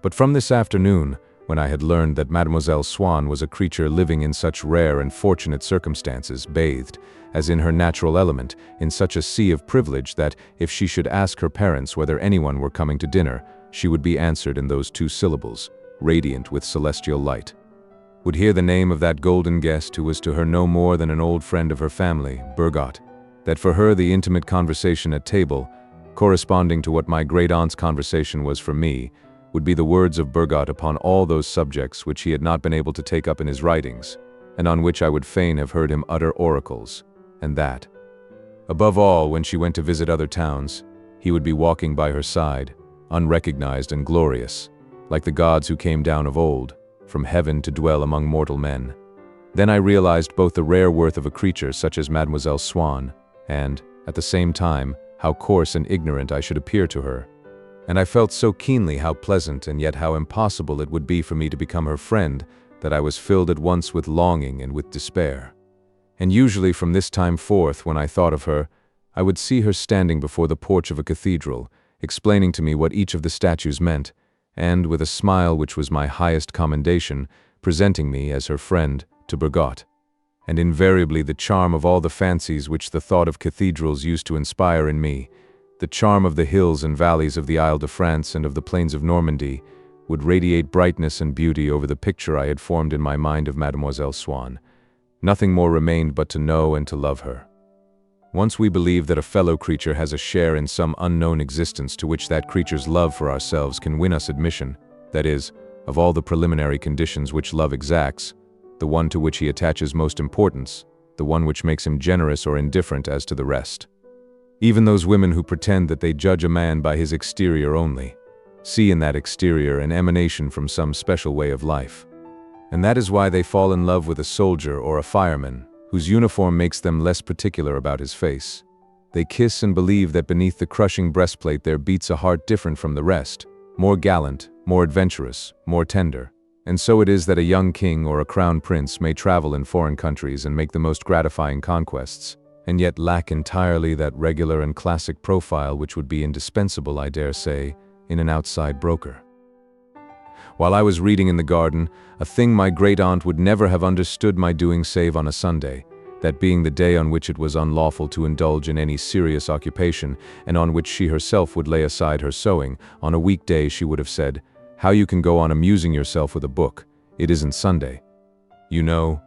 But from this afternoon, when I had learned that Mademoiselle Swann was a creature living in such rare and fortunate circumstances, bathed, as in her natural element, in such a sea of privilege that, if she should ask her parents whether anyone were coming to dinner, she would be answered in those two syllables, radiant with celestial light. Would hear the name of that golden guest who was to her no more than an old friend of her family, Bergotte, that for her the intimate conversation at table, corresponding to what my great-aunt's conversation was for me, would be the words of Bergotte upon all those subjects which he had not been able to take up in his writings, and on which I would fain have heard him utter oracles, and that, above all, when she went to visit other towns, he would be walking by her side, unrecognized and glorious, like the gods who came down of old, from heaven to dwell among mortal men. Then I realized both the rare worth of a creature such as Mademoiselle Swann, and, at the same time, how coarse and ignorant I should appear to her. And I felt so keenly how pleasant and yet how impossible it would be for me to become her friend that I was filled at once with longing and with despair. And usually from this time forth, when I thought of her, I would see her standing before the porch of a cathedral, explaining to me what each of the statues meant, and, with a smile which was my highest commendation, presenting me, as her friend, to Bergotte. And invariably the charm of all the fancies which the thought of cathedrals used to inspire in me, the charm of the hills and valleys of the Isle de France and of the plains of Normandy, would radiate brightness and beauty over the picture I had formed in my mind of Mademoiselle Swann. Nothing more remained but to know and to love her. Once we believe that a fellow creature has a share in some unknown existence to which that creature's love for ourselves can win us admission, that is, of all the preliminary conditions which love exacts, the one to which he attaches most importance, the one which makes him generous or indifferent as to the rest. Even those women who pretend that they judge a man by his exterior only, see in that exterior an emanation from some special way of life. And that is why they fall in love with a soldier or a fireman, whose uniform makes them less particular about his face. They kiss and believe that beneath the crushing breastplate there beats a heart different from the rest, more gallant, more adventurous, more tender. And so it is that a young king or a crown prince may travel in foreign countries and make the most gratifying conquests, and yet lack entirely that regular and classic profile which would be indispensable, I dare say, in an outside broker. While I was reading in the garden, a thing my great-aunt would never have understood my doing save on a Sunday, that being the day on which it was unlawful to indulge in any serious occupation, and on which she herself would lay aside her sewing, on a weekday she would have said, "How you can go on amusing yourself with a book? It isn't Sunday." You know,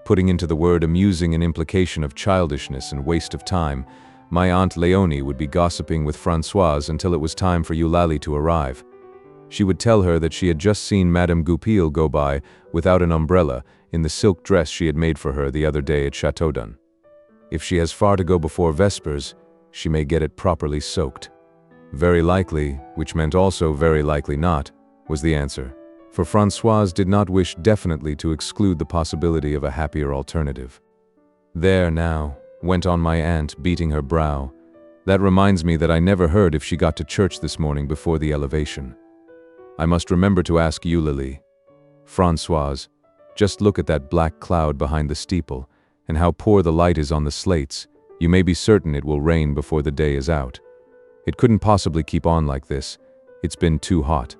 putting into the word amusing an implication of childishness and waste of time, my Aunt Léonie would be gossiping with Françoise until it was time for Eulalie to arrive. She would tell her that she had just seen Madame Goupil go by without an umbrella in the silk dress she had made for her the other day at Châteaudun. If she has far to go before vespers, she may get it properly soaked. Very likely, which meant also very likely not, was the answer, for Françoise did not wish definitely to exclude the possibility of a happier alternative. "There now," went on my aunt, beating her brow. "That reminds me that I never heard if she got to church this morning before the elevation. I must remember to ask Eulalie. Françoise, just look at that black cloud behind the steeple, and how poor the light is on the slates. You may be certain it will rain before the day is out. It couldn't possibly keep on like this. It's been too hot.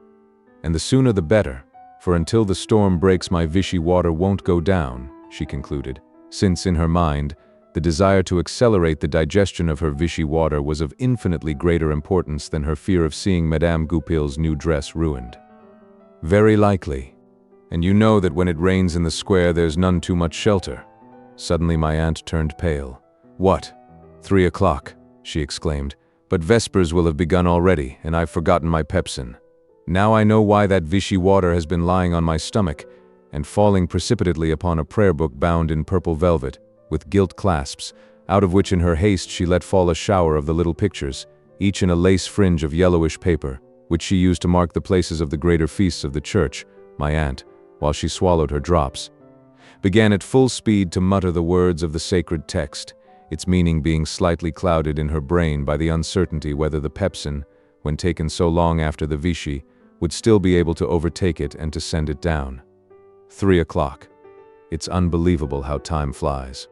And the sooner the better, for until the storm breaks my Vichy water won't go down," she concluded, since in her mind, the desire to accelerate the digestion of her Vichy water was of infinitely greater importance than her fear of seeing Madame Goupil's new dress ruined. "Very likely. And you know that when it rains in the square there's none too much shelter." Suddenly my aunt turned pale. "What? 3 o'clock," she exclaimed. "But vespers will have begun already, and I've forgotten my pepsin. Now I know why that Vichy water has been lying on my stomach, and falling precipitately upon a prayer book bound in purple velvet, with gilt clasps, out of which in her haste she let fall a shower of the little pictures, each in a lace fringe of yellowish paper, which she used to mark the places of the greater feasts of the church. My aunt, while she swallowed her drops, began at full speed to mutter the words of the sacred text, its meaning being slightly clouded in her brain by the uncertainty whether the pepsin, when taken so long after the Vichy, would still be able to overtake it and to send it down. 3 o'clock. It's unbelievable how time flies.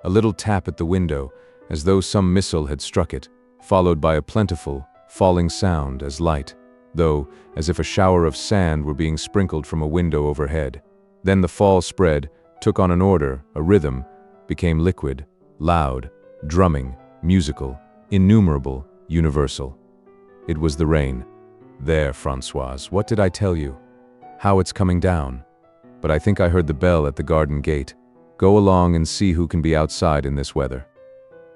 A little tap at the window, as though some missile had struck it, followed by a plentiful, falling sound as light, though as if a shower of sand were being sprinkled from a window overhead. Then the fall spread, took on an order, a rhythm, became liquid, loud, drumming, musical, innumerable, universal. It was the rain. "There, Françoise, what did I tell you? How it's coming down. But I think I heard the bell at the garden gate. Go along and see who can be outside in this weather."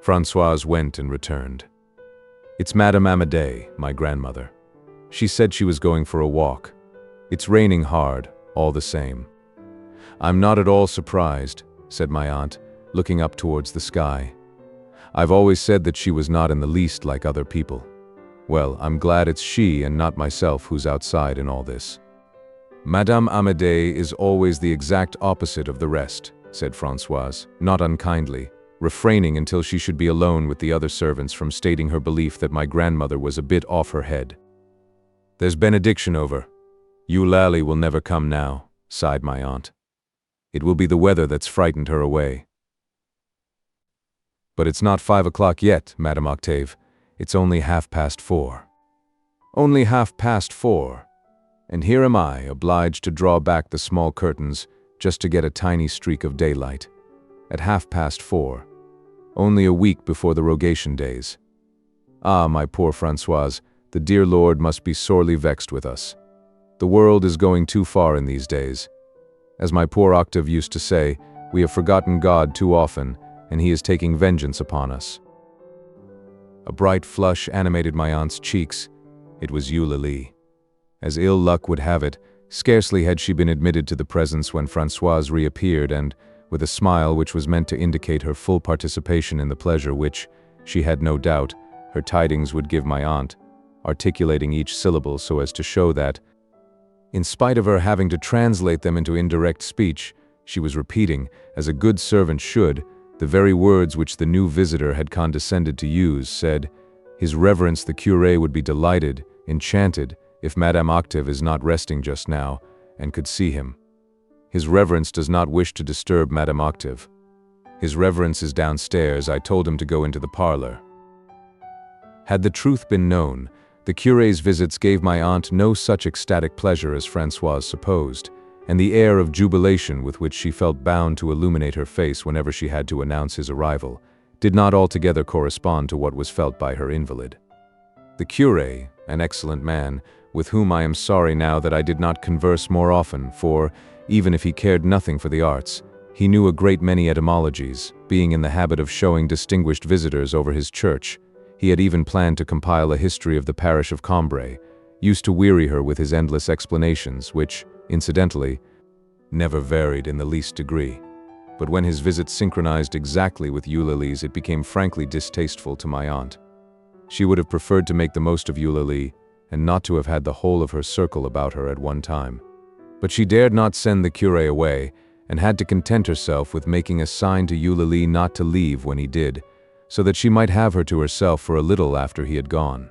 Françoise went and returned. "It's Madame Amédée, my grandmother. She said she was going for a walk. It's raining hard, all the same." "I'm not at all surprised," said my aunt, looking up towards the sky. "I've always said that she was not in the least like other people. Well, I'm glad it's she and not myself who's outside in all this." "Madame Amédée is always the exact opposite of the rest," said Françoise, not unkindly, refraining until she should be alone with the other servants from stating her belief that my grandmother was a bit off her head. "There's benediction over. Eulalie will never come now," sighed my aunt. "It will be the weather that's frightened her away." "But it's not 5 o'clock yet, Madame Octave. It's only 4:30. "Only 4:30. And here am I, obliged to draw back the small curtains just to get a tiny streak of daylight. At 4:30. Only a week before the rogation days. Ah, my poor Françoise, the dear Lord must be sorely vexed with us. The world is going too far in these days. As my poor Octave used to say, we have forgotten God too often, and he is taking vengeance upon us." A bright flush animated my aunt's cheeks. It was Eulalie. As ill luck would have it, scarcely had she been admitted to the presence when Françoise reappeared and, with a smile which was meant to indicate her full participation in the pleasure which, she had no doubt, her tidings would give my aunt, articulating each syllable so as to show that, in spite of her having to translate them into indirect speech, she was repeating, as a good servant should, the very words which the new visitor had condescended to use, said, "His Reverence the Curé would be delighted, enchanted, if Madame Octave is not resting just now, and could see him. His Reverence does not wish to disturb Madame Octave. His Reverence is downstairs. I told him to go into the parlor." Had the truth been known, the Curé's visits gave my aunt no such ecstatic pleasure as Françoise supposed, and the air of jubilation with which she felt bound to illuminate her face whenever she had to announce his arrival did not altogether correspond to what was felt by her invalid. The Curé, an excellent man, with whom I am sorry now that I did not converse more often, for, even if he cared nothing for the arts, he knew a great many etymologies, being in the habit of showing distinguished visitors over his church. He had even planned to compile a history of the parish of Combray, used to weary her with his endless explanations, which, incidentally, never varied in the least degree. But when his visits synchronized exactly with Eulalie's, it became frankly distasteful to my aunt. She would have preferred to make the most of Eulalie, and not to have had the whole of her circle about her at one time. But she dared not send the curé away, and had to content herself with making a sign to Eulalie not to leave when he did, so that she might have her to herself for a little after he had gone.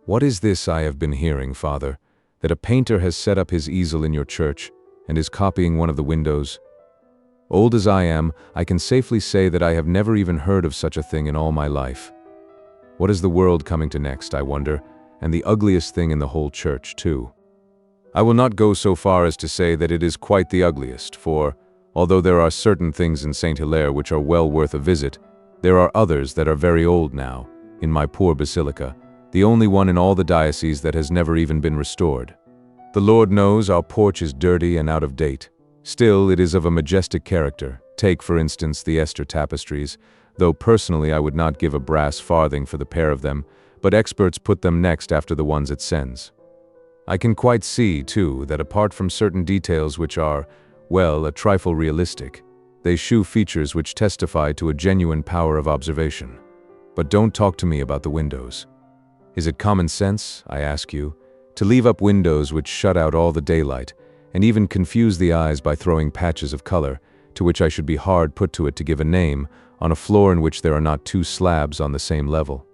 "What is this I have been hearing, Father, that a painter has set up his easel in your church, and is copying one of the windows? Old as I am, I can safely say that I have never even heard of such a thing in all my life. What is the world coming to next, I wonder, and the ugliest thing in the whole church, too? I will not go so far as to say that it is quite the ugliest, for, although there are certain things in Saint Hilaire which are well worth a visit, there are others that are very old now, in my poor basilica, the only one in all the diocese that has never even been restored. The Lord knows our porch is dirty and out of date. Still, it is of a majestic character. Take, for instance, the Esther tapestries, though personally I would not give a brass farthing for the pair of them, but experts put them next after the ones at Sens. I can quite see, too, that apart from certain details which are, well, a trifle realistic, they shew features which testify to a genuine power of observation. But don't talk to me about the windows. Is it common sense, I ask you, to leave up windows which shut out all the daylight, and even confuse the eyes by throwing patches of color, to which I should be hard put to it to give a name, on a floor in which there are not two slabs on the same level?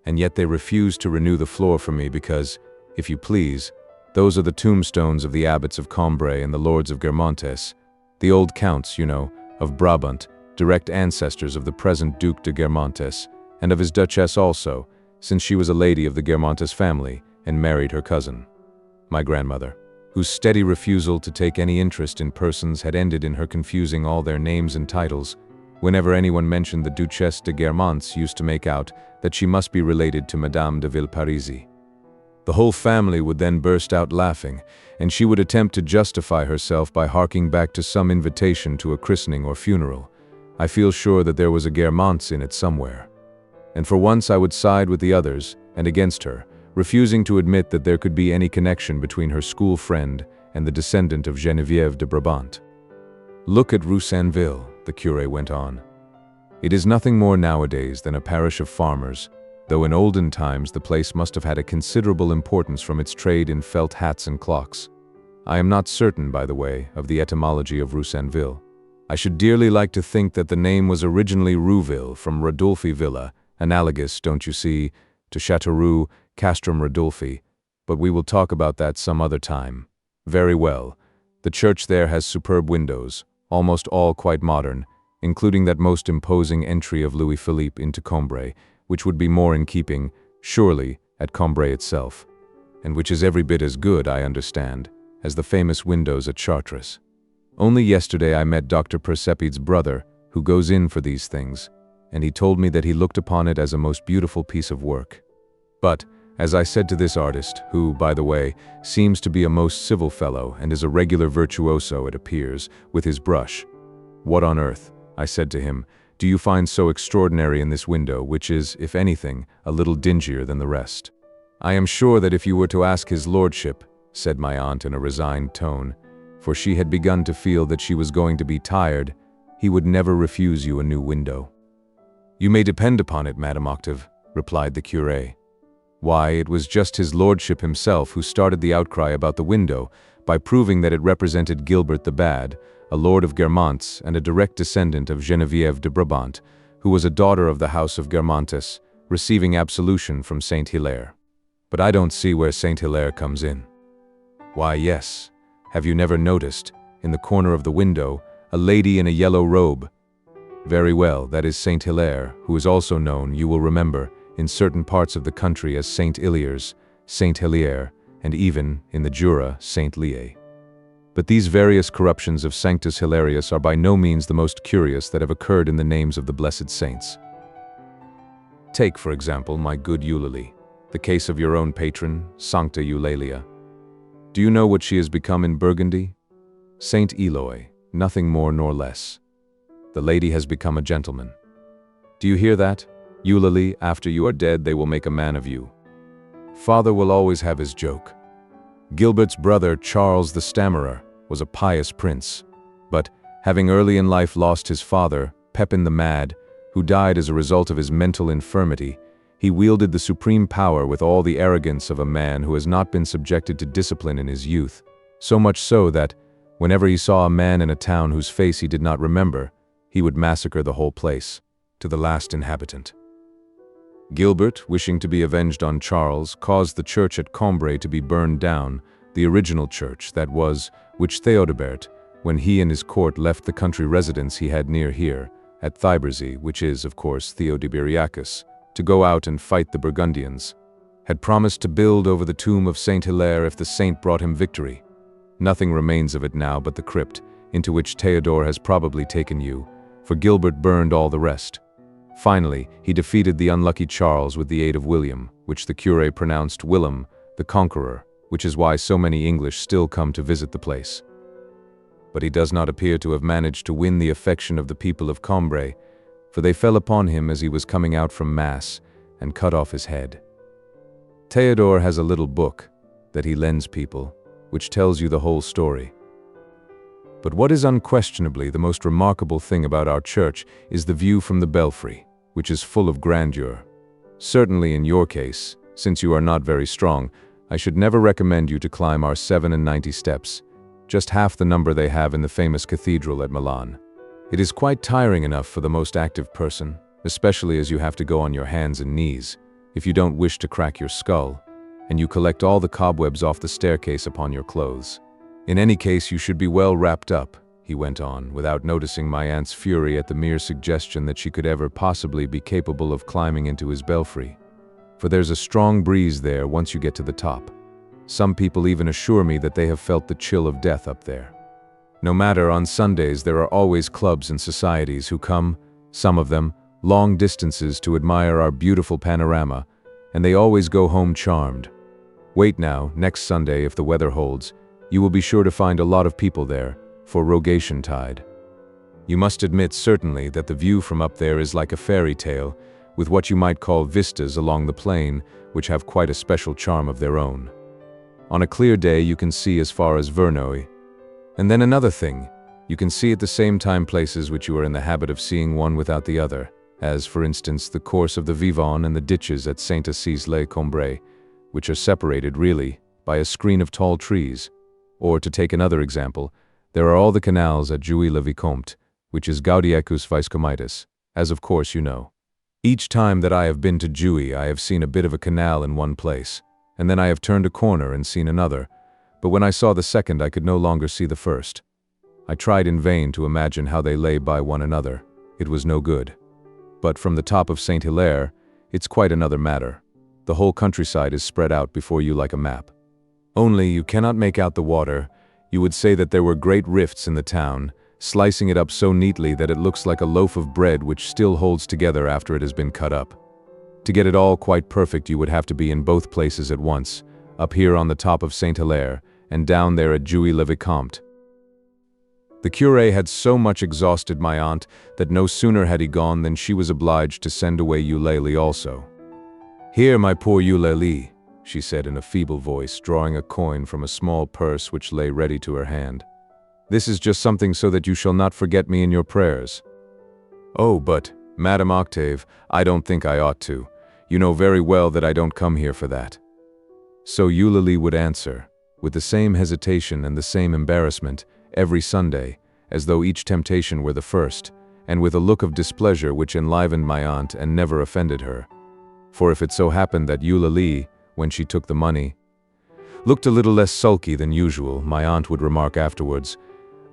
And yet they refuse to renew the floor for me because, if you please, those are the tombstones of the abbots of Combray and the lords of Guermantes, the old counts, you know, of Brabant, direct ancestors of the present Duc de Guermantes, and of his duchess also, since she was a lady of the Guermantes family and married her cousin, my grandmother, whose steady refusal to take any interest in persons had ended in her confusing all their names and titles. Whenever anyone mentioned the Duchesse de Guermantes, used to make out that she must be related to Madame de Villeparisis. The whole family would then burst out laughing, and she would attempt to justify herself by harking back to some invitation to a christening or funeral, I feel sure that there was a Guermantes in it somewhere. And for once I would side with the others and against her, refusing to admit that there could be any connection between her school friend and the descendant of Geneviève de Brabant. Look at Roussainville, the curé went on. It is nothing more nowadays than a parish of farmers, though in olden times the place must have had a considerable importance from its trade in felt hats and clocks. I am not certain, by the way, of the etymology of Roussainville. I should dearly like to think that the name was originally Rouville from Rodolphi Villa, analogous, don't you see, to Châteauroux, Castrum Rodolphi, but we will talk about that some other time. Very well. The church there has superb windows, almost all quite modern, including that most imposing entry of Louis Philippe into Combray, which would be more in keeping, surely, at Combray itself, and which is every bit as good, I understand, as the famous windows at Chartres. Only yesterday I met Dr. Persepide's brother, who goes in for these things, and he told me that he looked upon it as a most beautiful piece of work. But, as I said to this artist, who, by the way, seems to be a most civil fellow and is a regular virtuoso, it appears, with his brush, "What on earth," I said to him, "do you find so extraordinary in this window, which is, if anything, a little dingier than the rest?" "I am sure that if you were to ask his lordship," said my aunt in a resigned tone, for she had begun to feel that she was going to be tired, "he would never refuse you a new window." "You may depend upon it, Madame Octave," replied the curé. "Why, it was just his lordship himself who started the outcry about the window by proving that it represented Gilbert the Bad, a lord of Guermantes and a direct descendant of Geneviève de Brabant, who was a daughter of the house of Guermantes, receiving absolution from Saint Hilaire. But I don't see where Saint Hilaire comes in." "Why, yes. Have you never noticed, in the corner of the window, a lady in a yellow robe? Very well, that is Saint Hilaire, who is also known, you will remember, in certain parts of the country as Saint Hiliers, Saint Hilaire, and even, in the Jura, Saint Lié. But these various corruptions of Sanctus Hilarius are by no means the most curious that have occurred in the names of the blessed saints. Take, for example, my good Eulalie, the case of your own patron, Sancta Eulalia. Do you know what she has become in Burgundy? Saint Eloy, nothing more nor less. The lady has become a gentleman. Do you hear that? Eulalie, after you are dead, they will make a man of you. Father will always have his joke. Gilbert's brother, Charles the Stammerer, was a pious prince, but, having early in life lost his father, Pepin the Mad, who died as a result of his mental infirmity, he wielded the supreme power with all the arrogance of a man who has not been subjected to discipline in his youth, so much so that, whenever he saw a man in a town whose face he did not remember, he would massacre the whole place, to the last inhabitant. Gilbert, wishing to be avenged on Charles, caused the church at Combray to be burned down, the original church, that was, which Theodebert, when he and his court left the country residence he had near here, at Thiberzy, which is, of course, Theodeberiacus, to go out and fight the Burgundians, had promised to build over the tomb of Saint Hilaire if the saint brought him victory. Nothing remains of it now but the crypt, into which Théodore has probably taken you, for Gilbert burned all the rest. Finally, he defeated the unlucky Charles with the aid of William, which the curé pronounced Willem, the Conqueror, which is why so many English still come to visit the place. But he does not appear to have managed to win the affection of the people of Combray, for they fell upon him as he was coming out from Mass and cut off his head. Théodore has a little book that he lends people, which tells you the whole story. But what is unquestionably the most remarkable thing about our church is the view from the belfry, which is full of grandeur. Certainly in your case, since you are not very strong, I should never recommend you to climb our 97 steps, just half the number they have in the famous cathedral at Milan. It is quite tiring enough for the most active person, especially as you have to go on your hands and knees, if you don't wish to crack your skull, and you collect all the cobwebs off the staircase upon your clothes. In any case, you should be well wrapped up, he went on, without noticing my aunt's fury at the mere suggestion that she could ever possibly be capable of climbing into his belfry. For there's a strong breeze there once you get to the top. Some people even assure me that they have felt the chill of death up there. No matter, on Sundays there are always clubs and societies who come, some of them, long distances to admire our beautiful panorama, and they always go home charmed. Wait now, next Sunday, if the weather holds, you will be sure to find a lot of people there, for Rogation Tide. You must admit certainly that the view from up there is like a fairy tale, with what you might call vistas along the plain, which have quite a special charm of their own. On a clear day you can see as far as Verneuil. And then another thing, you can see at the same time places which you are in the habit of seeing one without the other, as for instance the course of the Vivonne and the ditches at Saint-Assise-les-Combray, which are separated, really, by a screen of tall trees. Or, to take another example, there are all the canals at Jouy-le-Vicomte, which is Gaudieus Viscomitis, as of course you know. Each time that I have been to Jouy I have seen a bit of a canal in one place, and then I have turned a corner and seen another, but when I saw the second I could no longer see the first. I tried in vain to imagine how they lay by one another. It was no good. But from the top of Saint-Hilaire, it's quite another matter. The whole countryside is spread out before you like a map. Only you cannot make out the water. You would say that there were great rifts in the town, slicing it up so neatly that it looks like a loaf of bread which still holds together after it has been cut up. To get it all quite perfect you would have to be in both places at once, up here on the top of Saint-Hilaire, and down there at Jouy-le-Vicomte. The curé had so much exhausted my aunt that no sooner had he gone than she was obliged to send away Eulalie also. "Here, my poor Eulalie," she said in a feeble voice, drawing a coin from a small purse which lay ready to her hand. "This is just something so that you shall not forget me in your prayers." "Oh, but, Madame Octave, I don't think I ought to. You know very well that I don't come here for that." So Eulalie would answer, with the same hesitation and the same embarrassment, every Sunday, as though each temptation were the first, and with a look of displeasure which enlivened my aunt and never offended her. For if it so happened that Eulalie, when she took the money, looked a little less sulky than usual, my aunt would remark afterwards,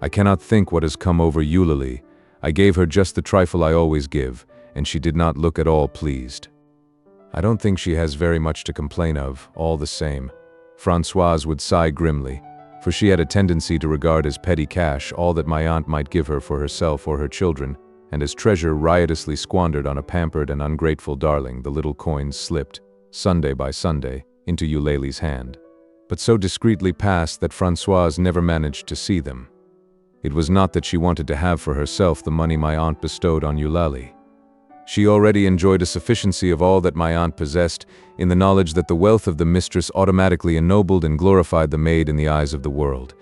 "I cannot think what has come over Eulalie. I gave her just the trifle I always give, and she did not look at all pleased." I don't think she has very much to complain of, all the same. Françoise would sigh grimly, for she had a tendency to regard as petty cash all that my aunt might give her for herself or her children, and as treasure riotously squandered on a pampered and ungrateful darling the little coins slipped, Sunday by Sunday, into Eulalie's hand, but so discreetly passed that Françoise never managed to see them. It was not that she wanted to have for herself the money my aunt bestowed on Eulalie. She already enjoyed a sufficiency of all that my aunt possessed, in the knowledge that the wealth of the mistress automatically ennobled and glorified the maid in the eyes of the world,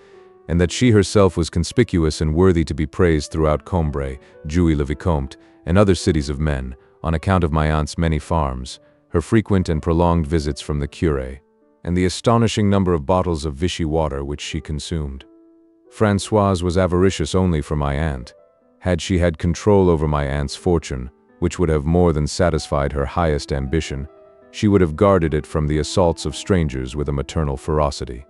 and that she herself was conspicuous and worthy to be praised throughout Combray, Jouy-le-Vicomte, and other cities of men, on account of my aunt's many farms, her frequent and prolonged visits from the curé, and the astonishing number of bottles of Vichy water which she consumed. Françoise was avaricious only for my aunt. Had she had control over my aunt's fortune, which would have more than satisfied her highest ambition, she would have guarded it from the assaults of strangers with a maternal ferocity.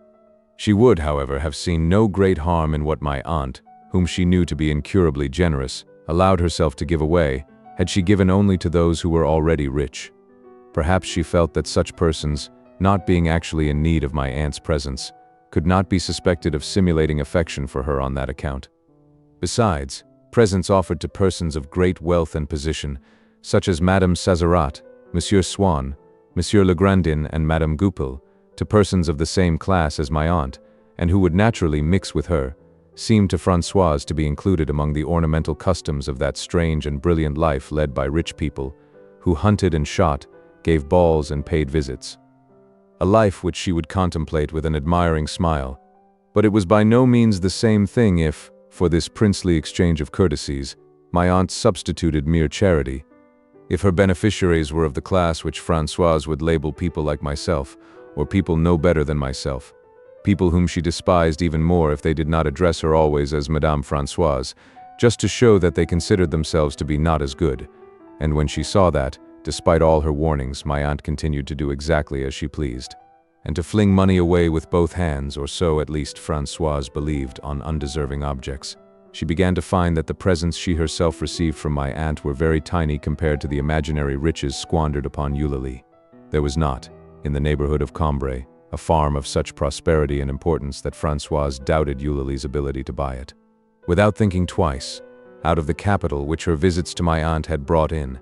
She would, however, have seen no great harm in what my aunt, whom she knew to be incurably generous, allowed herself to give away, had she given only to those who were already rich. Perhaps she felt that such persons, not being actually in need of my aunt's presence, could not be suspected of simulating affection for her on that account. Besides, presents offered to persons of great wealth and position, such as Madame Sazerat, Monsieur Swann, Monsieur Legrandin, and Madame Goupil, to persons of the same class as my aunt, and who would naturally mix with her, seemed to Françoise to be included among the ornamental customs of that strange and brilliant life led by rich people, who hunted and shot, gave balls and paid visits. A life which she would contemplate with an admiring smile, but it was by no means the same thing if, for this princely exchange of courtesies, my aunt substituted mere charity. If her beneficiaries were of the class which Françoise would label people like myself, or people no better than myself, people whom she despised even more if they did not address her always as Madame Françoise, just to show that they considered themselves to be not as good, and when she saw that, despite all her warnings, my aunt continued to do exactly as she pleased, and to fling money away with both hands, or so at least Françoise believed, on undeserving objects, she began to find that the presents she herself received from my aunt were very tiny compared to the imaginary riches squandered upon Eulalie. There was not, in the neighborhood of Combray, a farm of such prosperity and importance that Françoise doubted Eulalie's ability to buy it. Without thinking twice, out of the capital which her visits to my aunt had brought in,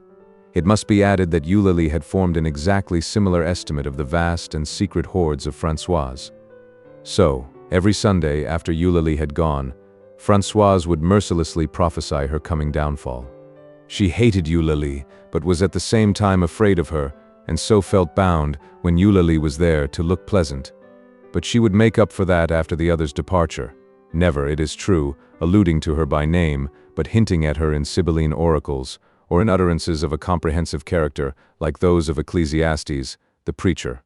it must be added that Eulalie had formed an exactly similar estimate of the vast and secret hoards of Françoise. So, every Sunday after Eulalie had gone, Françoise would mercilessly prophesy her coming downfall. She hated Eulalie, but was at the same time afraid of her, and so felt bound, when Eulalie was there, to look pleasant. But she would make up for that after the other's departure, never, it is true, alluding to her by name, but hinting at her in Sibylline oracles, or in utterances of a comprehensive character, like those of Ecclesiastes, the preacher,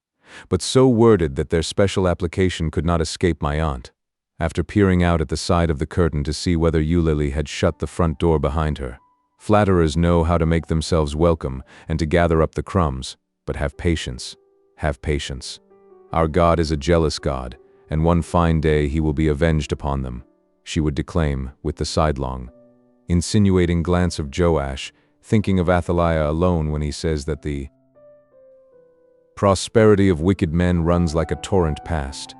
but so worded that their special application could not escape my aunt. After peering out at the side of the curtain to see whether Eulalie had shut the front door behind her. Flatterers know how to make themselves welcome and to gather up the crumbs, but have patience. Have patience. Our God is a jealous God, and one fine day he will be avenged upon them, she would declaim, with the sidelong, insinuating glance of Joash, thinking of Athaliah alone when he says that the prosperity of wicked men runs like a torrent past,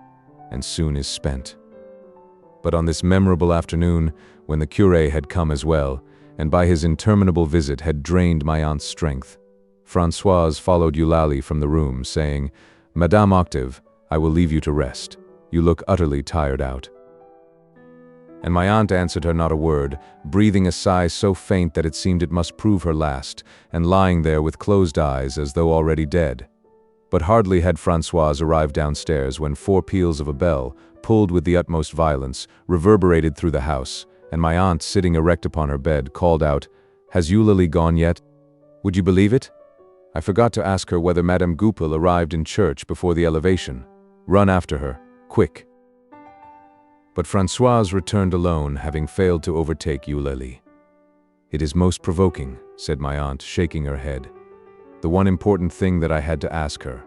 and soon is spent. But on this memorable afternoon, when the curé had come as well, and by his interminable visit had drained my aunt's strength, Françoise followed Eulalie from the room, saying, "Madame Octave, I will leave you to rest. You look utterly tired out." And my aunt answered her not a word, breathing a sigh so faint that it seemed it must prove her last, and lying there with closed eyes as though already dead. But hardly had Françoise arrived downstairs when 4 peals of a bell, pulled with the utmost violence, reverberated through the house, and my aunt, sitting erect upon her bed, called out, "Has Eulalie gone yet? Would you believe it? I forgot to ask her whether Madame Goupil arrived in church before the elevation. Run after her, quick." But Françoise returned alone, having failed to overtake Eulalie. "It is most provoking," said my aunt, shaking her head. "The one important thing that I had to ask her."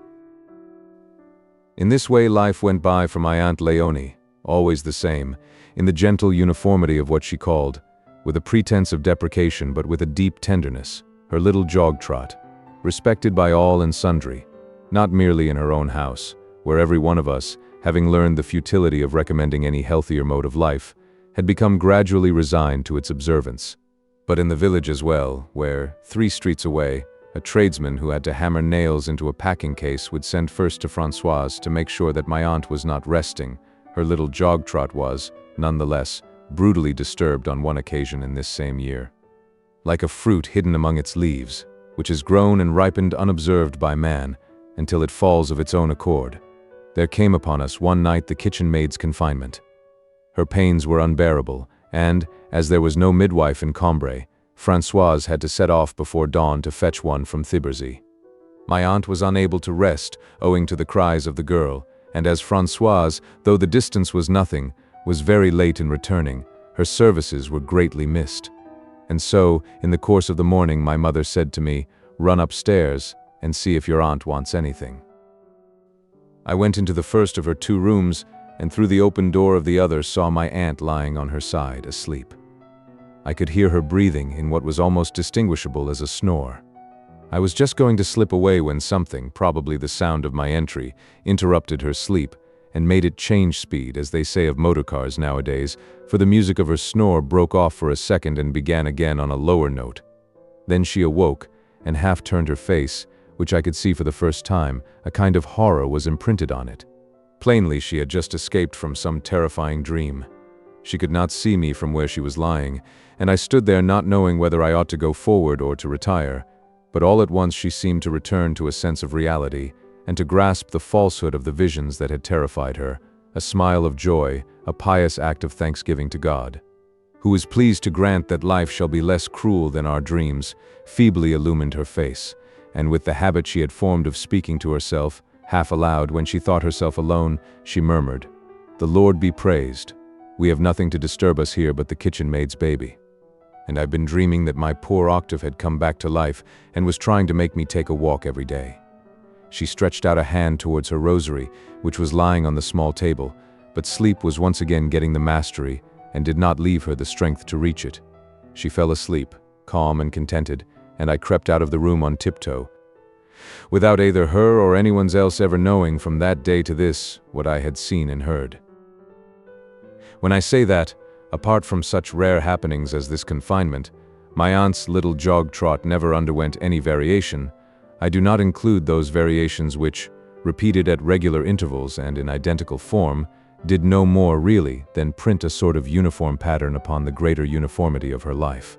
In this way life went by for my Aunt Léonie, always the same, in the gentle uniformity of what she called, with a pretense of deprecation but with a deep tenderness, her little jog-trot, respected by all and sundry, not merely in her own house, where every one of us, having learned the futility of recommending any healthier mode of life, had become gradually resigned to its observance, but in the village as well, where, 3 streets away, a tradesman who had to hammer nails into a packing case would send first to Françoise to make sure that my aunt was not resting. Her little jog-trot was, nonetheless, brutally disturbed on one occasion in this same year. Like a fruit hidden among its leaves, which is grown and ripened unobserved by man, until it falls of its own accord, there came upon us one night the kitchen maid's confinement. Her pains were unbearable, and, as there was no midwife in Combray, Françoise had to set off before dawn to fetch one from Thiberzy. My aunt was unable to rest, owing to the cries of the girl, and as Françoise, though the distance was nothing, was very late in returning, her services were greatly missed. And so, in the course of the morning, my mother said to me, "Run upstairs and see if your aunt wants anything." I went into the first of her 2 rooms, and through the open door of the other saw my aunt lying on her side, asleep. I could hear her breathing in what was almost distinguishable as a snore. I was just going to slip away when something, probably the sound of my entry, interrupted her sleep and made it change speed, as they say of motorcars nowadays, for the music of her snore broke off for a second and began again on a lower note. Then she awoke and half turned her face, which I could see for the first time. A kind of horror was imprinted on it. Plainly she had just escaped from some terrifying dream. She could not see me from where she was lying, and I stood there not knowing whether I ought to go forward or to retire, but all at once she seemed to return to a sense of reality, and to grasp the falsehood of the visions that had terrified her, a smile of joy, a pious act of thanksgiving to God, who is pleased to grant that life shall be less cruel than our dreams, feebly illumined her face, and with the habit she had formed of speaking to herself, half aloud when she thought herself alone, she murmured, "The Lord be praised. We have nothing to disturb us here but the kitchen maid's baby. And I've been dreaming that my poor Octave had come back to life and was trying to make me take a walk every day." She stretched out a hand towards her rosary, which was lying on the small table, but sleep was once again getting the mastery and did not leave her the strength to reach it. She fell asleep, calm and contented, and I crept out of the room on tiptoe, without either her or anyone else ever knowing from that day to this what I had seen and heard. When I say that, apart from such rare happenings as this confinement, my aunt's little jog-trot never underwent any variation, I do not include those variations which, repeated at regular intervals and in identical form, did no more really than print a sort of uniform pattern upon the greater uniformity of her life.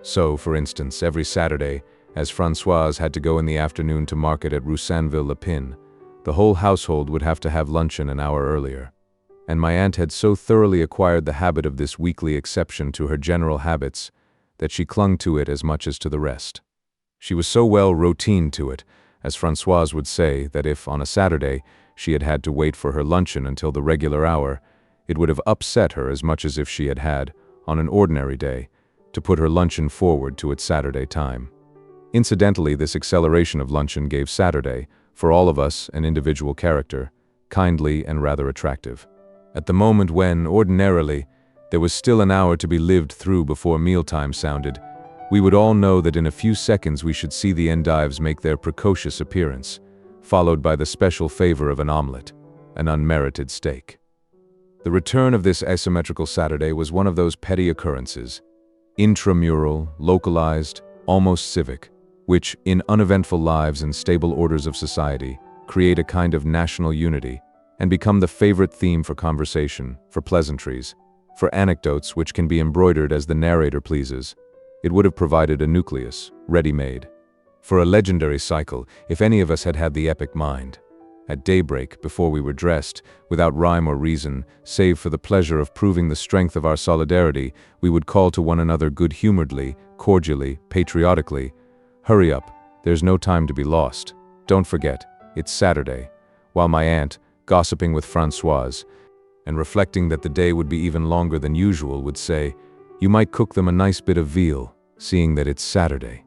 So, for instance, every Saturday, as Françoise had to go in the afternoon to market at Rue Saint-Ville-le-Pin, the whole household would have to have luncheon an hour earlier. And my aunt had so thoroughly acquired the habit of this weekly exception to her general habits that she clung to it as much as to the rest. She was so well routine to it, as Françoise would say, that if, on a Saturday, she had had to wait for her luncheon until the regular hour, it would have upset her as much as if she had had, on an ordinary day, to put her luncheon forward to its Saturday time. Incidentally, this acceleration of luncheon gave Saturday, for all of us, an individual character, kindly and rather attractive. At the moment when, ordinarily, there was still an hour to be lived through before mealtime sounded, we would all know that in a few seconds we should see the endives make their precocious appearance, followed by the special favor of an omelette, an unmerited steak. The return of this asymmetrical Saturday was one of those petty occurrences, intramural, localized, almost civic, which, in uneventful lives and stable orders of society, create a kind of national unity and become the favorite theme for conversation, for pleasantries, for anecdotes which can be embroidered as the narrator pleases. It would have provided a nucleus, ready-made, for a legendary cycle if any of us had had the epic mind. At daybreak, before we were dressed, without rhyme or reason, save for the pleasure of proving the strength of our solidarity, we would call to one another good-humoredly, cordially, patriotically, "Hurry up, there's no time to be lost. Don't forget, it's Saturday," while my aunt, gossiping with Françoise, and reflecting that the day would be even longer than usual, would say, "You might cook them a nice bit of veal, seeing that it's Saturday."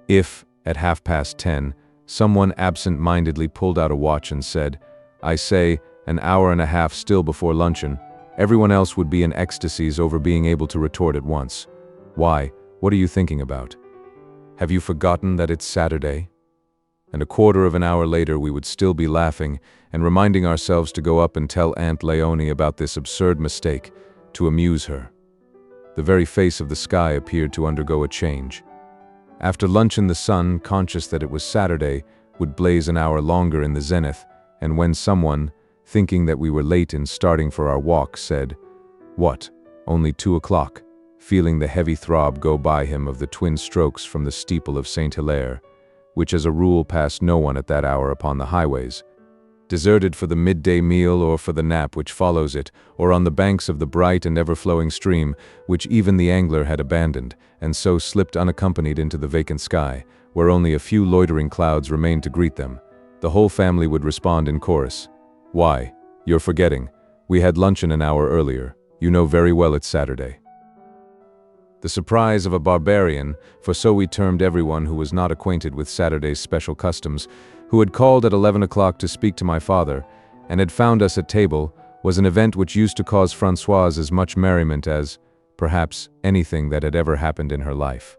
If, at 10:30, someone absent-mindedly pulled out a watch and said, "I say, an hour and a half still before luncheon," everyone else would be in ecstasies over being able to retort at once, "Why, what are you thinking about? Have you forgotten that it's Saturday?" And a quarter of an hour later we would still be laughing and reminding ourselves to go up and tell Aunt Léonie about this absurd mistake, to amuse her. The very face of the sky appeared to undergo a change. After luncheon the sun, conscious that it was Saturday, would blaze an hour longer in the zenith, and when someone, thinking that we were late in starting for our walk, said, "What, only 2 o'clock?" feeling the heavy throb go by him of the twin strokes from the steeple of Saint-Hilaire, which as a rule passed no one at that hour upon the highways, deserted for the midday meal or for the nap which follows it, or on the banks of the bright and ever-flowing stream, which even the angler had abandoned, and so slipped unaccompanied into the vacant sky, where only a few loitering clouds remained to greet them, the whole family would respond in chorus, "Why, you're forgetting. We had luncheon an hour earlier. You know very well it's Saturday." The surprise of a barbarian, for so we termed everyone who was not acquainted with Saturday's special customs, who had called at 11 o'clock to speak to my father, and had found us at table, was an event which used to cause Françoise as much merriment as, perhaps, anything that had ever happened in her life.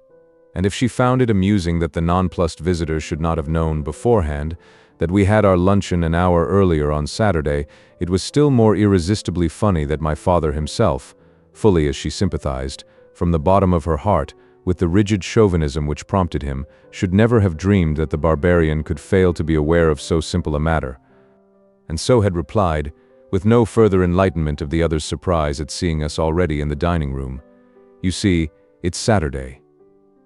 And if she found it amusing that the nonplussed visitor should not have known beforehand that we had our luncheon an hour earlier on Saturday, it was still more irresistibly funny that my father himself, fully as she sympathized, from the bottom of her heart, with the rigid chauvinism which prompted him, should never have dreamed that the barbarian could fail to be aware of so simple a matter, and so had replied, with no further enlightenment of the other's surprise at seeing us already in the dining room, "You see, it's Saturday."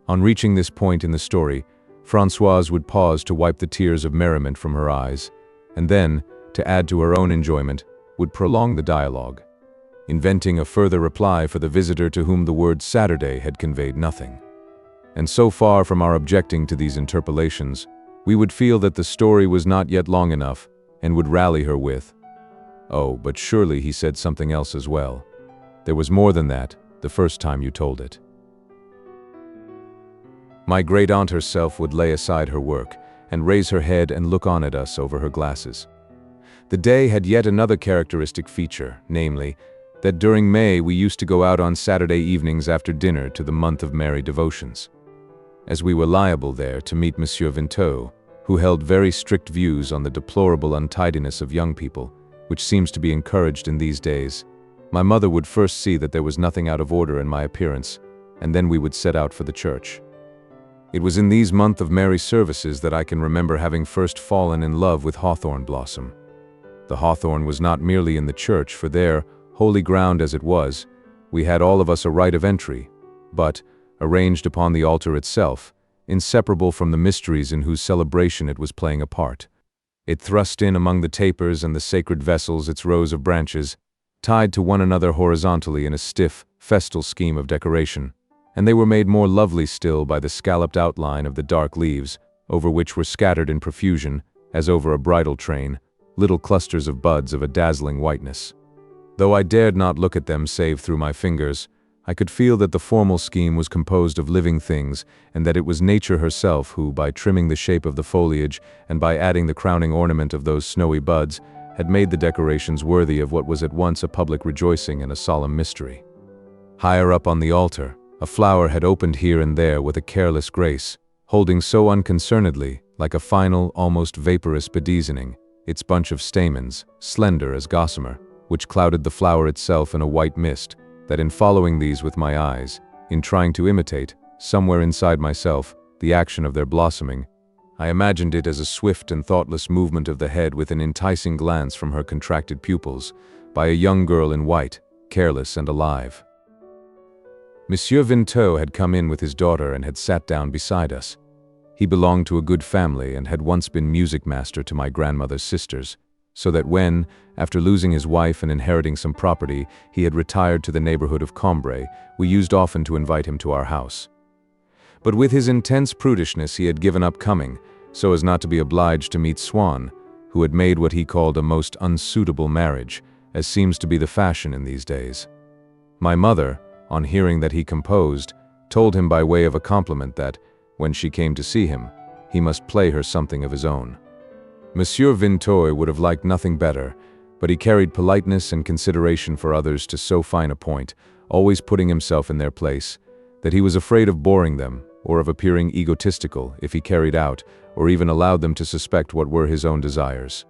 On reaching this point in the story, Françoise would pause to wipe the tears of merriment from her eyes, and then, to add to her own enjoyment, would prolong the dialogue, inventing a further reply for the visitor to whom the word Saturday had conveyed nothing. And so far from our objecting to these interpolations, we would feel that the story was not yet long enough, and would rally her with, "Oh, but surely he said something else as well. There was more than that, the first time you told it." My great-aunt herself would lay aside her work, and raise her head and look on at us over her glasses. The day had yet another characteristic feature, namely, that during May we used to go out on Saturday evenings after dinner to the month of merry devotions. As we were liable there to meet Monsieur Vinteau, who held very strict views on the deplorable untidiness of young people, which seems to be encouraged in these days, my mother would first see that there was nothing out of order in my appearance, and then we would set out for the church. It was in these months of merry services that I can remember having first fallen in love with hawthorn blossom. The hawthorn was not merely in the church, for there, holy ground as it was, we had all of us a right of entry, but, arranged upon the altar itself, inseparable from the mysteries in whose celebration it was playing a part. It thrust in among the tapers and the sacred vessels its rows of branches, tied to one another horizontally in a stiff, festal scheme of decoration, and they were made more lovely still by the scalloped outline of the dark leaves, over which were scattered in profusion, as over a bridal train, little clusters of buds of a dazzling whiteness. Though I dared not look at them save through my fingers, I could feel that the formal scheme was composed of living things, and that it was nature herself who, by trimming the shape of the foliage and by adding the crowning ornament of those snowy buds, had made the decorations worthy of what was at once a public rejoicing and a solemn mystery. Higher up on the altar, a flower had opened here and there with a careless grace, holding so unconcernedly, like a final, almost vaporous bedizening, its bunch of stamens, slender as gossamer, which clouded the flower itself in a white mist, that in following these with my eyes, in trying to imitate, somewhere inside myself, the action of their blossoming, I imagined it as a swift and thoughtless movement of the head with an enticing glance from her contracted pupils, by a young girl in white, careless and alive. Monsieur Vinteau had come in with his daughter and had sat down beside us. He belonged to a good family and had once been music master to my grandmother's sisters, so that when, after losing his wife and inheriting some property, he had retired to the neighborhood of Combray, we used often to invite him to our house. But with his intense prudishness he had given up coming, so as not to be obliged to meet Swann, who had made what he called a most unsuitable marriage, as seems to be the fashion in these days. My mother, on hearing that he composed, told him by way of a compliment that, when she came to see him, he must play her something of his own. Monsieur Vinteuil would have liked nothing better, but he carried politeness and consideration for others to so fine a point, always putting himself in their place, that he was afraid of boring them, or of appearing egotistical if he carried out, or even allowed them to suspect what were his own desires.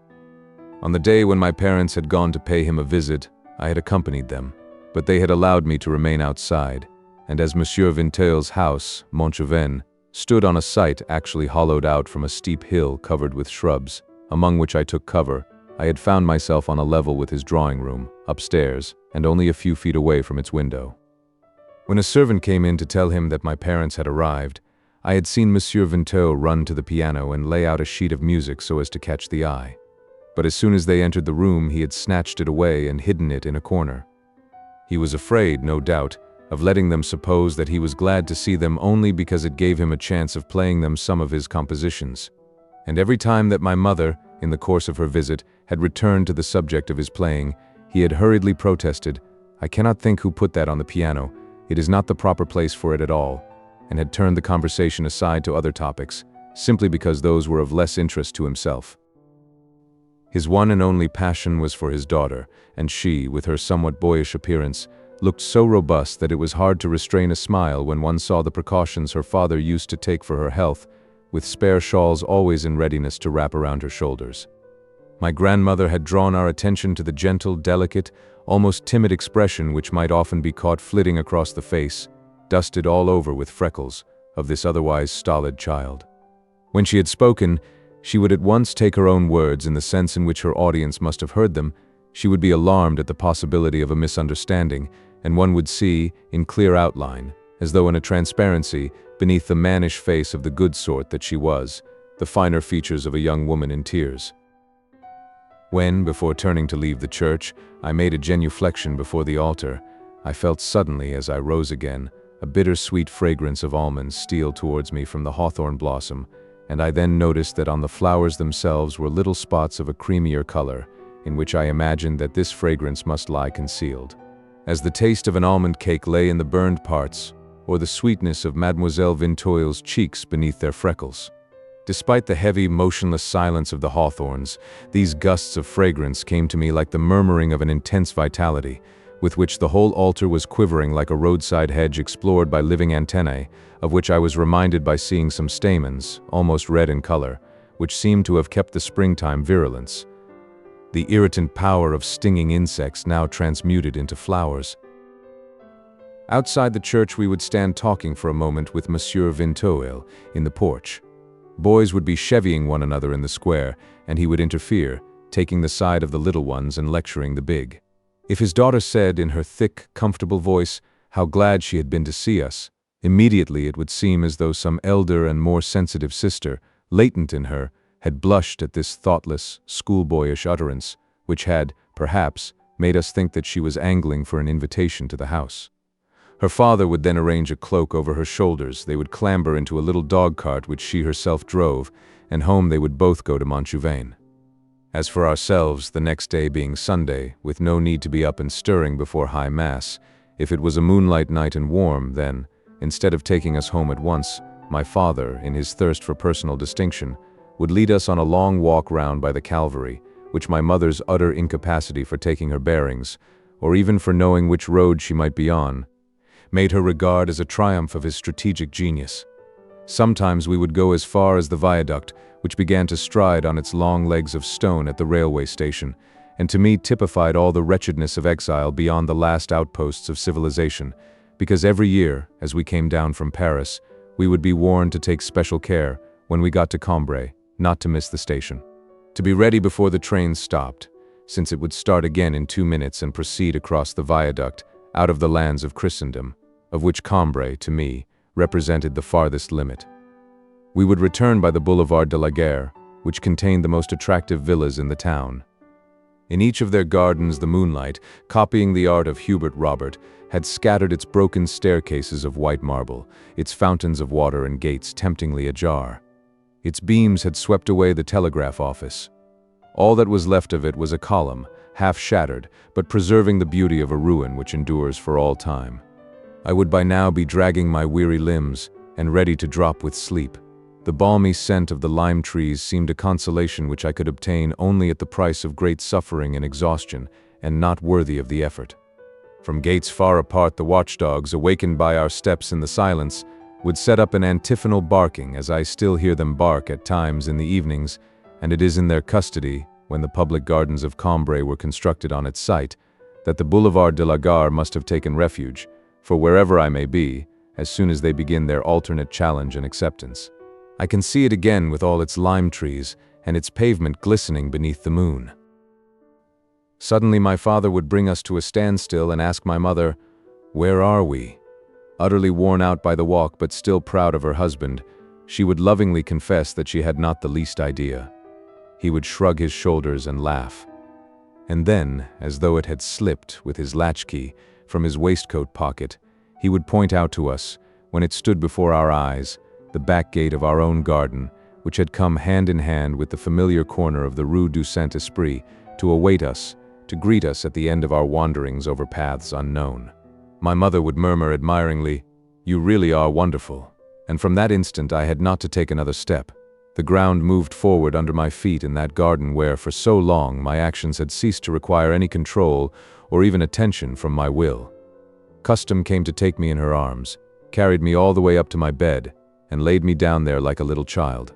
On the day when my parents had gone to pay him a visit, I had accompanied them, but they had allowed me to remain outside, and as Monsieur Vinteuil's house, Montchauvin, stood on a site actually hollowed out from a steep hill covered with shrubs, among which I took cover, I had found myself on a level with his drawing room, upstairs, and only a few feet away from its window. When a servant came in to tell him that my parents had arrived, I had seen Monsieur Vinteuil run to the piano and lay out a sheet of music so as to catch the eye. But as soon as they entered the room, he had snatched it away and hidden it in a corner. He was afraid, no doubt, of letting them suppose that he was glad to see them only because it gave him a chance of playing them some of his compositions. And every time that my mother, in the course of her visit, had returned to the subject of his playing, he had hurriedly protested, "I cannot think who put that on the piano. It is not the proper place for it at all," and had turned the conversation aside to other topics, simply because those were of less interest to himself. His one and only passion was for his daughter, and she, with her somewhat boyish appearance, looked so robust that it was hard to restrain a smile when one saw the precautions her father used to take for her health, with spare shawls always in readiness to wrap around her shoulders. My grandmother had drawn our attention to the gentle, delicate, almost timid expression which might often be caught flitting across the face, dusted all over with freckles, of this otherwise stolid child. When she had spoken, she would at once take her own words in the sense in which her audience must have heard them. She would be alarmed at the possibility of a misunderstanding, and one would see, in clear outline, as though in a transparency, beneath the mannish face of the good sort that she was, the finer features of a young woman in tears. When, before turning to leave the church, I made a genuflection before the altar, I felt suddenly, as I rose again, a bitter-sweet fragrance of almonds steal towards me from the hawthorn blossom, and I then noticed that on the flowers themselves were little spots of a creamier color, in which I imagined that this fragrance must lie concealed. As the taste of an almond cake lay in the burned parts, or the sweetness of Mademoiselle Vinteuil's cheeks beneath their freckles. Despite the heavy, motionless silence of the hawthorns, these gusts of fragrance came to me like the murmuring of an intense vitality, with which the whole altar was quivering like a roadside hedge explored by living antennae, of which I was reminded by seeing some stamens, almost red in color, which seemed to have kept the springtime virulence. The irritant power of stinging insects now transmuted into flowers. Outside the church we would stand talking for a moment with Monsieur Vinteuil in the porch. Boys would be chevying one another in the square, and he would interfere, taking the side of the little ones and lecturing the big. If his daughter said in her thick, comfortable voice how glad she had been to see us, immediately it would seem as though some elder and more sensitive sister, latent in her, had blushed at this thoughtless, schoolboyish utterance, which had, perhaps, made us think that she was angling for an invitation to the house. Her father would then arrange a cloak over her shoulders, they would clamber into a little dog-cart which she herself drove, and home they would both go to Montjuvain. As for ourselves, the next day being Sunday, with no need to be up and stirring before high mass, if it was a moonlight night and warm, then, instead of taking us home at once, my father, in his thirst for personal distinction, would lead us on a long walk round by the Calvary, which my mother's utter incapacity for taking her bearings, or even for knowing which road she might be on, made her regard as a triumph of his strategic genius. Sometimes we would go as far as the viaduct, which began to stride on its long legs of stone at the railway station, and to me typified all the wretchedness of exile beyond the last outposts of civilization, because every year, as we came down from Paris, we would be warned to take special care, when we got to Combray, not to miss the station. To be ready before the train stopped, since it would start again in 2 minutes and proceed across the viaduct, out of the lands of Christendom, of which Combray, to me, represented the farthest limit. We would return by the Boulevard de la Gare, which contained the most attractive villas in the town. In each of their gardens the moonlight, copying the art of Hubert Robert, had scattered its broken staircases of white marble, its fountains of water and gates temptingly ajar. Its beams had swept away the telegraph office. All that was left of it was a column, half shattered, but preserving the beauty of a ruin which endures for all time. I would by now be dragging my weary limbs, and ready to drop with sleep. The balmy scent of the lime trees seemed a consolation which I could obtain only at the price of great suffering and exhaustion, and not worthy of the effort. From gates far apart the watchdogs, awakened by our steps in the silence, would set up an antiphonal barking as I still hear them bark at times in the evenings, and it is in their custody, when the public gardens of Combray were constructed on its site, that the Boulevard de la Gare must have taken refuge, for wherever I may be, as soon as they begin their alternate challenge and acceptance. I can see it again with all its lime trees and its pavement glistening beneath the moon. Suddenly my father would bring us to a standstill and ask my mother, "Where are we?" Utterly worn out by the walk but still proud of her husband, she would lovingly confess that she had not the least idea. He would shrug his shoulders and laugh. And then, as though it had slipped with his latchkey from his waistcoat pocket, he would point out to us, when it stood before our eyes, the back gate of our own garden, which had come hand in hand with the familiar corner of the Rue du Saint-Esprit to await us, to greet us at the end of our wanderings over paths unknown. My mother would murmur admiringly, "You really are wonderful," and from that instant I had not to take another step. The ground moved forward under my feet in that garden where for so long my actions had ceased to require any control or even attention from my will. Custom came to take me in her arms, carried me all the way up to my bed, and laid me down there like a little child.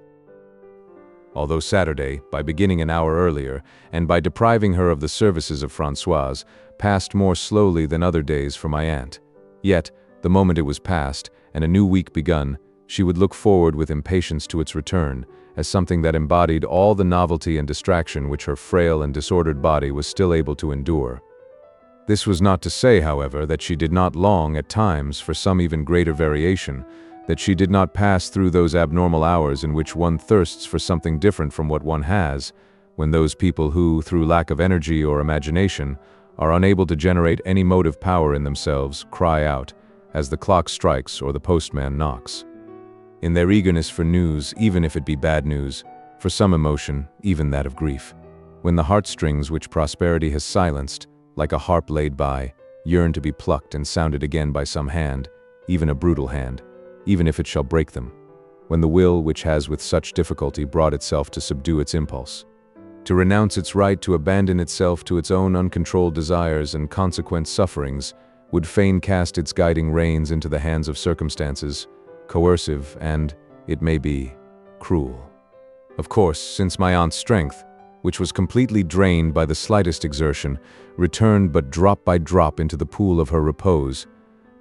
Although Saturday, by beginning an hour earlier, and by depriving her of the services of Françoise, passed more slowly than other days for my aunt, yet, the moment it was past, and a new week begun, she would look forward with impatience to its return, as something that embodied all the novelty and distraction which her frail and disordered body was still able to endure. This was not to say, however, that she did not long, at times, for some even greater variation, that she did not pass through those abnormal hours in which one thirsts for something different from what one has, when those people who, through lack of energy or imagination, are unable to generate any motive power in themselves, cry out, as the clock strikes or the postman knocks. In their eagerness for news, even if it be bad news, for some emotion, even that of grief, when the heartstrings which prosperity has silenced, like a harp laid by, yearn to be plucked and sounded again by some hand, even a brutal hand, even if it shall break them, when the will which has with such difficulty brought itself to subdue its impulse, to renounce its right to abandon itself to its own uncontrolled desires and consequent sufferings, would fain cast its guiding reins into the hands of circumstances, coercive and, it may be, cruel. Of course, since my aunt's strength, which was completely drained by the slightest exertion, returned but drop by drop into the pool of her repose,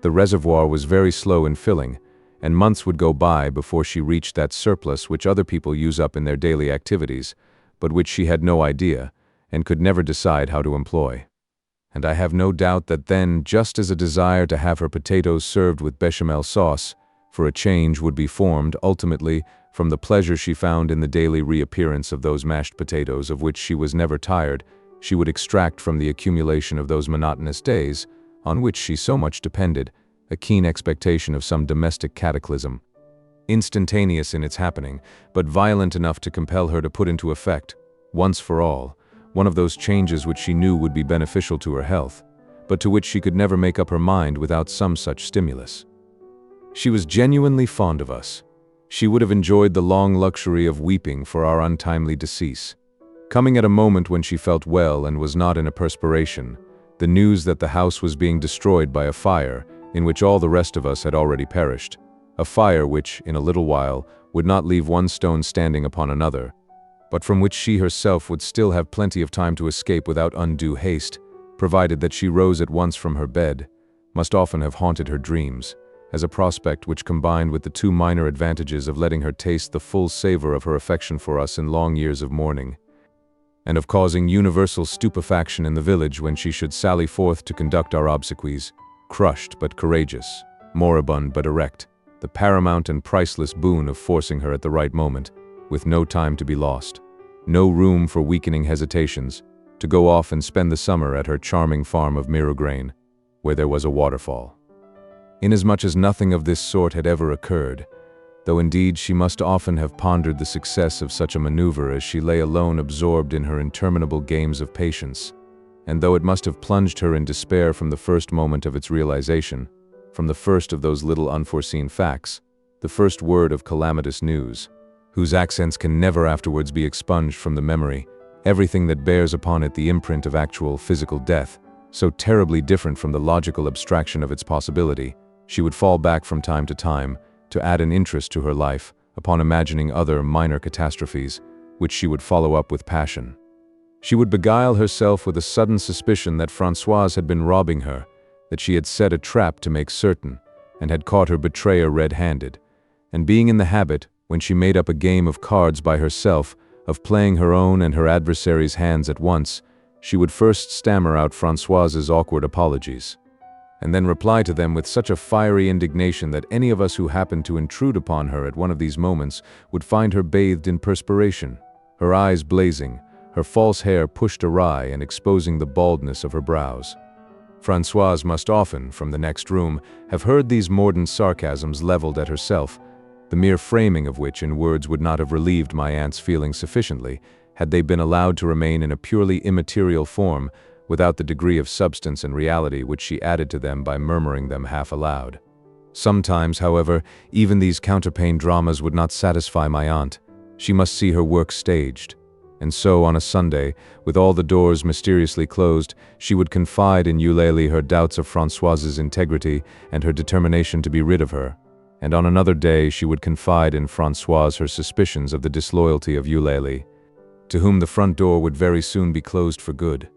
the reservoir was very slow in filling, and months would go by before she reached that surplus which other people use up in their daily activities, but which she had no idea, and could never decide how to employ. And I have no doubt that then, just as a desire to have her potatoes served with bechamel sauce, for a change would be formed, ultimately, from the pleasure she found in the daily reappearance of those mashed potatoes of which she was never tired, she would extract from the accumulation of those monotonous days, on which she so much depended, a keen expectation of some domestic cataclysm, instantaneous in its happening, but violent enough to compel her to put into effect, once for all, one of those changes which she knew would be beneficial to her health, but to which she could never make up her mind without some such stimulus. She was genuinely fond of us. She would have enjoyed the long luxury of weeping for our untimely decease. Coming at a moment when she felt well and was not in a perspiration, the news that the house was being destroyed by a fire in which all the rest of us had already perished, a fire which, in a little while, would not leave one stone standing upon another, but from which she herself would still have plenty of time to escape without undue haste, provided that she rose at once from her bed, must often have haunted her dreams, as a prospect which, combined with the two minor advantages of letting her taste the full savor of her affection for us in long years of mourning, and of causing universal stupefaction in the village when she should sally forth to conduct our obsequies, crushed but courageous, moribund but erect, the paramount and priceless boon of forcing her at the right moment, with no time to be lost, no room for weakening hesitations, to go off and spend the summer at her charming farm of Mirograin, where there was a waterfall. Inasmuch as nothing of this sort had ever occurred, though indeed she must often have pondered the success of such a maneuver as she lay alone absorbed in her interminable games of patience, and though it must have plunged her in despair from the first moment of its realization, from the first of those little unforeseen facts, the first word of calamitous news, whose accents can never afterwards be expunged from the memory, everything that bears upon it the imprint of actual physical death, so terribly different from the logical abstraction of its possibility, she would fall back from time to time, to add an interest to her life, upon imagining other minor catastrophes, which she would follow up with passion. She would beguile herself with a sudden suspicion that Françoise had been robbing her, that she had set a trap to make certain, and had caught her betrayer red-handed, and being in the habit, when she made up a game of cards by herself, of playing her own and her adversary's hands at once, she would first stammer out Françoise's awkward apologies, and then reply to them with such a fiery indignation that any of us who happened to intrude upon her at one of these moments would find her bathed in perspiration, her eyes blazing, her false hair pushed awry and exposing the baldness of her brows. Françoise must often, from the next room, have heard these mordant sarcasms leveled at herself, the mere framing of which in words would not have relieved my aunt's feelings sufficiently, had they been allowed to remain in a purely immaterial form, without the degree of substance and reality which she added to them by murmuring them half aloud. Sometimes, however, even these counterpane dramas would not satisfy my aunt. She must see her work staged. And so, on a Sunday, with all the doors mysteriously closed, she would confide in Eulalie her doubts of Françoise's integrity and her determination to be rid of her. And on another day she would confide in Françoise her suspicions of the disloyalty of Eulalie, to whom the front door would very soon be closed for good.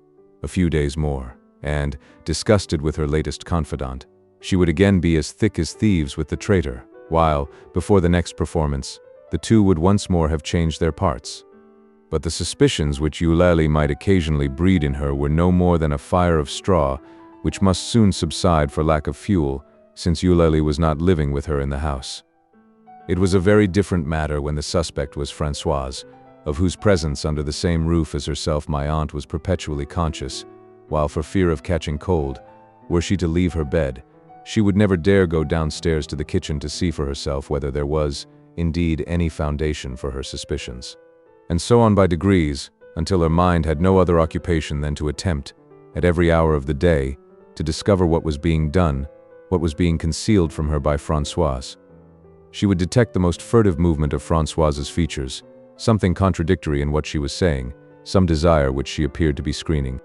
A few days more, and, disgusted with her latest confidant, she would again be as thick as thieves with the traitor, while, before the next performance, the two would once more have changed their parts. But the suspicions which Eulalie might occasionally breed in her were no more than a fire of straw, which must soon subside for lack of fuel, since Eulalie was not living with her in the house. It was a very different matter when the suspect was Françoise, of whose presence under the same roof as herself my aunt was perpetually conscious, while for fear of catching cold, were she to leave her bed, she would never dare go downstairs to the kitchen to see for herself whether there was, indeed, any foundation for her suspicions. And so on by degrees, until her mind had no other occupation than to attempt, at every hour of the day, to discover what was being done, what was being concealed from her by Françoise. She would detect the most furtive movement of Françoise's features, something contradictory in what she was saying, some desire which she appeared to be screening,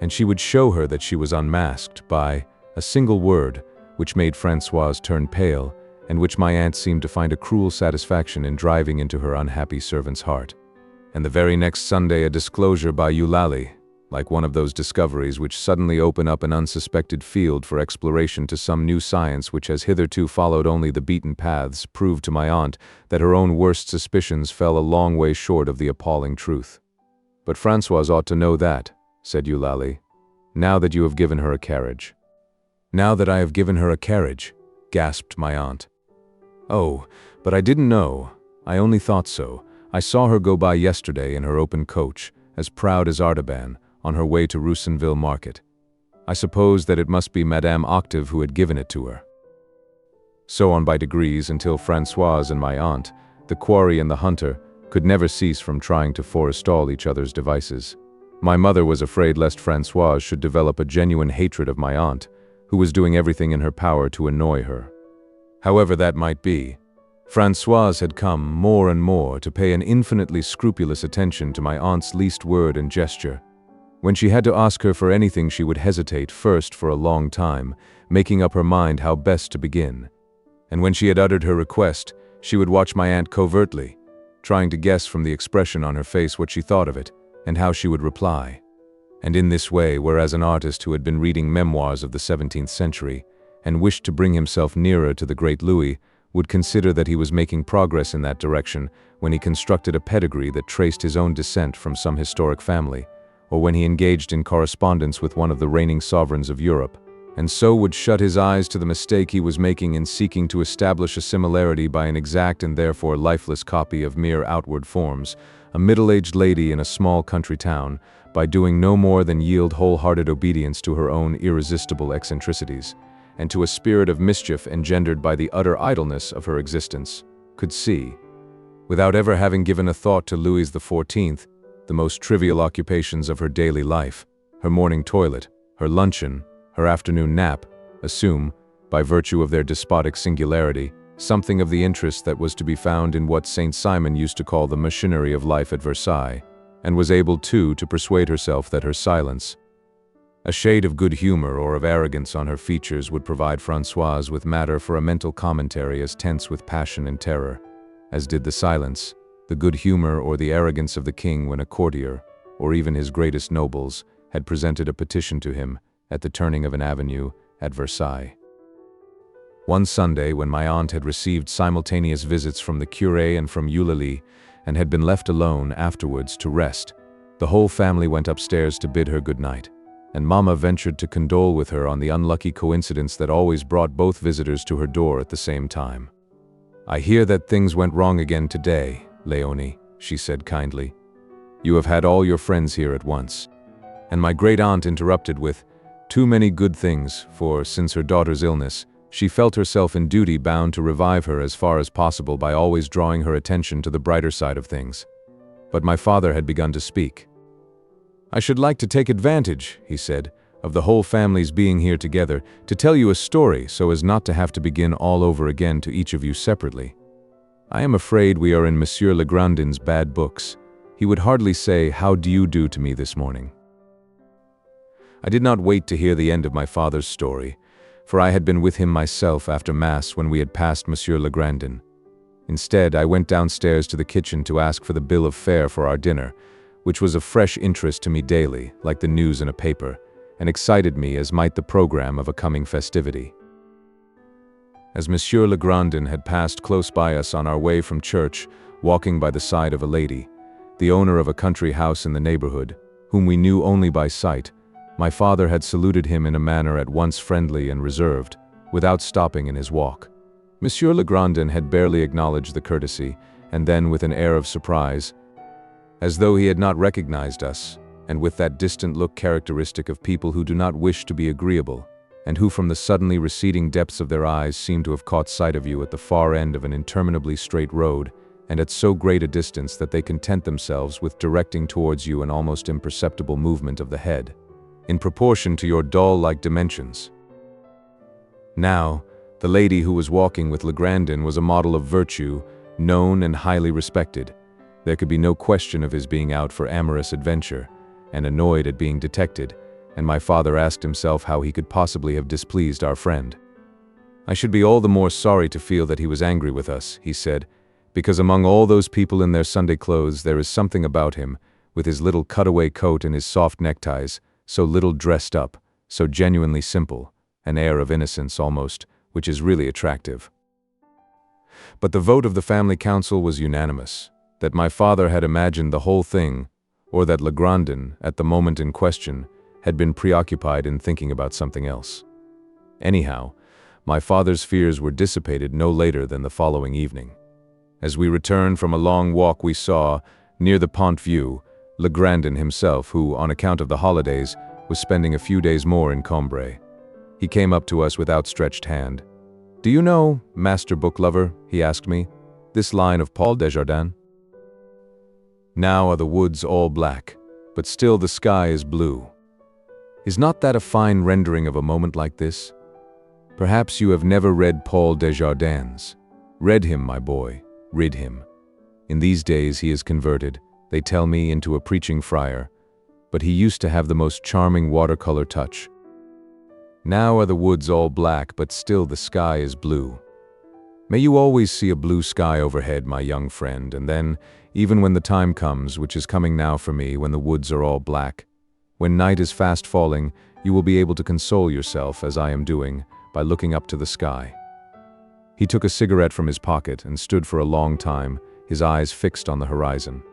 and she would show her that she was unmasked by a single word which made Françoise turn pale, and which my aunt seemed to find a cruel satisfaction in driving into her unhappy servant's heart. And the very next Sunday a disclosure by Eulalie, like one of those discoveries which suddenly open up an unsuspected field for exploration to some new science which has hitherto followed only the beaten paths, proved to my aunt that her own worst suspicions fell a long way short of the appalling truth. "But Françoise ought to know that," said Eulalie, "now that you have given her a carriage." "Now that I have given her a carriage," gasped my aunt. "Oh, but I didn't know. I only thought so. I saw her go by yesterday in her open coach, as proud as Artaban, on her way to Roussainville market. I suppose that it must be Madame Octave who had given it to her." So on by degrees until Françoise and my aunt, the quarry and the hunter, could never cease from trying to forestall each other's devices. My mother was afraid lest Françoise should develop a genuine hatred of my aunt, who was doing everything in her power to annoy her. However that might be, Françoise had come more and more to pay an infinitely scrupulous attention to my aunt's least word and gesture. When she had to ask her for anything, she would hesitate first for a long time, making up her mind how best to begin. And when she had uttered her request, she would watch my aunt covertly, trying to guess from the expression on her face what she thought of it, and how she would reply. And in this way, whereas an artist who had been reading memoirs of the 17th century, and wished to bring himself nearer to the great Louis, would consider that he was making progress in that direction when he constructed a pedigree that traced his own descent from some historic family, or when he engaged in correspondence with one of the reigning sovereigns of Europe, and so would shut his eyes to the mistake he was making in seeking to establish a similarity by an exact and therefore lifeless copy of mere outward forms, a middle-aged lady in a small country town, by doing no more than yield wholehearted obedience to her own irresistible eccentricities, and to a spirit of mischief engendered by the utter idleness of her existence, could see, without ever having given a thought to Louis XIV, the most trivial occupations of her daily life, her morning toilet, her luncheon, her afternoon nap, assume, by virtue of their despotic singularity, something of the interest that was to be found in what Saint Simon used to call the machinery of life at Versailles, and was able too to persuade herself that her silence, a shade of good humor or of arrogance on her features, would provide Françoise with matter for a mental commentary as tense with passion and terror, as did the silence, the good humor or the arrogance of the king when a courtier, or even his greatest nobles, had presented a petition to him at the turning of an avenue at Versailles. One Sunday, when my aunt had received simultaneous visits from the curé and from Eulalie, and had been left alone afterwards to rest, the whole family went upstairs to bid her good night, and Mamma ventured to condole with her on the unlucky coincidence that always brought both visitors to her door at the same time. "I hear that things went wrong again today, Léonie," she said kindly. "You have had all your friends here at once." And my great-aunt interrupted with, "Too many good things, for, since her daughter's illness, she felt herself in duty bound to revive her as far as possible by always drawing her attention to the brighter side of things." But my father had begun to speak. "I should like to take advantage," he said, "of the whole family's being here together, to tell you a story so as not to have to begin all over again to each of you separately. I am afraid we are in Monsieur Legrandin's bad books. He would hardly say, 'How do you do?' to me this morning." I did not wait to hear the end of my father's story, for I had been with him myself after Mass when we had passed Monsieur Legrandin. Instead, I went downstairs to the kitchen to ask for the bill of fare for our dinner, which was of fresh interest to me daily, like the news in a paper, and excited me as might the program of a coming festivity. As Monsieur Legrandin had passed close by us on our way from church, walking by the side of a lady, the owner of a country house in the neighborhood, whom we knew only by sight, my father had saluted him in a manner at once friendly and reserved, without stopping in his walk. Monsieur Legrandin had barely acknowledged the courtesy, and then with an air of surprise, as though he had not recognized us, and with that distant look characteristic of people who do not wish to be agreeable, and who from the suddenly receding depths of their eyes seem to have caught sight of you at the far end of an interminably straight road, and at so great a distance that they content themselves with directing towards you an almost imperceptible movement of the head, in proportion to your doll-like dimensions. Now, the lady who was walking with Legrandin was a model of virtue, known and highly respected. There could be no question of his being out for amorous adventure, and annoyed at being detected, and my father asked himself how he could possibly have displeased our friend. "I should be all the more sorry to feel that he was angry with us," he said, "because among all those people in their Sunday clothes there is something about him, with his little cutaway coat and his soft neckties, so little dressed up, so genuinely simple, an air of innocence almost, which is really attractive." But the vote of the family council was unanimous, that my father had imagined the whole thing, or that Legrandin, at the moment in question, had been preoccupied in thinking about something else. Anyhow, my father's fears were dissipated no later than the following evening. As we returned from a long walk we saw, near the Pont Vieux, Legrandin himself, who, on account of the holidays, was spending a few days more in Combray. He came up to us with outstretched hand. "Do you know, Master Book Lover," he asked me, "this line of Paul Desjardins? Now are the woods all black, but still the sky is blue. Is not that a fine rendering of a moment like this? Perhaps you have never read Paul Desjardins. Read him, my boy, read him. In these days he is converted, they tell me, into a preaching friar, but he used to have the most charming watercolor touch. Now are the woods all black, but still the sky is blue. May you always see a blue sky overhead, my young friend, and then, even when the time comes, which is coming now for me, when the woods are all black, when night is fast falling, you will be able to console yourself, as I am doing, by looking up to the sky." He took a cigarette from his pocket and stood for a long time, his eyes fixed on the horizon.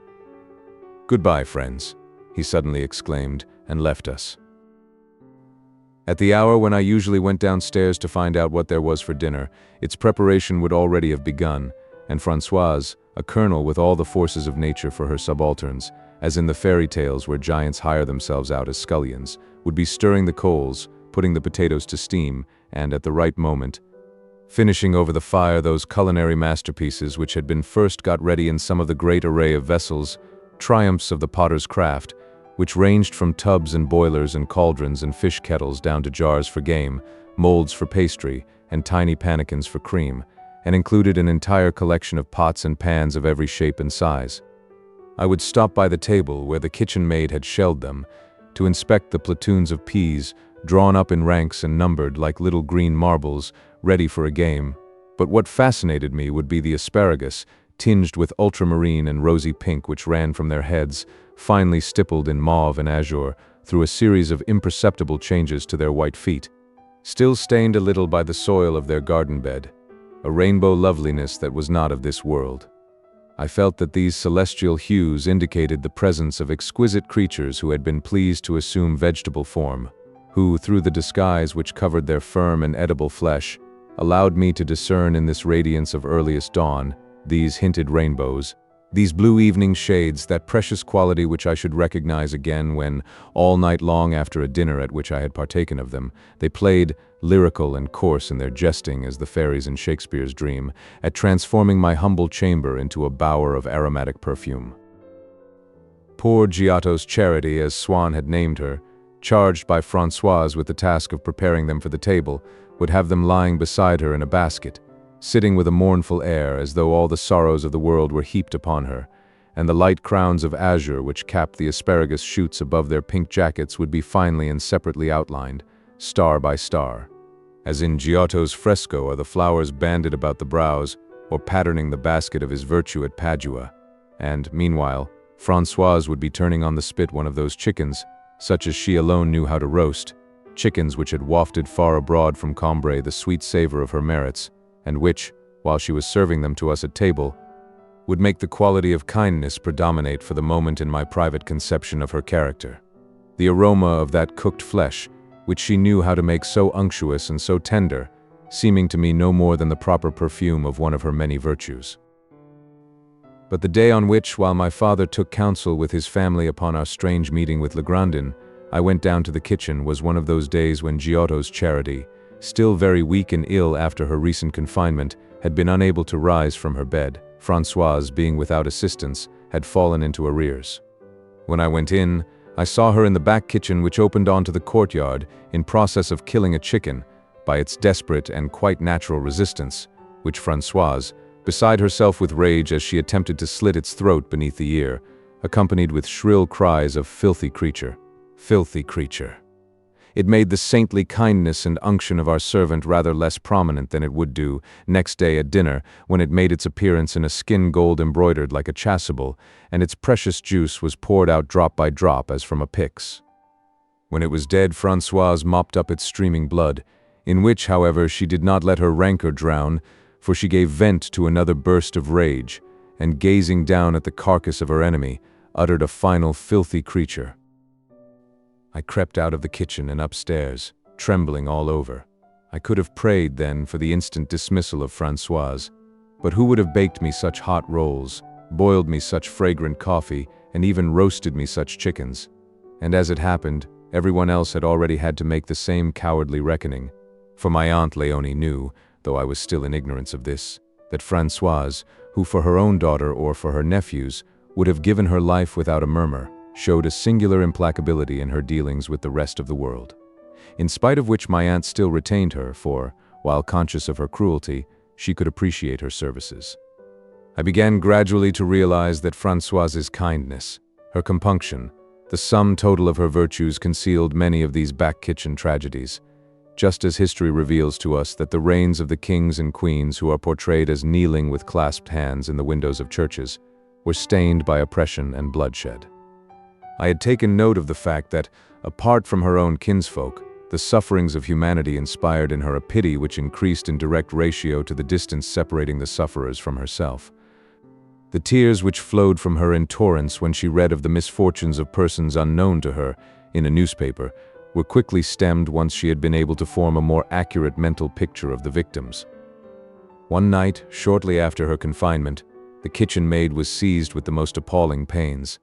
"Goodbye, friends," he suddenly exclaimed, and left us. At the hour when I usually went downstairs to find out what there was for dinner, its preparation would already have begun, and Françoise, a colonel with all the forces of nature for her subalterns, as in the fairy tales where giants hire themselves out as scullions, would be stirring the coals, putting the potatoes to steam, and, at the right moment, finishing over the fire those culinary masterpieces which had been first got ready in some of the great array of vessels, triumphs of the potter's craft, which ranged from tubs and boilers and cauldrons and fish kettles down to jars for game, molds for pastry, and tiny pannikins for cream, and included an entire collection of pots and pans of every shape and size. I would stop by the table where the kitchen maid had shelled them, to inspect the platoons of peas, drawn up in ranks and numbered like little green marbles, ready for a game. But what fascinated me would be the asparagus, tinged with ultramarine and rosy pink, which ran from their heads, finely stippled in mauve and azure, through a series of imperceptible changes to their white feet, still stained a little by the soil of their garden bed, a rainbow loveliness that was not of this world. I felt that these celestial hues indicated the presence of exquisite creatures who had been pleased to assume vegetable form, who, through the disguise which covered their firm and edible flesh, allowed me to discern in this radiance of earliest dawn, these hinted rainbows, these blue evening shades, that precious quality which I should recognize again when, all night long after a dinner at which I had partaken of them, they played, lyrical and coarse in their jesting as the fairies in Shakespeare's dream, at transforming my humble chamber into a bower of aromatic perfume. Poor Giotto's Charity, as Swann had named her, charged by Françoise with the task of preparing them for the table, would have them lying beside her in a basket, sitting with a mournful air as though all the sorrows of the world were heaped upon her, and the light crowns of azure which capped the asparagus shoots above their pink jackets would be finely and separately outlined, star by star. As in Giotto's fresco are the flowers banded about the brows, or patterning the basket of his virtue at Padua, and, meanwhile, Françoise would be turning on the spit one of those chickens, such as she alone knew how to roast, chickens which had wafted far abroad from Combray the sweet savor of her merits, and which, while she was serving them to us at table, would make the quality of kindness predominate for the moment in my private conception of her character. The aroma of that cooked flesh, which she knew how to make so unctuous and so tender, seeming to me no more than the proper perfume of one of her many virtues. But the day on which, while my father took counsel with his family upon our strange meeting with Legrandin, I went down to the kitchen, was one of those days when Giotto's Charity, still very weak and ill after her recent confinement, had been unable to rise from her bed. Françoise, being without assistance, had fallen into arrears. When I went in, I saw her in the back kitchen, which opened onto the courtyard, in process of killing a chicken, by its desperate and quite natural resistance, which Françoise, beside herself with rage as she attempted to slit its throat beneath the ear, accompanied with shrill cries of "Filthy creature! Filthy creature!" It made the saintly kindness and unction of our servant rather less prominent than it would do next day at dinner, when it made its appearance in a skin gold embroidered like a chasuble, and its precious juice was poured out drop by drop as from a pyx. When it was dead, Françoise mopped up its streaming blood, in which, however, she did not let her rancor drown, for she gave vent to another burst of rage, and gazing down at the carcass of her enemy, uttered a final filthy creature. I crept out of the kitchen and upstairs, trembling all over. I could have prayed then for the instant dismissal of Françoise, but who would have baked me such hot rolls, boiled me such fragrant coffee, and even roasted me such chickens? And as it happened, everyone else had already had to make the same cowardly reckoning, for my Aunt Léonie knew, though I was still in ignorance of this, that Françoise, who for her own daughter or for her nephews would have given her life without a murmur, showed a singular implacability in her dealings with the rest of the world. In spite of which my aunt still retained her, for, while conscious of her cruelty, she could appreciate her services. I began gradually to realize that Françoise's kindness, her compunction, the sum total of her virtues concealed many of these back kitchen tragedies, just as history reveals to us that the reigns of the kings and queens who are portrayed as kneeling with clasped hands in the windows of churches were stained by oppression and bloodshed. I had taken note of the fact that, apart from her own kinsfolk, the sufferings of humanity inspired in her a pity which increased in direct ratio to the distance separating the sufferers from herself. The tears which flowed from her in torrents when she read of the misfortunes of persons unknown to her in a newspaper were quickly stemmed once she had been able to form a more accurate mental picture of the victims. One night, shortly after her confinement, the kitchen maid was seized with the most appalling pains.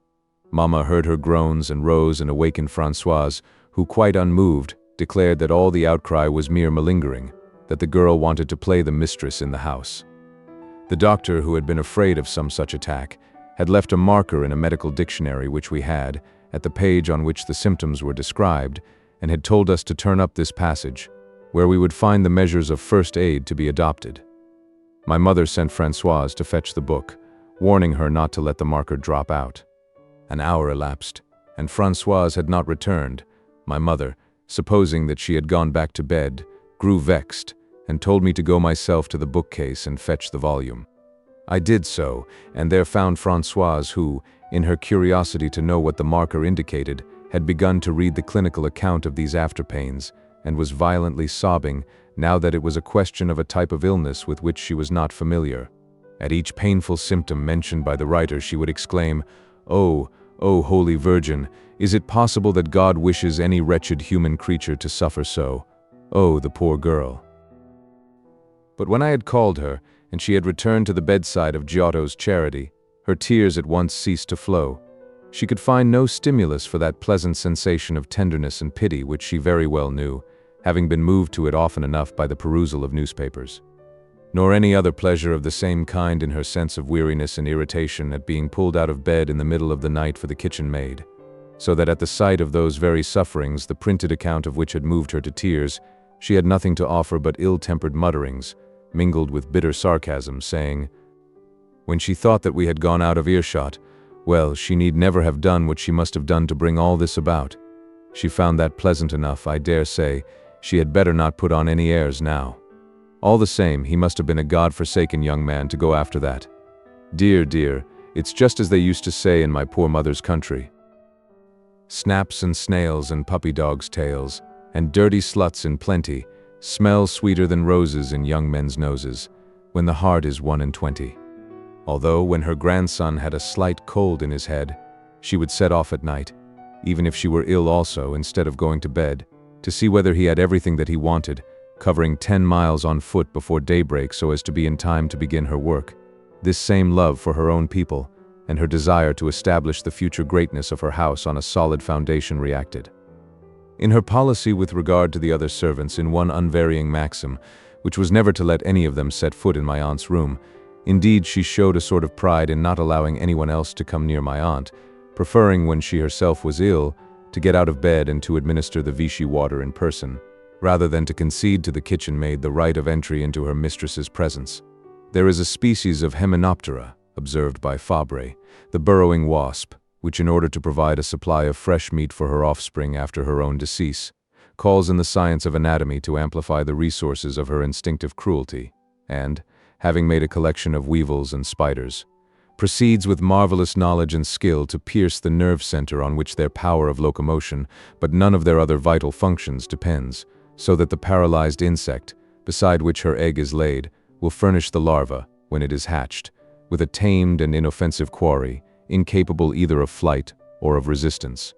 Mamma heard her groans and rose and awakened Françoise, who, quite unmoved, declared that all the outcry was mere malingering, that the girl wanted to play the mistress in the house. The doctor, who had been afraid of some such attack, had left a marker in a medical dictionary which we had, at the page on which the symptoms were described, and had told us to turn up this passage, where we would find the measures of first aid to be adopted. My mother sent Françoise to fetch the book, warning her not to let the marker drop out. An hour elapsed, and Françoise had not returned. My mother, supposing that she had gone back to bed, grew vexed, and told me to go myself to the bookcase and fetch the volume. I did so, and there found Françoise who, in her curiosity to know what the marker indicated, had begun to read the clinical account of these afterpains, and was violently sobbing, now that it was a question of a type of illness with which she was not familiar. At each painful symptom mentioned by the writer, she would exclaim, "Oh, oh, Holy Virgin, is it possible that God wishes any wretched human creature to suffer so? Oh, the poor girl." But when I had called her, and she had returned to the bedside of Giotto's charity, her tears at once ceased to flow. She could find no stimulus for that pleasant sensation of tenderness and pity which she very well knew, having been moved to it often enough by the perusal of newspapers. Nor any other pleasure of the same kind in her sense of weariness and irritation at being pulled out of bed in the middle of the night for the kitchen maid, so that at the sight of those very sufferings, the printed account of which had moved her to tears, she had nothing to offer but ill-tempered mutterings, mingled with bitter sarcasm, saying, when she thought that we had gone out of earshot, well, she need never have done what she must have done to bring all this about. She found that pleasant enough, I dare say. She had better not put on any airs now. All the same, he must have been a God-forsaken young man to go after that. Dear, dear, it's just as they used to say in my poor mother's country. Snaps and snails and puppy dogs' tails, and dirty sluts in plenty, smell sweeter than roses in young men's noses, when the heart is 1 and 20. Although, when her grandson had a slight cold in his head, she would set off at night, even if she were ill also, instead of going to bed, to see whether he had everything that he wanted, covering 10 miles on foot before daybreak so as to be in time to begin her work. This same love for her own people, and her desire to establish the future greatness of her house on a solid foundation reacted. In her policy with regard to the other servants, in one unvarying maxim, which was never to let any of them set foot in my aunt's room. Indeed, she showed a sort of pride in not allowing anyone else to come near my aunt, preferring, when she herself was ill, to get out of bed and to administer the Vichy water in person, rather than to concede to the kitchen maid the right of entry into her mistress's presence. There is a species of Hymenoptera, observed by Fabre, the burrowing wasp, which, in order to provide a supply of fresh meat for her offspring after her own decease, calls in the science of anatomy to amplify the resources of her instinctive cruelty, and, having made a collection of weevils and spiders, proceeds with marvelous knowledge and skill to pierce the nerve center on which their power of locomotion, but none of their other vital functions, depends, so that the paralyzed insect, beside which her egg is laid, will furnish the larva, when it is hatched, with a tamed and inoffensive quarry, incapable either of flight or of resistance,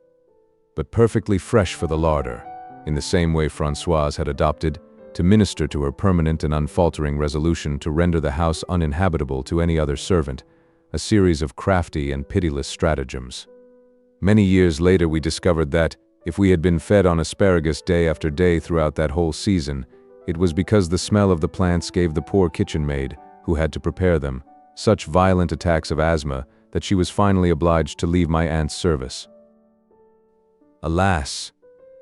but perfectly fresh for the larder, in the same way Françoise had adopted, to minister to her permanent and unfaltering resolution to render the house uninhabitable to any other servant, a series of crafty and pitiless stratagems. Many years later we discovered that, if we had been fed on asparagus day after day throughout that whole season, it was because the smell of the plants gave the poor kitchen maid, who had to prepare them, such violent attacks of asthma that she was finally obliged to leave my aunt's service. Alas,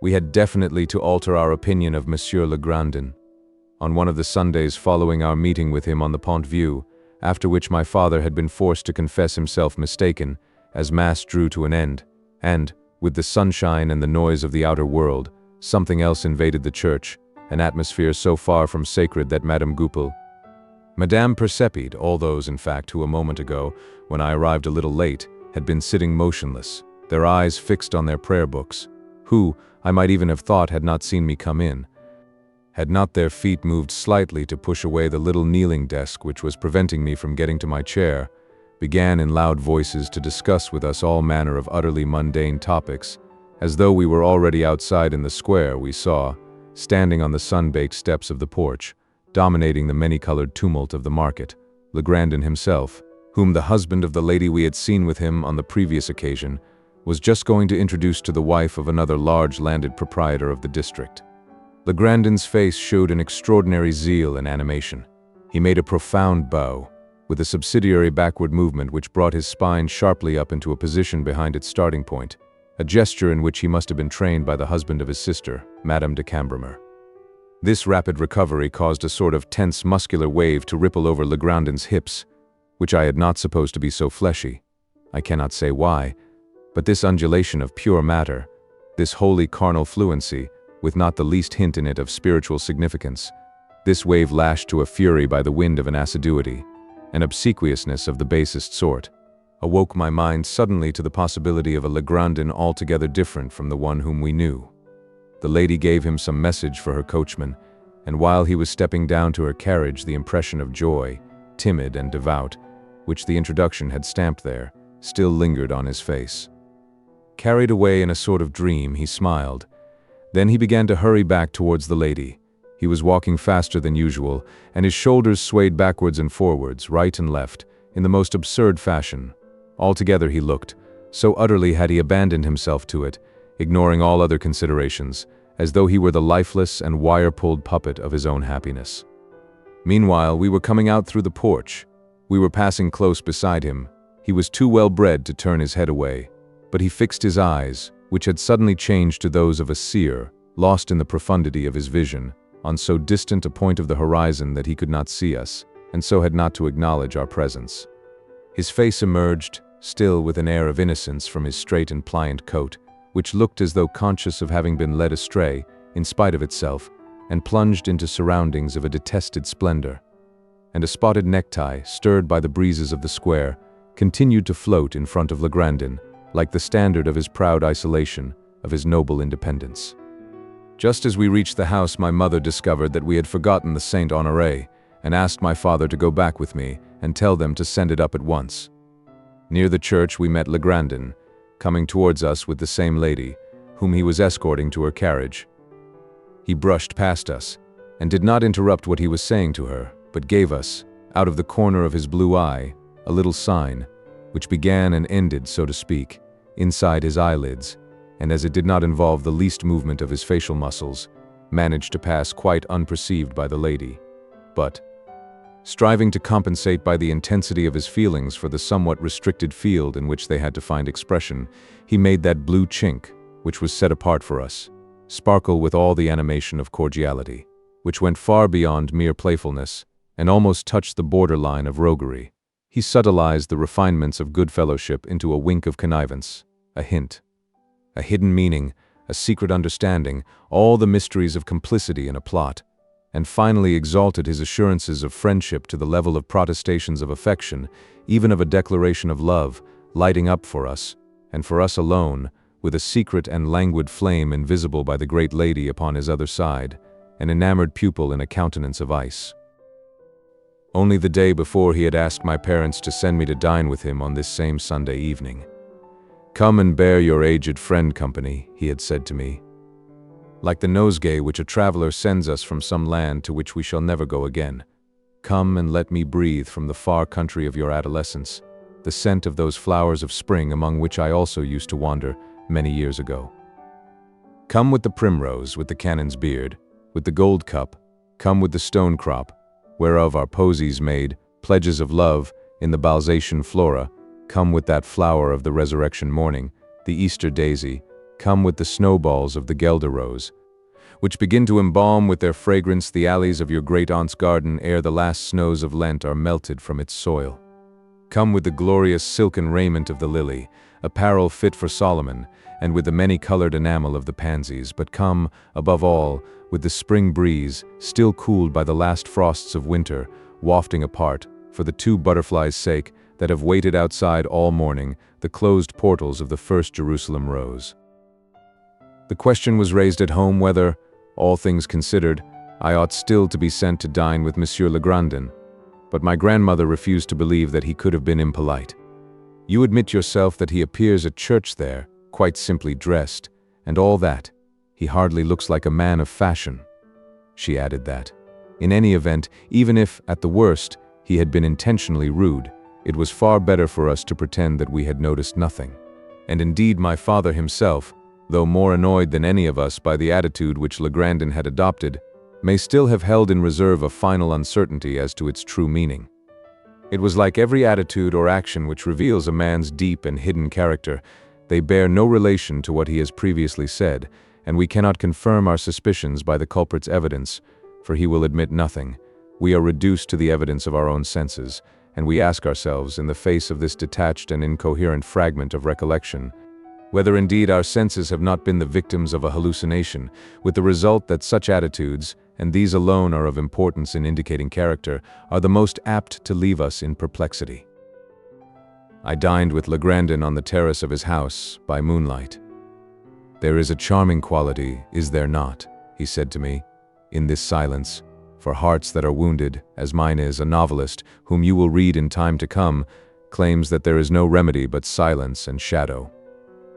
we had definitely to alter our opinion of Monsieur Legrandin. On one of the Sundays following our meeting with him on the Pont Vieux, after which my father had been forced to confess himself mistaken, as Mass drew to an end, and, with the sunshine and the noise of the outer world, something else invaded the church, an atmosphere so far from sacred that Madame perceived all those, in fact, who a moment ago, when I arrived a little late, had been sitting motionless, their eyes fixed on their prayer books, who, I might even have thought, had not seen me come in, had not their feet moved slightly to push away the little kneeling desk which was preventing me from getting to my chair, began in loud voices to discuss with us all manner of utterly mundane topics, as though we were already outside in the square. We saw, standing on the sun-baked steps of the porch, dominating the many-colored tumult of the market, Legrandin himself, whom the husband of the lady we had seen with him on the previous occasion was just going to introduce to the wife of another large landed proprietor of the district. Legrandin's face showed an extraordinary zeal and animation. He made a profound bow, with a subsidiary backward movement which brought his spine sharply up into a position behind its starting point, a gesture in which he must have been trained by the husband of his sister, Madame de Cambremer. This rapid recovery caused a sort of tense muscular wave to ripple over Legrandin's hips, which I had not supposed to be so fleshy. I cannot say why, but this undulation of pure matter, this wholly carnal fluency, with not the least hint in it of spiritual significance, this wave lashed to a fury by the wind of an assiduity, an obsequiousness of the basest sort, awoke my mind suddenly to the possibility of a Legrandin altogether different from the one whom we knew. The lady gave him some message for her coachman, and while he was stepping down to her carriage, the impression of joy, timid and devout, which the introduction had stamped there, still lingered on his face. Carried away in a sort of dream, he smiled. Then he began to hurry back towards the lady. He was walking faster than usual, and his shoulders swayed backwards and forwards, right and left, in the most absurd fashion. Altogether he looked, so utterly had he abandoned himself to it, ignoring all other considerations, as though he were the lifeless and wire-pulled puppet of his own happiness. Meanwhile, we were coming out through the porch. We were passing close beside him. He was too well bred to turn his head away, but he fixed his eyes, which had suddenly changed to those of a seer, lost in the profundity of his vision, on so distant a point of the horizon that he could not see us, and so had not to acknowledge our presence. His face emerged, still with an air of innocence, from his straight and pliant coat, which looked as though conscious of having been led astray, in spite of itself, and plunged into surroundings of a detested splendor. And a spotted necktie, stirred by the breezes of the square, continued to float in front of Legrandin, like the standard of his proud isolation, of his noble independence. Just as we reached the house, my mother discovered that we had forgotten the Saint Honoré, and asked my father to go back with me and tell them to send it up at once. Near the church we met Legrandin, coming towards us with the same lady, whom he was escorting to her carriage. He brushed past us, and did not interrupt what he was saying to her, but gave us, out of the corner of his blue eye, a little sign, which began and ended, so to speak, inside his eyelids, and as it did not involve the least movement of his facial muscles, managed to pass quite unperceived by the lady. But, striving to compensate by the intensity of his feelings for the somewhat restricted field in which they had to find expression, he made that blue chink, which was set apart for us, sparkle with all the animation of cordiality, which went far beyond mere playfulness, and almost touched the borderline of roguery. He subtilized the refinements of good fellowship into a wink of connivance, a hint, a hidden meaning, a secret understanding, all the mysteries of complicity in a plot, and finally exalted his assurances of friendship to the level of protestations of affection, even of a declaration of love, lighting up for us, and for us alone, with a secret and languid flame invisible by the great lady upon his other side, an enamored pupil in a countenance of ice. Only the day before he had asked my parents to send me to dine with him on this same Sunday evening. "Come and bear your aged friend company," he had said to me. "Like the nosegay which a traveler sends us from some land to which we shall never go again. Come and let me breathe from the far country of your adolescence, the scent of those flowers of spring among which I also used to wander many years ago. Come with the primrose, with the canon's beard, with the gold cup, come with the stone crop, whereof are posies made, pledges of love, in the Balsatian flora, come with that flower of the resurrection morning, the Easter daisy, come with the snowballs of the Guelder rose, which begin to embalm with their fragrance the alleys of your great-aunt's garden ere the last snows of Lent are melted from its soil. Come with the glorious silken raiment of the lily, apparel fit for Solomon, and with the many-colored enamel of the pansies, but come, above all, with the spring breeze, still cooled by the last frosts of winter, wafting apart, for the two butterflies' sake, that have waited outside all morning, the closed portals of the first Jerusalem rose." The question was raised at home whether, all things considered, I ought still to be sent to dine with Monsieur Legrandin, but my grandmother refused to believe that he could have been impolite. "You admit yourself that he appears at church there, quite simply dressed, and all that. He hardly looks like a man of fashion." She added that, in any event, even if, at the worst, he had been intentionally rude, it was far better for us to pretend that we had noticed nothing. And indeed my father himself, though more annoyed than any of us by the attitude which Legrandin had adopted, may still have held in reserve a final uncertainty as to its true meaning. It was like every attitude or action which reveals a man's deep and hidden character. They bear no relation to what he has previously said, and we cannot confirm our suspicions by the culprit's evidence, for he will admit nothing. We are reduced to the evidence of our own senses, and we ask ourselves, in the face of this detached and incoherent fragment of recollection, whether indeed our senses have not been the victims of a hallucination, with the result that such attitudes, and these alone are of importance in indicating character, are the most apt to leave us in perplexity. I dined with Legrandin on the terrace of his house, by moonlight. "There is a charming quality, is there not," he said to me, "in this silence, for hearts that are wounded, as mine is. A novelist, whom you will read in time to come, claims that there is no remedy but silence and shadow.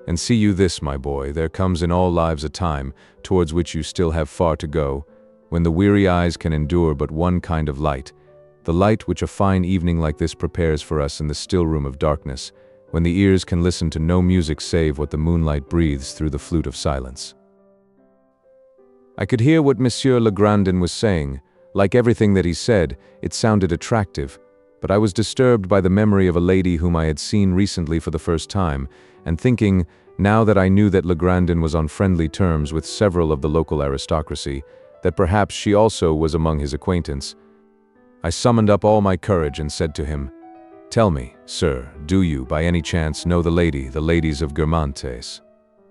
And see you this, my boy, there comes in all lives a time, towards which you still have far to go, when the weary eyes can endure but one kind of light, the light which a fine evening like this prepares for us in the still room of darkness, when the ears can listen to no music save what the moonlight breathes through the flute of silence." I could hear what Monsieur Legrandin was saying. Like everything that he said, it sounded attractive, but I was disturbed by the memory of a lady whom I had seen recently for the first time, and thinking, now that I knew that Legrandin was on friendly terms with several of the local aristocracy, that perhaps she also was among his acquaintance, I summoned up all my courage and said to him, "Tell me, sir, do you, by any chance, know the ladies of Guermantes?"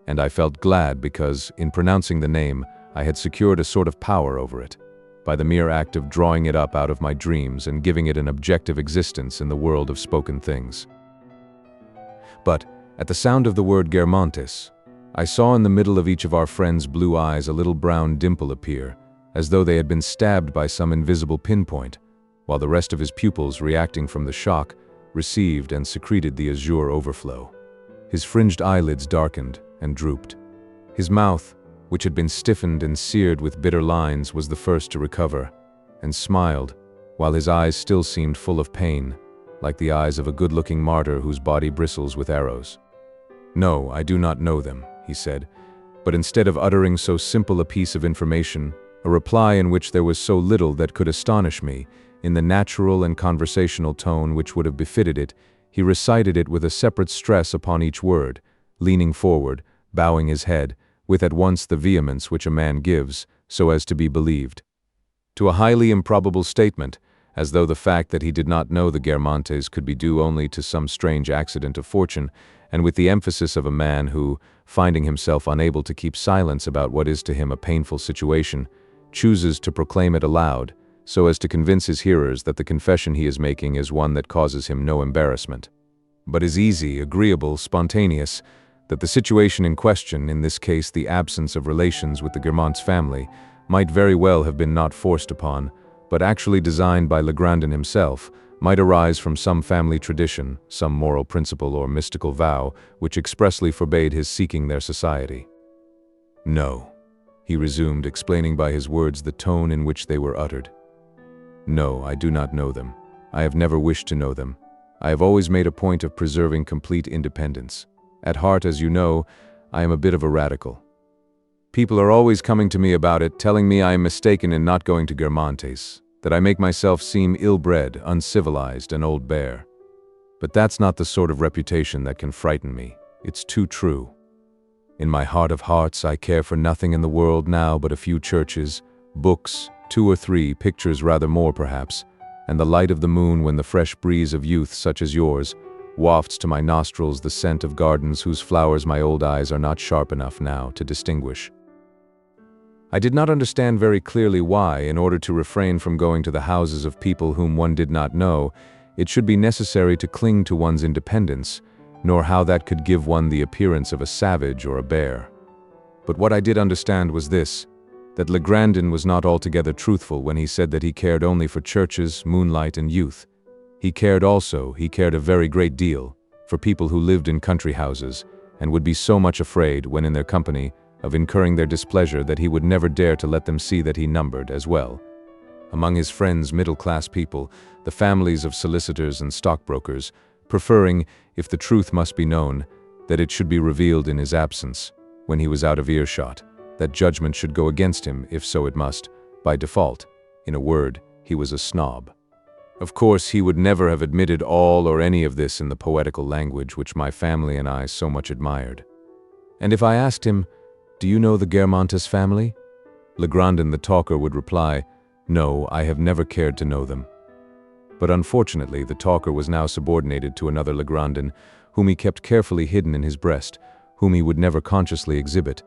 And I felt glad because, in pronouncing the name, I had secured a sort of power over it, by the mere act of drawing it up out of my dreams and giving it an objective existence in the world of spoken things. But, at the sound of the word Guermantes, I saw in the middle of each of our friend's blue eyes a little brown dimple appear, as though they had been stabbed by some invisible pinpoint, while the rest of his pupils, reacting from the shock, received and secreted the azure overflow. His fringed eyelids darkened and drooped. His mouth, which had been stiffened and seared with bitter lines, was the first to recover, and smiled, while his eyes still seemed full of pain, like the eyes of a good-looking martyr whose body bristles with arrows. "No, I do not know them," he said, but instead of uttering so simple a piece of information, a reply in which there was so little that could astonish me, in the natural and conversational tone which would have befitted it, he recited it with a separate stress upon each word, leaning forward, bowing his head, with at once the vehemence which a man gives, so as to be believed, to a highly improbable statement, as though the fact that he did not know the Guermantes could be due only to some strange accident of fortune, and with the emphasis of a man who, finding himself unable to keep silence about what is to him a painful situation, chooses to proclaim it aloud, so as to convince his hearers that the confession he is making is one that causes him no embarrassment, but is easy, agreeable, spontaneous, that the situation in question, in this case the absence of relations with the Guermantes family, might very well have been not forced upon, but actually designed by Legrandin himself, might arise from some family tradition, some moral principle or mystical vow, which expressly forbade his seeking their society. "No," he resumed, explaining by his words the tone in which they were uttered. "No, I do not know them. I have never wished to know them. I have always made a point of preserving complete independence. At heart, as you know, I am a bit of a radical. People are always coming to me about it, telling me I am mistaken in not going to Guermantes, that I make myself seem ill-bred, uncivilized, and old bear. But that's not the sort of reputation that can frighten me. It's too true. In my heart of hearts, I care for nothing in the world now but a few churches, books, 2 or 3, pictures rather more perhaps, and the light of the moon when the fresh breeze of youth such as yours wafts to my nostrils the scent of gardens whose flowers my old eyes are not sharp enough now to distinguish." I did not understand very clearly why, in order to refrain from going to the houses of people whom one did not know, it should be necessary to cling to one's independence, nor how that could give one the appearance of a savage or a bear. But what I did understand was this, that Legrandin was not altogether truthful when he said that he cared only for churches, moonlight, and youth. He cared a very great deal, for people who lived in country houses, and would be so much afraid, when in their company, of incurring their displeasure that he would never dare to let them see that he numbered, as well, among his friends, middle-class people, the families of solicitors and stockbrokers, preferring, if the truth must be known, that it should be revealed in his absence, when he was out of earshot, that judgment should go against him, if so it must, by default. In a word, he was a snob. Of course, he would never have admitted all or any of this in the poetical language which my family and I so much admired. And if I asked him, "Do you know the Guermantes family?" Legrandin the talker would reply, "No, I have never cared to know them." But unfortunately, the talker was now subordinated to another Legrandin, whom he kept carefully hidden in his breast, whom he would never consciously exhibit,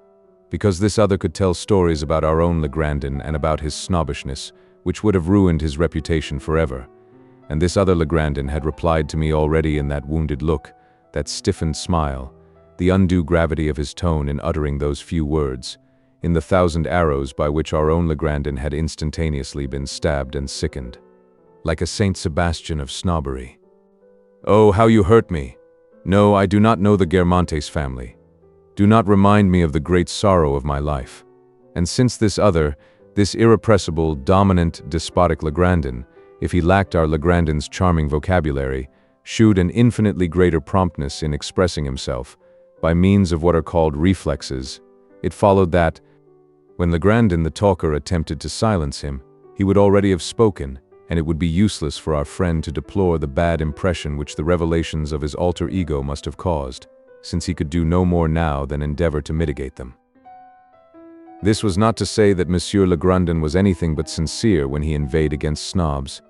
because this other could tell stories about our own Legrandin and about his snobbishness, which would have ruined his reputation forever. And this other Legrandin had replied to me already in that wounded look, that stiffened smile, the undue gravity of his tone in uttering those few words, in the 1,000 arrows by which our own Legrandin had instantaneously been stabbed and sickened. Like a Saint Sebastian of snobbery. "Oh, how you hurt me! No, I do not know the Guermantes family. Do not remind me of the great sorrow of my life. And since this other, this irrepressible, dominant, despotic Legrandin, if he lacked our Legrandin's charming vocabulary, shewed an infinitely greater promptness in expressing himself, by means of what are called reflexes, it followed that, when Legrandin the talker attempted to silence him, he would already have spoken, and it would be useless for our friend to deplore the bad impression which the revelations of his alter ego must have caused, since he could do no more now than endeavor to mitigate them. This was not to say that Monsieur Legrandin was anything but sincere when he inveighed against snobs.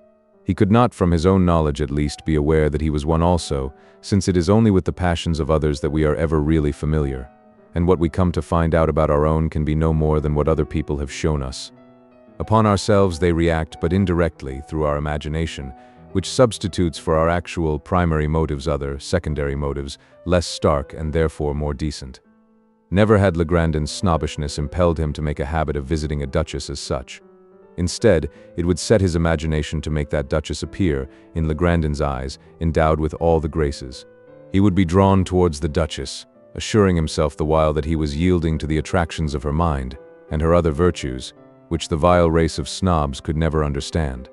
He could not, from his own knowledge at least, be aware that he was one also, since it is only with the passions of others that we are ever really familiar, and what we come to find out about our own can be no more than what other people have shown us. Upon ourselves they react but indirectly through our imagination, which substitutes for our actual primary motives other, secondary motives, less stark and therefore more decent. Never had Legrandin's snobbishness impelled him to make a habit of visiting a duchess as such. Instead, it would set his imagination to make that duchess appear, in Legrandin's eyes, endowed with all the graces. He would be drawn towards the duchess, assuring himself the while that he was yielding to the attractions of her mind, and her other virtues, which the vile race of snobs could never understand.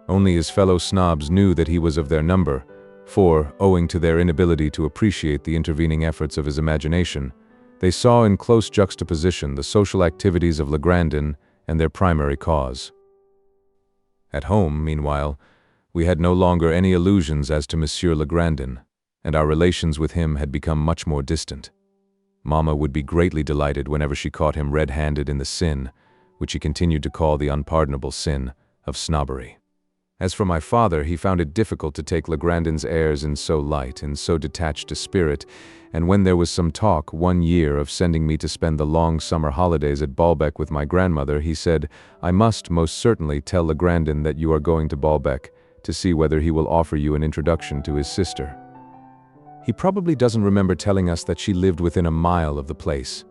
Only his fellow snobs knew that he was of their number, for, owing to their inability to appreciate the intervening efforts of his imagination, they saw in close juxtaposition the social activities of Legrandin and their primary cause. At home, meanwhile, we had no longer any illusions as to Monsieur Legrandin, and our relations with him had become much more distant. Mamma would be greatly delighted whenever she caught him red-handed in the sin, which he continued to call the unpardonable sin, of snobbery. As for my father, he found it difficult to take Legrandin's airs in so light and so detached a spirit, and when there was some talk, one year, of sending me to spend the long summer holidays at Baalbec with my grandmother, he said, "I must most certainly tell Legrandin that you are going to Baalbec, to see whether he will offer you an introduction to his sister." He probably doesn't remember telling us that she lived within a mile of the place.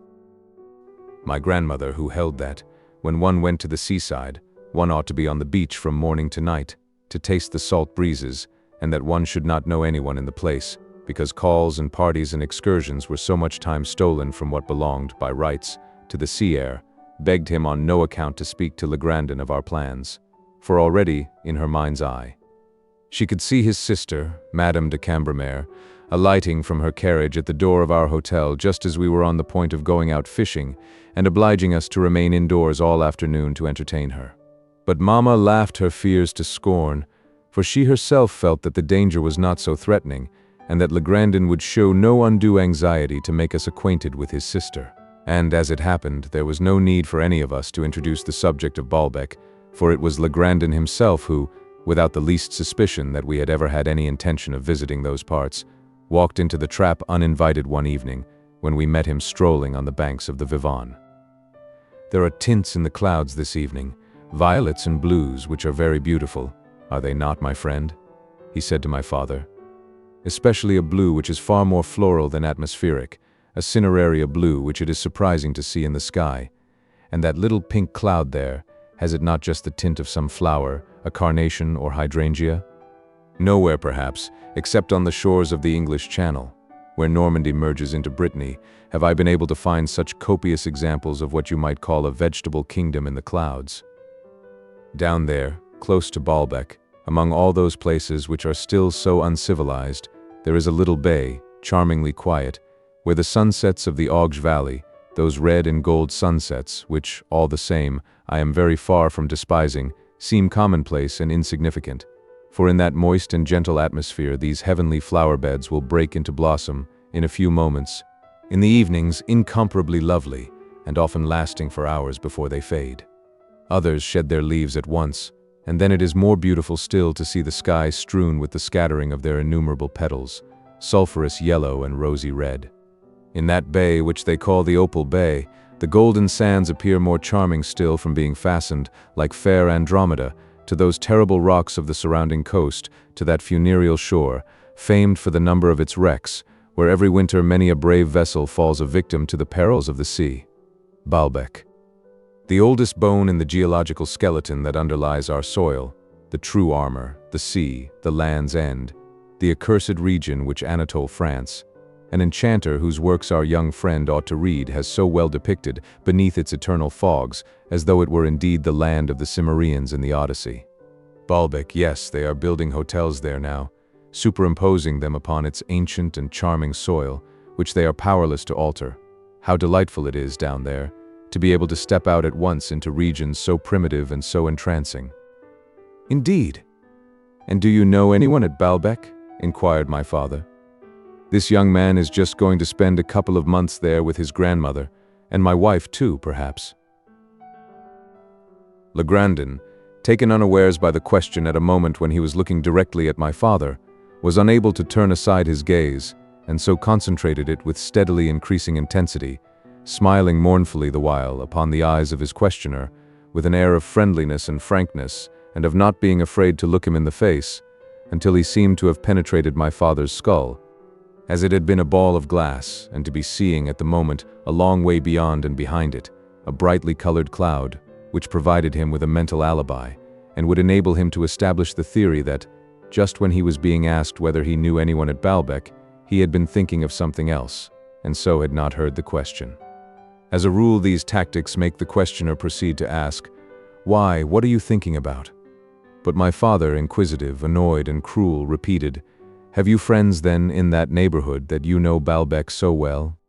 My grandmother, who held that, when one went to the seaside, One ought to be on the beach from morning to night, to taste the salt breezes, and that one should not know anyone in the place, because calls and parties and excursions were so much time stolen from what belonged, by rights, to the sea air, begged him on no account to speak to Legrandin of our plans, for already, in her mind's eye, she could see his sister, Madame de Cambremer, alighting from her carriage at the door of our hotel just as we were on the point of going out fishing and obliging us to remain indoors all afternoon to entertain her. But Mamma laughed her fears to scorn, for she herself felt that the danger was not so threatening, and that Legrandin would show no undue anxiety to make us acquainted with his sister. And as it happened, there was no need for any of us to introduce the subject of Baalbec, for it was Legrandin himself who, without the least suspicion that we had ever had any intention of visiting those parts, walked into the trap uninvited one evening when we met him strolling on the banks of the Vivonne. "There are tints in the clouds this evening, violets and blues, which are very beautiful, are they not, my friend?" he said to my father. "Especially a blue which is far more floral than atmospheric, a cineraria blue which it is surprising to see in the sky. And that little pink cloud there, has it not just the tint of some flower, a carnation or hydrangea? Nowhere, perhaps, except on the shores of the English Channel, where Normandy merges into Brittany, have I been able to find such copious examples of what you might call a vegetable kingdom in the clouds. Down there, close to Baalbec, among all those places which are still so uncivilized, there is a little bay, charmingly quiet, where the sunsets of the Auge Valley, those red and gold sunsets, which, all the same, I am very far from despising, seem commonplace and insignificant. For in that moist and gentle atmosphere these heavenly flower beds will break into blossom in a few moments, in the evenings incomparably lovely, and often lasting for hours before they fade. Others shed their leaves at once, and then it is more beautiful still to see the sky strewn with the scattering of their innumerable petals, sulphurous yellow and rosy red. In that bay which they call the Opal Bay, the golden sands appear more charming still from being fastened, like fair Andromeda, to those terrible rocks of the surrounding coast, to that funereal shore, famed for the number of its wrecks, where every winter many a brave vessel falls a victim to the perils of the sea. Baalbec. The oldest bone in the geological skeleton that underlies our soil, the true armor, the sea, the land's end, the accursed region which Anatole France, an enchanter whose works our young friend ought to read, has so well depicted beneath its eternal fogs, as though it were indeed the land of the Cimmerians in the Odyssey. Baalbec, yes, they are building hotels there now, superimposing them upon its ancient and charming soil, which they are powerless to alter. How delightful it is down there, to be able to step out at once into regions so primitive and so entrancing. Indeed. And do you know anyone at Baalbec? Inquired my father. This young man is just going to spend a couple of months there with his grandmother, and my wife too, perhaps. Legrandin, taken unawares by the question at a moment when he was looking directly at my father, was unable to turn aside his gaze, and so concentrated it with steadily increasing intensity, smiling mournfully the while upon the eyes of his questioner, with an air of friendliness and frankness, and of not being afraid to look him in the face, until he seemed to have penetrated my father's skull, as it had been a ball of glass, and to be seeing at the moment, a long way beyond and behind it, a brightly colored cloud, which provided him with a mental alibi, and would enable him to establish the theory that, just when he was being asked whether he knew anyone at Baalbec, he had been thinking of something else, and so had not heard the question. As a rule, these tactics make the questioner proceed to ask, "Why, what are you thinking about?" But my father, inquisitive, annoyed, and cruel, repeated, "Have you friends, then, in that neighborhood that you know Baalbec so well?"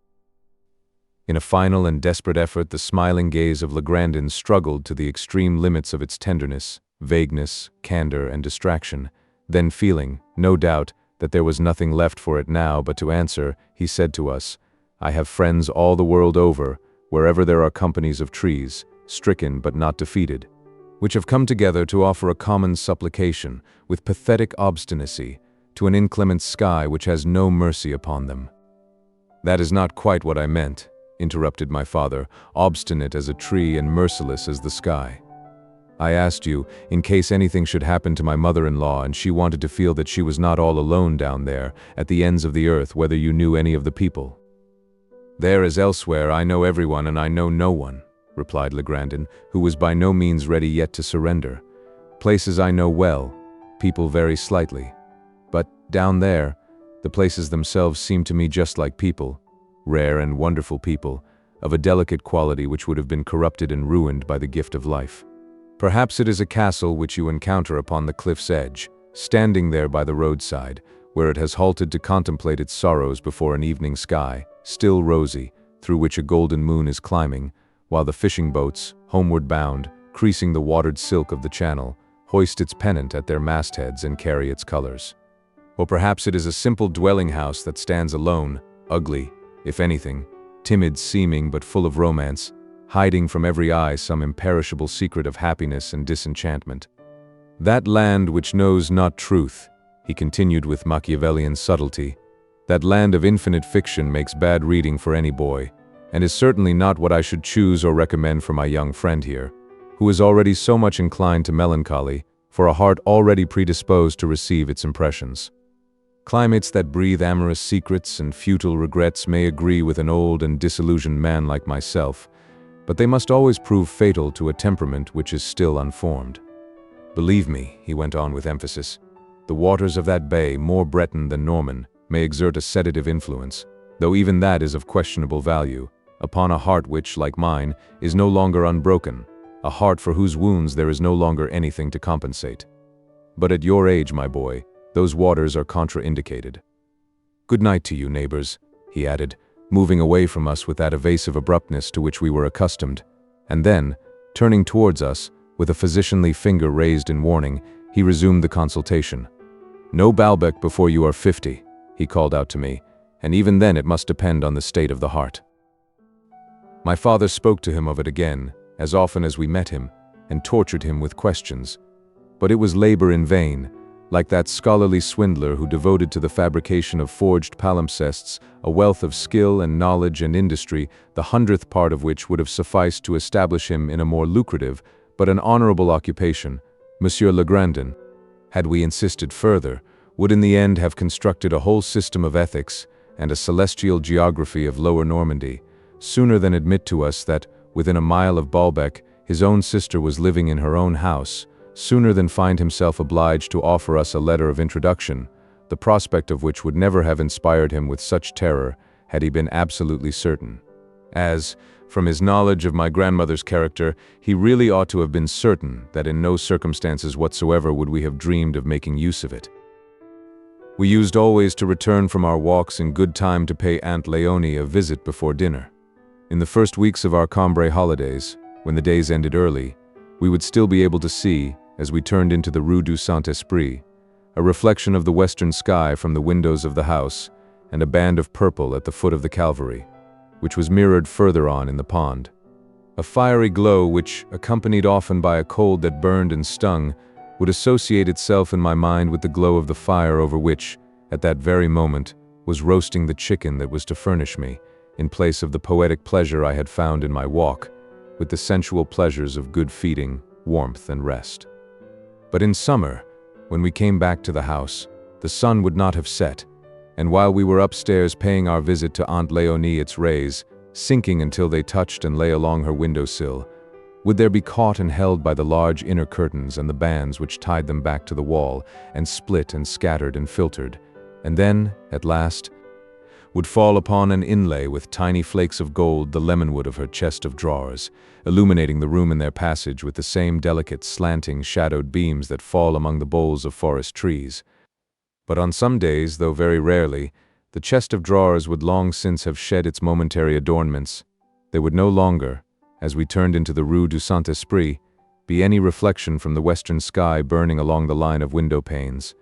In a final and desperate effort, the smiling gaze of Legrandin struggled to the extreme limits of its tenderness, vagueness, candor, and distraction. Then feeling, no doubt, that there was nothing left for it now but to answer, he said to us, "I have friends all the world over, wherever there are companies of trees, stricken but not defeated, which have come together to offer a common supplication, with pathetic obstinacy, to an inclement sky which has no mercy upon them." "That is not quite what I meant," interrupted my father, "obstinate as a tree and merciless as the sky. I asked you, in case anything should happen to my mother-in-law and she wanted to feel that she was not all alone down there, at the ends of the earth, whether you knew any of the people." "There as elsewhere, I know everyone and I know no one," replied Legrandin, who was by no means ready yet to surrender. "Places I know well, people very slightly. But down there, the places themselves seem to me just like people, rare and wonderful people, of a delicate quality which would have been corrupted and ruined by the gift of life. Perhaps it is a castle which you encounter upon the cliff's edge, standing there by the roadside, where it has halted to contemplate its sorrows before an evening sky, still rosy, through which a golden moon is climbing, while the fishing boats, homeward bound, creasing the watered silk of the channel, hoist its pennant at their mastheads and carry its colors. Or perhaps it is a simple dwelling house that stands alone, ugly, if anything, timid seeming but full of romance, hiding from every eye some imperishable secret of happiness and disenchantment. That land which knows not truth," he continued with Machiavellian subtlety, "that land of infinite fiction makes bad reading for any boy, and is certainly not what I should choose or recommend for my young friend here, who is already so much inclined to melancholy, for a heart already predisposed to receive its impressions. Climates that breathe amorous secrets and futile regrets may agree with an old and disillusioned man like myself, but they must always prove fatal to a temperament which is still unformed. Believe me," he went on with emphasis, "the waters of that bay, more Breton than Norman, may exert a sedative influence, though even that is of questionable value, upon a heart which, like mine, is no longer unbroken, a heart for whose wounds there is no longer anything to compensate. But at your age, my boy, those waters are contraindicated. Good night to you, neighbors," he added, moving away from us with that evasive abruptness to which we were accustomed, and then, turning towards us, with a physicianly finger raised in warning, he resumed the consultation. "No Baalbec before you are 50, he called out to me, "and even then it must depend on the state of the heart." My father spoke to him of it again, as often as we met him, and tortured him with questions. But it was labor in vain, like that scholarly swindler who devoted to the fabrication of forged palimpsests a wealth of skill and knowledge and industry, the 100th part of which would have sufficed to establish him in a more lucrative, but an honorable occupation. Monsieur Legrandin, had we insisted further, would in the end have constructed a whole system of ethics and a celestial geography of Lower Normandy, sooner than admit to us that, within a mile of Baalbec, his own sister was living in her own house, sooner than find himself obliged to offer us a letter of introduction, the prospect of which would never have inspired him with such terror had he been absolutely certain. As, from his knowledge of my grandmother's character, he really ought to have been certain that in no circumstances whatsoever would we have dreamed of making use of it. We used always to return from our walks in good time to pay Aunt Léonie a visit before dinner. In the first weeks of our Combray holidays, when the days ended early, we would still be able to see, as we turned into the Rue du Saint-Esprit, a reflection of the western sky from the windows of the house, and a band of purple at the foot of the Calvary, which was mirrored further on in the pond. A fiery glow which, accompanied often by a cold that burned and stung, would associate itself in my mind with the glow of the fire over which, at that very moment, was roasting the chicken that was to furnish me, in place of the poetic pleasure I had found in my walk, with the sensual pleasures of good feeding, warmth, and rest. But in summer, when we came back to the house, the sun would not have set, and while we were upstairs paying our visit to Aunt Léonie, its rays, sinking until they touched and lay along her windowsill, would there be caught and held by the large inner curtains and the bands which tied them back to the wall, and split and scattered and filtered, and then, at last, would fall upon an inlay with tiny flakes of gold the lemonwood of her chest of drawers, illuminating the room in their passage with the same delicate slanting shadowed beams that fall among the boles of forest trees. But on some days, though very rarely, the chest of drawers would long since have shed its momentary adornments. There would no longer, as we turned into the Rue du Saint-Esprit, be any reflection from the western sky burning along the line of window panes.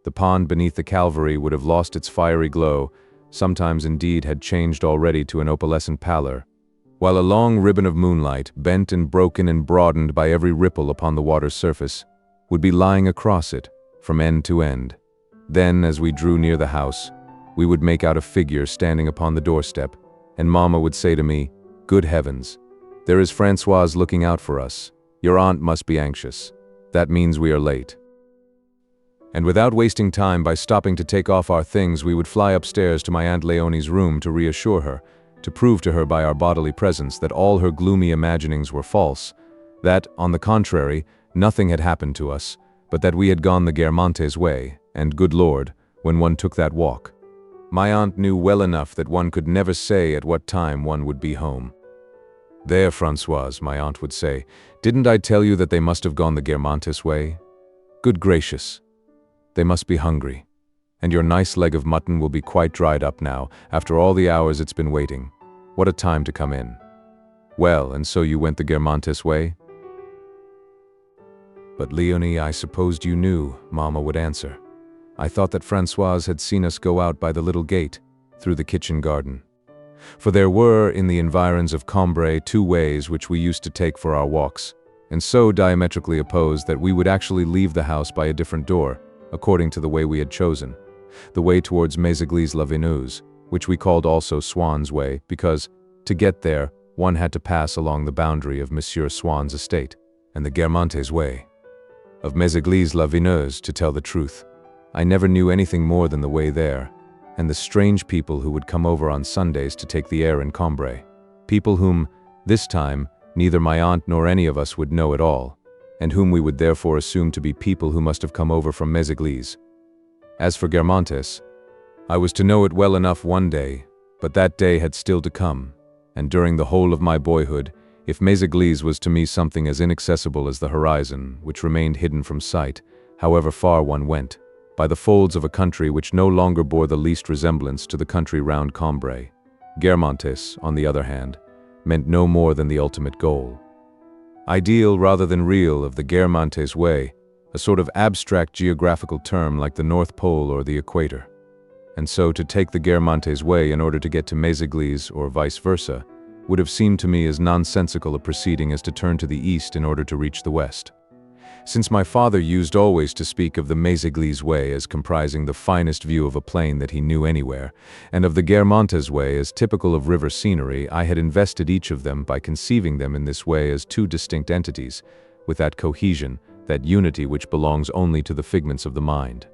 The pond beneath the Calvary would have lost its fiery glow, sometimes indeed had changed already to an opalescent pallor, while a long ribbon of moonlight, bent and broken and broadened by every ripple upon the water's surface, would be lying across it, from end to end. Then, as we drew near the house, we would make out a figure standing upon the doorstep, and Mamma would say to me, "Good heavens, there is Françoise looking out for us. Your aunt must be anxious. That means we are late." And without wasting time by stopping to take off our things, we would fly upstairs to my Aunt Léonie's room to reassure her, to prove to her by our bodily presence that all her gloomy imaginings were false, that, on the contrary, nothing had happened to us, but that we had gone the Guermantes way, and, good Lord, when one took that walk. My aunt knew well enough that one could never say at what time one would be home. "There, Françoise," my aunt would say, "didn't I tell you that they must have gone the Guermantes way? Good gracious! They must be hungry. And your nice leg of mutton will be quite dried up now, after all the hours it's been waiting. What a time to come in. Well, and so you went the Guermantes way?" "But Leonie, I supposed you knew," Mama would answer. "I thought that Françoise had seen us go out by the little gate, through the kitchen garden." For there were, in the environs of Combray, 2 ways which we used to take for our walks, and so diametrically opposed that we would actually leave the house by a different door, according to the way we had chosen. The way towards Méséglise-la-Vineuse, which we called also Swann's way, because, to get there, one had to pass along the boundary of Monsieur Swann's estate, and the Guermantes way. Of Méséglise-la-Vineuse, to tell the truth, I never knew anything more than the way there, and the strange people who would come over on Sundays to take the air in Combray. People whom, this time, neither my aunt nor any of us would know at all, and whom we would therefore assume to be people who must have come over from Méséglise. As for Guermantes, I was to know it well enough one day, but that day had still to come, and during the whole of my boyhood, if Méséglise was to me something as inaccessible as the horizon, which remained hidden from sight, however far one went, by the folds of a country which no longer bore the least resemblance to the country round Combray, Guermantes, on the other hand, meant no more than the ultimate goal. Ideal rather than real of the Guermantes way, a sort of abstract geographical term like the North Pole or the Equator. And so to take the Guermantes way in order to get to Méséglise or vice versa would have seemed to me as nonsensical a proceeding as to turn to the east in order to reach the west. Since my father used always to speak of the Méséglise way as comprising the finest view of a plain that he knew anywhere, and of the Guermantes way as typical of river scenery, I had invested each of them by conceiving them in this way as 2 distinct entities, with that cohesion, that unity which belongs only to the figments of the mind.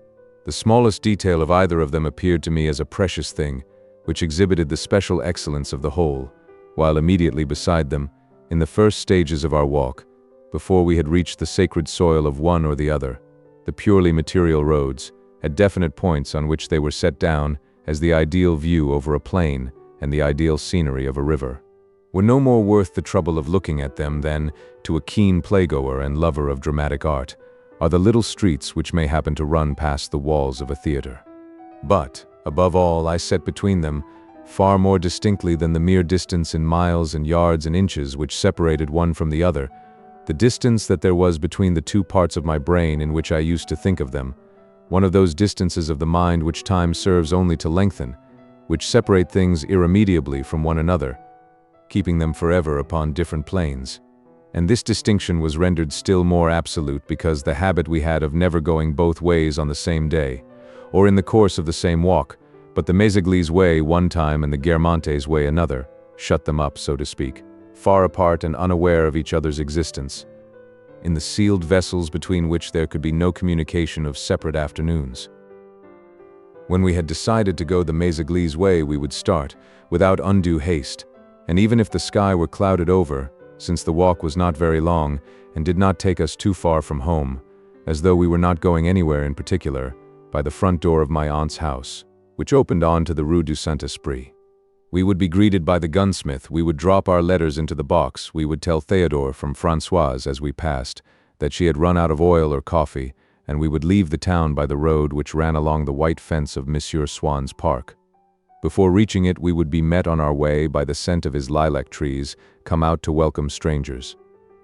The smallest detail of either of them appeared to me as a precious thing, which exhibited the special excellence of the whole, while immediately beside them, in the first stages of our walk, before we had reached the sacred soil of one or the other, the purely material roads, at definite points on which they were set down as the ideal view over a plain and the ideal scenery of a river, were no more worth the trouble of looking at them than, to a keen playgoer and lover of dramatic art, are the little streets which may happen to run past the walls of a theater. But, above all, I set between them, far more distinctly than the mere distance in miles and yards and inches which separated one from the other, the distance that there was between the 2 parts of my brain in which I used to think of them, one of those distances of the mind which time serves only to lengthen, which separate things irremediably from one another, keeping them forever upon different planes. And this distinction was rendered still more absolute because the habit we had of never going both ways on the same day, or in the course of the same walk, but the Méséglise way one time and the Guermantes way another, shut them up, so to speak, far apart and unaware of each other's existence, in the sealed vessels between which there could be no communication of separate afternoons. When we had decided to go the Méséglise way, we would start, without undue haste, and even if the sky were clouded over, since the walk was not very long and did not take us too far from home, as though we were not going anywhere in particular, by the front door of my aunt's house, which opened on to the Rue du Saint-Esprit. We would be greeted by the gunsmith, we would drop our letters into the box, we would tell Théodore from Françoise as we passed that she had run out of oil or coffee, and we would leave the town by the road which ran along the white fence of Monsieur Swann's park. Before reaching it, we would be met on our way by the scent of his lilac trees, come out to welcome strangers.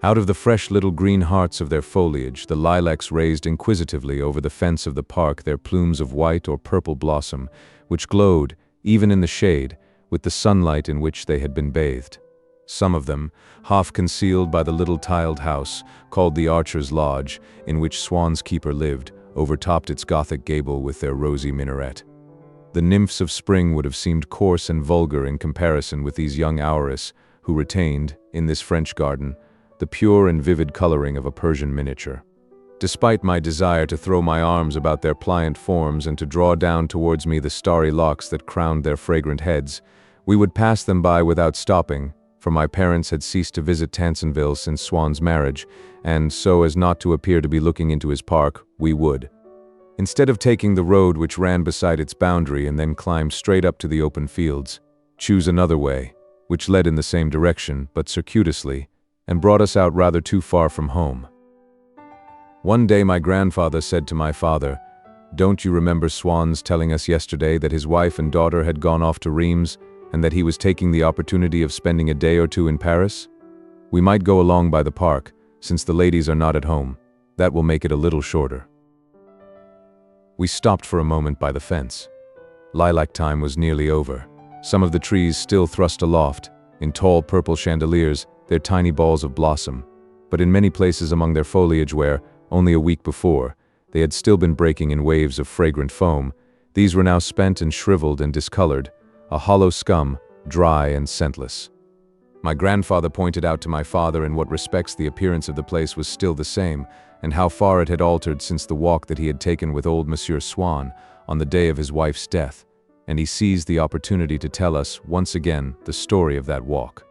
Out of the fresh little green hearts of their foliage, the lilacs raised inquisitively over the fence of the park their plumes of white or purple blossom, which glowed, even in the shade, with the sunlight in which they had been bathed. Some of them, half concealed by the little tiled house, called the Archer's Lodge, in which Swann's keeper lived, overtopped its Gothic gable with their rosy minaret. The nymphs of spring would have seemed coarse and vulgar in comparison with these young hourists, who retained, in this French garden, the pure and vivid coloring of a Persian miniature. Despite my desire to throw my arms about their pliant forms and to draw down towards me the starry locks that crowned their fragrant heads, We would pass them by without stopping, for my parents had ceased to visit Tansonville since Swann's marriage, and so as not to appear to be looking into his park, we would. Instead of taking the road which ran beside its boundary and then climbed straight up to the open fields, choose another way, which led in the same direction, but circuitously, and brought us out rather too far from home. One day my grandfather said to my father, "Don't you remember Swann's telling us yesterday that his wife and daughter had gone off to Reims, and that he was taking the opportunity of spending a day or two in Paris? We might go along by the park, since the ladies are not at home. That will make it a little shorter." We stopped for a moment by the fence. Lilac time was nearly over. Some of the trees still thrust aloft, in tall purple chandeliers, their tiny balls of blossom, but in many places among their foliage where, only a week before, they had still been breaking in waves of fragrant foam, these were now spent and shriveled and discolored, a hollow scum, dry and scentless. My grandfather pointed out to my father in what respects the appearance of the place was still the same, and how far it had altered since the walk that he had taken with old Monsieur Swann on the day of his wife's death, and he seized the opportunity to tell us, once again, the story of that walk.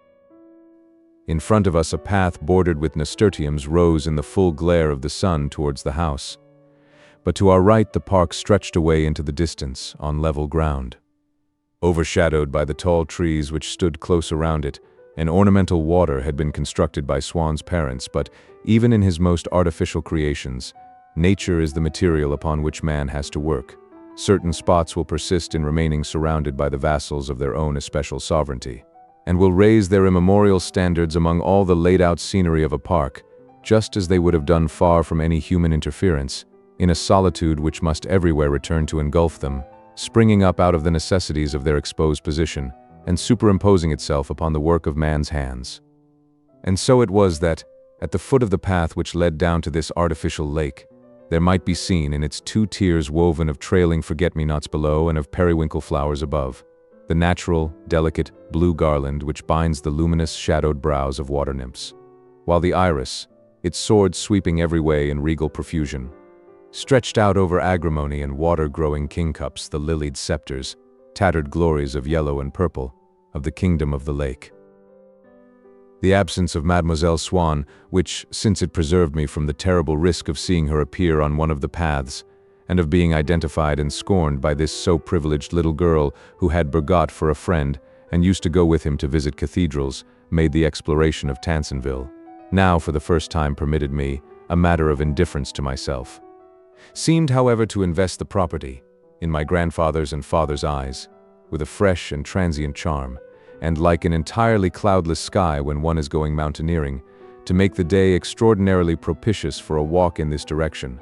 In front of us a path bordered with nasturtiums rose in the full glare of the sun towards the house. But to our right the park stretched away into the distance, on level ground. Overshadowed by the tall trees which stood close around it, an ornamental water had been constructed by Swann's parents, but even in his most artificial creations, nature is the material upon which man has to work. Certain spots will persist in remaining surrounded by the vassals of their own especial sovereignty, and will raise their immemorial standards among all the laid-out scenery of a park, just as they would have done far from any human interference, in a solitude which must everywhere return to engulf them, springing up out of the necessities of their exposed position, and superimposing itself upon the work of man's hands. And so it was that, at the foot of the path which led down to this artificial lake, there might be seen in its 2 tiers woven of trailing forget-me-nots below and of periwinkle flowers above, the natural, delicate, blue garland which binds the luminous, shadowed brows of water nymphs, while the iris, its sword sweeping every way in regal profusion, stretched out over agrimony and water-growing kingcups the lilied scepters, tattered glories of yellow and purple, of the kingdom of the lake. The absence of Mademoiselle Swann, which, since it preserved me from the terrible risk of seeing her appear on one of the paths, and of being identified and scorned by this so privileged little girl who had Bergotte for a friend and used to go with him to visit cathedrals, made the exploration of Tansonville, now for the first time permitted me, a matter of indifference to myself. Seemed, however, to invest the property, in my grandfather's and father's eyes, with a fresh and transient charm, and like an entirely cloudless sky when one is going mountaineering, to make the day extraordinarily propitious for a walk in this direction.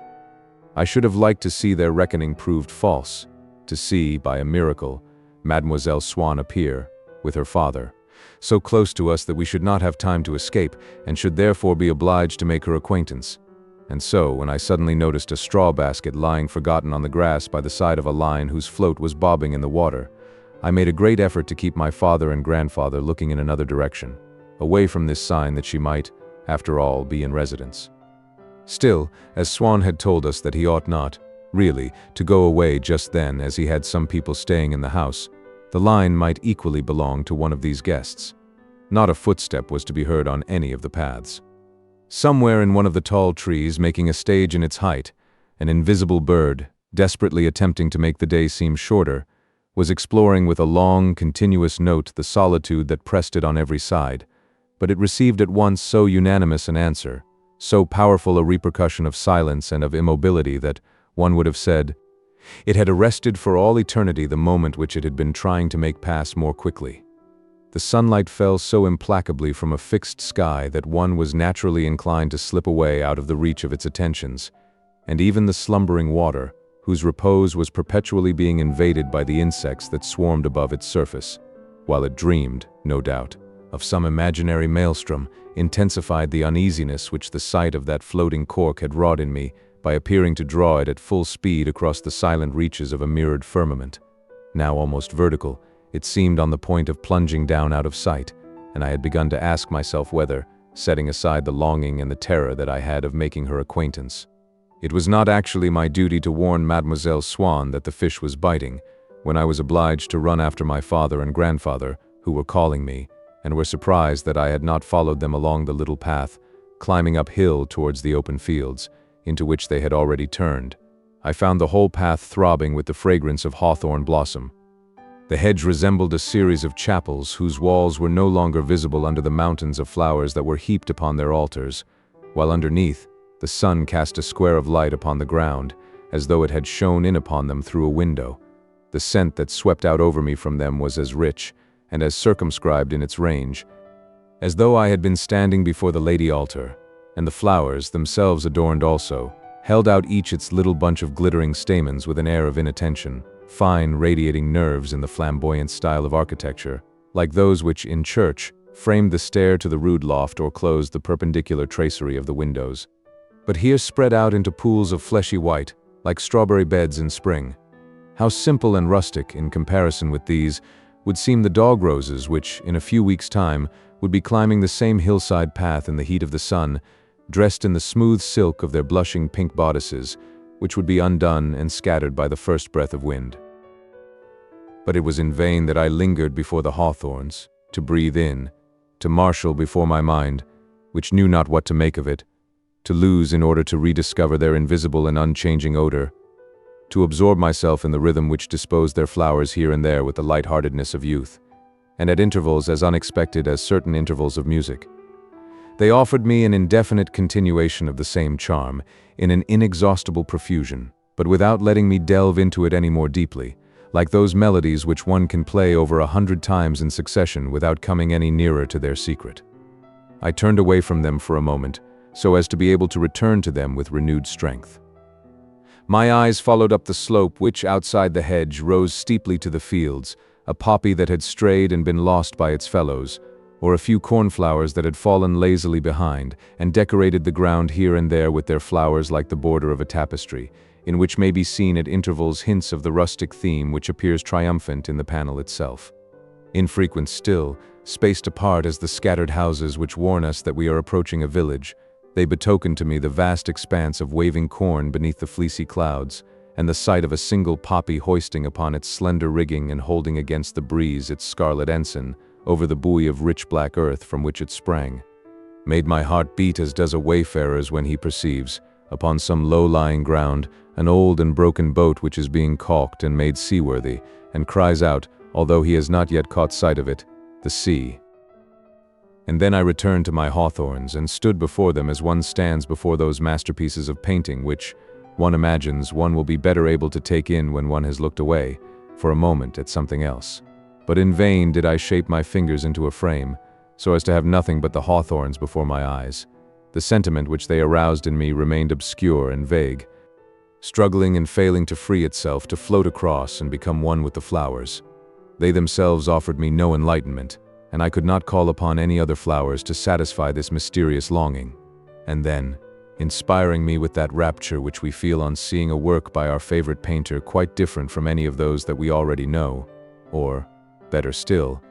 I should have liked to see their reckoning proved false, to see, by a miracle, Mademoiselle Swann appear, with her father, so close to us that we should not have time to escape, and should therefore be obliged to make her acquaintance. And so, when I suddenly noticed a straw basket lying forgotten on the grass by the side of a line whose float was bobbing in the water, I made a great effort to keep my father and grandfather looking in another direction, away from this sign that she might, after all, be in residence. Still, as Swann had told us that he ought not, really, to go away just then as he had some people staying in the house, the line might equally belong to one of these guests. Not a footstep was to be heard on any of the paths. Somewhere in one of the tall trees, making a stage in its height, an invisible bird, desperately attempting to make the day seem shorter, was exploring with a long, continuous note the solitude that pressed it on every side, but it received at once so unanimous an answer, so powerful a repercussion of silence and of immobility that, one would have said, it had arrested for all eternity the moment which it had been trying to make pass more quickly. The sunlight fell so implacably from a fixed sky that one was naturally inclined to slip away out of the reach of its attentions, and even the slumbering water, whose repose was perpetually being invaded by the insects that swarmed above its surface, while it dreamed, no doubt, of some imaginary maelstrom, intensified the uneasiness which the sight of that floating cork had wrought in me by appearing to draw it at full speed across the silent reaches of a mirrored firmament. Now almost vertical, it seemed on the point of plunging down out of sight, and I had begun to ask myself whether, setting aside the longing and the terror that I had of making her acquaintance, it was not actually my duty to warn Mademoiselle Swann that the fish was biting, when I was obliged to run after my father and grandfather, who were calling me, and were surprised that I had not followed them along the little path, climbing uphill towards the open fields, into which they had already turned. I found the whole path throbbing with the fragrance of hawthorn blossom. The hedge resembled a series of chapels whose walls were no longer visible under the mountains of flowers that were heaped upon their altars, while underneath, the sun cast a square of light upon the ground, as though it had shone in upon them through a window. The scent that swept out over me from them was as rich, and as circumscribed in its range, as though I had been standing before the Lady Altar, and the flowers, themselves adorned also, held out each its little bunch of glittering stamens with an air of inattention, fine radiating nerves in the flamboyant style of architecture, like those which, in church, framed the stair to the rood loft or closed the perpendicular tracery of the windows, but here spread out into pools of fleshy white, like strawberry beds in spring. How simple and rustic, in comparison with these, would seem the dog roses which, in a few weeks' time, would be climbing the same hillside path in the heat of the sun, dressed in the smooth silk of their blushing pink bodices, which would be undone and scattered by the first breath of wind. But it was in vain that I lingered before the hawthorns, to breathe in, to marshal before my mind, which knew not what to make of it, to lose in order to rediscover their invisible and unchanging odor, to absorb myself in the rhythm which disposed their flowers here and there with the light-heartedness of youth, and at intervals as unexpected as certain intervals of music. They offered me an indefinite continuation of the same charm, in an inexhaustible profusion, but without letting me delve into it any more deeply, like those melodies which one can play over 100 times in succession without coming any nearer to their secret. I turned away from them for a moment, so as to be able to return to them with renewed strength. My eyes followed up the slope which, outside the hedge, rose steeply to the fields, a poppy that had strayed and been lost by its fellows, or a few cornflowers that had fallen lazily behind, and decorated the ground here and there with their flowers like the border of a tapestry, in which may be seen at intervals hints of the rustic theme which appears triumphant in the panel itself. Infrequent still, spaced apart as the scattered houses which warn us that we are approaching a village, they betokened to me the vast expanse of waving corn beneath the fleecy clouds, and the sight of a single poppy hoisting upon its slender rigging and holding against the breeze its scarlet ensign over the buoy of rich black earth from which it sprang, made my heart beat as does a wayfarer's when he perceives, upon some low-lying ground, an old and broken boat which is being caulked and made seaworthy, and cries out, although he has not yet caught sight of it, "The sea." And then I returned to my hawthorns and stood before them as one stands before those masterpieces of painting which, one imagines, one will be better able to take in when one has looked away, for a moment, at something else. But in vain did I shape my fingers into a frame, so as to have nothing but the hawthorns before my eyes. The sentiment which they aroused in me remained obscure and vague, struggling and failing to free itself to float across and become one with the flowers. They themselves offered me no enlightenment, and I could not call upon any other flowers to satisfy this mysterious longing. And then, inspiring me with that rapture which we feel on seeing a work by our favorite painter quite different from any of those that we already know, or, better still,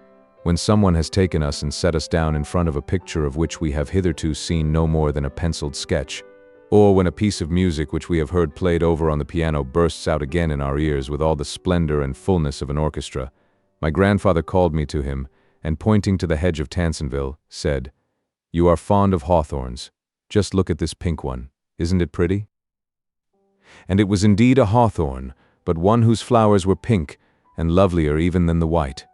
when someone has taken us and set us down in front of a picture of which we have hitherto seen no more than a penciled sketch, or when a piece of music which we have heard played over on the piano bursts out again in our ears with all the splendor and fullness of an orchestra, my grandfather called me to him, and pointing to the hedge of Tansonville, said, "You are fond of hawthorns. Just look at this pink one. Isn't it pretty?" And it was indeed a hawthorn, but one whose flowers were pink, and lovelier even than the white.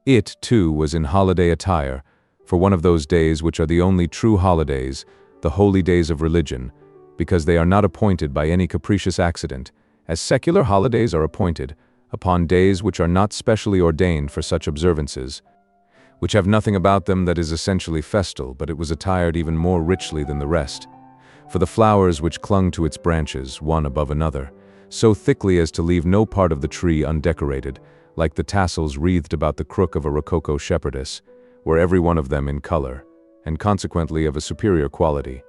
It, too, was in holiday attire, for one of those days which are the only true holidays, the holy days of religion, because they are not appointed by any capricious accident, as secular holidays are appointed, upon days which are not specially ordained for such observances, which have nothing about them that is essentially festal, but it was attired even more richly than the rest, for the flowers which clung to its branches, one above another, so thickly as to leave no part of the tree undecorated, like the tassels wreathed about the crook of a rococo shepherdess, were every one of them in color, and consequently of a superior quality,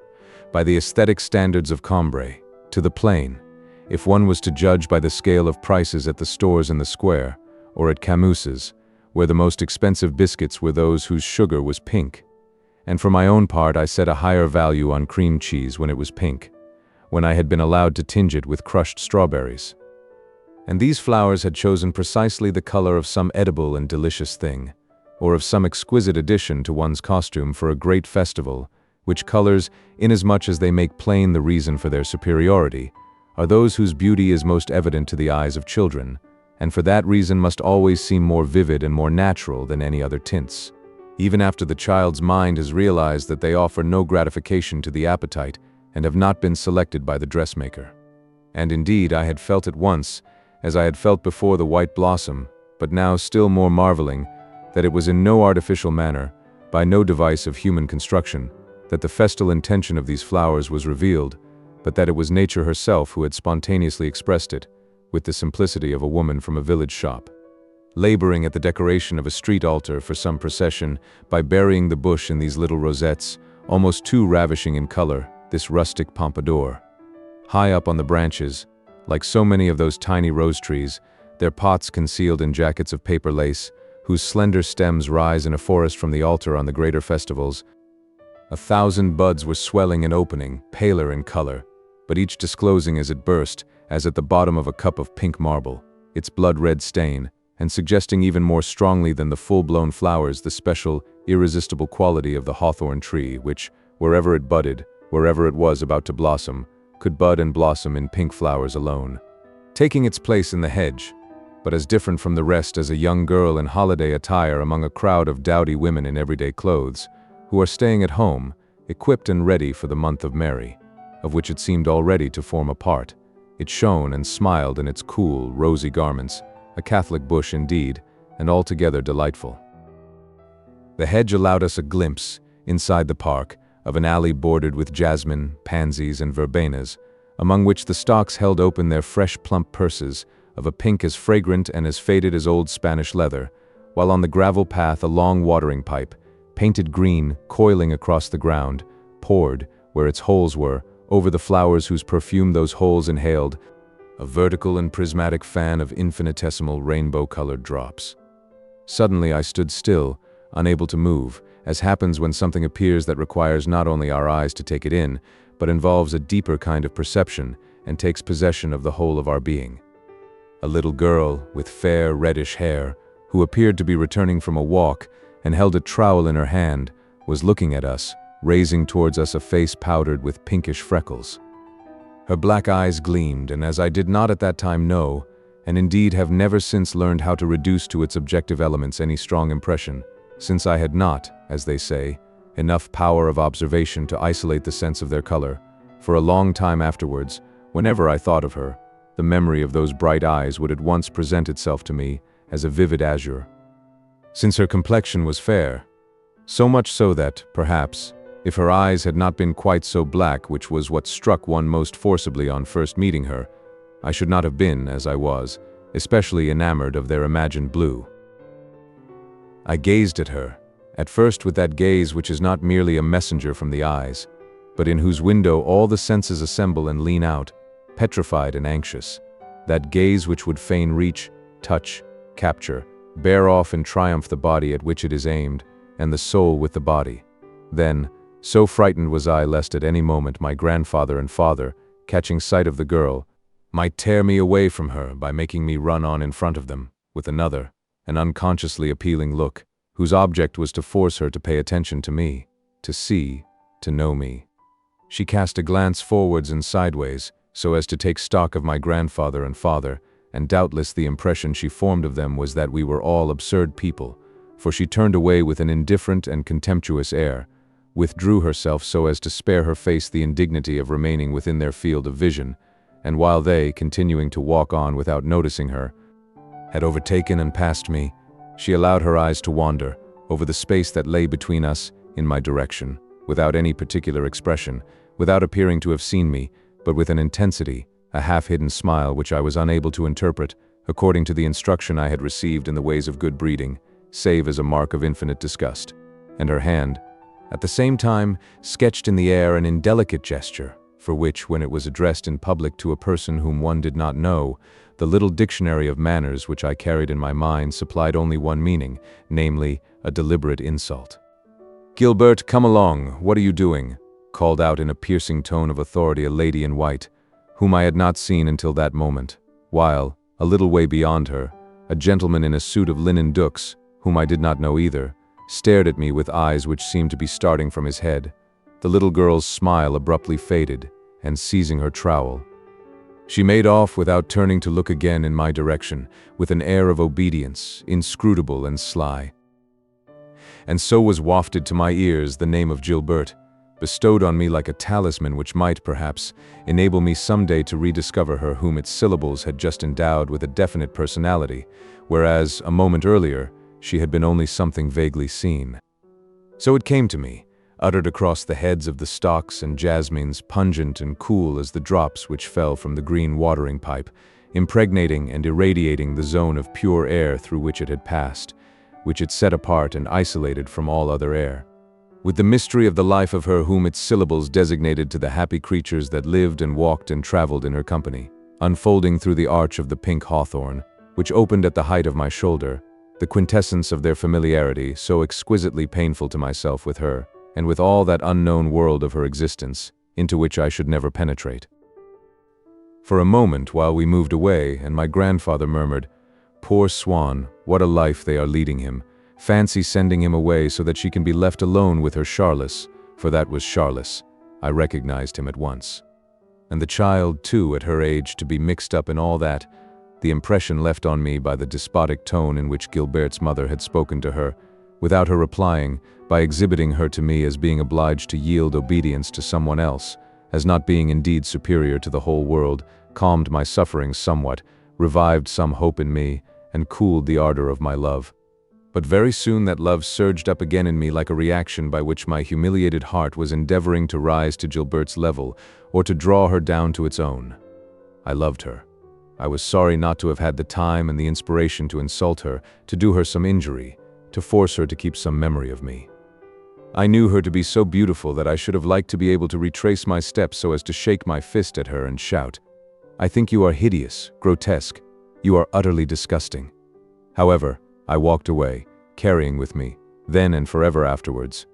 by the aesthetic standards of Combray, to the plain, if one was to judge by the scale of prices at the stores in the square, or at Camus's, where the most expensive biscuits were those whose sugar was pink. And for my own part I set a higher value on cream cheese when it was pink, when I had been allowed to tinge it with crushed strawberries. and these flowers had chosen precisely the color of some edible and delicious thing, or of some exquisite addition to one's costume for a great festival, which colors, inasmuch as they make plain the reason for their superiority, are those whose beauty is most evident to the eyes of children, and for that reason must always seem more vivid and more natural than any other tints, even after the child's mind has realized that they offer no gratification to the appetite and have not been selected by the dressmaker. And indeed, I had felt at once, as I had felt before the white blossom, but now still more marveling, that it was in no artificial manner, by no device of human construction, that the festal intention of these flowers was revealed, but that it was nature herself who had spontaneously expressed it, with the simplicity of a woman from a village shop, laboring at the decoration of a street altar for some procession by burying the bush in these little rosettes, almost too ravishing in color, this rustic pompadour. High up on the branches, like so many of those tiny rose trees, their pots concealed in jackets of paper lace, whose slender stems rise in a forest from the altar on the greater festivals. 1,000 buds were swelling and opening, paler in color, but each disclosing as it burst, as at the bottom of a cup of pink marble, its blood-red stain, and suggesting even more strongly than the full-blown flowers the special, irresistible quality of the hawthorn tree, which, wherever it budded, wherever it was about to blossom, could bud and blossom in pink flowers alone, taking its place in the hedge, but as different from the rest as a young girl in holiday attire among a crowd of dowdy women in everyday clothes, who are staying at home, equipped and ready for the month of Mary, of which it seemed already to form a part. It shone and smiled in its cool, rosy garments, a Catholic bush indeed, and altogether delightful. The hedge allowed us a glimpse, inside the park, of an alley bordered with jasmine, pansies, and verbenas, among which the stalks held open their fresh plump purses, of a pink as fragrant and as faded as old Spanish leather, while on the gravel path a long watering pipe, painted green, coiling across the ground, poured, where its holes were, over the flowers whose perfume those holes inhaled, a vertical and prismatic fan of infinitesimal rainbow-colored drops. Suddenly I stood still, unable to move, as happens when something appears that requires not only our eyes to take it in, but involves a deeper kind of perception and takes possession of the whole of our being. A little girl, with fair, reddish hair, who appeared to be returning from a walk and held a trowel in her hand, was looking at us, raising towards us a face powdered with pinkish freckles. Her black eyes gleamed, and as I did not at that time know, and indeed have never since learned how to reduce to its objective elements any strong impression, since I had not, as they say, enough power of observation to isolate the sense of their color, for a long time afterwards, whenever I thought of her, the memory of those bright eyes would at once present itself to me as a vivid azure. Since her complexion was fair, so much so that, perhaps, if her eyes had not been quite so black, which was what struck one most forcibly on first meeting her, I should not have been, as I was, especially enamored of their imagined blue. I gazed at her, at first with that gaze which is not merely a messenger from the eyes, but in whose window all the senses assemble and lean out, petrified and anxious, that gaze which would fain reach, touch, capture, bear off in triumph the body at which it is aimed, and the soul with the body. Then, so frightened was I lest at any moment my grandfather and father, catching sight of the girl, might tear me away from her by making me run on in front of them, with another, an unconsciously appealing look, whose object was to force her to pay attention to me, to see, to know me. She cast a glance forwards and sideways, so as to take stock of my grandfather and father, and doubtless the impression she formed of them was that we were all absurd people, for she turned away with an indifferent and contemptuous air, withdrew herself so as to spare her face the indignity of remaining within their field of vision, and while they, continuing to walk on without noticing her, had overtaken and passed me, she allowed her eyes to wander, over the space that lay between us, in my direction, without any particular expression, without appearing to have seen me, but with an intensity, a half-hidden smile which I was unable to interpret, according to the instruction I had received in the ways of good breeding, save as a mark of infinite disgust. And her hand, at the same time, sketched in the air an indelicate gesture, for which, when it was addressed in public to a person whom one did not know, the little dictionary of manners which I carried in my mind supplied only one meaning, namely, a deliberate insult. "Gilbert, come along, what are you doing?" called out in a piercing tone of authority a lady in white, whom I had not seen until that moment, while, A little way beyond her, a gentleman in a suit of linen dux, whom I did not know either, stared at me with eyes which seemed to be starting from his head. The little girl's smile abruptly faded, and seizing her trowel, she made off without turning to look again in my direction, with an air of obedience, inscrutable and sly. And so was wafted to my ears the name of Gilberte, bestowed on me like a talisman which might, perhaps, enable me someday to rediscover her whom its syllables had just endowed with a definite personality, whereas, a moment earlier, she had been only something vaguely seen. So it came to me, uttered across the heads of the stocks and jasmines, pungent and cool as the drops which fell from the green watering pipe, impregnating and irradiating the zone of pure air through which it had passed, which it set apart and isolated from all other air, with the mystery of the life of her whom its syllables designated to the happy creatures that lived and walked and traveled in her company, unfolding through the arch of the pink hawthorn, which opened at the height of my shoulder, the quintessence of their familiarity so exquisitely painful to myself with her, and with all that unknown world of her existence, into which I should never penetrate. For a moment while we moved away, and my grandfather murmured, "Poor Swann, what a life they are leading him. Fancy sending him away so that she can be left alone with her Charles," for that was Charles. I recognized him at once. And the child, too, at her age, to be mixed up in all that. The impression left on me by the despotic tone in which Gilberte's mother had spoken to her, without her replying, by exhibiting her to me as being obliged to yield obedience to someone else, as not being indeed superior to the whole world, calmed my sufferings somewhat, revived some hope in me, and cooled the ardor of my love. But very soon that love surged up again in me like a reaction by which my humiliated heart was endeavoring to rise to Gilberte's level, or to draw her down to its own. I loved her. I was sorry not to have had the time and the inspiration to insult her, to do her some injury, to force her to keep some memory of me. I knew her to be so beautiful that I should have liked to be able to retrace my steps so as to shake my fist at her and shout, "I think you are hideous, grotesque. You are utterly disgusting." However, I walked away, carrying with me, then and forever afterwards,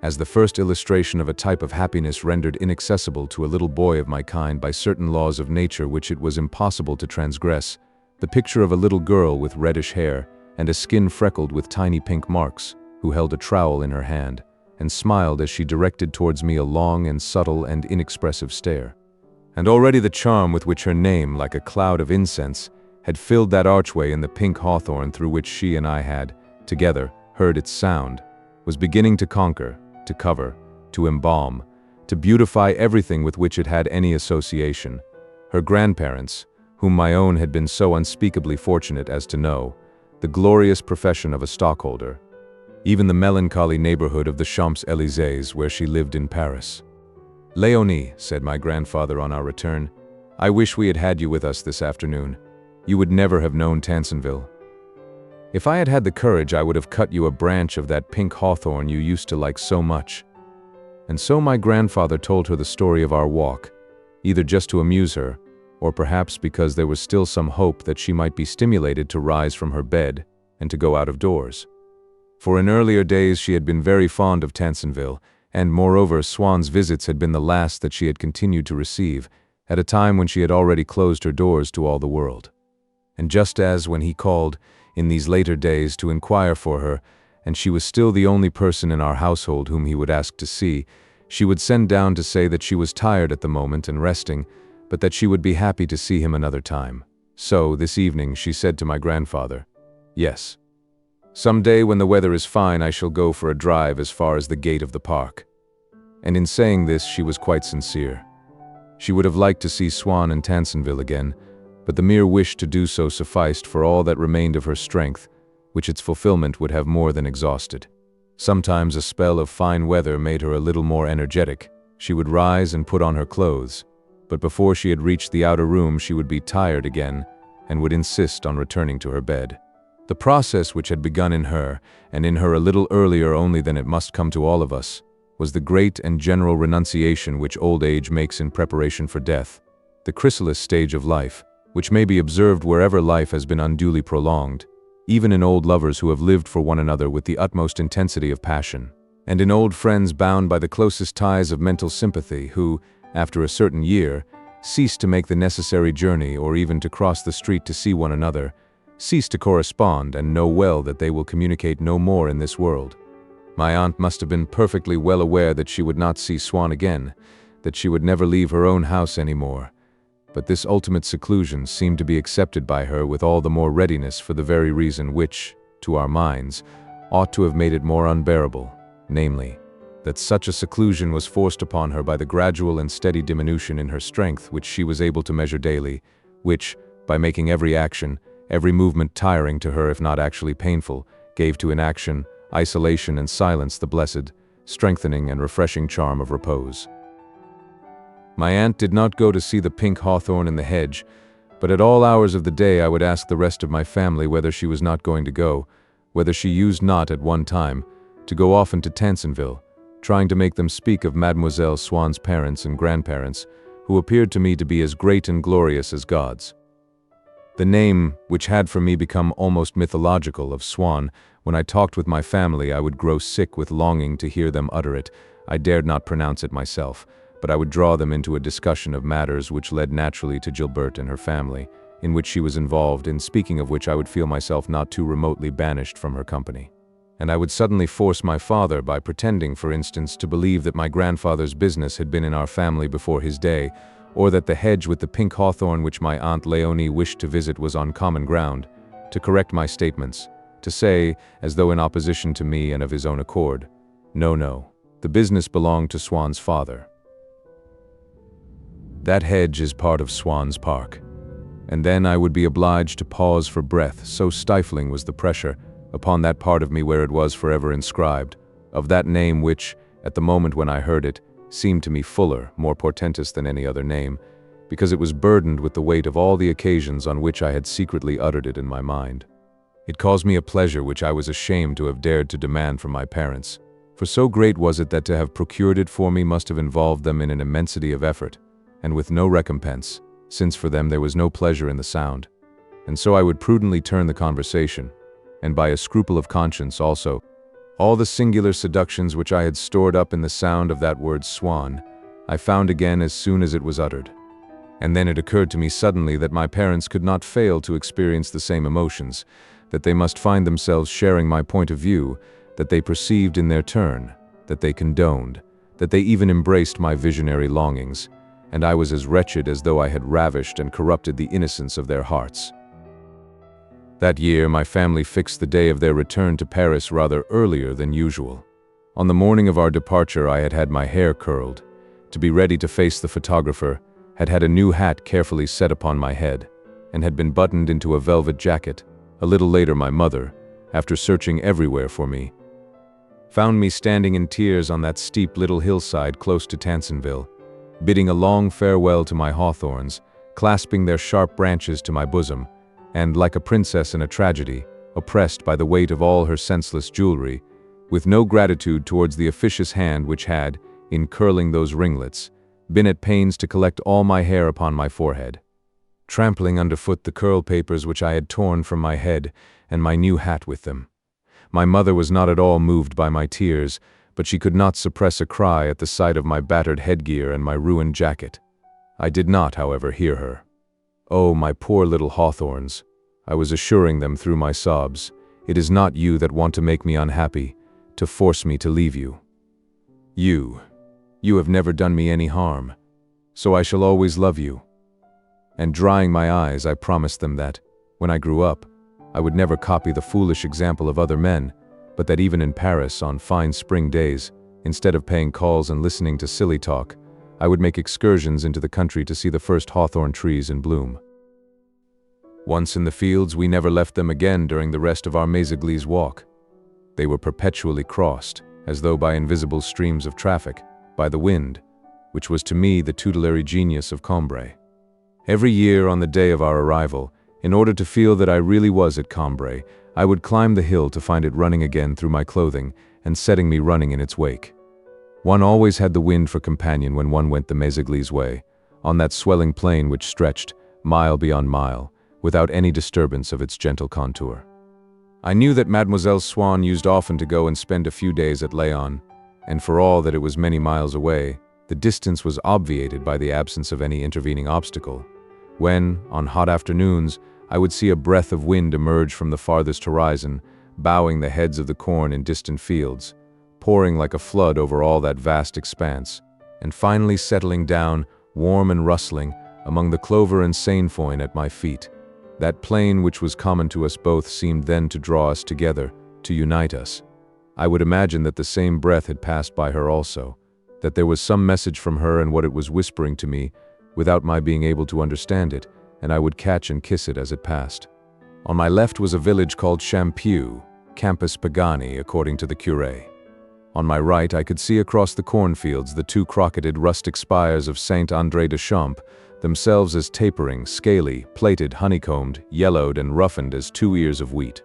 as the first illustration of a type of happiness rendered inaccessible to a little boy of my kind by certain laws of nature which it was impossible to transgress, the picture of a little girl with reddish hair and a skin freckled with tiny pink marks, who held a trowel in her hand, and smiled as she directed towards me a long and subtle and inexpressive stare. And already the charm with which her name, like a cloud of incense, had filled that archway in the pink hawthorn through which she and I had, together, heard its sound, was beginning to conquer, to cover, to embalm, to beautify everything with which it had any association. Her grandparents, whom my own had been so unspeakably fortunate as to know, the glorious profession of a stockholder, even the melancholy neighborhood of the Champs-Élysées where she lived in Paris. "Léonie," said my grandfather on our return, "I wish we had had you with us this afternoon. You would never have known Tansonville. If I had had the courage, I would have cut you a branch of that pink hawthorn you used to like so much." And so my grandfather told her the story of our walk, either just to amuse her, or perhaps because there was still some hope that she might be stimulated to rise from her bed and to go out of doors. For in earlier days she had been very fond of Tansonville, and moreover Swann's visits had been the last that she had continued to receive, at a time when she had already closed her doors to all the world. And just as, when he called, in these later days, to inquire for her, and she was still the only person in our household whom he would ask to see, she would send down to say that she was tired at the moment and resting, but that she would be happy to see him another time. So, this evening, she said to my grandfather, "Yes. Some day when the weather is fine I shall go for a drive as far as the gate of the park." And in saying this she was quite sincere. She would have liked to see Swann and Tansonville again, but the mere wish to do so sufficed for all that remained of her strength, which its fulfillment would have more than exhausted. Sometimes a spell of fine weather made her a little more energetic. She would rise and put on her clothes, but before she had reached the outer room she would be tired again and would insist on returning to her bed. The process which had begun in her, and in her a little earlier only than it must come to all of us, was the great and general renunciation which old age makes in preparation for death, the chrysalis stage of life, which may be observed wherever life has been unduly prolonged, even in old lovers who have lived for one another with the utmost intensity of passion, and in old friends bound by the closest ties of mental sympathy who, after a certain year, cease to make the necessary journey or even to cross the street to see one another, cease to correspond and know well that they will communicate no more in this world. My aunt must have been perfectly well aware that she would not see Swann again, that she would never leave her own house anymore. But this ultimate seclusion seemed to be accepted by her with all the more readiness for the very reason which, to our minds, ought to have made it more unbearable, namely, that such a seclusion was forced upon her by the gradual and steady diminution in her strength which she was able to measure daily, which, by making every action, every movement tiring to her if not actually painful, gave to inaction, isolation and silence the blessed, strengthening and refreshing charm of repose. My aunt did not go to see the pink hawthorn in the hedge, but at all hours of the day I would ask the rest of my family whether she was not going to go, whether she used not, at one time, to go often to Tansonville, trying to make them speak of Mademoiselle Swann's parents and grandparents, who appeared to me to be as great and glorious as gods. The name, which had for me become almost mythological, of Swann, when I talked with my family I would grow sick with longing to hear them utter it. I dared not pronounce it myself, but I would draw them into a discussion of matters which led naturally to Gilberte and her family, in which she was involved, in speaking of which I would feel myself not too remotely banished from her company. And I would suddenly force my father, by pretending, for instance, to believe that my grandfather's business had been in our family before his day, or that the hedge with the pink hawthorn which my Aunt Léonie wished to visit was on common ground, to correct my statements, to say, as though in opposition to me and of his own accord, "No, no, the business belonged to Swann's father. That hedge is part of Swann's park." And then I would be obliged to pause for breath, so stifling was the pressure upon that part of me where it was forever inscribed, of that name which, at the moment when I heard it, seemed to me fuller, more portentous than any other name, because it was burdened with the weight of all the occasions on which I had secretly uttered it in my mind. It caused me a pleasure which I was ashamed to have dared to demand from my parents, for so great was it that to have procured it for me must have involved them in an immensity of effort, and with no recompense, since for them there was no pleasure in the sound. And so I would prudently turn the conversation, and by a scruple of conscience also, all the singular seductions which I had stored up in the sound of that word Swann, I found again as soon as it was uttered. And then it occurred to me suddenly that my parents could not fail to experience the same emotions, that they must find themselves sharing my point of view, that they perceived in their turn, that they condoned, that they even embraced my visionary longings, and I was as wretched as though I had ravished and corrupted the innocence of their hearts. That year my family fixed the day of their return to Paris rather earlier than usual. On the morning of our departure I had had my hair curled, to be ready to face the photographer, had had a new hat carefully set upon my head, and had been buttoned into a velvet jacket. A little later my mother, after searching everywhere for me, found me standing in tears on that steep little hillside close to Tansonville, bidding a long farewell to my hawthorns, clasping their sharp branches to my bosom, and, like a princess in a tragedy, oppressed by the weight of all her senseless jewelry, with no gratitude towards the officious hand which had, in curling those ringlets, been at pains to collect all my hair upon my forehead, trampling underfoot the curl papers which I had torn from my head, and my new hat with them. My mother was not at all moved by my tears, but she could not suppress a cry at the sight of my battered headgear and my ruined jacket. I did not, however, hear her. "Oh, my poor little hawthorns," I was assuring them through my sobs, "it is not you that want to make me unhappy, to force me to leave you. You have never done me any harm, so I shall always love you." And drying my eyes, I promised them that, when I grew up, I would never copy the foolish example of other men, but that even in Paris, on fine spring days, instead of paying calls and listening to silly talk, I would make excursions into the country to see the first hawthorn trees in bloom. Once in the fields, we never left them again during the rest of our Méséglise walk. They were perpetually crossed, as though by invisible streams of traffic, by the wind, which was to me the tutelary genius of Combray. Every year on the day of our arrival, in order to feel that I really was at Combray, I would climb the hill to find it running again through my clothing and setting me running in its wake. One always had the wind for companion when one went the Méséglise way, on that swelling plain which stretched, mile beyond mile, without any disturbance of its gentle contour. I knew that Mademoiselle Swann used often to go and spend a few days at Léon, and for all that it was many miles away, The distance was obviated by the absence of any intervening obstacle. When, on hot afternoons, I would see a breath of wind emerge from the farthest horizon, bowing the heads of the corn in distant fields, pouring like a flood over all that vast expanse, and finally settling down, warm and rustling, among the clover and sainfoin at my feet. That plain which was common to us both seemed then to draw us together, to unite us. I would imagine that the same breath had passed by her also, that there was some message from her and what it was whispering to me, without my being able to understand it, and I would catch and kiss it as it passed. On my left was a village called Champieu, Campus Pagani, according to the curé. On my right I could see across the cornfields the two crocketed rustic spires of Saint André de Champs, themselves as tapering, scaly, plated, honeycombed, yellowed, and roughened as 2 ears of wheat.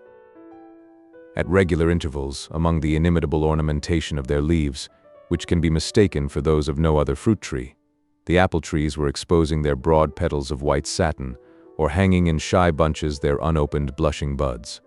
At regular intervals, among the inimitable ornamentation of their leaves, which can be mistaken for those of no other fruit tree, the apple trees were exposing their broad petals of white satin, or hanging in shy bunches their unopened blushing buds.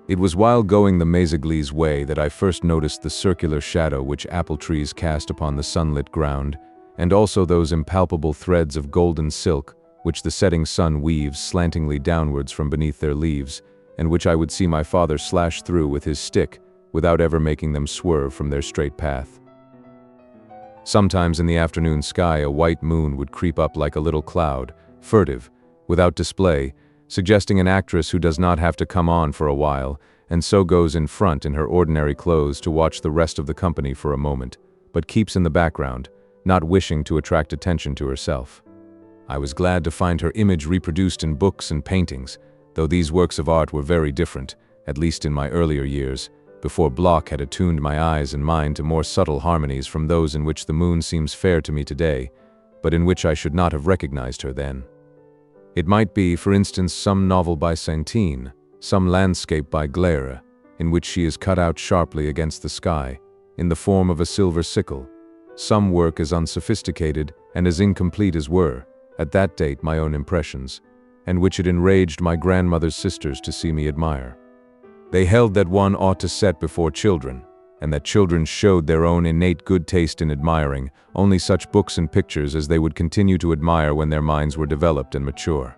It was while going the Méséglise way that I first noticed the circular shadow which apple trees cast upon the sunlit ground, and also those impalpable threads of golden silk which the setting sun weaves slantingly downwards from beneath their leaves, and which I would see my father slash through with his stick without ever making them swerve from their straight path. Sometimes in the afternoon sky a white moon would creep up like a little cloud, furtive, without display, suggesting an actress who does not have to come on for a while, and so goes in front in her ordinary clothes to watch the rest of the company for a moment, but keeps in the background, not wishing to attract attention to herself. I was glad to find her image reproduced in books and paintings, though these works of art were very different, at least in my earlier years, before Bloch had attuned my eyes and mind to more subtle harmonies from those in which the moon seems fair to me today, but in which I should not have recognized her then. It might be, for instance, some novel by Saintine, some landscape by Gleyre, in which she is cut out sharply against the sky, in the form of a silver sickle, some work as unsophisticated and as incomplete as were, at that date, my own impressions, and which it enraged my grandmother's sisters to see me admire. They held that one ought to set before children, and that children showed their own innate good taste in admiring only such books and pictures as they would continue to admire when their minds were developed and mature.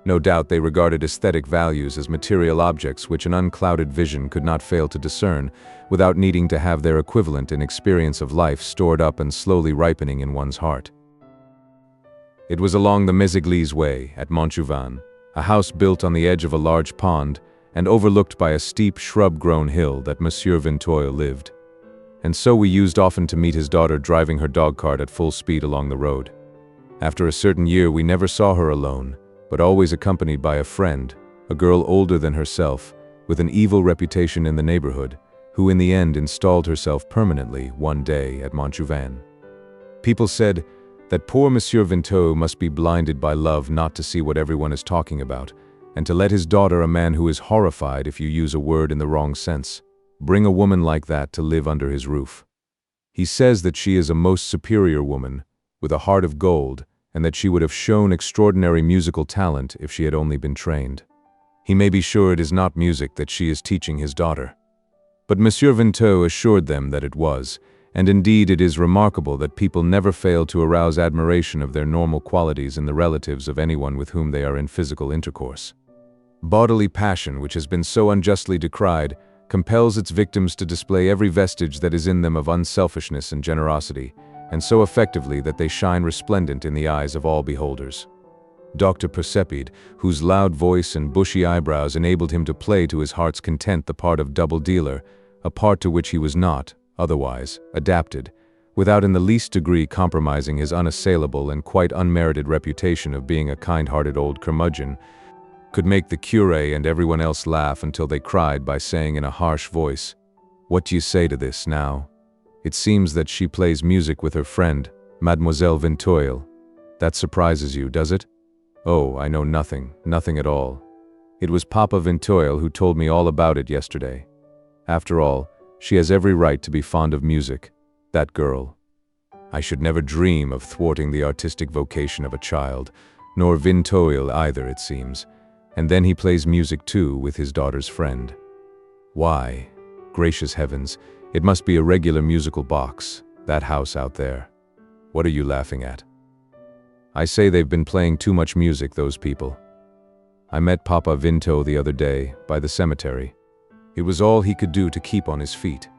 No doubt they regarded aesthetic values as material objects which an unclouded vision could not fail to discern, without needing to have their equivalent in experience of life stored up and slowly ripening in one's heart. It was along the Méséglise way, at Montjouvain, a house built on the edge of a large pond, and overlooked by a steep shrub-grown hill, that Monsieur Vinteuil lived. And so we used often to meet his daughter driving her dog-cart at full speed along the road. After a certain year we never saw her alone, but always accompanied by a friend, a girl older than herself, with an evil reputation in the neighborhood, who in the end installed herself permanently one day at Montjouvain. People said that poor Monsieur Vinteuil must be blinded by love not to see what everyone is talking about, and to let his daughter, a man who is horrified if you use a word in the wrong sense, bring a woman like that to live under his roof. He says that she is a most superior woman, with a heart of gold, and that she would have shown extraordinary musical talent if she had only been trained. He may be sure it is not music that she is teaching his daughter. But Monsieur Vinteuil assured them that it was, and indeed it is remarkable that people never fail to arouse admiration of their normal qualities in the relatives of anyone with whom they are in physical intercourse. Bodily passion, which has been so unjustly decried, compels its victims to display every vestige that is in them of unselfishness and generosity, and so effectively that they shine resplendent in the eyes of all beholders. Dr. Percepide, whose loud voice and bushy eyebrows enabled him to play to his heart's content the part of double dealer, a part to which he was not, otherwise, adapted, without in the least degree compromising his unassailable and quite unmerited reputation of being a kind-hearted old curmudgeon, could make the curé and everyone else laugh until they cried by saying in a harsh voice, "What do you say to this, now? It seems that she plays music with her friend, Mademoiselle Vinteuil. That surprises you, does it?" "Oh, I know nothing, nothing at all. It was Papa Vinteuil who told me all about it yesterday. After all, she has every right to be fond of music, that girl. I should never dream of thwarting the artistic vocation of a child, nor Vinteuil either, it seems. And then he plays music too with his daughter's friend. Why, gracious heavens, it must be a regular musical box, That house out there. What are you laughing at? I say they've been playing too much music, those people. I met Papa Vinto the other day, by the cemetery. It was all he could do to keep on his feet.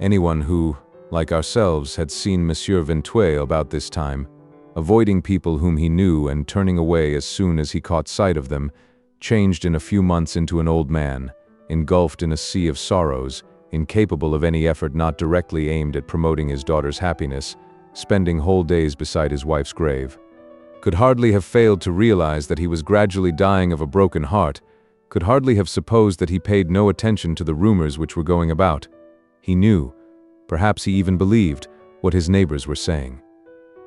Anyone who, like ourselves, had seen Monsieur Vinteuil about this time, avoiding people whom he knew and turning away as soon as he caught sight of them, changed in a few months into an old man, engulfed in a sea of sorrows, incapable of any effort not directly aimed at promoting his daughter's happiness, spending whole days beside his wife's grave. Could hardly have failed to realize that he was gradually dying of a broken heart, could hardly have supposed that he paid no attention to the rumors which were going about. He knew, perhaps he even believed, what his neighbors were saying.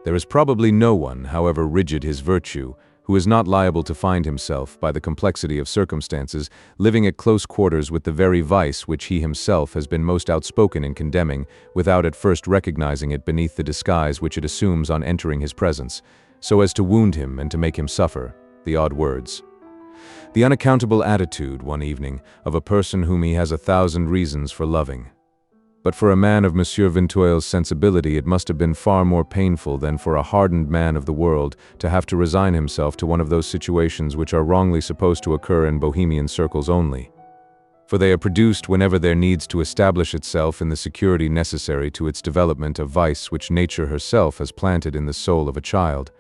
There is probably no one, however rigid his virtue, who is not liable to find himself, by the complexity of circumstances, living at close quarters with the very vice which he himself has been most outspoken in condemning, without at first recognizing it beneath the disguise which it assumes on entering his presence, so as to wound him and to make him suffer, the odd words. The unaccountable attitude, one evening, of a person whom he has 1,000 reasons for loving. But for a man of Monsieur Vinteuil's sensibility it must have been far more painful than for a hardened man of the world to have to resign himself to one of those situations which are wrongly supposed to occur in bohemian circles only. For they are produced whenever there needs to establish itself in the security necessary to its development a vice which nature herself has planted in the soul of a child,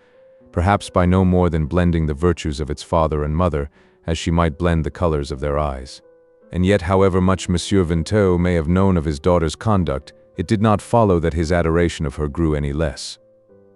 perhaps by no more than blending the virtues of its father and mother, as she might blend the colors of their eyes. And yet, however much Monsieur Vinteuil may have known of his daughter's conduct, it did not follow that his adoration of her grew any less.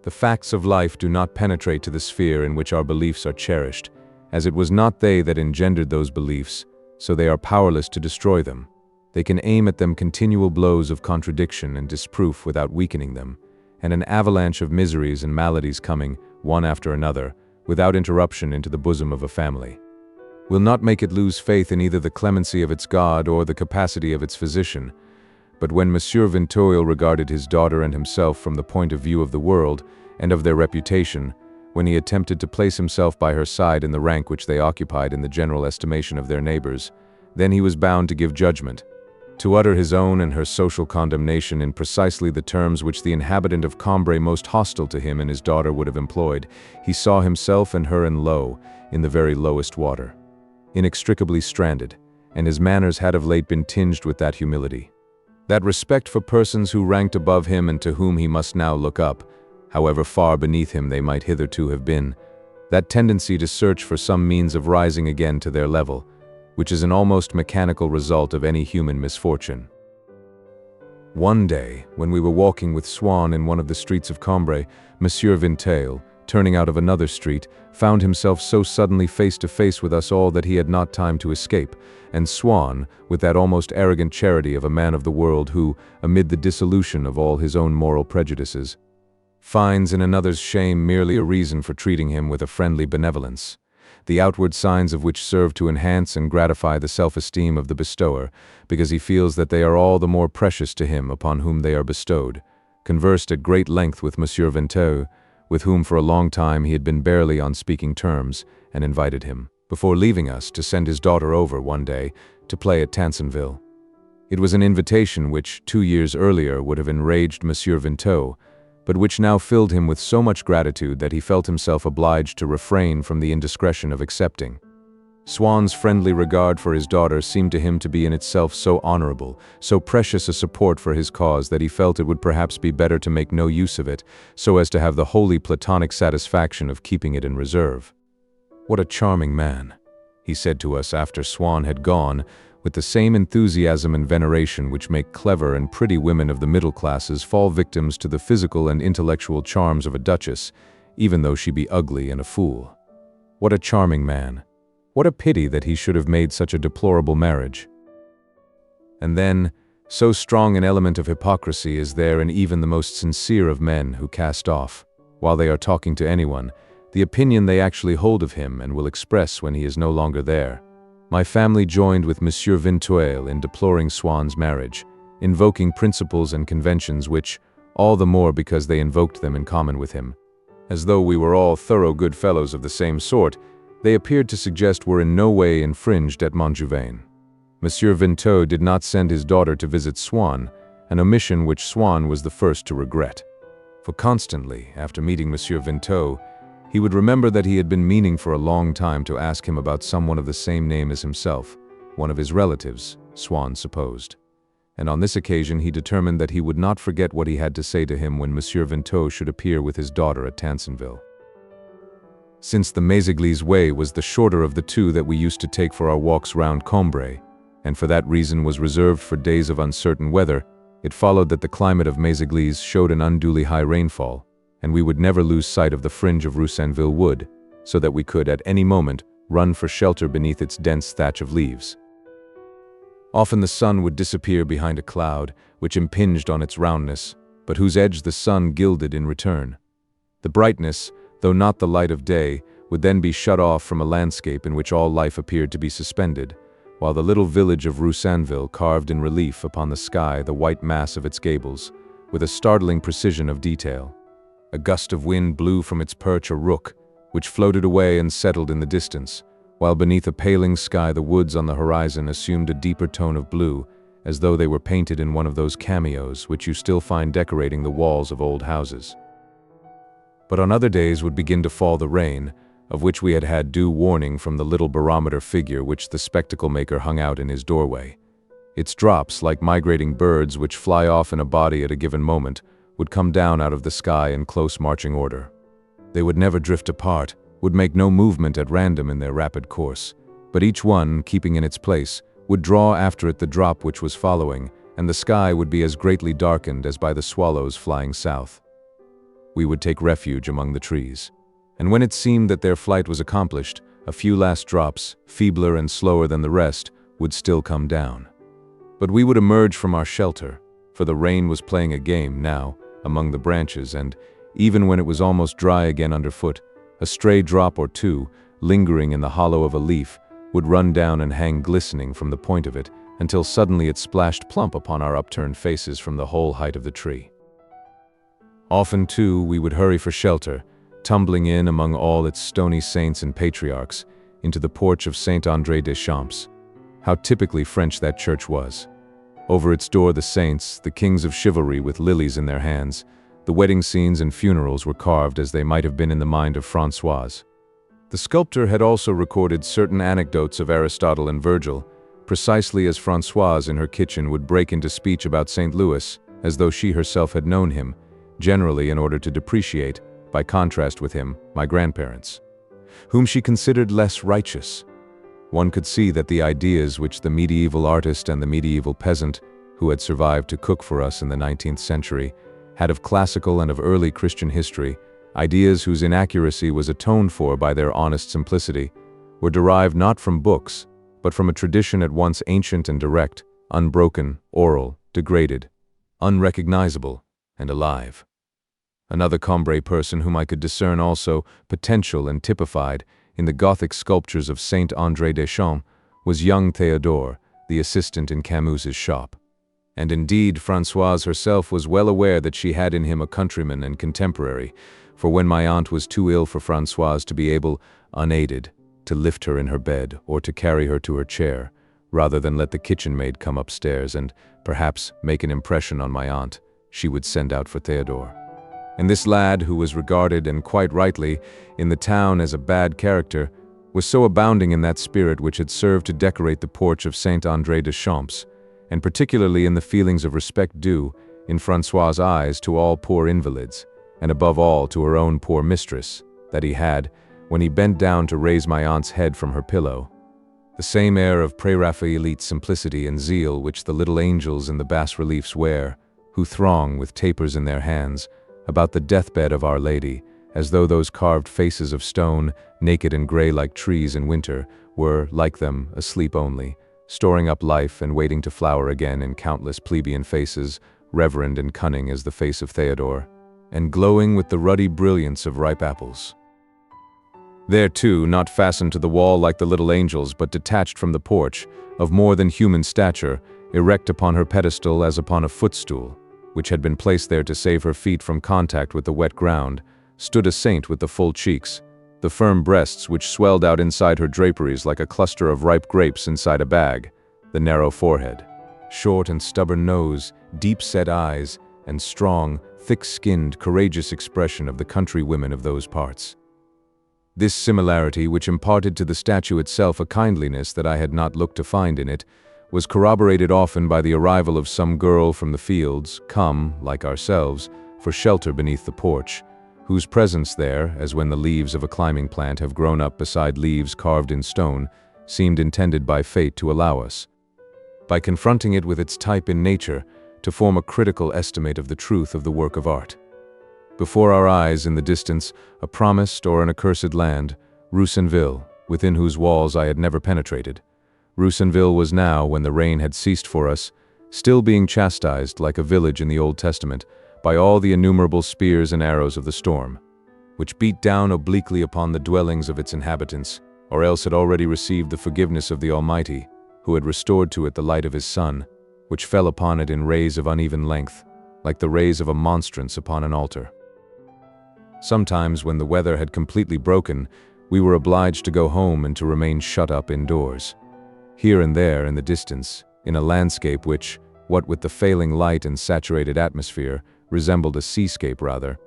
The facts of life do not penetrate to the sphere in which our beliefs are cherished, as it was not they that engendered those beliefs, so they are powerless to destroy them. They can aim at them continual blows of contradiction and disproof without weakening them, and an avalanche of miseries and maladies coming, one after another, without interruption into the bosom of a family, will not make it lose faith in either the clemency of its God or the capacity of its physician. But when Monsieur Vinteuil regarded his daughter and himself from the point of view of the world and of their reputation, when he attempted to place himself by her side in the rank which they occupied in the general estimation of their neighbors, then he was bound to give judgment, to utter his own and her social condemnation in precisely the terms which the inhabitant of Combray most hostile to him and his daughter would have employed. He saw himself and her in the very lowest water, inextricably stranded, and his manners had of late been tinged with that humility, that respect for persons who ranked above him and to whom he must now look up, however far beneath him they might hitherto have been, that tendency to search for some means of rising again to their level, which is an almost mechanical result of any human misfortune. One day, when we were walking with Swann in one of the streets of Combray, Monsieur Vinteuil, turning out of another street, found himself so suddenly face to face with us all that he had not time to escape, and Swann, with that almost arrogant charity of a man of the world who, amid the dissolution of all his own moral prejudices, finds in another's shame merely a reason for treating him with a friendly benevolence, the outward signs of which serve to enhance and gratify the self-esteem of the bestower, because he feels that they are all the more precious to him upon whom they are bestowed, conversed at great length with Monsieur Vinteuil, with whom for a long time he had been barely on speaking terms, and invited him, before leaving us, to send his daughter over one day to play at Tansonville. It was an invitation which, 2 years earlier, would have enraged Monsieur Vinteuil, but which now filled him with so much gratitude that he felt himself obliged to refrain from the indiscretion of accepting. Swann's friendly regard for his daughter seemed to him to be in itself so honorable, so precious a support for his cause, that he felt it would perhaps be better to make no use of it, so as to have the wholly platonic satisfaction of keeping it in reserve. "What a charming man," he said to us after Swann had gone, with the same enthusiasm and veneration which make clever and pretty women of the middle classes fall victims to the physical and intellectual charms of a duchess, even though she be ugly and a fool. "What a charming man! What a pity that he should have made such a deplorable marriage." And then, so strong an element of hypocrisy is there in even the most sincere of men who cast off, while they are talking to anyone, the opinion they actually hold of him and will express when he is no longer there. My family joined with Monsieur Vinteuil in deploring Swann's marriage, invoking principles and conventions which, all the more because they invoked them in common with him, as though we were all thorough good fellows of the same sort, they appeared to suggest were in no way infringed at Montjouvain. Monsieur Vinteuil did not send his daughter to visit Swann, an omission which Swann was the first to regret. For constantly, after meeting Monsieur Vinteau, he would remember that he had been meaning for a long time to ask him about someone of the same name as himself, one of his relatives, Swann supposed. And on this occasion he determined that he would not forget what he had to say to him when Monsieur Vinteau should appear with his daughter at Tansonville. Since the Méséglise way was the shorter of the two that we used to take for our walks round Combray, and for that reason was reserved for days of uncertain weather, it followed that the climate of Méséglise showed an unduly high rainfall, and we would never lose sight of the fringe of Roussainville wood, so that we could at any moment run for shelter beneath its dense thatch of leaves. Often the sun would disappear behind a cloud, which impinged on its roundness, but whose edge the sun gilded in return. The brightness, though not the light of day, would then be shut off from a landscape in which all life appeared to be suspended, while the little village of Roussainville carved in relief upon the sky the white mass of its gables, with a startling precision of detail. A gust of wind blew from its perch a rook, which floated away and settled in the distance, while beneath a paling sky the woods on the horizon assumed a deeper tone of blue, as though they were painted in one of those cameos which you still find decorating the walls of old houses. But on other days would begin to fall the rain, of which we had had due warning from the little barometer figure which the spectacle maker hung out in his doorway. Its drops, like migrating birds which fly off in a body at a given moment, would come down out of the sky in close marching order. They would never drift apart, would make no movement at random in their rapid course, but each one, keeping in its place, would draw after it the drop which was following, and the sky would be as greatly darkened as by the swallows flying south. We would take refuge among the trees, and when it seemed that their flight was accomplished, a few last drops, feebler and slower than the rest, would still come down. But we would emerge from our shelter, for the rain was playing a game now among the branches, and, even when it was almost dry again underfoot, a stray drop or two, lingering in the hollow of a leaf, would run down and hang glistening from the point of it, until suddenly it splashed plump upon our upturned faces from the whole height of the tree. Often, too, we would hurry for shelter, tumbling in among all its stony saints and patriarchs, into the porch of Saint André des Champs. How typically French that church was. Over its door the saints, the kings of chivalry with lilies in their hands, the wedding scenes and funerals were carved as they might have been in the mind of Françoise. The sculptor had also recorded certain anecdotes of Aristotle and Virgil, precisely as Françoise in her kitchen would break into speech about St. Louis, as though she herself had known him, generally in order to depreciate, by contrast with him, my grandparents, whom she considered less righteous. One could see that the ideas which the medieval artist and the medieval peasant, who had survived to cook for us in the 19th century, had of classical and of early Christian history, ideas whose inaccuracy was atoned for by their honest simplicity, were derived not from books, but from a tradition at once ancient and direct, unbroken, oral, degraded, unrecognizable, and alive. Another Combray person whom I could discern also, potential and typified, in the Gothic sculptures of Saint André des Champs, was young Théodore, the assistant in Camus's shop. And indeed, Françoise herself was well aware that she had in him a countryman and contemporary, for when my aunt was too ill for Françoise to be able, unaided, to lift her in her bed or to carry her to her chair, rather than let the kitchen maid come upstairs and, perhaps, make an impression on my aunt, she would send out for Théodore. And this lad, who was regarded, and quite rightly, in the town as a bad character, was so abounding in that spirit which had served to decorate the porch of Saint André des Champs, and particularly in the feelings of respect due, in François' eyes, to all poor invalids, and above all to her own poor mistress, that he had, when he bent down to raise my aunt's head from her pillow, the same air of pre-Raphaelite simplicity and zeal which the little angels in the bas-reliefs wear, who throng, with tapers in their hands, about the deathbed of Our Lady, as though those carved faces of stone, naked and gray like trees in winter, were, like them, asleep only, storing up life and waiting to flower again in countless plebeian faces, reverend and cunning as the face of Théodore, and glowing with the ruddy brilliance of ripe apples. There too, not fastened to the wall like the little angels, but detached from the porch, of more than human stature, erect upon her pedestal as upon a footstool, which had been placed there to save her feet from contact with the wet ground, stood a saint with the full cheeks, the firm breasts which swelled out inside her draperies like a cluster of ripe grapes inside a bag, the narrow forehead, short and stubborn nose, deep-set eyes, and strong, thick-skinned, courageous expression of the country women of those parts. This similarity, which imparted to the statue itself a kindliness that I had not looked to find in it, was corroborated often by the arrival of some girl from the fields, come, like ourselves, for shelter beneath the porch, whose presence there, as when the leaves of a climbing plant have grown up beside leaves carved in stone, seemed intended by fate to allow us, by confronting it with its type in nature, to form a critical estimate of the truth of the work of art. Before our eyes, in the distance, a promised or an accursed land, Roussainville, within whose walls I had never penetrated. Roussainville was now, when the rain had ceased for us, still being chastised, like a village in the Old Testament, by all the innumerable spears and arrows of the storm, which beat down obliquely upon the dwellings of its inhabitants, or else had already received the forgiveness of the Almighty, who had restored to it the light of his sun, which fell upon it in rays of uneven length, like the rays of a monstrance upon an altar. Sometimes, when the weather had completely broken, we were obliged to go home and to remain shut up indoors. Here and there, in the distance, in a landscape which, what with the failing light and saturated atmosphere, resembled a seascape rather,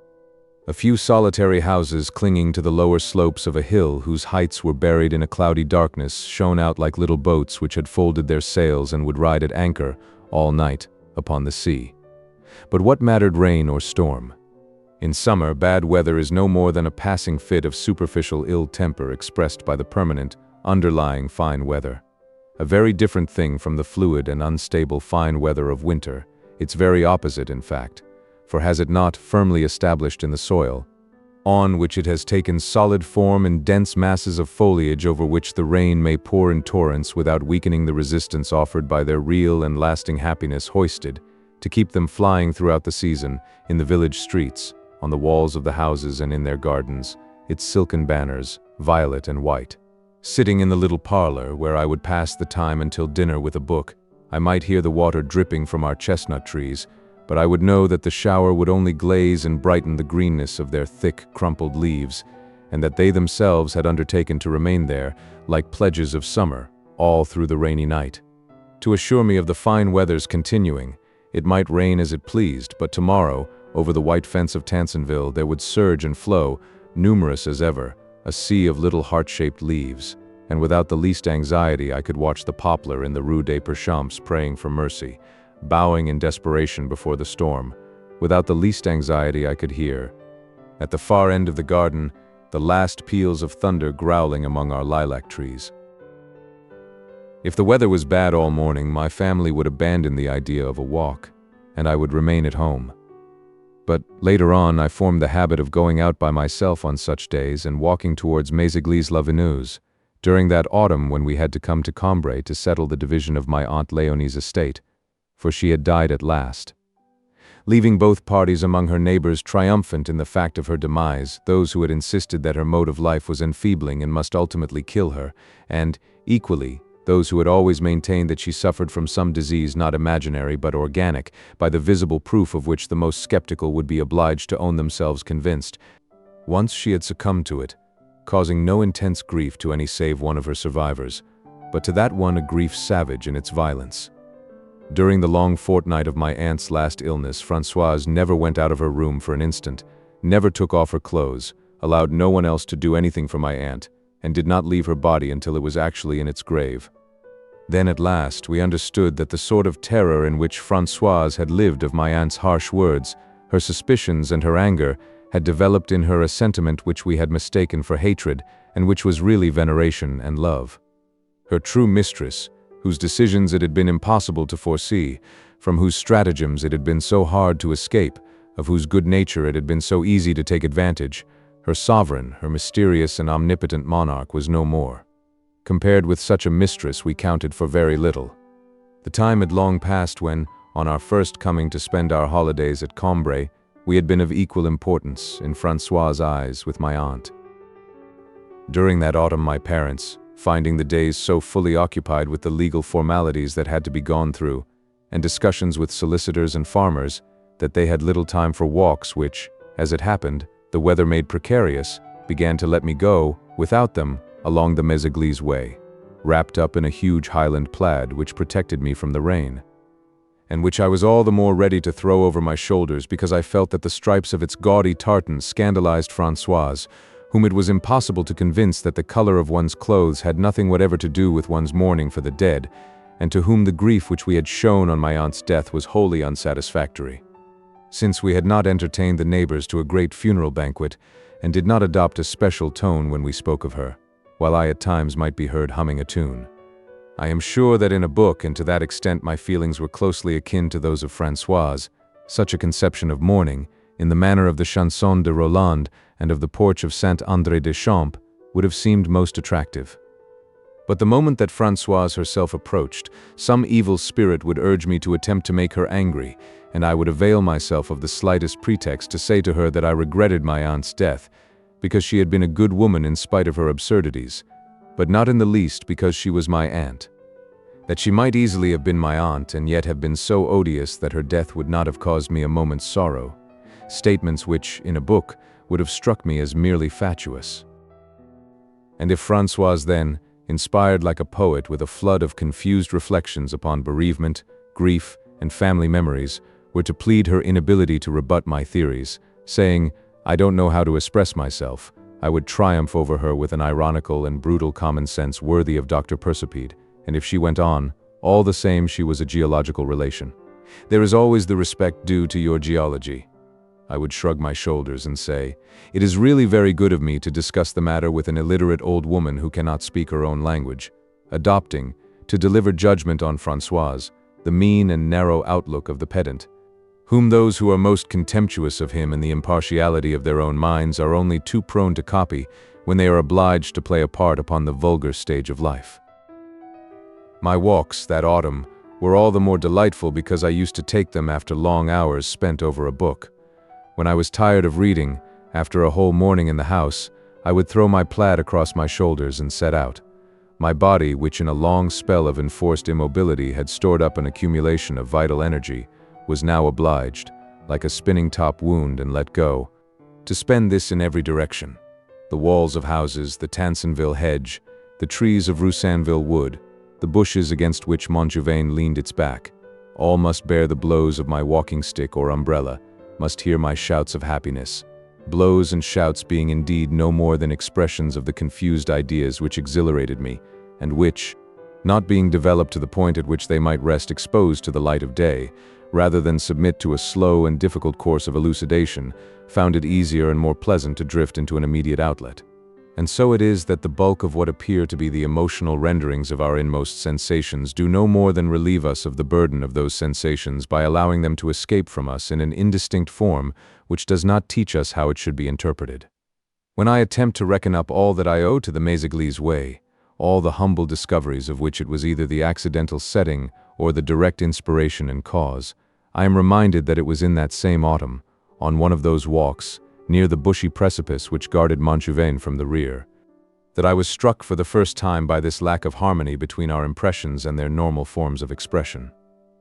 a few solitary houses clinging to the lower slopes of a hill whose heights were buried in a cloudy darkness shone out like little boats which had folded their sails and would ride at anchor, all night, upon the sea. But what mattered rain or storm? In summer, bad weather is no more than a passing fit of superficial ill temper expressed by the permanent, underlying fine weather. A very different thing from the fluid and unstable fine weather of winter, its very opposite in fact, for has it not firmly established in the soil, on which it has taken solid form in dense masses of foliage over which the rain may pour in torrents without weakening the resistance offered by their real and lasting happiness hoisted, to keep them flying throughout the season, in the village streets, on the walls of the houses and in their gardens, its silken banners, violet and white. Sitting in the little parlor, where I would pass the time until dinner with a book, I might hear the water dripping from our chestnut trees, but I would know that the shower would only glaze and brighten the greenness of their thick, crumpled leaves, and that they themselves had undertaken to remain there, like pledges of summer, all through the rainy night. To assure me of the fine weather's continuing, it might rain as it pleased, but tomorrow, over the white fence of Tansonville, there would surge and flow, numerous as ever, a sea of little heart-shaped leaves, and without the least anxiety I could watch the poplar in the Rue des Perchamps praying for mercy, bowing in desperation before the storm. Without the least anxiety I could hear, at the far end of the garden, the last peals of thunder growling among our lilac trees. If the weather was bad all morning, my family would abandon the idea of a walk, and I would remain at home. But later on, I formed the habit of going out by myself on such days and walking towards Méséglise-la-Veneuse, during that autumn when we had to come to Combray to settle the division of my Aunt Léonie's estate, for she had died at last, leaving both parties among her neighbors triumphant in the fact of her demise, those who had insisted that her mode of life was enfeebling and must ultimately kill her, and, equally, those who had always maintained that she suffered from some disease not imaginary but organic, by the visible proof of which the most skeptical would be obliged to own themselves convinced. Once she had succumbed to it, causing no intense grief to any save one of her survivors, but to that one a grief savage in its violence. During the long fortnight of my aunt's last illness, Françoise never went out of her room for an instant, never took off her clothes, allowed no one else to do anything for my aunt, and did not leave her body until it was actually in its grave. Then at last we understood that the sort of terror in which Françoise had lived of my aunt's harsh words, her suspicions and her anger, had developed in her a sentiment which we had mistaken for hatred, and which was really veneration and love. Her true mistress, whose decisions it had been impossible to foresee, from whose stratagems it had been so hard to escape, of whose good nature it had been so easy to take advantage, her sovereign, her mysterious and omnipotent monarch, was no more. Compared with such a mistress, we counted for very little. The time had long passed when, on our first coming to spend our holidays at Combray, we had been of equal importance, in François' eyes, with my aunt. During that autumn my parents, finding the days so fully occupied with the legal formalities that had to be gone through, and discussions with solicitors and farmers, that they had little time for walks which, as it happened, the weather made precarious, began to let me go, without them, along the Méséglise way, wrapped up in a huge Highland plaid which protected me from the rain. and which I was all the more ready to throw over my shoulders because I felt that the stripes of its gaudy tartan scandalized Françoise, whom it was impossible to convince that the color of one's clothes had nothing whatever to do with one's mourning for the dead, and to whom the grief which we had shown on my aunt's death was wholly unsatisfactory. Since we had not entertained the neighbors to a great funeral banquet, and did not adopt a special tone when we spoke of her, while I at times might be heard humming a tune. I am sure that in a book, and to that extent my feelings were closely akin to those of Françoise, such a conception of mourning, in the manner of the Chanson de Roland and of the porch of Saint-André-des-Champs, would have seemed most attractive. But the moment that Françoise herself approached, some evil spirit would urge me to attempt to make her angry, and I would avail myself of the slightest pretext to say to her that I regretted my aunt's death, because she had been a good woman in spite of her absurdities, but not in the least because she was my aunt. That she might easily have been my aunt and yet have been so odious that her death would not have caused me a moment's sorrow, statements which, in a book, would have struck me as merely fatuous. And if Françoise then, inspired like a poet with a flood of confused reflections upon bereavement, grief, and family memories, were to plead her inability to rebut my theories, saying, "I don't know how to express myself," I would triumph over her with an ironical and brutal common sense worthy of Dr. Persipede, and if she went on, all the same she was a geological relation. "There is always the respect due to your geology." I would shrug my shoulders and say, "It is really very good of me to discuss the matter with an illiterate old woman who cannot speak her own language," adopting, to deliver judgment on Françoise, the mean and narrow outlook of the pedant, whom those who are most contemptuous of him in the impartiality of their own minds are only too prone to copy when they are obliged to play a part upon the vulgar stage of life. My walks, that autumn, were all the more delightful because I used to take them after long hours spent over a book. When I was tired of reading, after a whole morning in the house, I would throw my plaid across my shoulders and set out. My body, which in a long spell of enforced immobility had stored up an accumulation of vital energy, was now obliged, like a spinning-top wound and let go, to spend this in every direction. The walls of houses, the Tansonville hedge, the trees of Roussainville wood, the bushes against which Montjouvain leaned its back, all must bear the blows of my walking stick or umbrella, must hear my shouts of happiness, blows and shouts being indeed no more than expressions of the confused ideas which exhilarated me, and which, not being developed to the point at which they might rest exposed to the light of day, rather than submit to a slow and difficult course of elucidation, found it easier and more pleasant to drift into an immediate outlet. And so it is that the bulk of what appear to be the emotional renderings of our inmost sensations do no more than relieve us of the burden of those sensations by allowing them to escape from us in an indistinct form which does not teach us how it should be interpreted. When I attempt to reckon up all that I owe to the Méséglise way, all the humble discoveries of which it was either the accidental setting or the direct inspiration and cause, I am reminded that it was in that same autumn, on one of those walks, near the bushy precipice which guarded Montjouvain from the rear, that I was struck for the first time by this lack of harmony between our impressions and their normal forms of expression.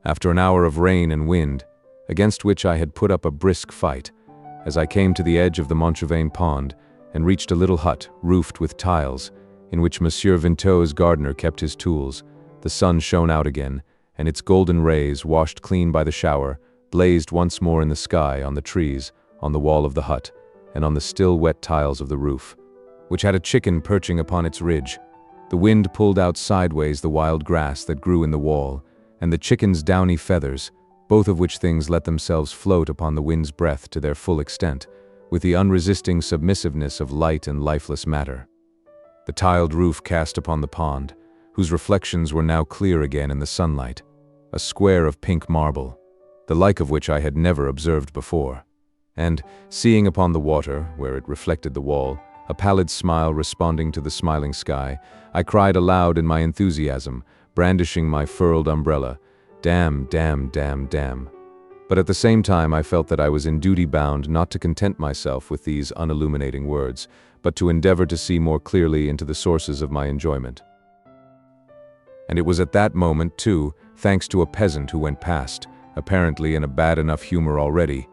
After an hour of rain and wind, against which I had put up a brisk fight, as I came to the edge of the Montjouvain pond and reached a little hut roofed with tiles, in which Monsieur Vinteuil's gardener kept his tools, the sun shone out again, and its golden rays, washed clean by the shower, blazed once more in the sky, on the trees, on the wall of the hut, and on the still wet tiles of the roof, which had a chicken perching upon its ridge. The wind pulled out sideways the wild grass that grew in the wall, and the chicken's downy feathers, both of which things let themselves float upon the wind's breath to their full extent, with the unresisting submissiveness of light and lifeless matter. The tiled roof cast upon the pond, whose reflections were now clear again in the sunlight, a square of pink marble, the like of which I had never observed before. And, seeing upon the water, where it reflected the wall, a pallid smile responding to the smiling sky, I cried aloud in my enthusiasm, brandishing my furled umbrella, "Damn, damn, damn, damn." But at the same time I felt that I was in duty bound not to content myself with these unilluminating words, but to endeavor to see more clearly into the sources of my enjoyment. And it was at that moment, too, thanks to a peasant who went past, apparently in a bad enough humor already,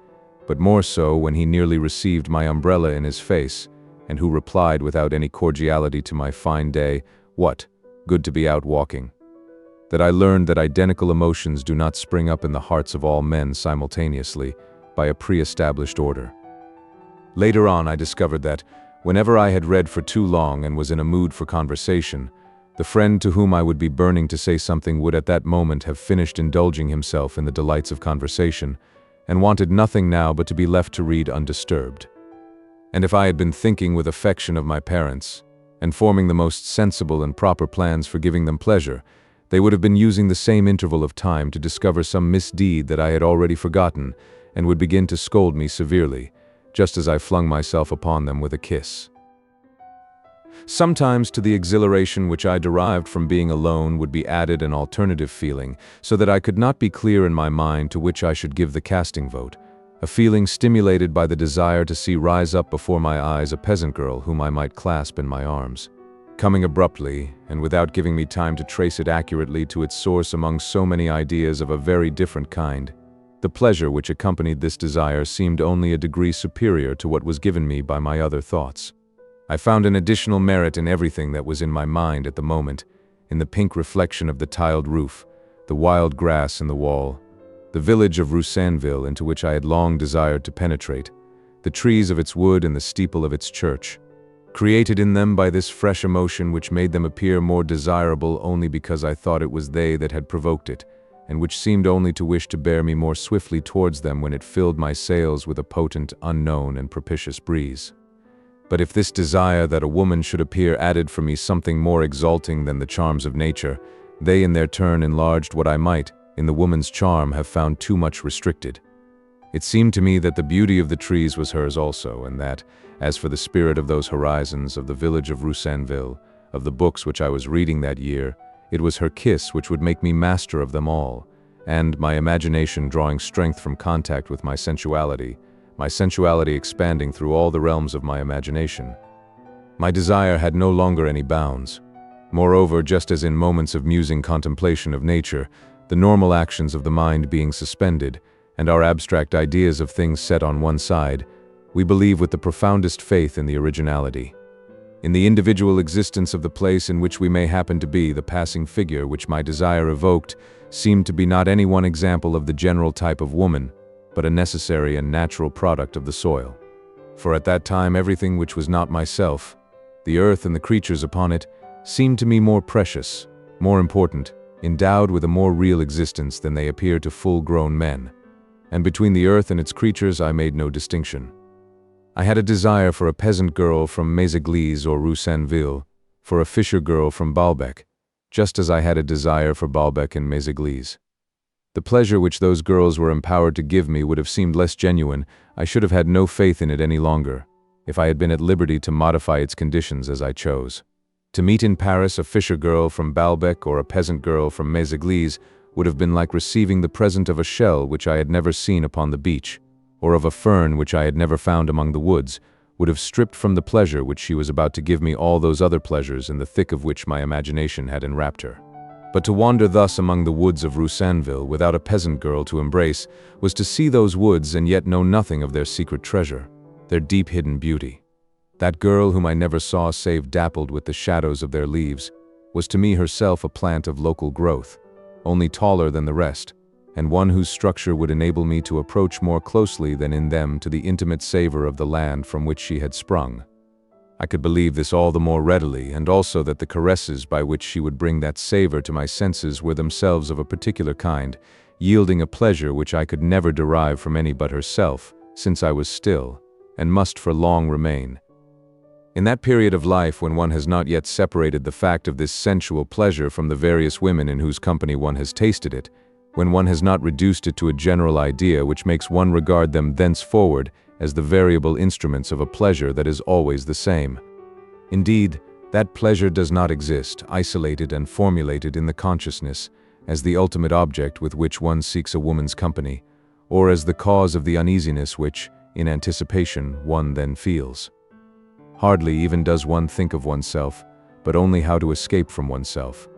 but more so when he nearly received my umbrella in his face, and who replied without any cordiality to my fine day, "What, good to be out walking?" that I learned that identical emotions do not spring up in the hearts of all men simultaneously by a pre-established order. Later on, I discovered that, whenever I had read for too long and was in a mood for conversation, the friend to whom I would be burning to say something would at that moment have finished indulging himself in the delights of conversation, and wanted nothing now but to be left to read undisturbed. And if I had been thinking with affection of my parents, and forming the most sensible and proper plans for giving them pleasure, they would have been using the same interval of time to discover some misdeed that I had already forgotten, and would begin to scold me severely, just as I flung myself upon them with a kiss. Sometimes to the exhilaration which I derived from being alone would be added an alternative feeling, so that I could not be clear in my mind to which I should give the casting vote, a feeling stimulated by the desire to see rise up before my eyes a peasant girl whom I might clasp in my arms. Coming abruptly, and without giving me time to trace it accurately to its source among so many ideas of a very different kind, the pleasure which accompanied this desire seemed only a degree superior to what was given me by my other thoughts. I found an additional merit in everything that was in my mind at the moment, in the pink reflection of the tiled roof, the wild grass in the wall, the village of Roussainville into which I had long desired to penetrate, the trees of its wood and the steeple of its church, created in them by this fresh emotion which made them appear more desirable only because I thought it was they that had provoked it, and which seemed only to wish to bear me more swiftly towards them when it filled my sails with a potent, unknown, and propitious breeze. But if this desire that a woman should appear added for me something more exalting than the charms of nature, they in their turn enlarged what I might, in the woman's charm, have found too much restricted. It seemed to me that the beauty of the trees was hers also, and that, as for the spirit of those horizons, of the village of Roussainville, of the books which I was reading that year, it was her kiss which would make me master of them all, and, my imagination drawing strength from contact with my sensuality expanding through all the realms of my imagination. My desire had no longer any bounds. Moreover, just as in moments of musing contemplation of nature, the normal actions of the mind being suspended, and our abstract ideas of things set on one side, we believe with the profoundest faith in the originality. In the individual existence of the place in which we may happen to be, the passing figure which my desire evoked seemed to be not any one example of the general type of woman, but a necessary and natural product of the soil. For at that time everything which was not myself, the earth and the creatures upon it, seemed to me more precious, more important, endowed with a more real existence than they appear to full-grown men. And between the earth and its creatures I made no distinction. I had a desire for a peasant girl from Méséglise or Roussainville, for a fisher girl from Baalbec, just as I had a desire for Baalbec and Méséglise. The pleasure which those girls were empowered to give me would have seemed less genuine. I should have had no faith in it any longer, if I had been at liberty to modify its conditions as I chose. To meet in Paris a fisher girl from Baalbec or a peasant girl from Méséglise would have been like receiving the present of a shell which I had never seen upon the beach, or of a fern which I had never found among the woods, would have stripped from the pleasure which she was about to give me all those other pleasures in the thick of which my imagination had enwrapped her. But to wander thus among the woods of Roussainville without a peasant girl to embrace was to see those woods and yet know nothing of their secret treasure, their deep-hidden beauty. That girl whom I never saw save dappled with the shadows of their leaves was to me herself a plant of local growth, only taller than the rest, and one whose structure would enable me to approach more closely than in them to the intimate savor of the land from which she had sprung. I could believe this all the more readily, and also that the caresses by which she would bring that savor to my senses were themselves of a particular kind, yielding a pleasure which I could never derive from any but herself, since I was still, and must for long remain. In that period of life when one has not yet separated the fact of this sensual pleasure from the various women in whose company one has tasted it, when one has not reduced it to a general idea which makes one regard them thenceforward as the variable instruments of a pleasure that is always the same. Indeed, that pleasure does not exist, isolated and formulated in the consciousness, as the ultimate object with which one seeks a woman's company, or as the cause of the uneasiness which, in anticipation, one then feels. Hardly even does one think of oneself, but only how to escape from oneself.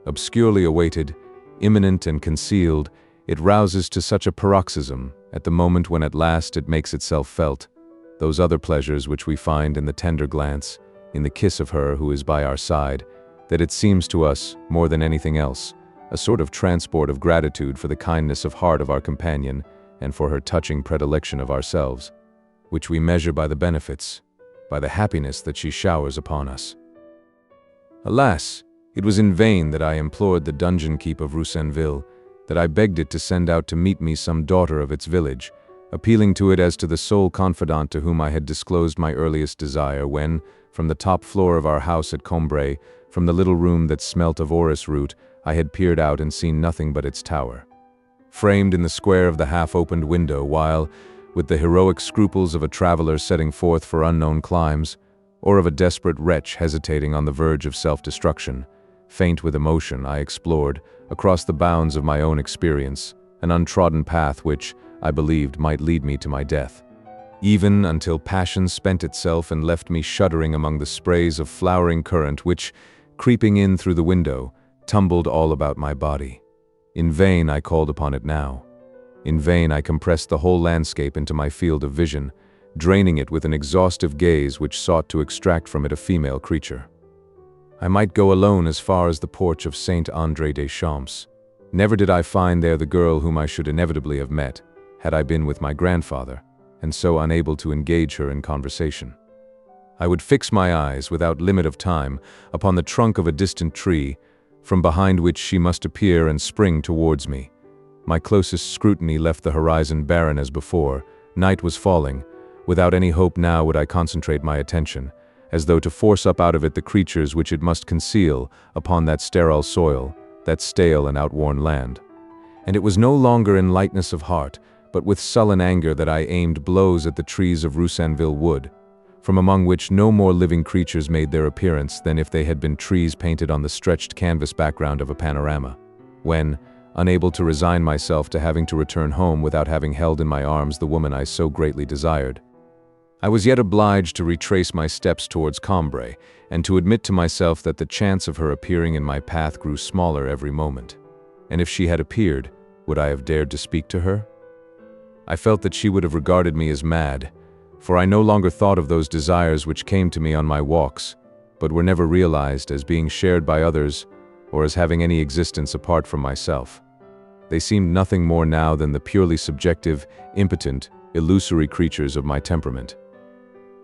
Obscurely awaited, imminent and concealed, it rouses to such a paroxysm, at the moment when at last it makes itself felt, those other pleasures which we find in the tender glance, in the kiss of her who is by our side, that it seems to us, more than anything else, a sort of transport of gratitude for the kindness of heart of our companion and for her touching predilection of ourselves, which we measure by the benefits, by the happiness that she showers upon us. Alas, it was in vain that I implored the dungeon keep of Roussainville, that I begged it to send out to meet me some daughter of its village, appealing to it as to the sole confidant to whom I had disclosed my earliest desire when, from the top floor of our house at Combray, from the little room that smelt of orris root, I had peered out and seen nothing but its tower. Framed in the square of the half-opened window, while, with the heroic scruples of a traveler setting forth for unknown climes, or of a desperate wretch hesitating on the verge of self-destruction, faint with emotion, I explored, across the bounds of my own experience, an untrodden path which, I believed, might lead me to my death. Even until passion spent itself and left me shuddering among the sprays of flowering currant which, creeping in through the window, tumbled all about my body. In vain I called upon it now. In vain I compressed the whole landscape into my field of vision, draining it with an exhaustive gaze which sought to extract from it a female creature. I might go alone as far as the porch of Saint André des Champs. Never did I find there the girl whom I should inevitably have met, had I been with my grandfather, and so unable to engage her in conversation. I would fix my eyes, without limit of time, upon the trunk of a distant tree, from behind which she must appear and spring towards me. My closest scrutiny left the horizon barren as before. Night was falling. Without any hope now would I concentrate my attention, as though to force up out of it the creatures which it must conceal upon that sterile soil, that stale and outworn land. And it was no longer in lightness of heart, but with sullen anger that I aimed blows at the trees of Roussainville wood, from among which no more living creatures made their appearance than if they had been trees painted on the stretched canvas background of a panorama. When, unable to resign myself to having to return home without having held in my arms the woman I so greatly desired, I was yet obliged to retrace my steps towards Combray, and to admit to myself that the chance of her appearing in my path grew smaller every moment. And if she had appeared, would I have dared to speak to her? I felt that she would have regarded me as mad, for I no longer thought of those desires which came to me on my walks, but were never realized as being shared by others or as having any existence apart from myself. They seemed nothing more now than the purely subjective, impotent, illusory creatures of my temperament.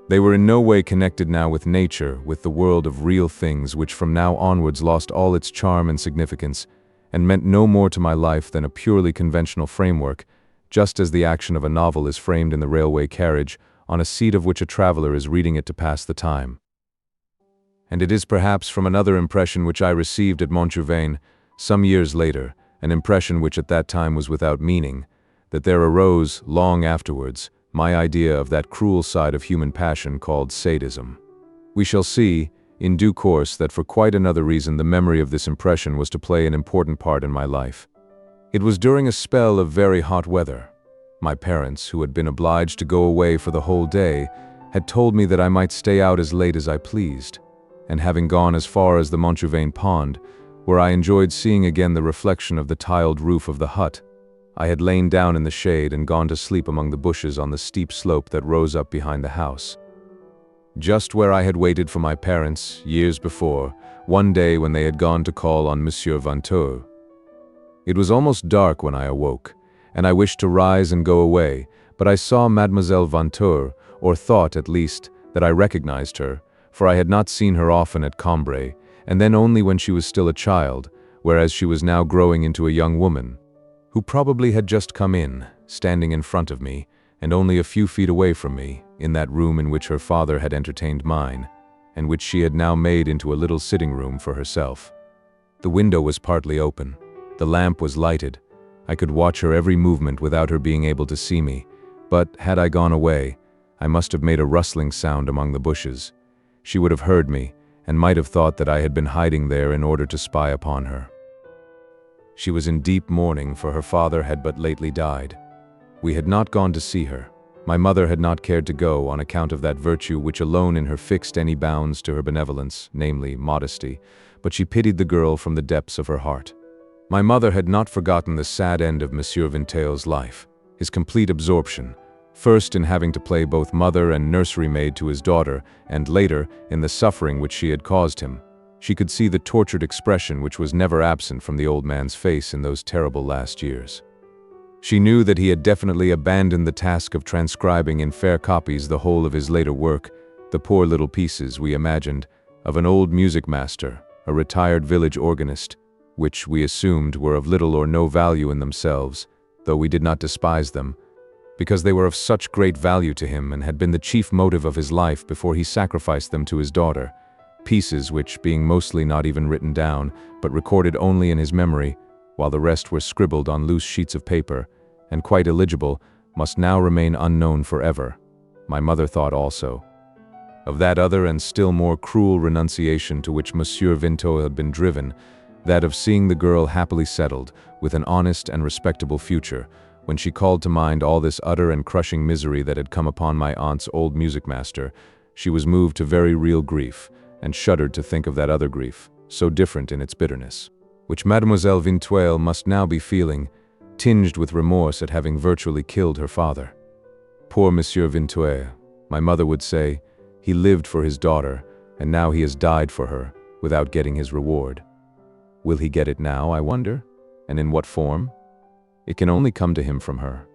They were in no way connected now with nature, with the world of real things which from now onwards lost all its charm and significance, and meant no more to my life than a purely conventional framework, just as the action of a novel is framed in the railway carriage, on a seat of which a traveler is reading it to pass the time. And it is perhaps from another impression which I received at Montjouvain, some years later, an impression which at that time was without meaning, that there arose, long afterwards, my idea of that cruel side of human passion called sadism. We shall see, in due course, that for quite another reason the memory of this impression was to play an important part in my life. It was during a spell of very hot weather. My parents, who had been obliged to go away for the whole day, had told me that I might stay out as late as I pleased, and having gone as far as the Montjouvain pond, where I enjoyed seeing again the reflection of the tiled roof of the hut, I had lain down in the shade and gone to sleep among the bushes on the steep slope that rose up behind the house. Just where I had waited for my parents, years before, one day when they had gone to call on Monsieur OVERTURE. It was almost dark when I awoke, and I wished to rise and go away, but I saw Mademoiselle OVERTURE, or thought, at least, that I recognized her, for I had not seen her often at Combray, and then only when she was still a child, whereas she was now growing into a young woman, who probably had just come in, standing in front of me, and only a few feet away from me, in that room in which her father had entertained mine, and which she had now made into a little sitting room for herself. The window was partly open. The lamp was lighted. I could watch her every movement without her being able to see me, but had I gone away, I must have made a rustling sound among the bushes. She would have heard me, and might have thought that I had been hiding there in order to spy upon her. She was in deep mourning, for her father had but lately died. We had not gone to see her. My mother had not cared to go on account of that virtue which alone in her fixed any bounds to her benevolence, namely modesty, but she pitied the girl from the depths of her heart. My mother had not forgotten the sad end of Monsieur Vintel's life, his complete absorption, first in having to play both mother and nursery maid to his daughter, and later in the suffering which she had caused him. She could see the tortured expression which was never absent from the old man's face in those terrible last years. She knew that he had definitely abandoned the task of transcribing in fair copies the whole of his later work, the poor little pieces, we imagined, of an old music master, a retired village organist, which we assumed were of little or no value in themselves, though we did not despise them, because they were of such great value to him and had been the chief motive of his life before he sacrificed them to his daughter, pieces which, being mostly not even written down, but recorded only in his memory, while the rest were scribbled on loose sheets of paper, and quite illegible, must now remain unknown forever. My mother thought also of that other and still more cruel renunciation to which Monsieur Vinteuil had been driven, that of seeing the girl happily settled, with an honest and respectable future. When she called to mind all this utter and crushing misery that had come upon my aunt's old music master, she was moved to very real grief, and shuddered to think of that other grief, so different in its bitterness, which Mademoiselle Vinteuil must now be feeling, tinged with remorse at having virtually killed her father. Poor Monsieur Vinteuil, my mother would say, he lived for his daughter, and now he has died for her, without getting his reward. Will he get it now, I wonder? And in what form? It can only come to him from her.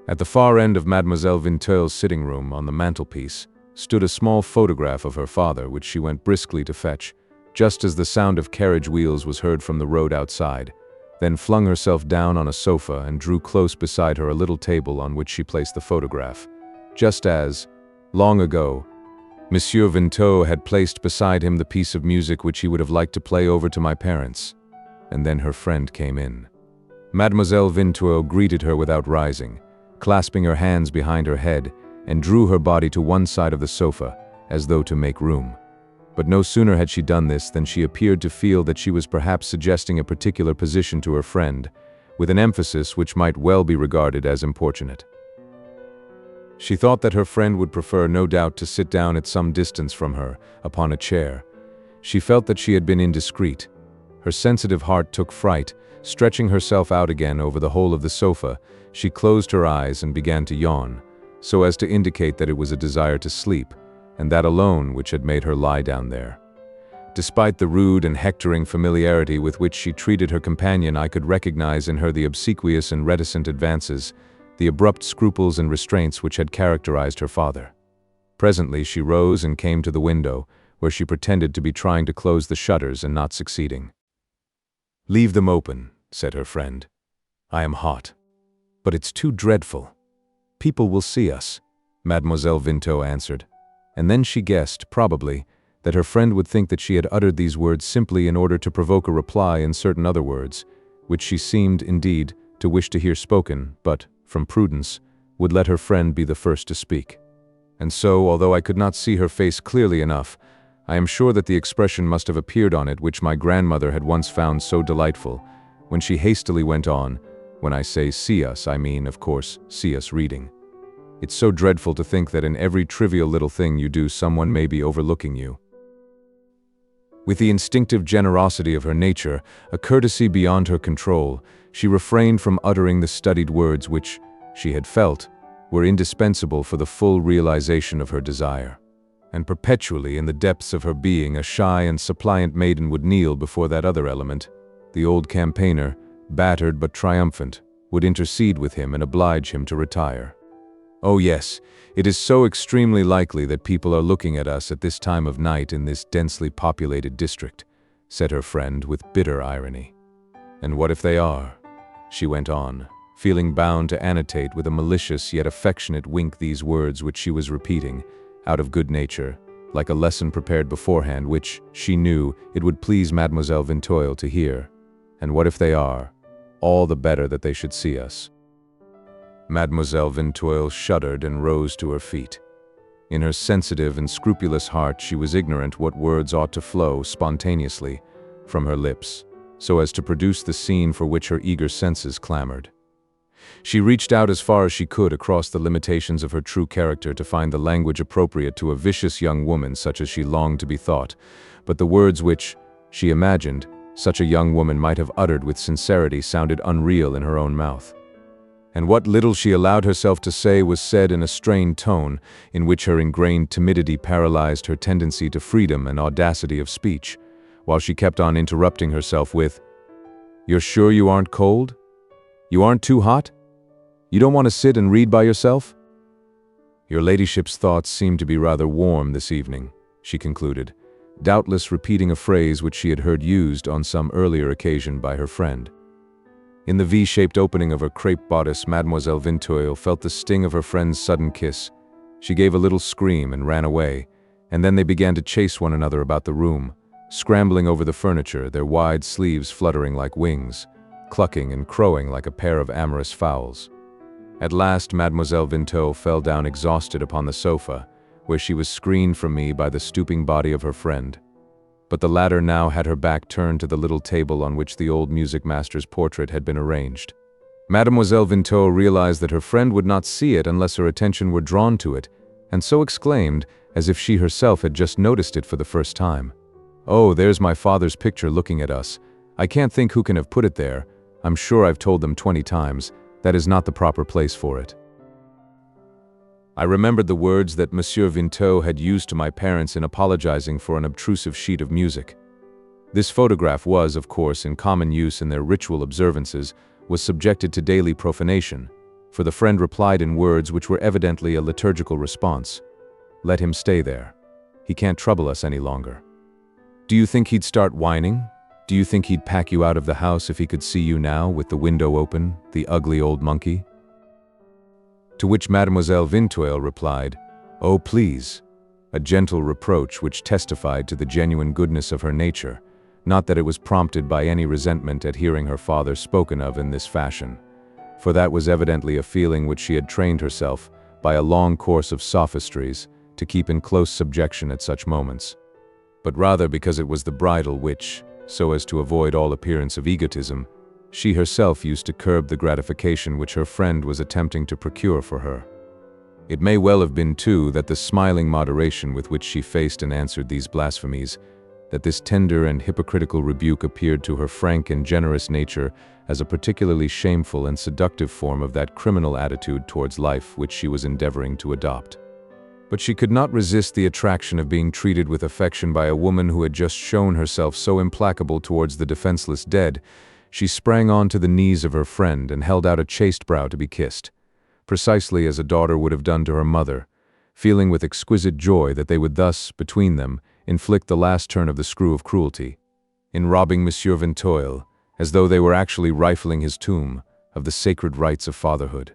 At the far end of Mademoiselle Vinteuil's sitting room, on the mantelpiece, stood a small photograph of her father, which she went briskly to fetch, just as the sound of carriage wheels was heard from the road outside, then flung herself down on a sofa and drew close beside her a little table on which she placed the photograph, just as, long ago, Monsieur Vinteuil had placed beside him the piece of music which he would have liked to play over to my parents. And then her friend came in. Mademoiselle Vinteuil greeted her without rising, clasping her hands behind her head, and drew her body to one side of the sofa, as though to make room. But no sooner had she done this than she appeared to feel that she was perhaps suggesting a particular position to her friend, with an emphasis which might well be regarded as importunate. She thought that her friend would prefer, no doubt, to sit down at some distance from her, upon a chair. She felt that she had been indiscreet. Her sensitive heart took fright. Stretching herself out again over the whole of the sofa, she closed her eyes and began to yawn, so as to indicate that it was a desire to sleep, and that alone which had made her lie down there. Despite the rude and hectoring familiarity with which she treated her companion, I could recognize in her the obsequious and reticent advances, the abrupt scruples and restraints which had characterized her father. Presently she rose and came to the window, where she pretended to be trying to close the shutters and not succeeding. "Leave them open," said her friend. "I am hot. But it's too dreadful. People will see us," Mademoiselle Vinteuil answered. And then she guessed, probably, that her friend would think that she had uttered these words simply in order to provoke a reply in certain other words, which she seemed, indeed, to wish to hear spoken, but, from prudence, would let her friend be the first to speak. And so, although I could not see her face clearly enough, I am sure that the expression must have appeared on it which my grandmother had once found so delightful, when she hastily went on, "When I say see us, I mean, of course, see us reading. It's so dreadful to think that in every trivial little thing you do someone may be overlooking you." With the instinctive generosity of her nature, a courtesy beyond her control, she refrained from uttering the studied words which, she had felt, were indispensable for the full realization of her desire. And perpetually in the depths of her being a shy and suppliant maiden would kneel before that other element. The old campaigner, battered but triumphant, would intercede with him and oblige him to retire. "Oh yes, it is so extremely likely that people are looking at us at this time of night in this densely populated district," said her friend with bitter irony. "And what if they are?" she went on, feeling bound to annotate with a malicious yet affectionate wink these words which she was repeating, out of good nature, like a lesson prepared beforehand which, she knew, it would please Mademoiselle Vinteuil to hear. "And what if they are? All the better that they should see us." Mademoiselle Vinteuil shuddered and rose to her feet. In her sensitive and scrupulous heart she was ignorant what words ought to flow spontaneously from her lips, so as to produce the scene for which her eager senses clamored. She reached out as far as she could across the limitations of her true character to find the language appropriate to a vicious young woman such as she longed to be thought, but the words which, she imagined, such a young woman might have uttered with sincerity sounded unreal in her own mouth. and what little she allowed herself to say was said in a strained tone, in which her ingrained timidity paralyzed her tendency to freedom and audacity of speech, while she kept on interrupting herself with, "You're sure you aren't cold? You aren't too hot? You don't want to sit and read by yourself? Your ladyship's thoughts seem to be rather warm this evening," she concluded, doubtless repeating a phrase which she had heard used on some earlier occasion by her friend. In the V-shaped opening of her crepe bodice, Mademoiselle Vinteuil felt the sting of her friend's sudden kiss. She gave a little scream and ran away, and then they began to chase one another about the room, scrambling over the furniture, their wide sleeves fluttering like wings, clucking and crowing like a pair of amorous fowls. At last, Mademoiselle Vinteuil fell down exhausted upon the sofa, where she was screened from me by the stooping body of her friend. But the latter now had her back turned to the little table on which the old music master's portrait had been arranged. Mademoiselle Vinteuil realized that her friend would not see it unless her attention were drawn to it, and so exclaimed, as if she herself had just noticed it for the first time, "Oh, there's my father's picture looking at us. I can't think who can have put it there. I'm sure I've told them 20 times. That is not the proper place for it." I remembered the words that Monsieur Vinteuil had used to my parents in apologizing for an obtrusive sheet of music. This photograph was, of course, in common use in their ritual observances, was subjected to daily profanation, for the friend replied in words which were evidently a liturgical response. "Let him stay there. He can't trouble us any longer. Do you think he'd start whining? Do you think he'd pack you out of the house if he could see you now with the window open, the ugly old monkey?" To which Mademoiselle Vinteuil replied, "Oh, please," a gentle reproach which testified to the genuine goodness of her nature, not that it was prompted by any resentment at hearing her father spoken of in this fashion, for that was evidently a feeling which she had trained herself, by a long course of sophistries, to keep in close subjection at such moments, but rather because it was the bridle which, so as to avoid all appearance of egotism, she herself used to curb the gratification which her friend was attempting to procure for her. It may well have been, too, that the smiling moderation with which she faced and answered these blasphemies, that this tender and hypocritical rebuke appeared to her frank and generous nature as a particularly shameful and seductive form of that criminal attitude towards life which she was endeavoring to adopt. But she could not resist the attraction of being treated with affection by a woman who had just shown herself so implacable towards the defenseless dead. She sprang on to the knees of her friend and held out a chaste brow to be kissed, precisely as a daughter would have done to her mother, feeling with exquisite joy that they would thus, between them, inflict the last turn of the screw of cruelty, in robbing Monsieur Vinteuil, as though they were actually rifling his tomb, of the sacred rights of fatherhood.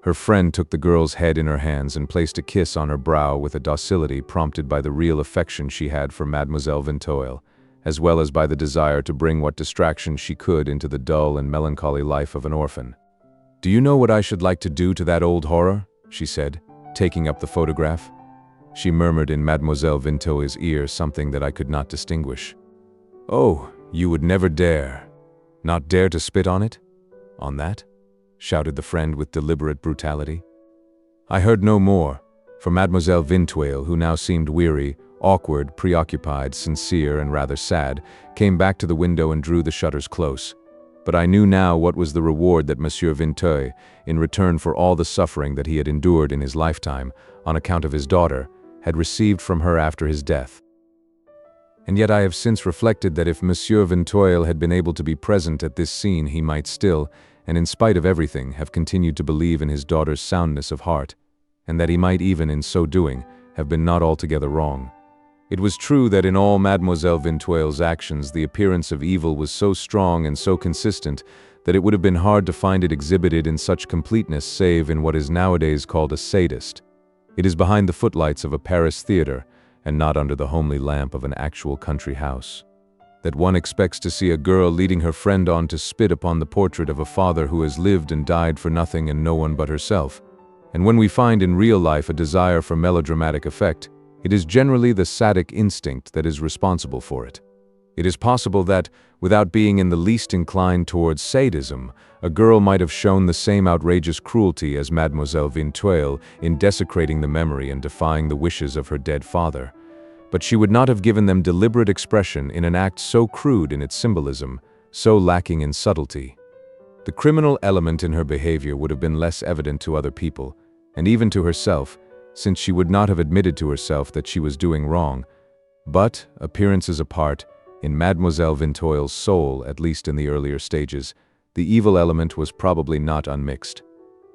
Her friend took the girl's head in her hands and placed a kiss on her brow with a docility prompted by the real affection she had for Mademoiselle Vinteuil, as well as by the desire to bring what distraction she could into the dull and melancholy life of an orphan. "Do you know what I should like to do to that old horror?" she said, taking up the photograph. She murmured in Mademoiselle Vinteuil's ear something that I could not distinguish. "Oh, you would never dare. Not dare to spit on it? On that?" shouted the friend with deliberate brutality. I heard no more, for Mademoiselle Vinteuil, who now seemed weary, awkward, preoccupied, sincere, and rather sad, came back to the window and drew the shutters close. But I knew now what was the reward that Monsieur Vinteuil, in return for all the suffering that he had endured in his lifetime, on account of his daughter, had received from her after his death. And yet I have since reflected that if Monsieur Vinteuil had been able to be present at this scene, he might still, and in spite of everything, have continued to believe in his daughter's soundness of heart, and that he might even, in so doing, have been not altogether wrong. It was true that in all Mademoiselle Vinteuil's actions the appearance of evil was so strong and so consistent that it would have been hard to find it exhibited in such completeness save in what is nowadays called a sadist. It is behind the footlights of a Paris theater, and not under the homely lamp of an actual country house, that one expects to see a girl leading her friend on to spit upon the portrait of a father who has lived and died for nothing and no one but herself. And when we find in real life a desire for melodramatic effect, it is generally the Sadic instinct that is responsible for it. It is possible that, without being in the least inclined towards sadism, a girl might have shown the same outrageous cruelty as Mademoiselle Vinteuil in desecrating the memory and defying the wishes of her dead father, but she would not have given them deliberate expression in an act so crude in its symbolism, so lacking in subtlety. The criminal element in her behavior would have been less evident to other people, and even to herself, since she would not have admitted to herself that she was doing wrong. But, appearances apart, in Mademoiselle Vinteuil's soul, at least in the earlier stages, the evil element was probably not unmixed.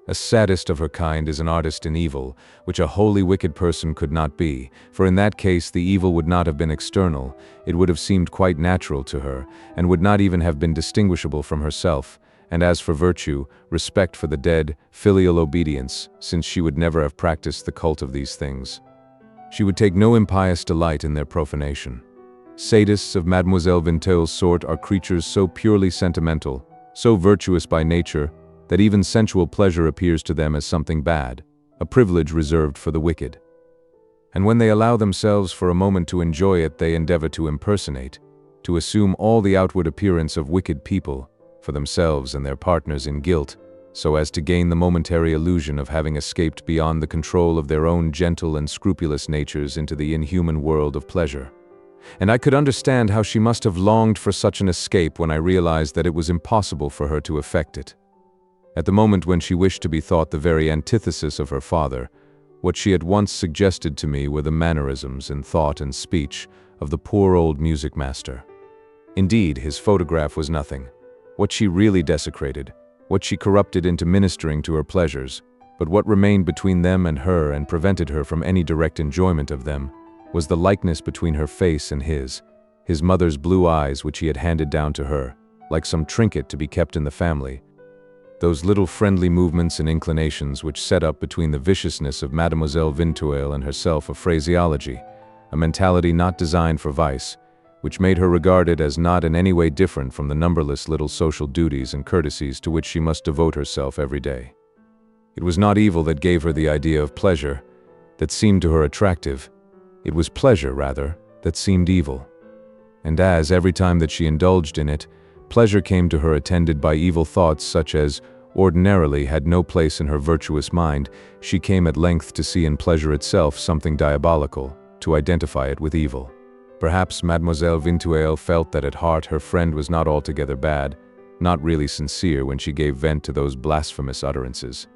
A sadist of her kind is an artist in evil, which a wholly wicked person could not be, for in that case the evil would not have been external, it would have seemed quite natural to her, and would not even have been distinguishable from herself. And as for virtue, respect for the dead, filial obedience, since she would never have practiced the cult of these things. She would take no impious delight in their profanation. Sadists of Mademoiselle Vinteuil's sort are creatures so purely sentimental, so virtuous by nature, that even sensual pleasure appears to them as something bad, a privilege reserved for the wicked. And when they allow themselves for a moment to enjoy it, they endeavor to impersonate, to assume all the outward appearance of wicked people, for themselves and their partners in guilt, so as to gain the momentary illusion of having escaped beyond the control of their own gentle and scrupulous natures into the inhuman world of pleasure. And I could understand how she must have longed for such an escape when I realized that it was impossible for her to effect it. At the moment when she wished to be thought the very antithesis of her father, what she had once suggested to me were the mannerisms in thought and speech of the poor old music master. Indeed, his photograph was nothing. What she really desecrated, what she corrupted into ministering to her pleasures, but what remained between them and her and prevented her from any direct enjoyment of them, was the likeness between her face and his mother's blue eyes which he had handed down to her, like some trinket to be kept in the family. Those little friendly movements and inclinations which set up between the viciousness of Mademoiselle Vinteuil and herself a phraseology, a mentality not designed for vice, which made her regarded as not in any way different from the numberless little social duties and courtesies to which she must devote herself every day. It was not evil that gave her the idea of pleasure, that seemed to her attractive. It was pleasure, rather, that seemed evil. And as, every time that she indulged in it, pleasure came to her attended by evil thoughts such as ordinarily had no place in her virtuous mind, she came at length to see in pleasure itself something diabolical, to identify it with evil. Perhaps Mademoiselle Vinteuil felt that at heart her friend was not altogether bad, not really sincere when she gave vent to those blasphemous utterances.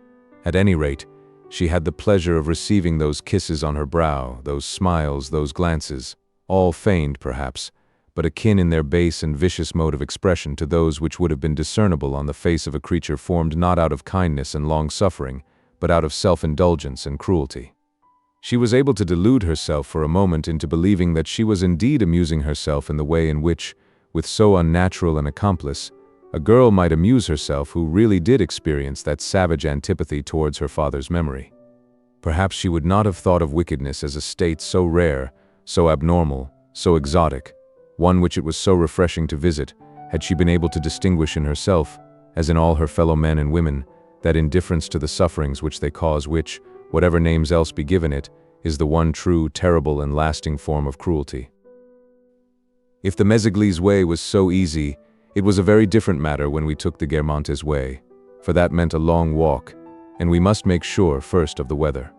At any rate, she had the pleasure of receiving those kisses on her brow, those smiles, those glances, all feigned perhaps, but akin in their base and vicious mode of expression to those which would have been discernible on the face of a creature formed not out of kindness and long-suffering, but out of self-indulgence and cruelty. She was able to delude herself for a moment into believing that she was indeed amusing herself in the way in which, with so unnatural an accomplice, a girl might amuse herself who really did experience that savage antipathy towards her father's memory. Perhaps she would not have thought of wickedness as a state so rare, so abnormal, so exotic, one which it was so refreshing to visit, had she been able to distinguish in herself, as in all her fellow men and women, that indifference to the sufferings which they cause which, whatever names else be given it, is the one true, terrible, and lasting form of cruelty. If the Méséglise way was so easy, it was a very different matter when we took the Guermantes way, for that meant a long walk, and we must make sure first of the weather.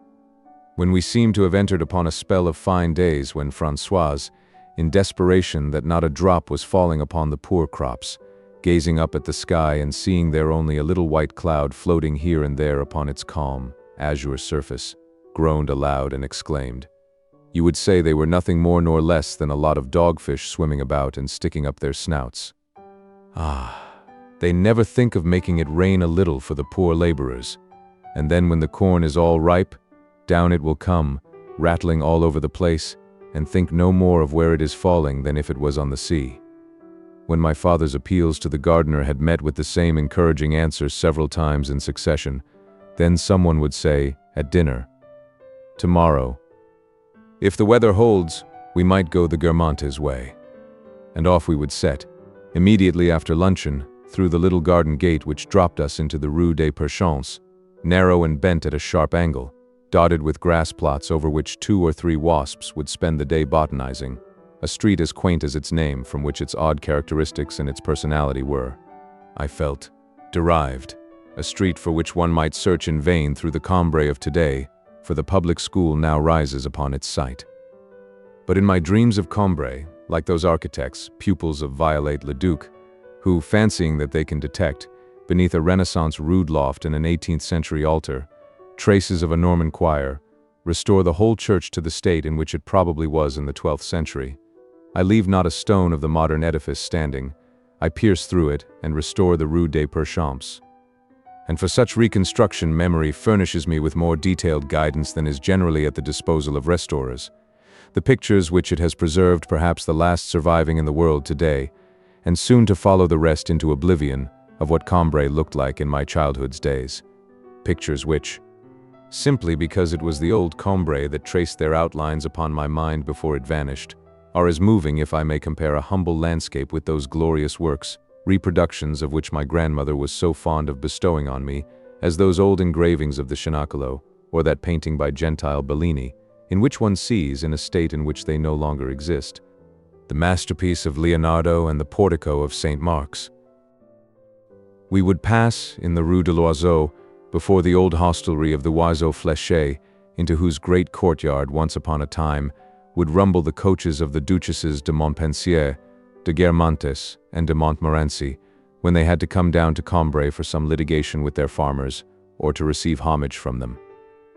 When we seemed to have entered upon a spell of fine days when Françoise, in desperation that not a drop was falling upon the poor crops, gazing up at the sky and seeing there only a little white cloud floating here and there upon its calm, azure surface, groaned aloud and exclaimed, "You would say they were nothing more nor less than a lot of dogfish swimming about and sticking up their snouts. Ah, they never think of making it rain a little for the poor laborers, and then when the corn is all ripe, down it will come, rattling all over the place, and think no more of where it is falling than if it was on the sea." When my father's appeals to the gardener had met with the same encouraging answer several times in succession, then someone would say, at dinner, "Tomorrow, if the weather holds, we might go the Guermantes way." And off we would set, immediately after luncheon, through the little garden gate which dropped us into the Rue des Perchamps, narrow and bent at a sharp angle, dotted with grass plots over which 2 or 3 wasps would spend the day botanizing, a street as quaint as its name, from which its odd characteristics and its personality were, I felt, derived, a street for which one might search in vain through the Combray of today, for the public school now rises upon its site. But in my dreams of Combray, like those architects, pupils of Viollet-le-Duc, who, fancying that they can detect, beneath a Renaissance rood loft and an 18th-century altar, traces of a Norman choir, restore the whole church to the state in which it probably was in the 12th century. I leave not a stone of the modern edifice standing. I pierce through it and restore the Rue des Perchamps. And for such reconstruction, memory furnishes me with more detailed guidance than is generally at the disposal of restorers. The pictures which it has preserved, perhaps the last surviving in the world today, and soon to follow the rest into oblivion of what Combray looked like in my childhood's days. Pictures which, simply because it was the old Combray that traced their outlines upon my mind before it vanished, are as moving if I may compare a humble landscape with those glorious works, reproductions of which my grandmother was so fond of bestowing on me, as those old engravings of the Cenacolo, or that painting by Gentile Bellini, in which one sees, in a state in which they no longer exist, the masterpiece of Leonardo and the portico of St. Mark's. We would pass, in the Rue de l'Oiseau, before the old hostelry of the Oiseau Fléché, into whose great courtyard, once upon a time, would rumble the coaches of the Duchesses de Montpensier, de Guermantes, and de Montmorency, when they had to come down to Combray for some litigation with their farmers, or to receive homage from them.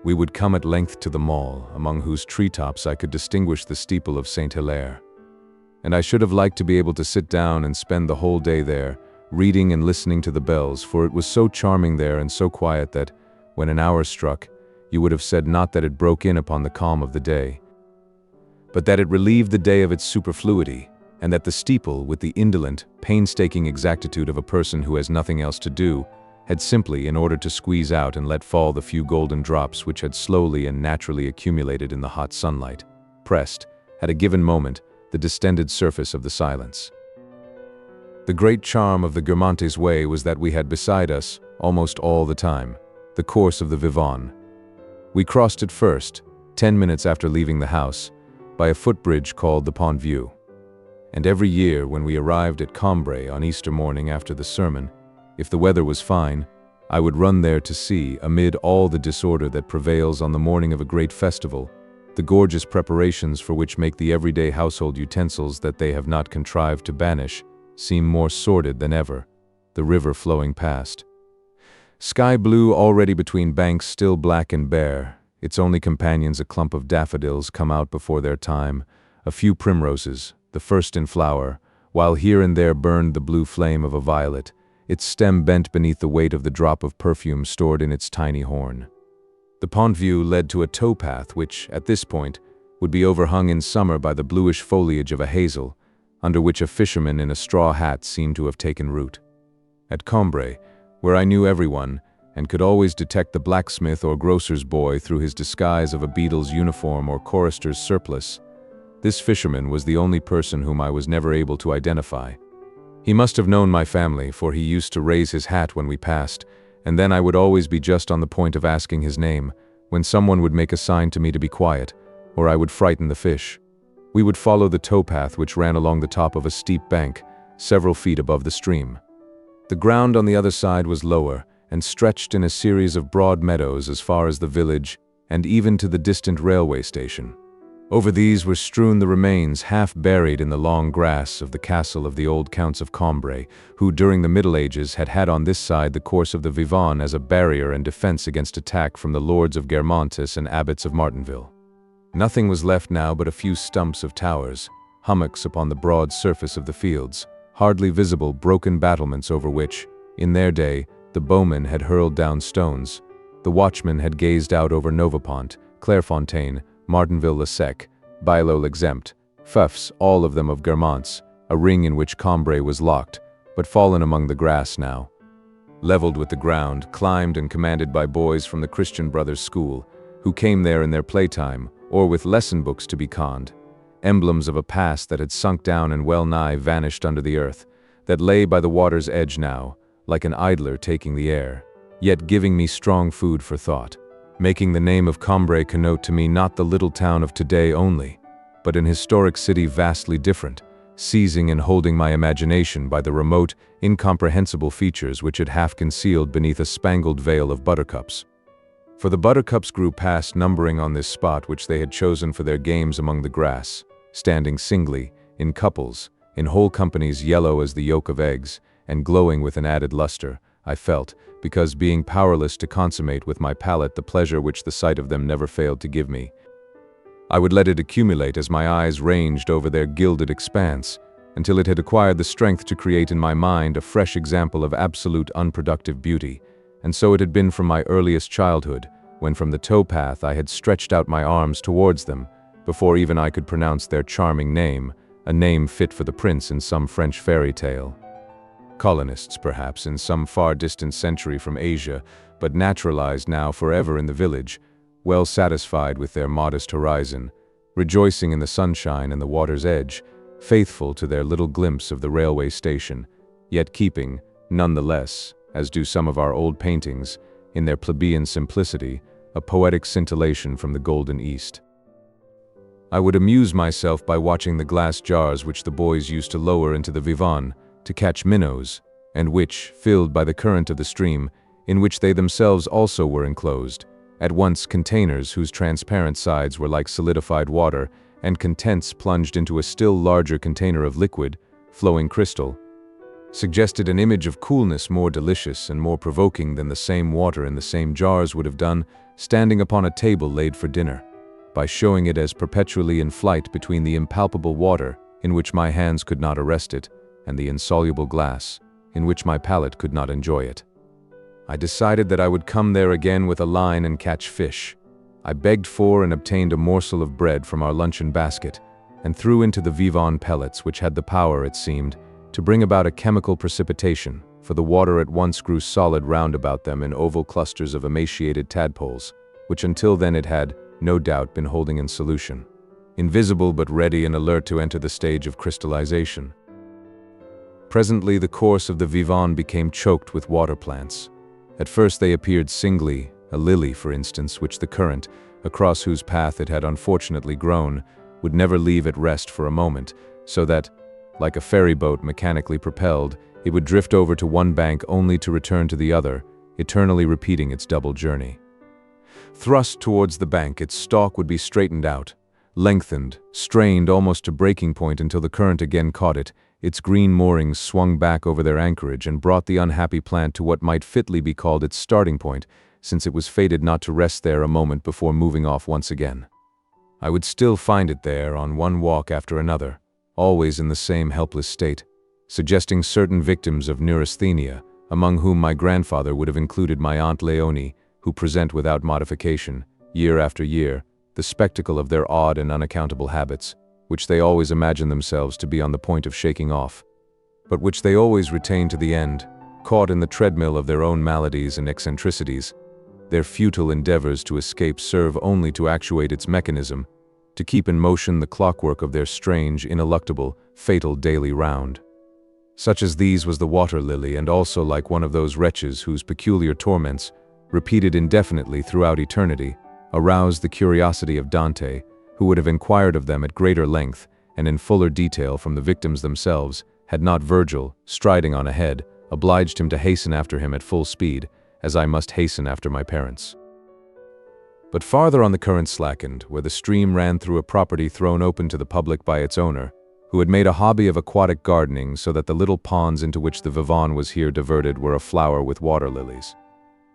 We would come at length to the mall, among whose treetops I could distinguish the steeple of Saint Hilaire. And I should have liked to be able to sit down and spend the whole day there, reading and listening to the bells, for it was so charming there and so quiet that, when an hour struck, you would have said not that it broke in upon the calm of the day, but that it relieved the day of its superfluity, and that the steeple, with the indolent, painstaking exactitude of a person who has nothing else to do, had simply, in order to squeeze out and let fall the few golden drops which had slowly and naturally accumulated in the hot sunlight, pressed, at a given moment, the distended surface of the silence. The great charm of the Guermantes Way was that we had beside us, almost all the time, the course of the Vivonne. We crossed it first, 10 minutes after leaving the house, by a footbridge called the Pont Vieux. And every year when we arrived at Combray on Easter morning after the sermon, if the weather was fine, I would run there to see, amid all the disorder that prevails on the morning of a great festival, the gorgeous preparations for which make the everyday household utensils that they have not contrived to banish seem more sordid than ever, the river flowing past. Sky blue already between banks still black and bare, its only companions a clump of daffodils come out before their time, a few primroses, the first in flower, while here and there burned the blue flame of a violet, its stem bent beneath the weight of the drop of perfume stored in its tiny horn. The Pont Vieux led to a towpath which, at this point, would be overhung in summer by the bluish foliage of a hazel, under which a fisherman in a straw hat seemed to have taken root. At Combray, where I knew everyone, and could always detect the blacksmith or grocer's boy through his disguise of a beadle's uniform or chorister's surplice, this fisherman was the only person whom I was never able to identify. He must have known my family, for he used to raise his hat when we passed, and then I would always be just on the point of asking his name, when someone would make a sign to me to be quiet, or I would frighten the fish. We would follow the towpath which ran along the top of a steep bank, several feet above the stream. The ground on the other side was lower, and stretched in a series of broad meadows as far as the village, and even to the distant railway station. Over these were strewn the remains, half buried in the long grass, of the castle of the old Counts of Combray, who during the Middle Ages had had on this side the course of the Vivonne as a barrier and defense against attack from the lords of Guermantes and abbots of Martinville. Nothing was left now but a few stumps of towers, hummocks upon the broad surface of the fields, hardly visible broken battlements over which, in their day, the bowmen had hurled down stones. The watchmen had gazed out over Novapont, Clairefontaine, Martinville-le-Sec, Bailleul-Exempt, Feufs, all of them of Guermantes, a ring in which Combray was locked, but fallen among the grass now. Leveled with the ground, climbed and commanded by boys from the Christian Brothers' School, who came there in their playtime, or with lesson books to be conned, emblems of a past that had sunk down and well-nigh vanished under the earth, that lay by the water's edge now, like an idler taking the air, yet giving me strong food for thought, making the name of Combray connote to me not the little town of today only, but an historic city vastly different, seizing and holding my imagination by the remote, incomprehensible features which it half concealed beneath a spangled veil of buttercups. For the buttercups grew past numbering on this spot which they had chosen for their games among the grass, standing singly, in couples, in whole companies yellow as the yolk of eggs, and glowing with an added luster, I felt, because being powerless to consummate with my palate the pleasure which the sight of them never failed to give me, I would let it accumulate as my eyes ranged over their gilded expanse, until it had acquired the strength to create in my mind a fresh example of absolute unproductive beauty. And so it had been from my earliest childhood, when from the towpath I had stretched out my arms towards them, before even I could pronounce their charming name, a name fit for the prince in some French fairy tale. Colonists, perhaps, in some far distant century from Asia, but naturalized now forever in the village, well satisfied with their modest horizon, rejoicing in the sunshine and the water's edge, faithful to their little glimpse of the railway station, yet keeping, nonetheless, as do some of our old paintings, in their plebeian simplicity, a poetic scintillation from the golden East. I would amuse myself by watching the glass jars which the boys used to lower into the Vivonne to catch minnows, and which, filled by the current of the stream, in which they themselves also were enclosed, at once containers whose transparent sides were like solidified water, and contents plunged into a still larger container of liquid, flowing crystal, suggested an image of coolness more delicious and more provoking than the same water in the same jars would have done standing upon a table laid for dinner, by showing it as perpetually in flight between the impalpable water, in which my hands could not arrest it, and the insoluble glass, in which my palate could not enjoy it. I decided that I would come there again with a line and catch fish. I begged for and obtained a morsel of bread from our luncheon basket, and threw into the Vivonne pellets which had the power, it seemed, to bring about a chemical precipitation, for the water at once grew solid round about them in oval clusters of emaciated tadpoles, which until then it had, no doubt, been holding in solution, invisible but ready and alert to enter the stage of crystallization. Presently the course of the Vivonne became choked with water plants. At first they appeared singly, a lily, for instance, which the current, across whose path it had unfortunately grown, would never leave at rest for a moment, so that, like a ferry boat mechanically propelled, it would drift over to one bank only to return to the other, eternally repeating its double journey. Thrust towards the bank, its stalk would be straightened out, lengthened, strained almost to breaking point until the current again caught it, its green moorings swung back over their anchorage and brought the unhappy plant to what might fitly be called its starting point, since it was fated not to rest there a moment before moving off once again. I would still find it there on one walk after another, always in the same helpless state, suggesting certain victims of neurasthenia, among whom my grandfather would have included my Aunt Léonie, who present without modification, year after year, the spectacle of their odd and unaccountable habits, which they always imagine themselves to be on the point of shaking off, but which they always retain to the end, caught in the treadmill of their own maladies and eccentricities. Their futile endeavors to escape serve only to actuate its mechanism, to keep in motion the clockwork of their strange, ineluctable, fatal daily round. Such as these was the water lily, and also like one of those wretches whose peculiar torments, repeated indefinitely throughout eternity, aroused the curiosity of Dante, who would have inquired of them at greater length and in fuller detail from the victims themselves, had not Virgil, striding on ahead, obliged him to hasten after him at full speed, as I must hasten after my parents. But farther on the current slackened, where the stream ran through a property thrown open to the public by its owner, who had made a hobby of aquatic gardening so that the little ponds into which the Vivonne was here diverted were aflower with water lilies.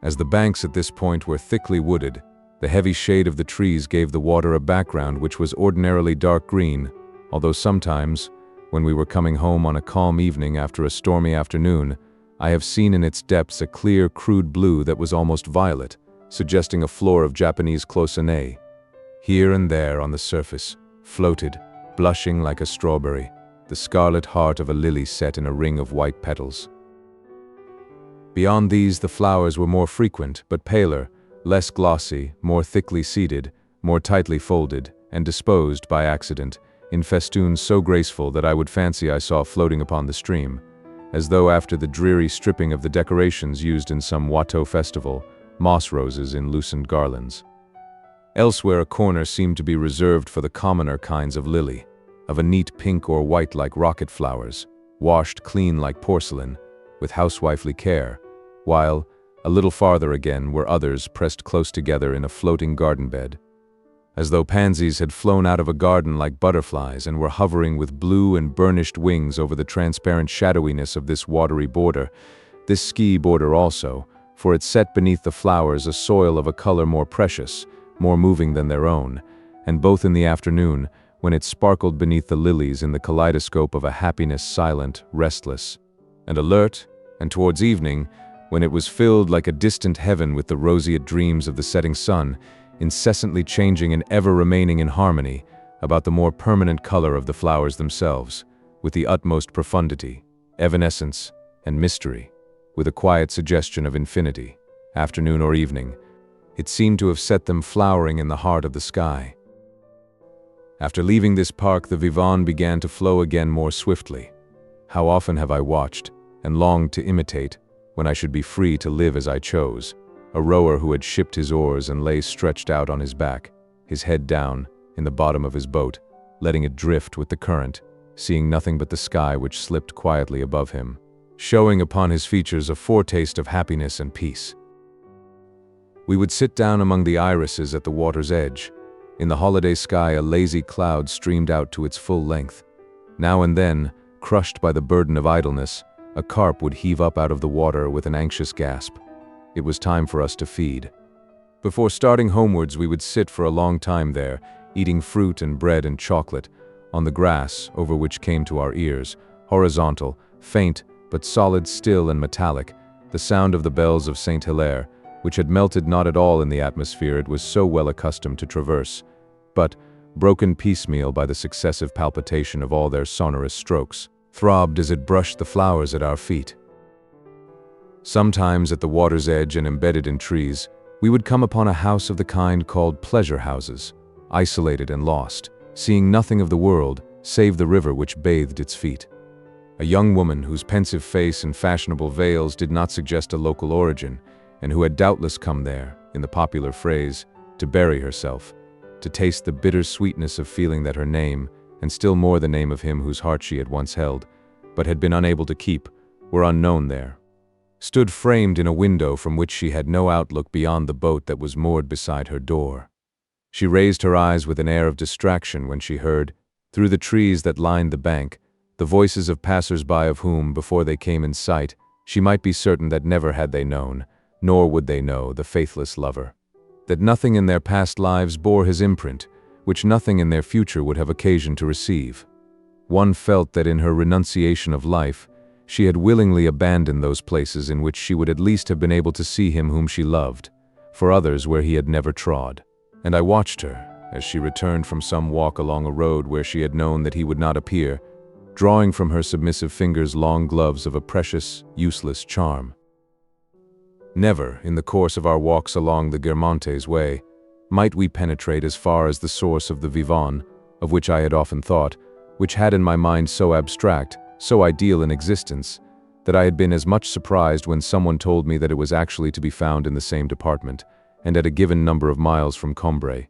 As the banks at this point were thickly wooded, the heavy shade of the trees gave the water a background which was ordinarily dark green, although sometimes, when we were coming home on a calm evening after a stormy afternoon, I have seen in its depths a clear, crude blue that was almost violet, suggesting a floor of Japanese cloisonné. Here and there on the surface, floated, blushing like a strawberry, the scarlet heart of a lily set in a ring of white petals. Beyond these the flowers were more frequent, but paler, less glossy, more thickly seeded, more tightly folded, and disposed, by accident, in festoons so graceful that I would fancy I saw floating upon the stream, as though after the dreary stripping of the decorations used in some Watteau festival, moss roses in loosened garlands. Elsewhere a corner seemed to be reserved for the commoner kinds of lily, of a neat pink or white like rocket flowers, washed clean like porcelain, with housewifely care, while, a little farther again, were others pressed close together in a floating garden bed, as though pansies had flown out of a garden like butterflies and were hovering with blue and burnished wings over the transparent shadowiness of this watery border. This ski border also, for it set beneath the flowers a soil of a color more precious, more moving than their own, and both in the afternoon, when it sparkled beneath the lilies in the kaleidoscope of a happiness silent, restless, and alert, and towards evening, when it was filled like a distant heaven with the roseate dreams of the setting sun, incessantly changing and ever remaining in harmony about the more permanent color of the flowers themselves, with the utmost profundity, evanescence, and mystery, with a quiet suggestion of infinity, afternoon or evening. It seemed to have set them flowering in the heart of the sky. After leaving this park, the Vivonne began to flow again more swiftly. How often have I watched, and longed to imitate, when I should be free to live as I chose, a rower who had shipped his oars and lay stretched out on his back, his head down, in the bottom of his boat, letting it drift with the current, seeing nothing but the sky which slipped quietly above him, showing upon his features a foretaste of happiness and peace. We would sit down among the irises at the water's edge. In the holiday sky a lazy cloud streamed out to its full length. Now and then, crushed by the burden of idleness, a carp would heave up out of the water with an anxious gasp. It was time for us to feed. Before starting homewards we would sit for a long time there, eating fruit and bread and chocolate, on the grass over which came to our ears, horizontal, faint, but solid, still and metallic, the sound of the bells of Saint Hilaire, which had melted not at all in the atmosphere it was so well accustomed to traverse, but, broken piecemeal by the successive palpitation of all their sonorous strokes, throbbed as it brushed the flowers at our feet. Sometimes at the water's edge and embedded in trees, we would come upon a house of the kind called pleasure houses, isolated and lost, seeing nothing of the world save the river which bathed its feet. A young woman whose pensive face and fashionable veils did not suggest a local origin, and who had doubtless come there, in the popular phrase, to bury herself, to taste the bitter sweetness of feeling that her name, and still more the name of him whose heart she had once held, but had been unable to keep, were unknown there, stood framed in a window from which she had no outlook beyond the boat that was moored beside her door. She raised her eyes with an air of distraction when she heard, through the trees that lined the bank, the voices of passers-by of whom, before they came in sight, she might be certain that never had they known, nor would they know, the faithless lover, that nothing in their past lives bore his imprint, which nothing in their future would have occasion to receive. One felt that in her renunciation of life, she had willingly abandoned those places in which she would at least have been able to see him whom she loved, for others where he had never trod. And I watched her, as she returned from some walk along a road where she had known that he would not appear, drawing from her submissive fingers long gloves of a precious, useless charm. Never, in the course of our walks along the Guermantes way, might we penetrate as far as the source of the Vivonne, of which I had often thought, which had in my mind so abstract, so ideal an existence, that I had been as much surprised when someone told me that it was actually to be found in the same department, and at a given number of miles from Combray,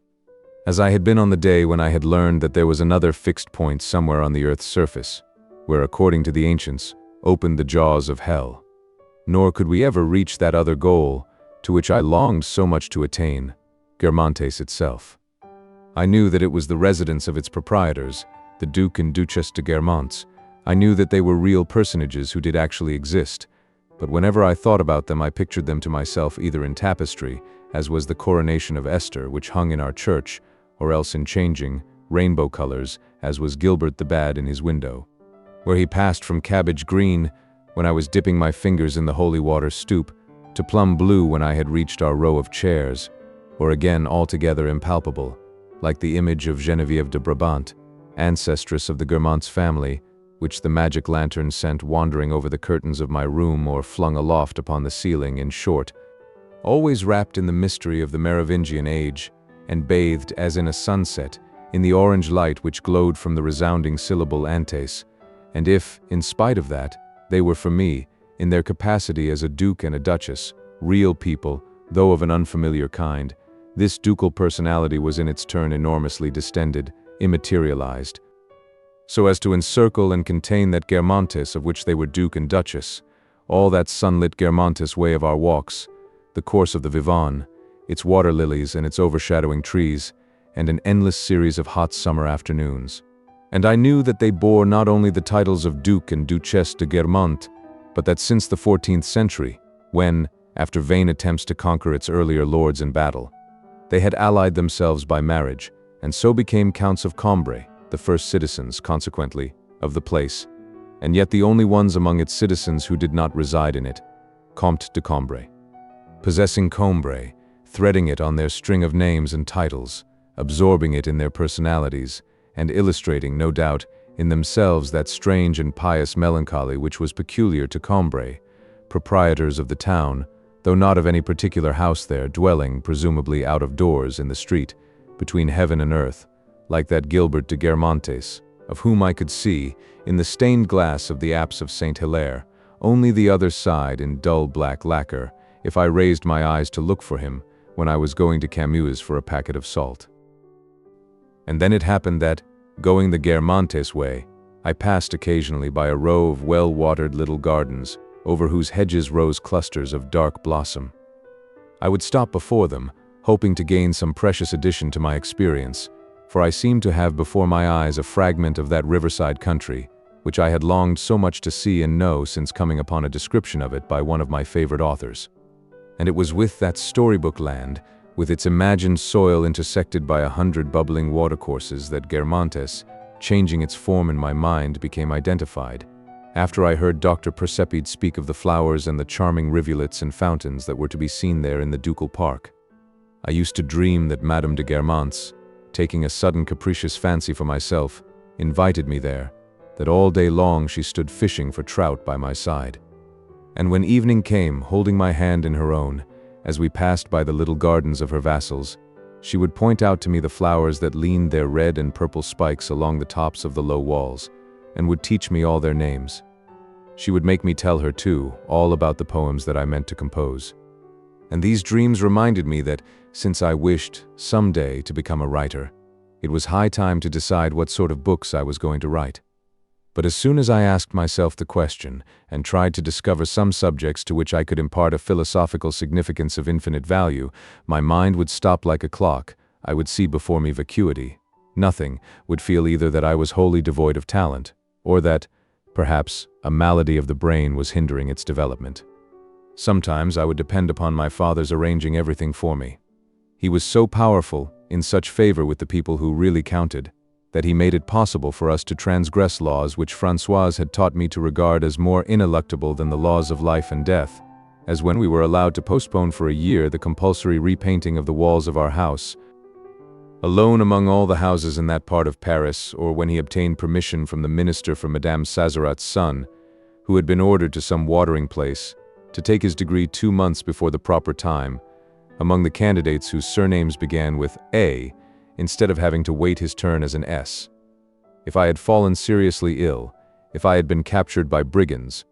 as I had been on the day when I had learned that there was another fixed point somewhere on the earth's surface, where, according to the ancients, opened the jaws of hell. Nor could we ever reach that other goal, to which I longed so much to attain, Guermantes itself. I knew that it was the residence of its proprietors, the Duke and Duchess de Guermantes. I knew that they were real personages who did actually exist, but whenever I thought about them I pictured them to myself either in tapestry, as was the coronation of Esther which hung in our church, or else in changing, rainbow colors, as was Gilbert the Bad in his window, where he passed from cabbage green, when I was dipping my fingers in the holy water stoop, to plum blue when I had reached our row of chairs, or again altogether impalpable, like the image of Geneviève de Brabant, ancestress of the Guermantes family, which the magic lantern sent wandering over the curtains of my room or flung aloft upon the ceiling, in short, always wrapped in the mystery of the Merovingian age, and bathed, as in a sunset, in the orange light which glowed from the resounding syllable antes, and if, in spite of that, they were for me, in their capacity as a duke and a duchess, real people, though of an unfamiliar kind, this ducal personality was in its turn enormously distended, immaterialized, so as to encircle and contain that Guermantes of which they were duke and duchess, all that sunlit Guermantes way of our walks, the course of the Vivonne, its water lilies and its overshadowing trees, and an endless series of hot summer afternoons. And I knew that they bore not only the titles of Duke and Duchesse de Guermantes, but that since the 14th century, when, after vain attempts to conquer its earlier lords in battle, they had allied themselves by marriage, and so became Counts of Combray, the first citizens, consequently, of the place, and yet the only ones among its citizens who did not reside in it, Comte de Combray. Possessing Combray, threading it on their string of names and titles, absorbing it in their personalities, and illustrating, no doubt, in themselves that strange and pious melancholy which was peculiar to Combray, proprietors of the town, though not of any particular house there, dwelling, presumably out of doors, in the street, between heaven and earth, like that Gilbert de Guermantes, of whom I could see, in the stained glass of the apse of Saint Hilaire, only the other side in dull black lacquer, if I raised my eyes to look for him when I was going to Camus for a packet of salt. And then it happened that, going the Guermantes way, I passed occasionally by a row of well-watered little gardens, over whose hedges rose clusters of dark blossom. I would stop before them, hoping to gain some precious addition to my experience, for I seemed to have before my eyes a fragment of that riverside country, which I had longed so much to see and know since coming upon a description of it by one of my favorite authors. And it was with that storybook land, with its imagined soil intersected by 100 bubbling watercourses, that Guermantes, changing its form in my mind, became identified, after I heard Dr. Percepide speak of the flowers and the charming rivulets and fountains that were to be seen there in the ducal park. I used to dream that Madame de Guermantes, taking a sudden capricious fancy for myself, invited me there, that all day long she stood fishing for trout by my side. And when evening came, holding my hand in her own, as we passed by the little gardens of her vassals, she would point out to me the flowers that leaned their red and purple spikes along the tops of the low walls, and would teach me all their names. She would make me tell her, too, all about the poems that I meant to compose. And these dreams reminded me that, since I wished, someday, to become a writer, it was high time to decide what sort of books I was going to write. But as soon as I asked myself the question, and tried to discover some subjects to which I could impart a philosophical significance of infinite value, my mind would stop like a clock, I would see before me vacuity. Nothing would feel either that I was wholly devoid of talent, or that, perhaps, a malady of the brain was hindering its development. Sometimes I would depend upon my father's arranging everything for me. He was so powerful, in such favor with the people who really counted, that he made it possible for us to transgress laws which Françoise had taught me to regard as more ineluctable than the laws of life and death, as when we were allowed to postpone for a year the compulsory repainting of the walls of our house, alone among all the houses in that part of Paris, or when he obtained permission from the minister for Madame Sazerat's son, who had been ordered to some watering place, to take his degree 2 months before the proper time, among the candidates whose surnames began with A, instead of having to wait his turn as an S. If I had fallen seriously ill, if I had been captured by brigands,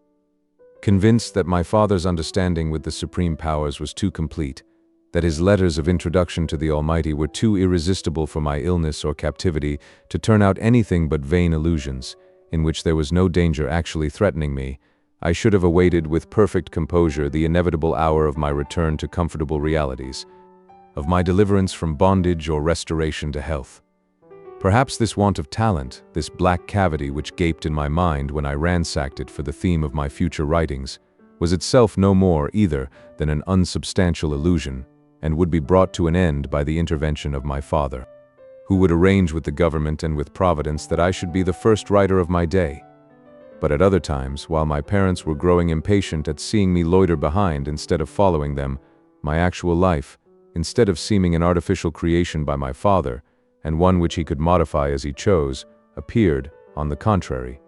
convinced that my father's understanding with the supreme powers was too complete, that his letters of introduction to the Almighty were too irresistible for my illness or captivity to turn out anything but vain illusions, in which there was no danger actually threatening me, I should have awaited with perfect composure the inevitable hour of my return to comfortable realities, of my deliverance from bondage or restoration to health. Perhaps this want of talent, this black cavity which gaped in my mind when I ransacked it for the theme of my future writings, was itself no more either than an unsubstantial illusion, and would be brought to an end by the intervention of my father, who would arrange with the government and with Providence that I should be the first writer of my day. But at other times, while my parents were growing impatient at seeing me loiter behind instead of following them, my actual life, instead of seeming an artificial creation by my father, and one which he could modify as he chose, appeared, on the contrary,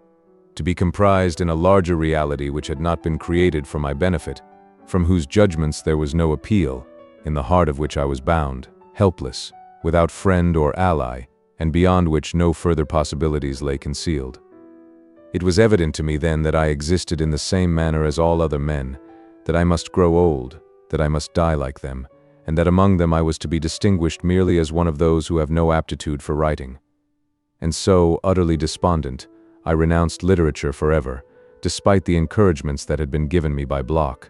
to be comprised in a larger reality which had not been created for my benefit, from whose judgments there was no appeal, in the heart of which I was bound, helpless, without friend or ally, and beyond which no further possibilities lay concealed. It was evident to me then that I existed in the same manner as all other men, that I must grow old, that I must die like them, and that among them I was to be distinguished merely as one of those who have no aptitude for writing. And so, utterly despondent, I renounced literature forever, despite the encouragements that had been given me by Bloch.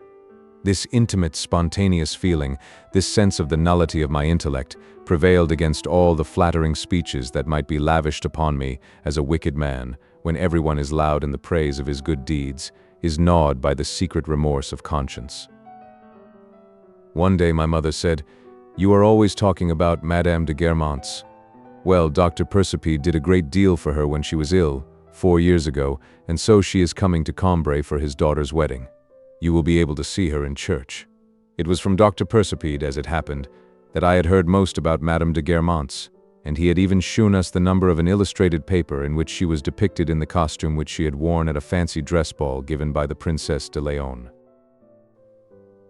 This intimate, spontaneous feeling, this sense of the nullity of my intellect, prevailed against all the flattering speeches that might be lavished upon me as a wicked man, when everyone is loud in the praise of his good deeds, is gnawed by the secret remorse of conscience. One day my mother said, "You are always talking about Madame de Guermantes. Well, Dr. Persipede did a great deal for her when she was ill, 4 years ago, and so she is coming to Combray for his daughter's wedding. You will be able to see her in church." It was from Dr. Persipede, as it happened, that I had heard most about Madame de Guermantes, and he had even shewn us the number of an illustrated paper in which she was depicted in the costume which she had worn at a fancy dress ball given by the Princesse de Léon.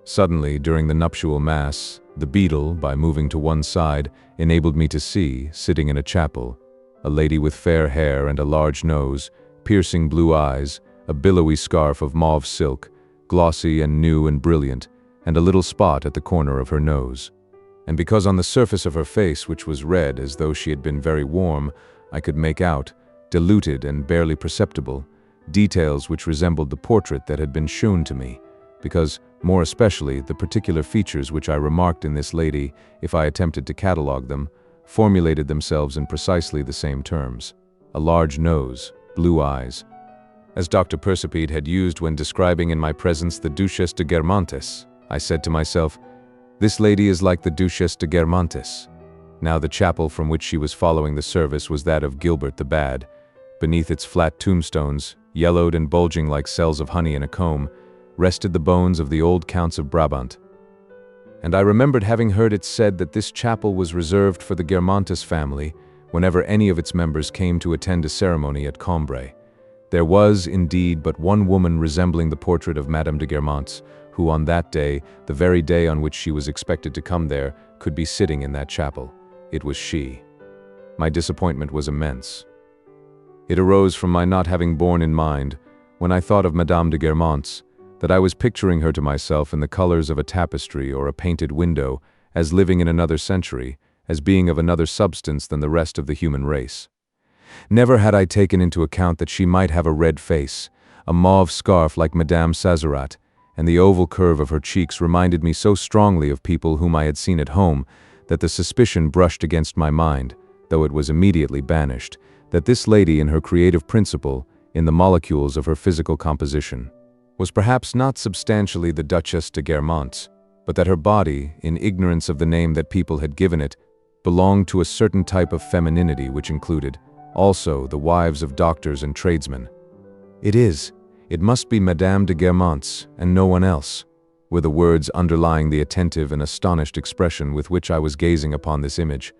Suddenly, during the nuptial mass, the beadle, by moving to one side, enabled me to see, sitting in a chapel, a lady with fair hair and a large nose, piercing blue eyes, a billowy scarf of mauve silk, glossy and new and brilliant, and a little spot at the corner of her nose. And because on the surface of her face, which was red as though she had been very warm, I could make out, diluted and barely perceptible, details which resembled the portrait that had been shewn to me, because, more especially, the particular features which I remarked in this lady, if I attempted to catalogue them, formulated themselves in precisely the same terms: a large nose, blue eyes, as Dr. Persipede had used when describing in my presence the Duchesse de Guermantes. I said to myself, "This lady is like the Duchesse de Guermantes." Now the chapel from which she was following the service was that of Gilbert the Bad. Beneath its flat tombstones, yellowed and bulging like cells of honey in a comb, rested the bones of the old Counts of Brabant. And I remembered having heard it said that this chapel was reserved for the Guermantes family whenever any of its members came to attend a ceremony at Combray. There was, indeed, but one woman resembling the portrait of Madame de Guermantes, who on that day, the very day on which she was expected to come there, could be sitting in that chapel. It was she. My disappointment was immense. It arose from my not having borne in mind, when I thought of Madame de Guermantes, that I was picturing her to myself in the colors of a tapestry or a painted window, as living in another century, as being of another substance than the rest of the human race. Never had I taken into account that she might have a red face, a mauve scarf like Madame Sazerat, and the oval curve of her cheeks reminded me so strongly of people whom I had seen at home that the suspicion brushed against my mind, though it was immediately banished, that this lady in her creative principle, in the molecules of her physical composition, was perhaps not substantially the Duchesse de Guermantes, but that her body, in ignorance of the name that people had given it, belonged to a certain type of femininity which included, also, the wives of doctors and tradesmen. It must be Madame de Guermantes, and no one else," were the words underlying the attentive and astonished expression with which I was gazing upon this image,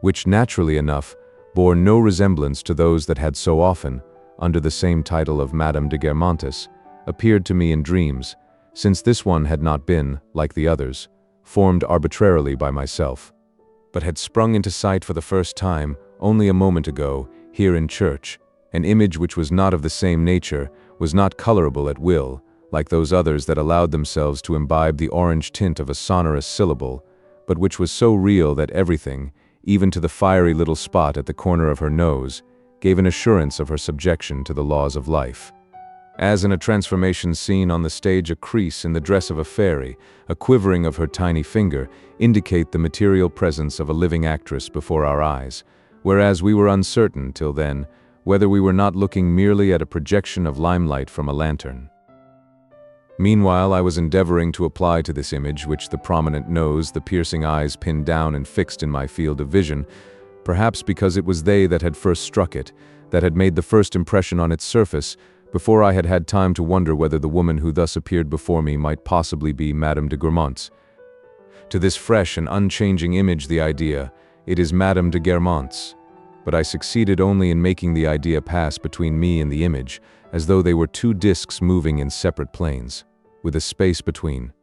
which, naturally enough, bore no resemblance to those that had so often, under the same title of Madame de Guermantes, appeared to me in dreams, since this one had not been, like the others, formed arbitrarily by myself, but had sprung into sight for the first time, only a moment ago, here in church, an image which was not of the same nature, was not colorable at will, like those others that allowed themselves to imbibe the orange tint of a sonorous syllable, but which was so real that everything, even to the fiery little spot at the corner of her nose, gave an assurance of her subjection to the laws of life. As in a transformation scene on the stage, a crease in the dress of a fairy, a quivering of her tiny finger, indicate the material presence of a living actress before our eyes, whereas we were uncertain, till then, whether we were not looking merely at a projection of limelight from a lantern. Meanwhile, I was endeavoring to apply to this image, which the prominent nose, the piercing eyes pinned down and fixed in my field of vision, perhaps because it was they that had first struck it, that had made the first impression on its surface, before I had had time to wonder whether the woman who thus appeared before me might possibly be Madame de Guermantes. To this fresh and unchanging image the idea, "It is Madame de Guermantes," but I succeeded only in making the idea pass between me and the image, as though they were two discs moving in separate planes, with a space between.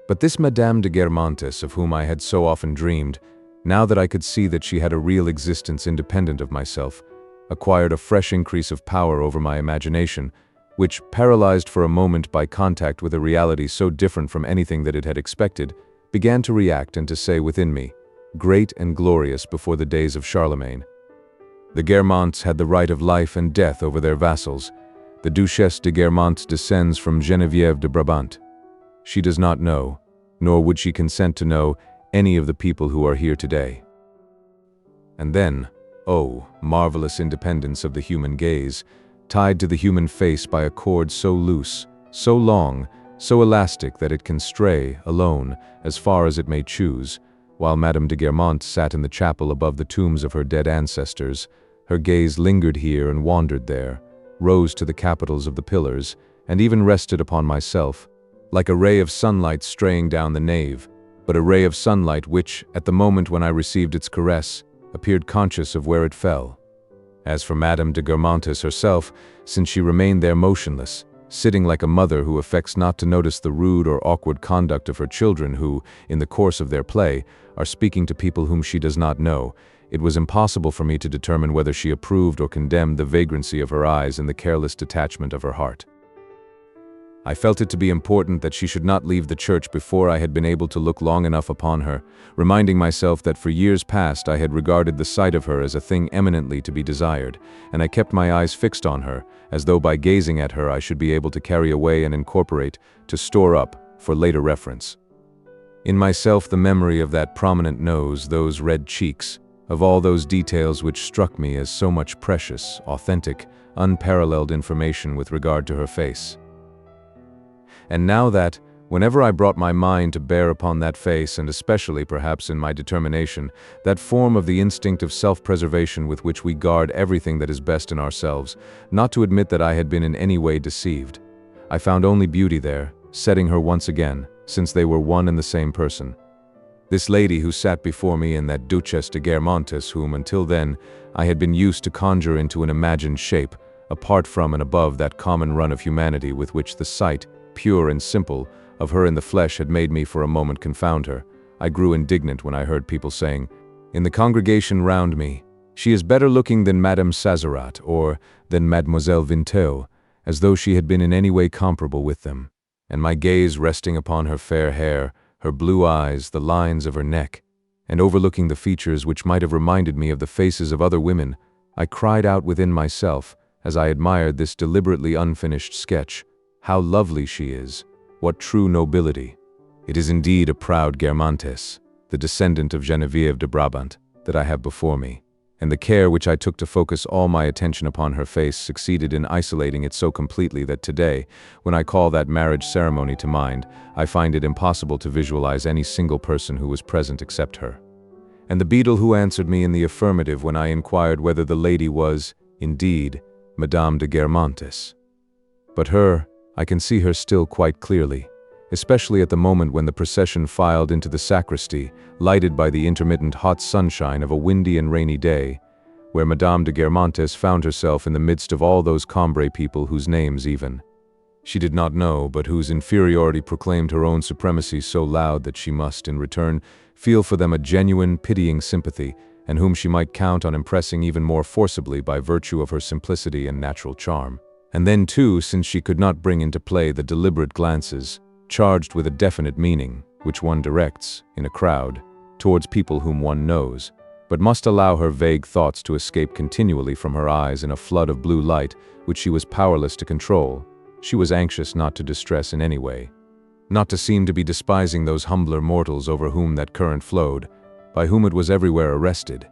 But this Madame de Guermantes, of whom I had so often dreamed, now that I could see that she had a real existence independent of myself, acquired a fresh increase of power over my imagination, which, paralyzed for a moment by contact with a reality so different from anything that it had expected, began to react and to say within me, "Great and glorious before the days of Charlemagne." The Guermantes had the right of life and death over their vassals. The Duchesse de Guermantes descends from Geneviève de Brabant. She does not know, nor would she consent to know, any of the people who are here today. And then, oh, marvelous independence of the human gaze, tied to the human face by a cord so loose, so long, so elastic that it can stray, alone, as far as it may choose, while Madame de Guermantes sat in the chapel above the tombs of her dead ancestors. Her gaze lingered here and wandered there, rose to the capitals of the pillars, and even rested upon myself, like a ray of sunlight straying down the nave, but a ray of sunlight which, at the moment when I received its caress, appeared conscious of where it fell. As for Madame de Guermantes herself, since she remained there motionless, sitting like a mother who affects not to notice the rude or awkward conduct of her children who, in the course of their play, are speaking to people whom she does not know, it was impossible for me to determine whether she approved or condemned the vagrancy of her eyes and the careless detachment of her heart. I felt it to be important that she should not leave the church before I had been able to look long enough upon her, reminding myself that for years past I had regarded the sight of her as a thing eminently to be desired, and I kept my eyes fixed on her, as though by gazing at her I should be able to carry away and incorporate, to store up, for later reference. In myself the memory of that prominent nose, those red cheeks, of all those details which struck me as so much precious, authentic, unparalleled information with regard to her face. And now that, whenever I brought my mind to bear upon that face, and especially perhaps in my determination, that form of the instinct of self-preservation with which we guard everything that is best in ourselves, not to admit that I had been in any way deceived, I found only beauty there, setting her once again, since they were one and the same person. This lady who sat before me and that Duchesse de Guermantes whom until then I had been used to conjure into an imagined shape, apart from and above that common run of humanity with which the sight, pure and simple, of her in the flesh had made me for a moment confound her, I grew indignant when I heard people saying, in the congregation round me, "She is better looking than Madame Sazerat, or than Mademoiselle Vinteux," as though she had been in any way comparable with them. And my gaze resting upon her fair hair, her blue eyes, the lines of her neck, and overlooking the features which might have reminded me of the faces of other women, I cried out within myself, as I admired this deliberately unfinished sketch, "How lovely she is! What true nobility! It is indeed a proud Guermantes, the descendant of Geneviève de Brabant, that I have before me." And the care which I took to focus all my attention upon her face succeeded in isolating it so completely that today, when I call that marriage ceremony to mind, I find it impossible to visualize any single person who was present except her. And the beadle who answered me in the affirmative when I inquired whether the lady was, indeed, Madame de Guermantes. But her, I can see her still quite clearly, especially at the moment when the procession filed into the sacristy, lighted by the intermittent hot sunshine of a windy and rainy day, where Madame de Guermantes found herself in the midst of all those Combray people whose names even she did not know, but whose inferiority proclaimed her own supremacy so loud that she must, in return, feel for them a genuine, pitying sympathy, and whom she might count on impressing even more forcibly by virtue of her simplicity and natural charm. And then, too, since she could not bring into play the deliberate glances, charged with a definite meaning, which one directs, in a crowd, towards people whom one knows, but must allow her vague thoughts to escape continually from her eyes in a flood of blue light which she was powerless to control, she was anxious not to distress in any way, not to seem to be despising those humbler mortals over whom that current flowed, by whom it was everywhere arrested.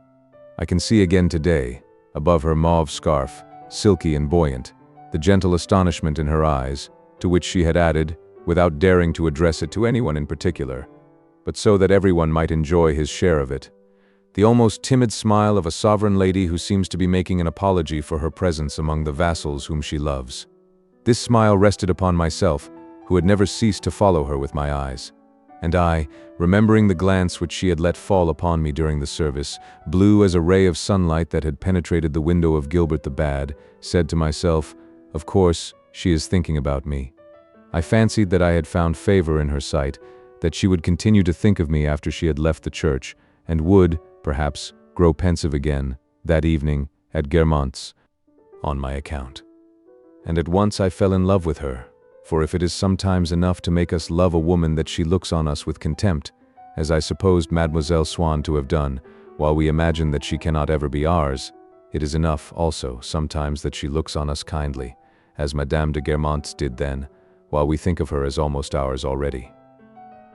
I can see again today, above her mauve scarf, silky and buoyant, the gentle astonishment in her eyes, to which she had added, without daring to address it to anyone in particular, but so that everyone might enjoy his share of it, the almost timid smile of a sovereign lady who seems to be making an apology for her presence among the vassals whom she loves. This smile rested upon myself, who had never ceased to follow her with my eyes. And I, remembering the glance which she had let fall upon me during the service, blue as a ray of sunlight that had penetrated the window of Gilbert the Bad, said to myself, "Of course, she is thinking about me." I fancied that I had found favor in her sight, that she would continue to think of me after she had left the church, and would, perhaps, grow pensive again, that evening, at Guermantes, on my account. And at once I fell in love with her, for if it is sometimes enough to make us love a woman that she looks on us with contempt, as I supposed Mademoiselle Swann to have done, while we imagine that she cannot ever be ours, it is enough, also, sometimes that she looks on us kindly, as Madame de Guermantes did then, while we think of her as almost ours already.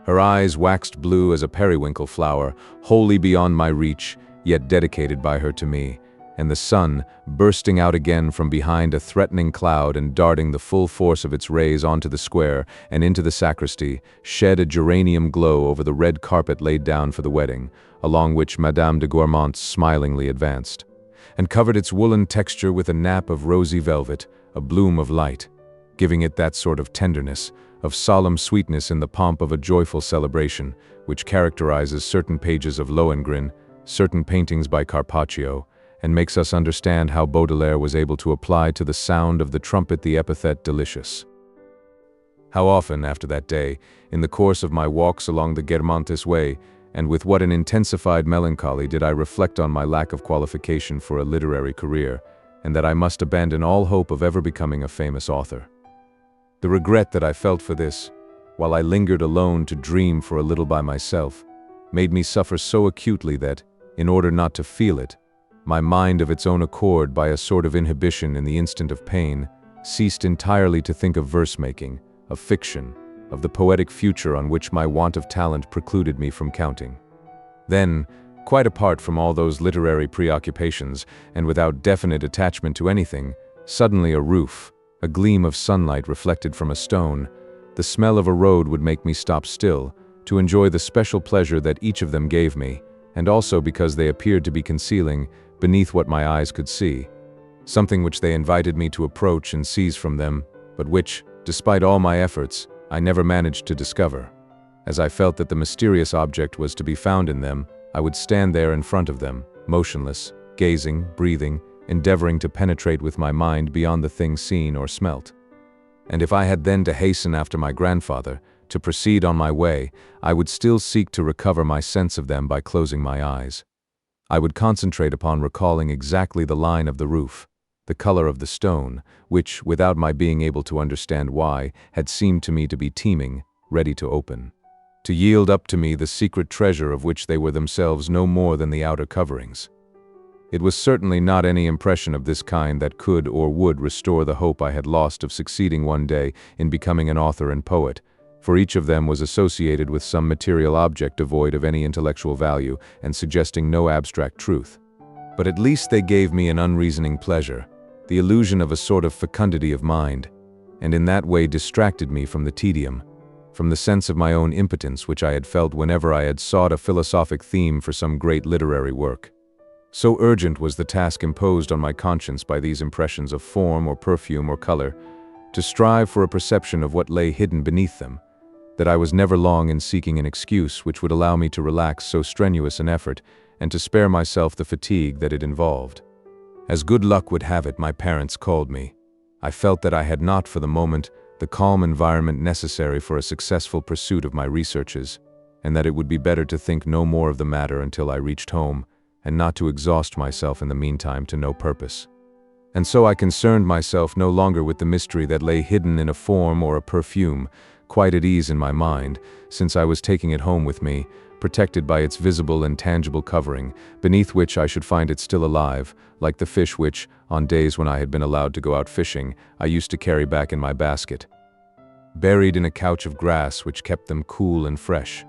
Her eyes waxed blue as a periwinkle flower, wholly beyond my reach, yet dedicated by her to me, and the sun, bursting out again from behind a threatening cloud and darting the full force of its rays onto the square and into the sacristy, shed a geranium glow over the red carpet laid down for the wedding, along which Madame de Guermantes smilingly advanced, and covered its woolen texture with a nap of rosy velvet, a bloom of light, giving it that sort of tenderness, of solemn sweetness in the pomp of a joyful celebration, which characterizes certain pages of Lohengrin, certain paintings by Carpaccio, and makes us understand how Baudelaire was able to apply to the sound of the trumpet the epithet delicious. How often, after that day, in the course of my walks along the Guermantes way, and with what an intensified melancholy did I reflect on my lack of qualification for a literary career, and that I must abandon all hope of ever becoming a famous author. The regret that I felt for this, while I lingered alone to dream for a little by myself, made me suffer so acutely that, in order not to feel it, my mind of its own accord, by a sort of inhibition in the instant of pain, ceased entirely to think of verse-making, of fiction, of the poetic future on which my want of talent precluded me from counting. Then, quite apart from all those literary preoccupations, and without definite attachment to anything, suddenly a roof, a gleam of sunlight reflected from a stone, the smell of a road would make me stop still, to enjoy the special pleasure that each of them gave me, and also because they appeared to be concealing, beneath what my eyes could see, something which they invited me to approach and seize from them, but which, despite all my efforts, I never managed to discover. As I felt that the mysterious object was to be found in them, I would stand there in front of them, motionless, gazing, breathing, endeavoring to penetrate with my mind beyond the thing seen or smelt. And if I had then to hasten after my grandfather, to proceed on my way, I would still seek to recover my sense of them by closing my eyes. I would concentrate upon recalling exactly the line of the roof, the color of the stone, which, without my being able to understand why, had seemed to me to be teeming, ready to open, to yield up to me the secret treasure of which they were themselves no more than the outer coverings. It was certainly not any impression of this kind that could or would restore the hope I had lost of succeeding one day in becoming an author and poet, for each of them was associated with some material object devoid of any intellectual value and suggesting no abstract truth. But at least they gave me an unreasoning pleasure, the illusion of a sort of fecundity of mind, and in that way distracted me from the tedium, from the sense of my own impotence which I had felt whenever I had sought a philosophic theme for some great literary work. So urgent was the task imposed on my conscience by these impressions of form or perfume or color, to strive for a perception of what lay hidden beneath them, that I was never long in seeking an excuse which would allow me to relax so strenuous an effort and to spare myself the fatigue that it involved. As good luck would have it, my parents called me. I felt that I had not, for the moment, the calm environment necessary for a successful pursuit of my researches, and that it would be better to think no more of the matter until I reached home, and not to exhaust myself in the meantime to no purpose. And so I concerned myself no longer with the mystery that lay hidden in a form or a perfume, quite at ease in my mind, since I was taking it home with me, protected by its visible and tangible covering, beneath which I should find it still alive, like the fish which, on days when I had been allowed to go out fishing, I used to carry back in my basket, buried in a couch of grass which kept them cool and fresh.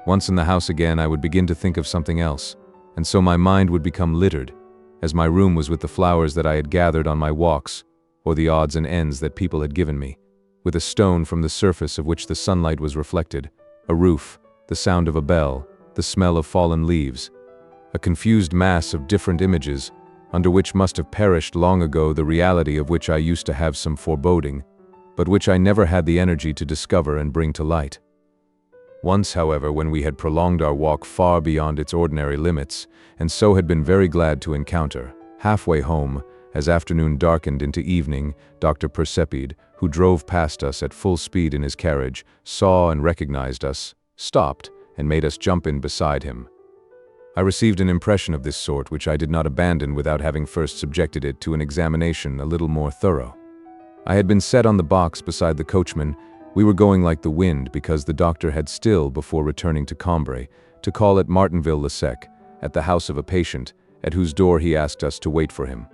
Once in the house again, I would begin to think of something else, and so my mind would become littered, as my room was with the flowers that I had gathered on my walks, or the odds and ends that people had given me, with a stone from the surface of which the sunlight was reflected, a roof, the sound of a bell, the smell of fallen leaves, a confused mass of different images, under which must have perished long ago the reality of which I used to have some foreboding, but which I never had the energy to discover and bring to light. Once, however, when we had prolonged our walk far beyond its ordinary limits, and so had been very glad to encounter, halfway home, as afternoon darkened into evening, Dr. Percepide, who drove past us at full speed in his carriage, saw and recognized us, stopped, and made us jump in beside him. I received an impression of this sort which I did not abandon without having first subjected it to an examination a little more thorough. I had been set on the box beside the coachman. We were going like the wind because the doctor had still, before returning to Combray, to call at Martinville-le-Sec, at the house of a patient, at whose door he asked us to wait for him.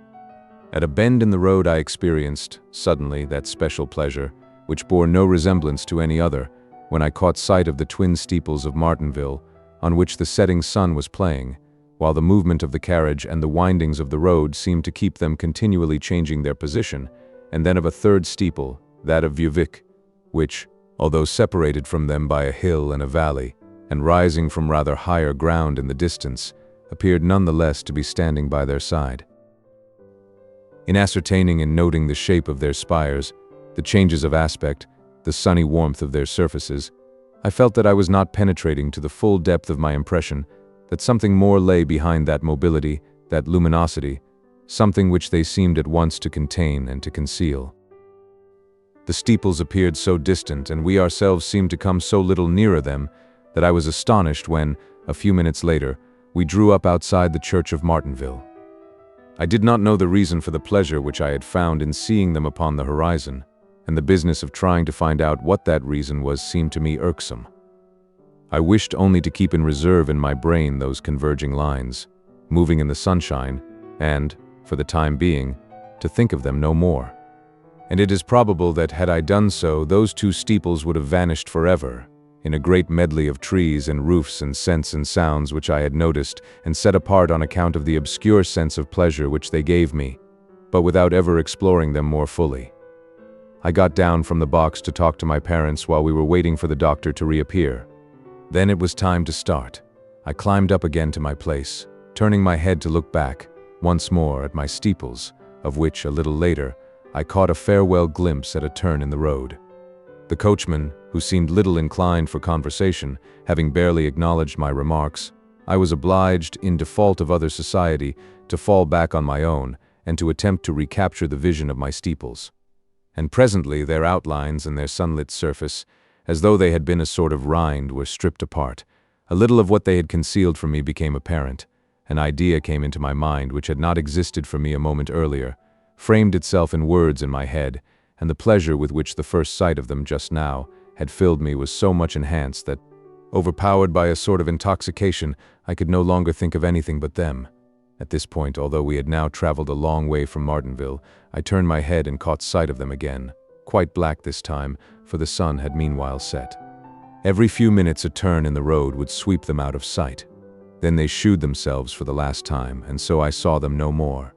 At a bend in the road I experienced, suddenly, that special pleasure, which bore no resemblance to any other, when I caught sight of the twin steeples of Martinville, on which the setting sun was playing, while the movement of the carriage and the windings of the road seemed to keep them continually changing their position, and then of a third steeple, that of Vieuxvicq, which, although separated from them by a hill and a valley, and rising from rather higher ground in the distance, appeared none the less to be standing by their side. In ascertaining and noting the shape of their spires, the changes of aspect, the sunny warmth of their surfaces, I felt that I was not penetrating to the full depth of my impression, that something more lay behind that mobility, that luminosity, something which they seemed at once to contain and to conceal. The steeples appeared so distant, and we ourselves seemed to come so little nearer them, that I was astonished when, a few minutes later, we drew up outside the church of Martinville. I did not know the reason for the pleasure which I had found in seeing them upon the horizon, and the business of trying to find out what that reason was seemed to me irksome. I wished only to keep in reserve in my brain those converging lines, moving in the sunshine, and, for the time being, to think of them no more. And it is probable that had I done so, those two steeples would have vanished forever, in a great medley of trees and roofs and scents and sounds which I had noticed and set apart on account of the obscure sense of pleasure which they gave me, but without ever exploring them more fully. I got down from the box to talk to my parents while we were waiting for the doctor to reappear. Then it was time to start. I climbed up again to my place, turning my head to look back, once more at my steeples, of which, a little later, I caught a farewell glimpse at a turn in the road. The coachman, who seemed little inclined for conversation, having barely acknowledged my remarks, I was obliged, in default of other society, to fall back on my own, and to attempt to recapture the vision of my steeples. And presently their outlines and their sunlit surface, as though they had been a sort of rind, were stripped apart. A little of what they had concealed from me became apparent. An idea came into my mind which had not existed for me a moment earlier, framed itself in words in my head, and the pleasure with which the first sight of them just now had filled me was so much enhanced that, overpowered by a sort of intoxication, I could no longer think of anything but them. At this point, although we had now traveled a long way from Martinville, I turned my head and caught sight of them again, quite black this time, for the sun had meanwhile set. Every few minutes a turn in the road would sweep them out of sight. Then they shewed themselves for the last time, and so I saw them no more.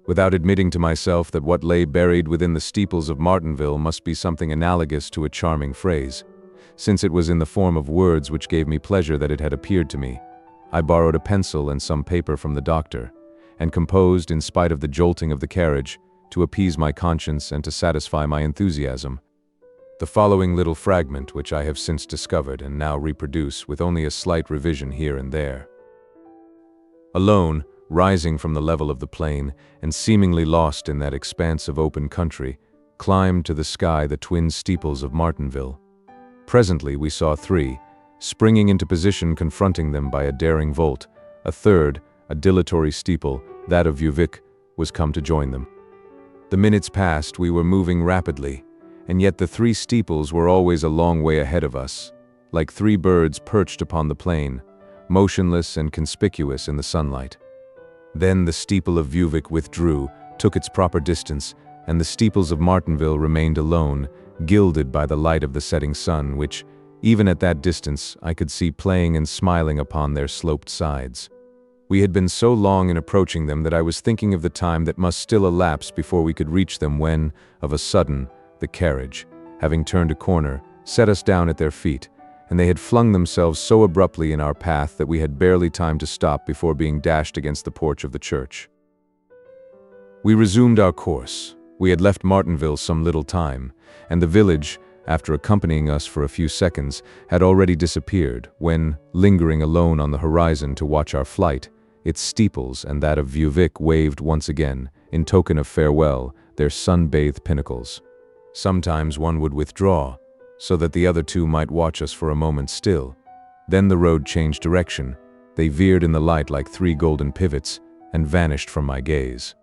Without admitting to myself that what lay buried within the steeples of Martinville must be something analogous to a charming phrase, since it was in the form of words which gave me pleasure that it had appeared to me, I borrowed a pencil and some paper from the doctor, and composed, in spite of the jolting of the carriage, to appease my conscience and to satisfy my enthusiasm, the following little fragment which I have since discovered and now reproduce with only a slight revision here and there. Alone, rising from the level of the plain, and seemingly lost in that expanse of open country, climbed to the sky the twin steeples of Martinville. Presently we saw three, springing into position confronting them by a daring volt. A third, a dilatory steeple, that of Vieuxvicq, was come to join them. The minutes passed, we were moving rapidly, and yet the three steeples were always a long way ahead of us, like three birds perched upon the plain, motionless and conspicuous in the sunlight. Then the steeple of Vieuxvicq withdrew, took its proper distance, and the steeples of Martinville remained alone, gilded by the light of the setting sun, which, even at that distance, I could see playing and smiling upon their sloped sides. We had been so long in approaching them that I was thinking of the time that must still elapse before we could reach them when, of a sudden, the carriage, having turned a corner, set us down at their feet, and they had flung themselves so abruptly in our path that we had barely time to stop before being dashed against the porch of the church. We resumed our course. We had left Martinville some little time, and the village, after accompanying us for a few seconds, had already disappeared when, lingering alone on the horizon to watch our flight, its steeples and that of Vieuxvicq waved once again, in token of farewell, their sun-bathed pinnacles. Sometimes one would withdraw, so that the other two might watch us for a moment still. Then the road changed direction. They veered in the light like three golden pivots, and vanished from my gaze.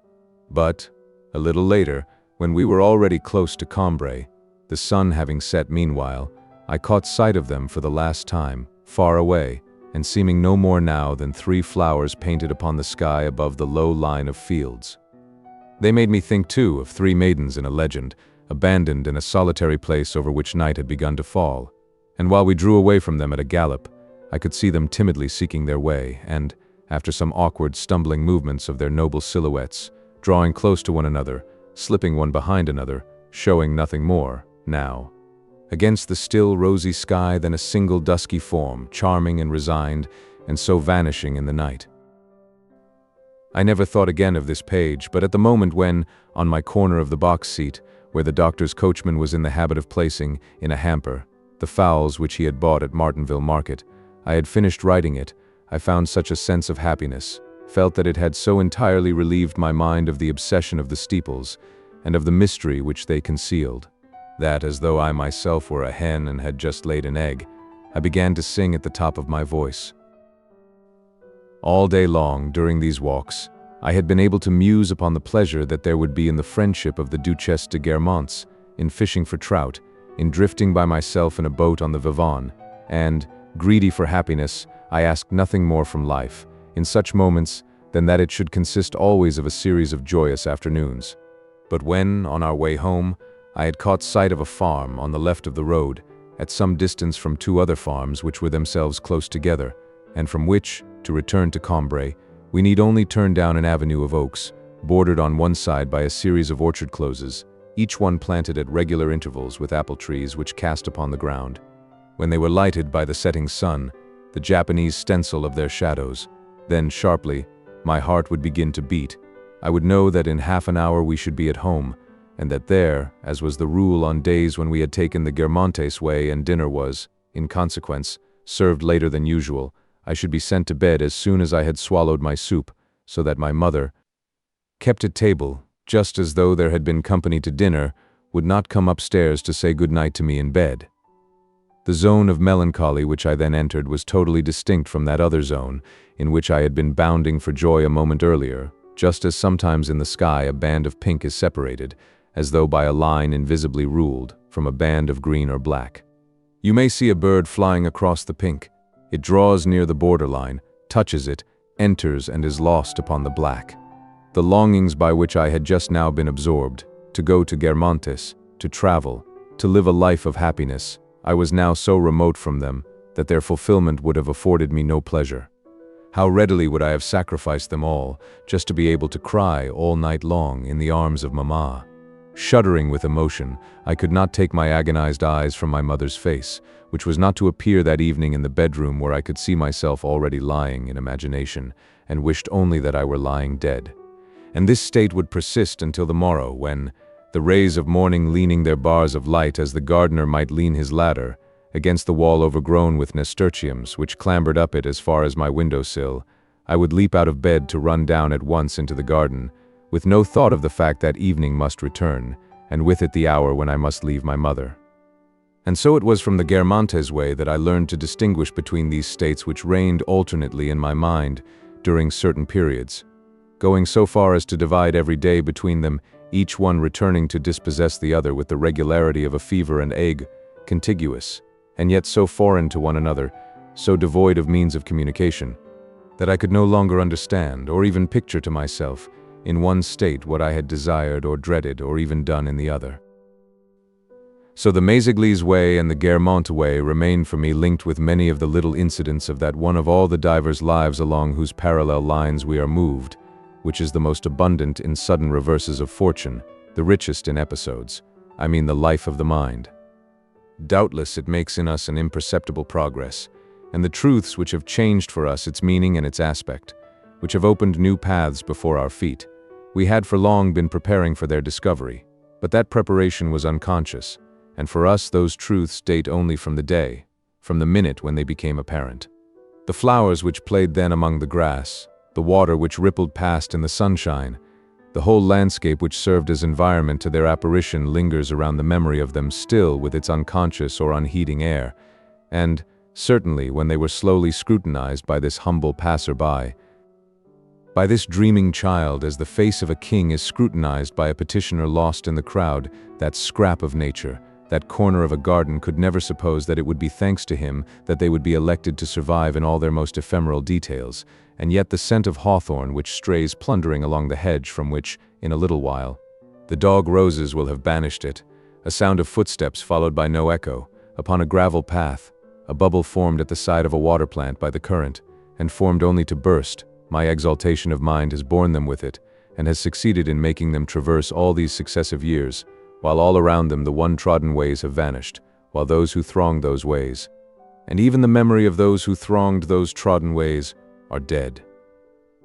But, a little later, when we were already close to Combray, the sun having set meanwhile, I caught sight of them for the last time, far away, and seeming no more now than three flowers painted upon the sky above the low line of fields. They made me think, too, of three maidens in a legend, abandoned in a solitary place over which night had begun to fall, and while we drew away from them at a gallop, I could see them timidly seeking their way, and, after some awkward stumbling movements of their noble silhouettes, drawing close to one another, slipping one behind another, showing nothing more, now. Against the still rosy sky than a single dusky form, charming and resigned, and so vanishing in the night. I never thought again of this page, but at the moment when, on my corner of the box seat, where the doctor's coachman was in the habit of placing, in a hamper, the fowls which he had bought at Martinville Market, I had finished writing it, I found such a sense of happiness, felt that it had so entirely relieved my mind of the obsession of the steeples, and of the mystery which they concealed, that, as though I myself were a hen and had just laid an egg, I began to sing at the top of my voice. All day long, during these walks, I had been able to muse upon the pleasure that there would be in the friendship of the Duchesse de Guermantes, in fishing for trout, in drifting by myself in a boat on the Vivonne, and, greedy for happiness, I asked nothing more from life, in such moments, than that it should consist always of a series of joyous afternoons. But when, on our way home, I had caught sight of a farm on the left of the road, at some distance from two other farms which were themselves close together, and from which, to return to Combray, we need only turn down an avenue of oaks, bordered on one side by a series of orchard closes, each one planted at regular intervals with apple trees which cast upon the ground. When they were lighted by the setting sun, the Japanese stencil of their shadows, then sharply, my heart would begin to beat. I would know that in half an hour we should be at home, and that there, as was the rule on days when we had taken the Guermantes way and dinner was, in consequence, served later than usual, I should be sent to bed as soon as I had swallowed my soup, so that my mother, kept at table, just as though there had been company to dinner, would not come upstairs to say good night to me in bed. The zone of melancholy which I then entered was totally distinct from that other zone, in which I had been bounding for joy a moment earlier, just as sometimes in the sky a band of pink is separated, as though by a line invisibly ruled, from a band of green or black. You may see a bird flying across the pink. It draws near the borderline, touches it, enters and is lost upon the black. The longings by which I had just now been absorbed, to go to Guermantes, to travel, to live a life of happiness, I was now so remote from them that their fulfillment would have afforded me no pleasure. How readily would I have sacrificed them all, just to be able to cry all night long in the arms of Mamma. Shuddering with emotion, I could not take my agonized eyes from my mother's face, which was not to appear that evening in the bedroom where I could see myself already lying in imagination, and wished only that I were lying dead. And this state would persist until the morrow, when, the rays of morning leaning their bars of light as the gardener might lean his ladder, against the wall overgrown with nasturtiums which clambered up it as far as my window-sill, I would leap out of bed to run down at once into the garden, with no thought of the fact that evening must return, and with it the hour when I must leave my mother. And so it was from the Guermantes way that I learned to distinguish between these states which reigned alternately in my mind during certain periods, going so far as to divide every day between them, each one returning to dispossess the other with the regularity of a fever and ague, contiguous, and yet so foreign to one another, so devoid of means of communication, that I could no longer understand or even picture to myself in one state what I had desired or dreaded or even done in the other. So the Méséglise way and the Guermantes way remained for me linked with many of the little incidents of that one of all the divers lives along whose parallel lines we are moved, which is the most abundant in sudden reverses of fortune, the richest in episodes, I mean the life of the mind. Doubtless it makes in us an imperceptible progress, and the truths which have changed for us its meaning and its aspect, which have opened new paths before our feet, we had for long been preparing for their discovery, but that preparation was unconscious, and for us those truths date only from the day, from the minute when they became apparent. The flowers which played then among the grass, the water which rippled past in the sunshine, the whole landscape which served as environment to their apparition lingers around the memory of them still with its unconscious or unheeding air, and, certainly when they were slowly scrutinized by this humble passer-by, by this dreaming child as the face of a king is scrutinized by a petitioner lost in the crowd, that scrap of nature, that corner of a garden could never suppose that it would be thanks to him that they would be elected to survive in all their most ephemeral details, and yet the scent of hawthorn which strays plundering along the hedge from which, in a little while, the dog roses will have banished it, a sound of footsteps followed by no echo, upon a gravel path, a bubble formed at the side of a water plant by the current, and formed only to burst. My exaltation of mind has borne them with it, and has succeeded in making them traverse all these successive years, while all around them the one-trodden ways have vanished, while those who thronged those ways, and even the memory of those who thronged those trodden ways, are dead.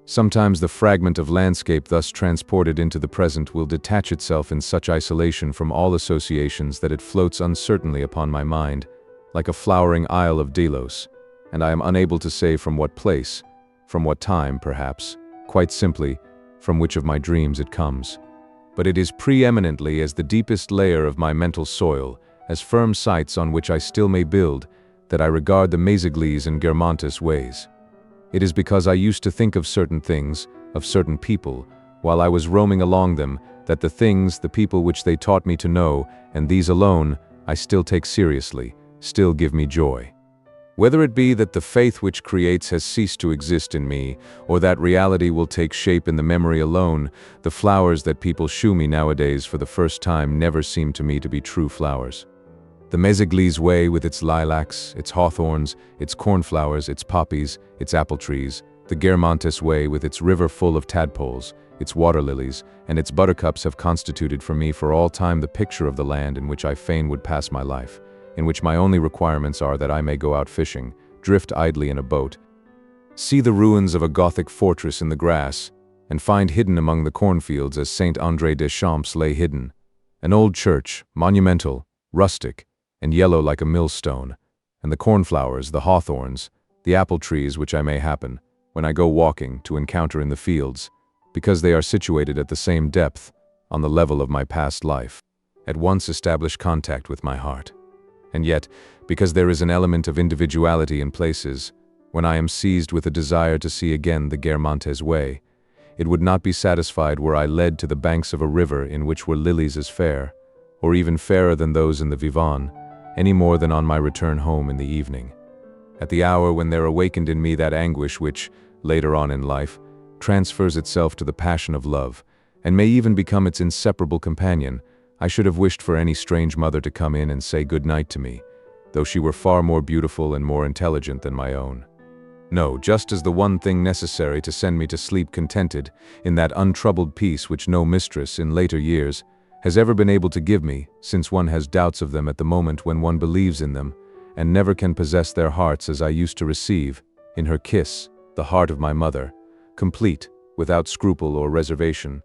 Sometimes the fragment of landscape thus transported into the present will detach itself in such isolation from all associations that it floats uncertainly upon my mind, like a flowering isle of Delos, and I am unable to say from what place, from what time, perhaps, quite simply, from which of my dreams it comes. But it is preeminently as the deepest layer of my mental soil, as firm sites on which I still may build, that I regard the Méséglise and Guermantes ways. It is because I used to think of certain things, of certain people, while I was roaming along them, that the things, the people which they taught me to know, and these alone, I still take seriously, still give me joy. Whether it be that the faith which creates has ceased to exist in me, or that reality will take shape in the memory alone, the flowers that people shew me nowadays for the first time never seem to me to be true flowers. The Méséglise way with its lilacs, its hawthorns, its cornflowers, its poppies, its apple trees, the Guermantes way with its river full of tadpoles, its water lilies, and its buttercups have constituted for me for all time the picture of the land in which I fain would pass my life, in which my only requirements are that I may go out fishing, drift idly in a boat, see the ruins of a Gothic fortress in the grass, and find hidden among the cornfields as Saint André des Champs lay hidden, an old church, monumental, rustic, and yellow like a millstone, and the cornflowers, the hawthorns, the apple trees which I may happen, when I go walking, to encounter in the fields, because they are situated at the same depth, on the level of my past life, at once establish contact with my heart. And yet, because there is an element of individuality in places, when I am seized with a desire to see again the Guermantes way, it would not be satisfied were I led to the banks of a river in which were lilies as fair, or even fairer than those in the Vivonne, any more than on my return home in the evening. At the hour when there awakened in me that anguish which, later on in life, transfers itself to the passion of love, and may even become its inseparable companion, I should have wished for any strange mother to come in and say good night to me, though she were far more beautiful and more intelligent than my own. No, just as the one thing necessary to send me to sleep contented, in that untroubled peace which no mistress, in later years, has ever been able to give me, since one has doubts of them at the moment when one believes in them, and never can possess their hearts as I used to receive, in her kiss, the heart of my mother, complete, without scruple or reservation,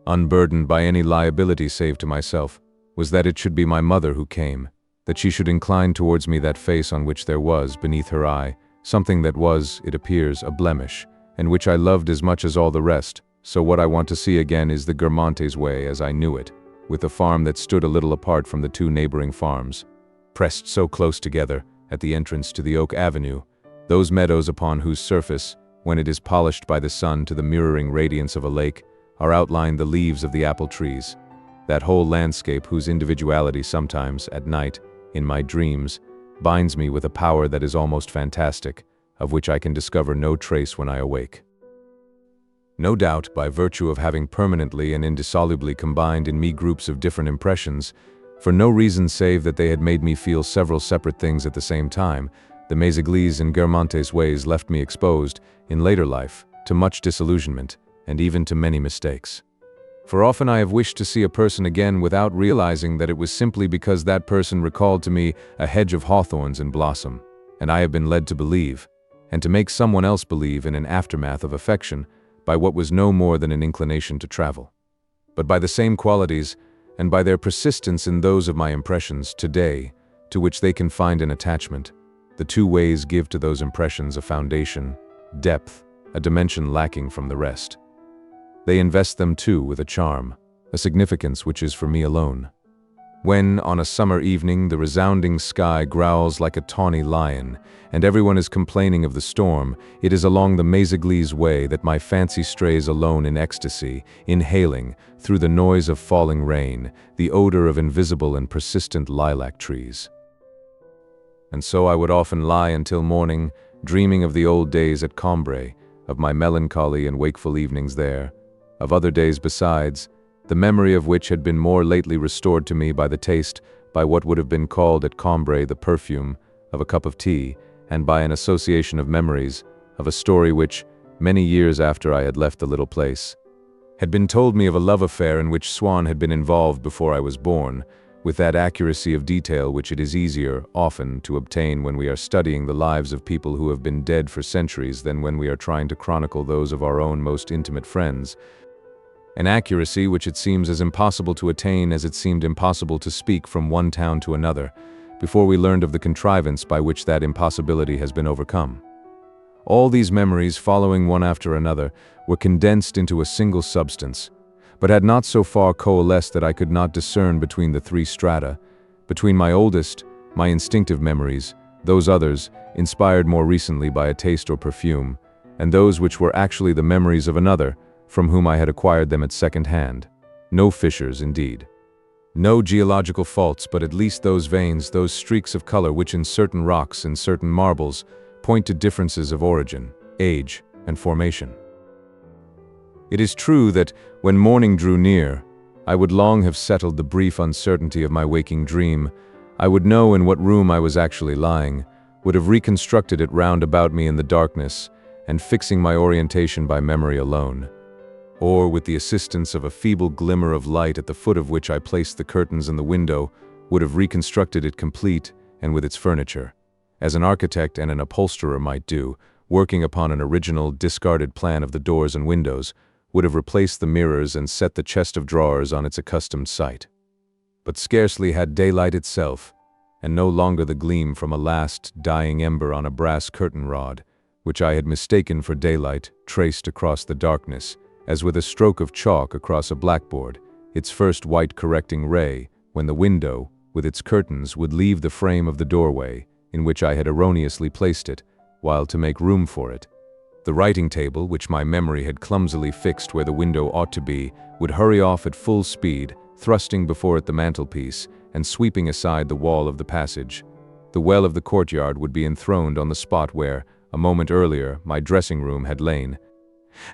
unburdened by any liability save to myself, was that it should be my mother who came, that she should incline towards me that face on which there was, beneath her eye, something that was, it appears, a blemish, and which I loved as much as all the rest. So what I want to see again is the Guermantes way as I knew it, with a farm that stood a little apart from the two neighboring farms, pressed so close together, at the entrance to the Oak Avenue, those meadows upon whose surface, when it is polished by the sun to the mirroring radiance of a lake, are outlined the leaves of the apple trees, that whole landscape whose individuality sometimes, at night, in my dreams, binds me with a power that is almost fantastic, of which I can discover no trace when I awake. No doubt, by virtue of having permanently and indissolubly combined in me groups of different impressions, for no reason save that they had made me feel several separate things at the same time, the Méséglise and Guermantes ways left me exposed, in later life, to much disillusionment, and even to many mistakes. For often I have wished to see a person again without realizing that it was simply because that person recalled to me a hedge of hawthorns in blossom, and I have been led to believe, and to make someone else believe in an aftermath of affection, by what was no more than an inclination to travel. But by the same qualities, and by their persistence in those of my impressions today, to which they can find an attachment, the two ways give to those impressions a foundation, depth, a dimension lacking from the rest. They invest them too with a charm, a significance which is for me alone. When, on a summer evening, the resounding sky growls like a tawny lion, and everyone is complaining of the storm, it is along the Méséglise way that my fancy strays alone in ecstasy, inhaling, through the noise of falling rain, the odor of invisible and persistent lilac trees. And so I would often lie until morning, dreaming of the old days at Combray, of my melancholy and wakeful evenings there, of other days besides, the memory of which had been more lately restored to me by the taste, by what would have been called at Combray the perfume, of a cup of tea, and by an association of memories, of a story which, many years after I had left the little place, had been told me of a love affair in which Swann had been involved before I was born, with that accuracy of detail which it is easier, often, to obtain when we are studying the lives of people who have been dead for centuries than when we are trying to chronicle those of our own most intimate friends. An accuracy which it seems as impossible to attain as it seemed impossible to speak from one town to another, before we learned of the contrivance by which that impossibility has been overcome. All these memories, following one after another, were condensed into a single substance, but had not so far coalesced that I could not discern between the three strata, between my oldest, my instinctive memories, those others, inspired more recently by a taste or perfume, and those which were actually the memories of another, from whom I had acquired them at second hand. No fissures, indeed. No geological faults, but at least those veins, those streaks of color which in certain rocks, in certain marbles, point to differences of origin, age, and formation. It is true that, when morning drew near, I would long have settled the brief uncertainty of my waking dream. I would know in what room I was actually lying, would have reconstructed it round about me in the darkness, and fixing my orientation by memory alone. Or, with the assistance of a feeble glimmer of light at the foot of which I placed the curtains and the window, would have reconstructed it complete and with its furniture, as an architect and an upholsterer might do, working upon an original, discarded plan of the doors and windows, would have replaced the mirrors and set the chest of drawers on its accustomed site. But scarcely had daylight itself, and no longer the gleam from a last dying ember on a brass curtain rod, which I had mistaken for daylight, traced across the darkness, as with a stroke of chalk across a blackboard, its first white correcting ray, when the window, with its curtains, would leave the frame of the doorway, in which I had erroneously placed it, while to make room for it, the writing table, which my memory had clumsily fixed where the window ought to be, would hurry off at full speed, thrusting before it the mantelpiece, and sweeping aside the wall of the passage. The well of the courtyard would be enthroned on the spot where, a moment earlier, my dressing room had lain,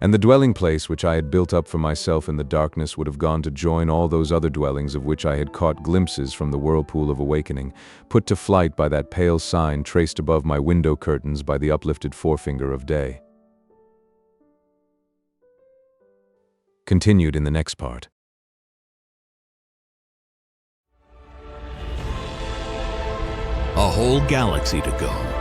and the dwelling place which I had built up for myself in the darkness would have gone to join all those other dwellings of which I had caught glimpses from the whirlpool of awakening, put to flight by that pale sign traced above my window curtains by the uplifted forefinger of day. Continued in the next part. A whole galaxy to go.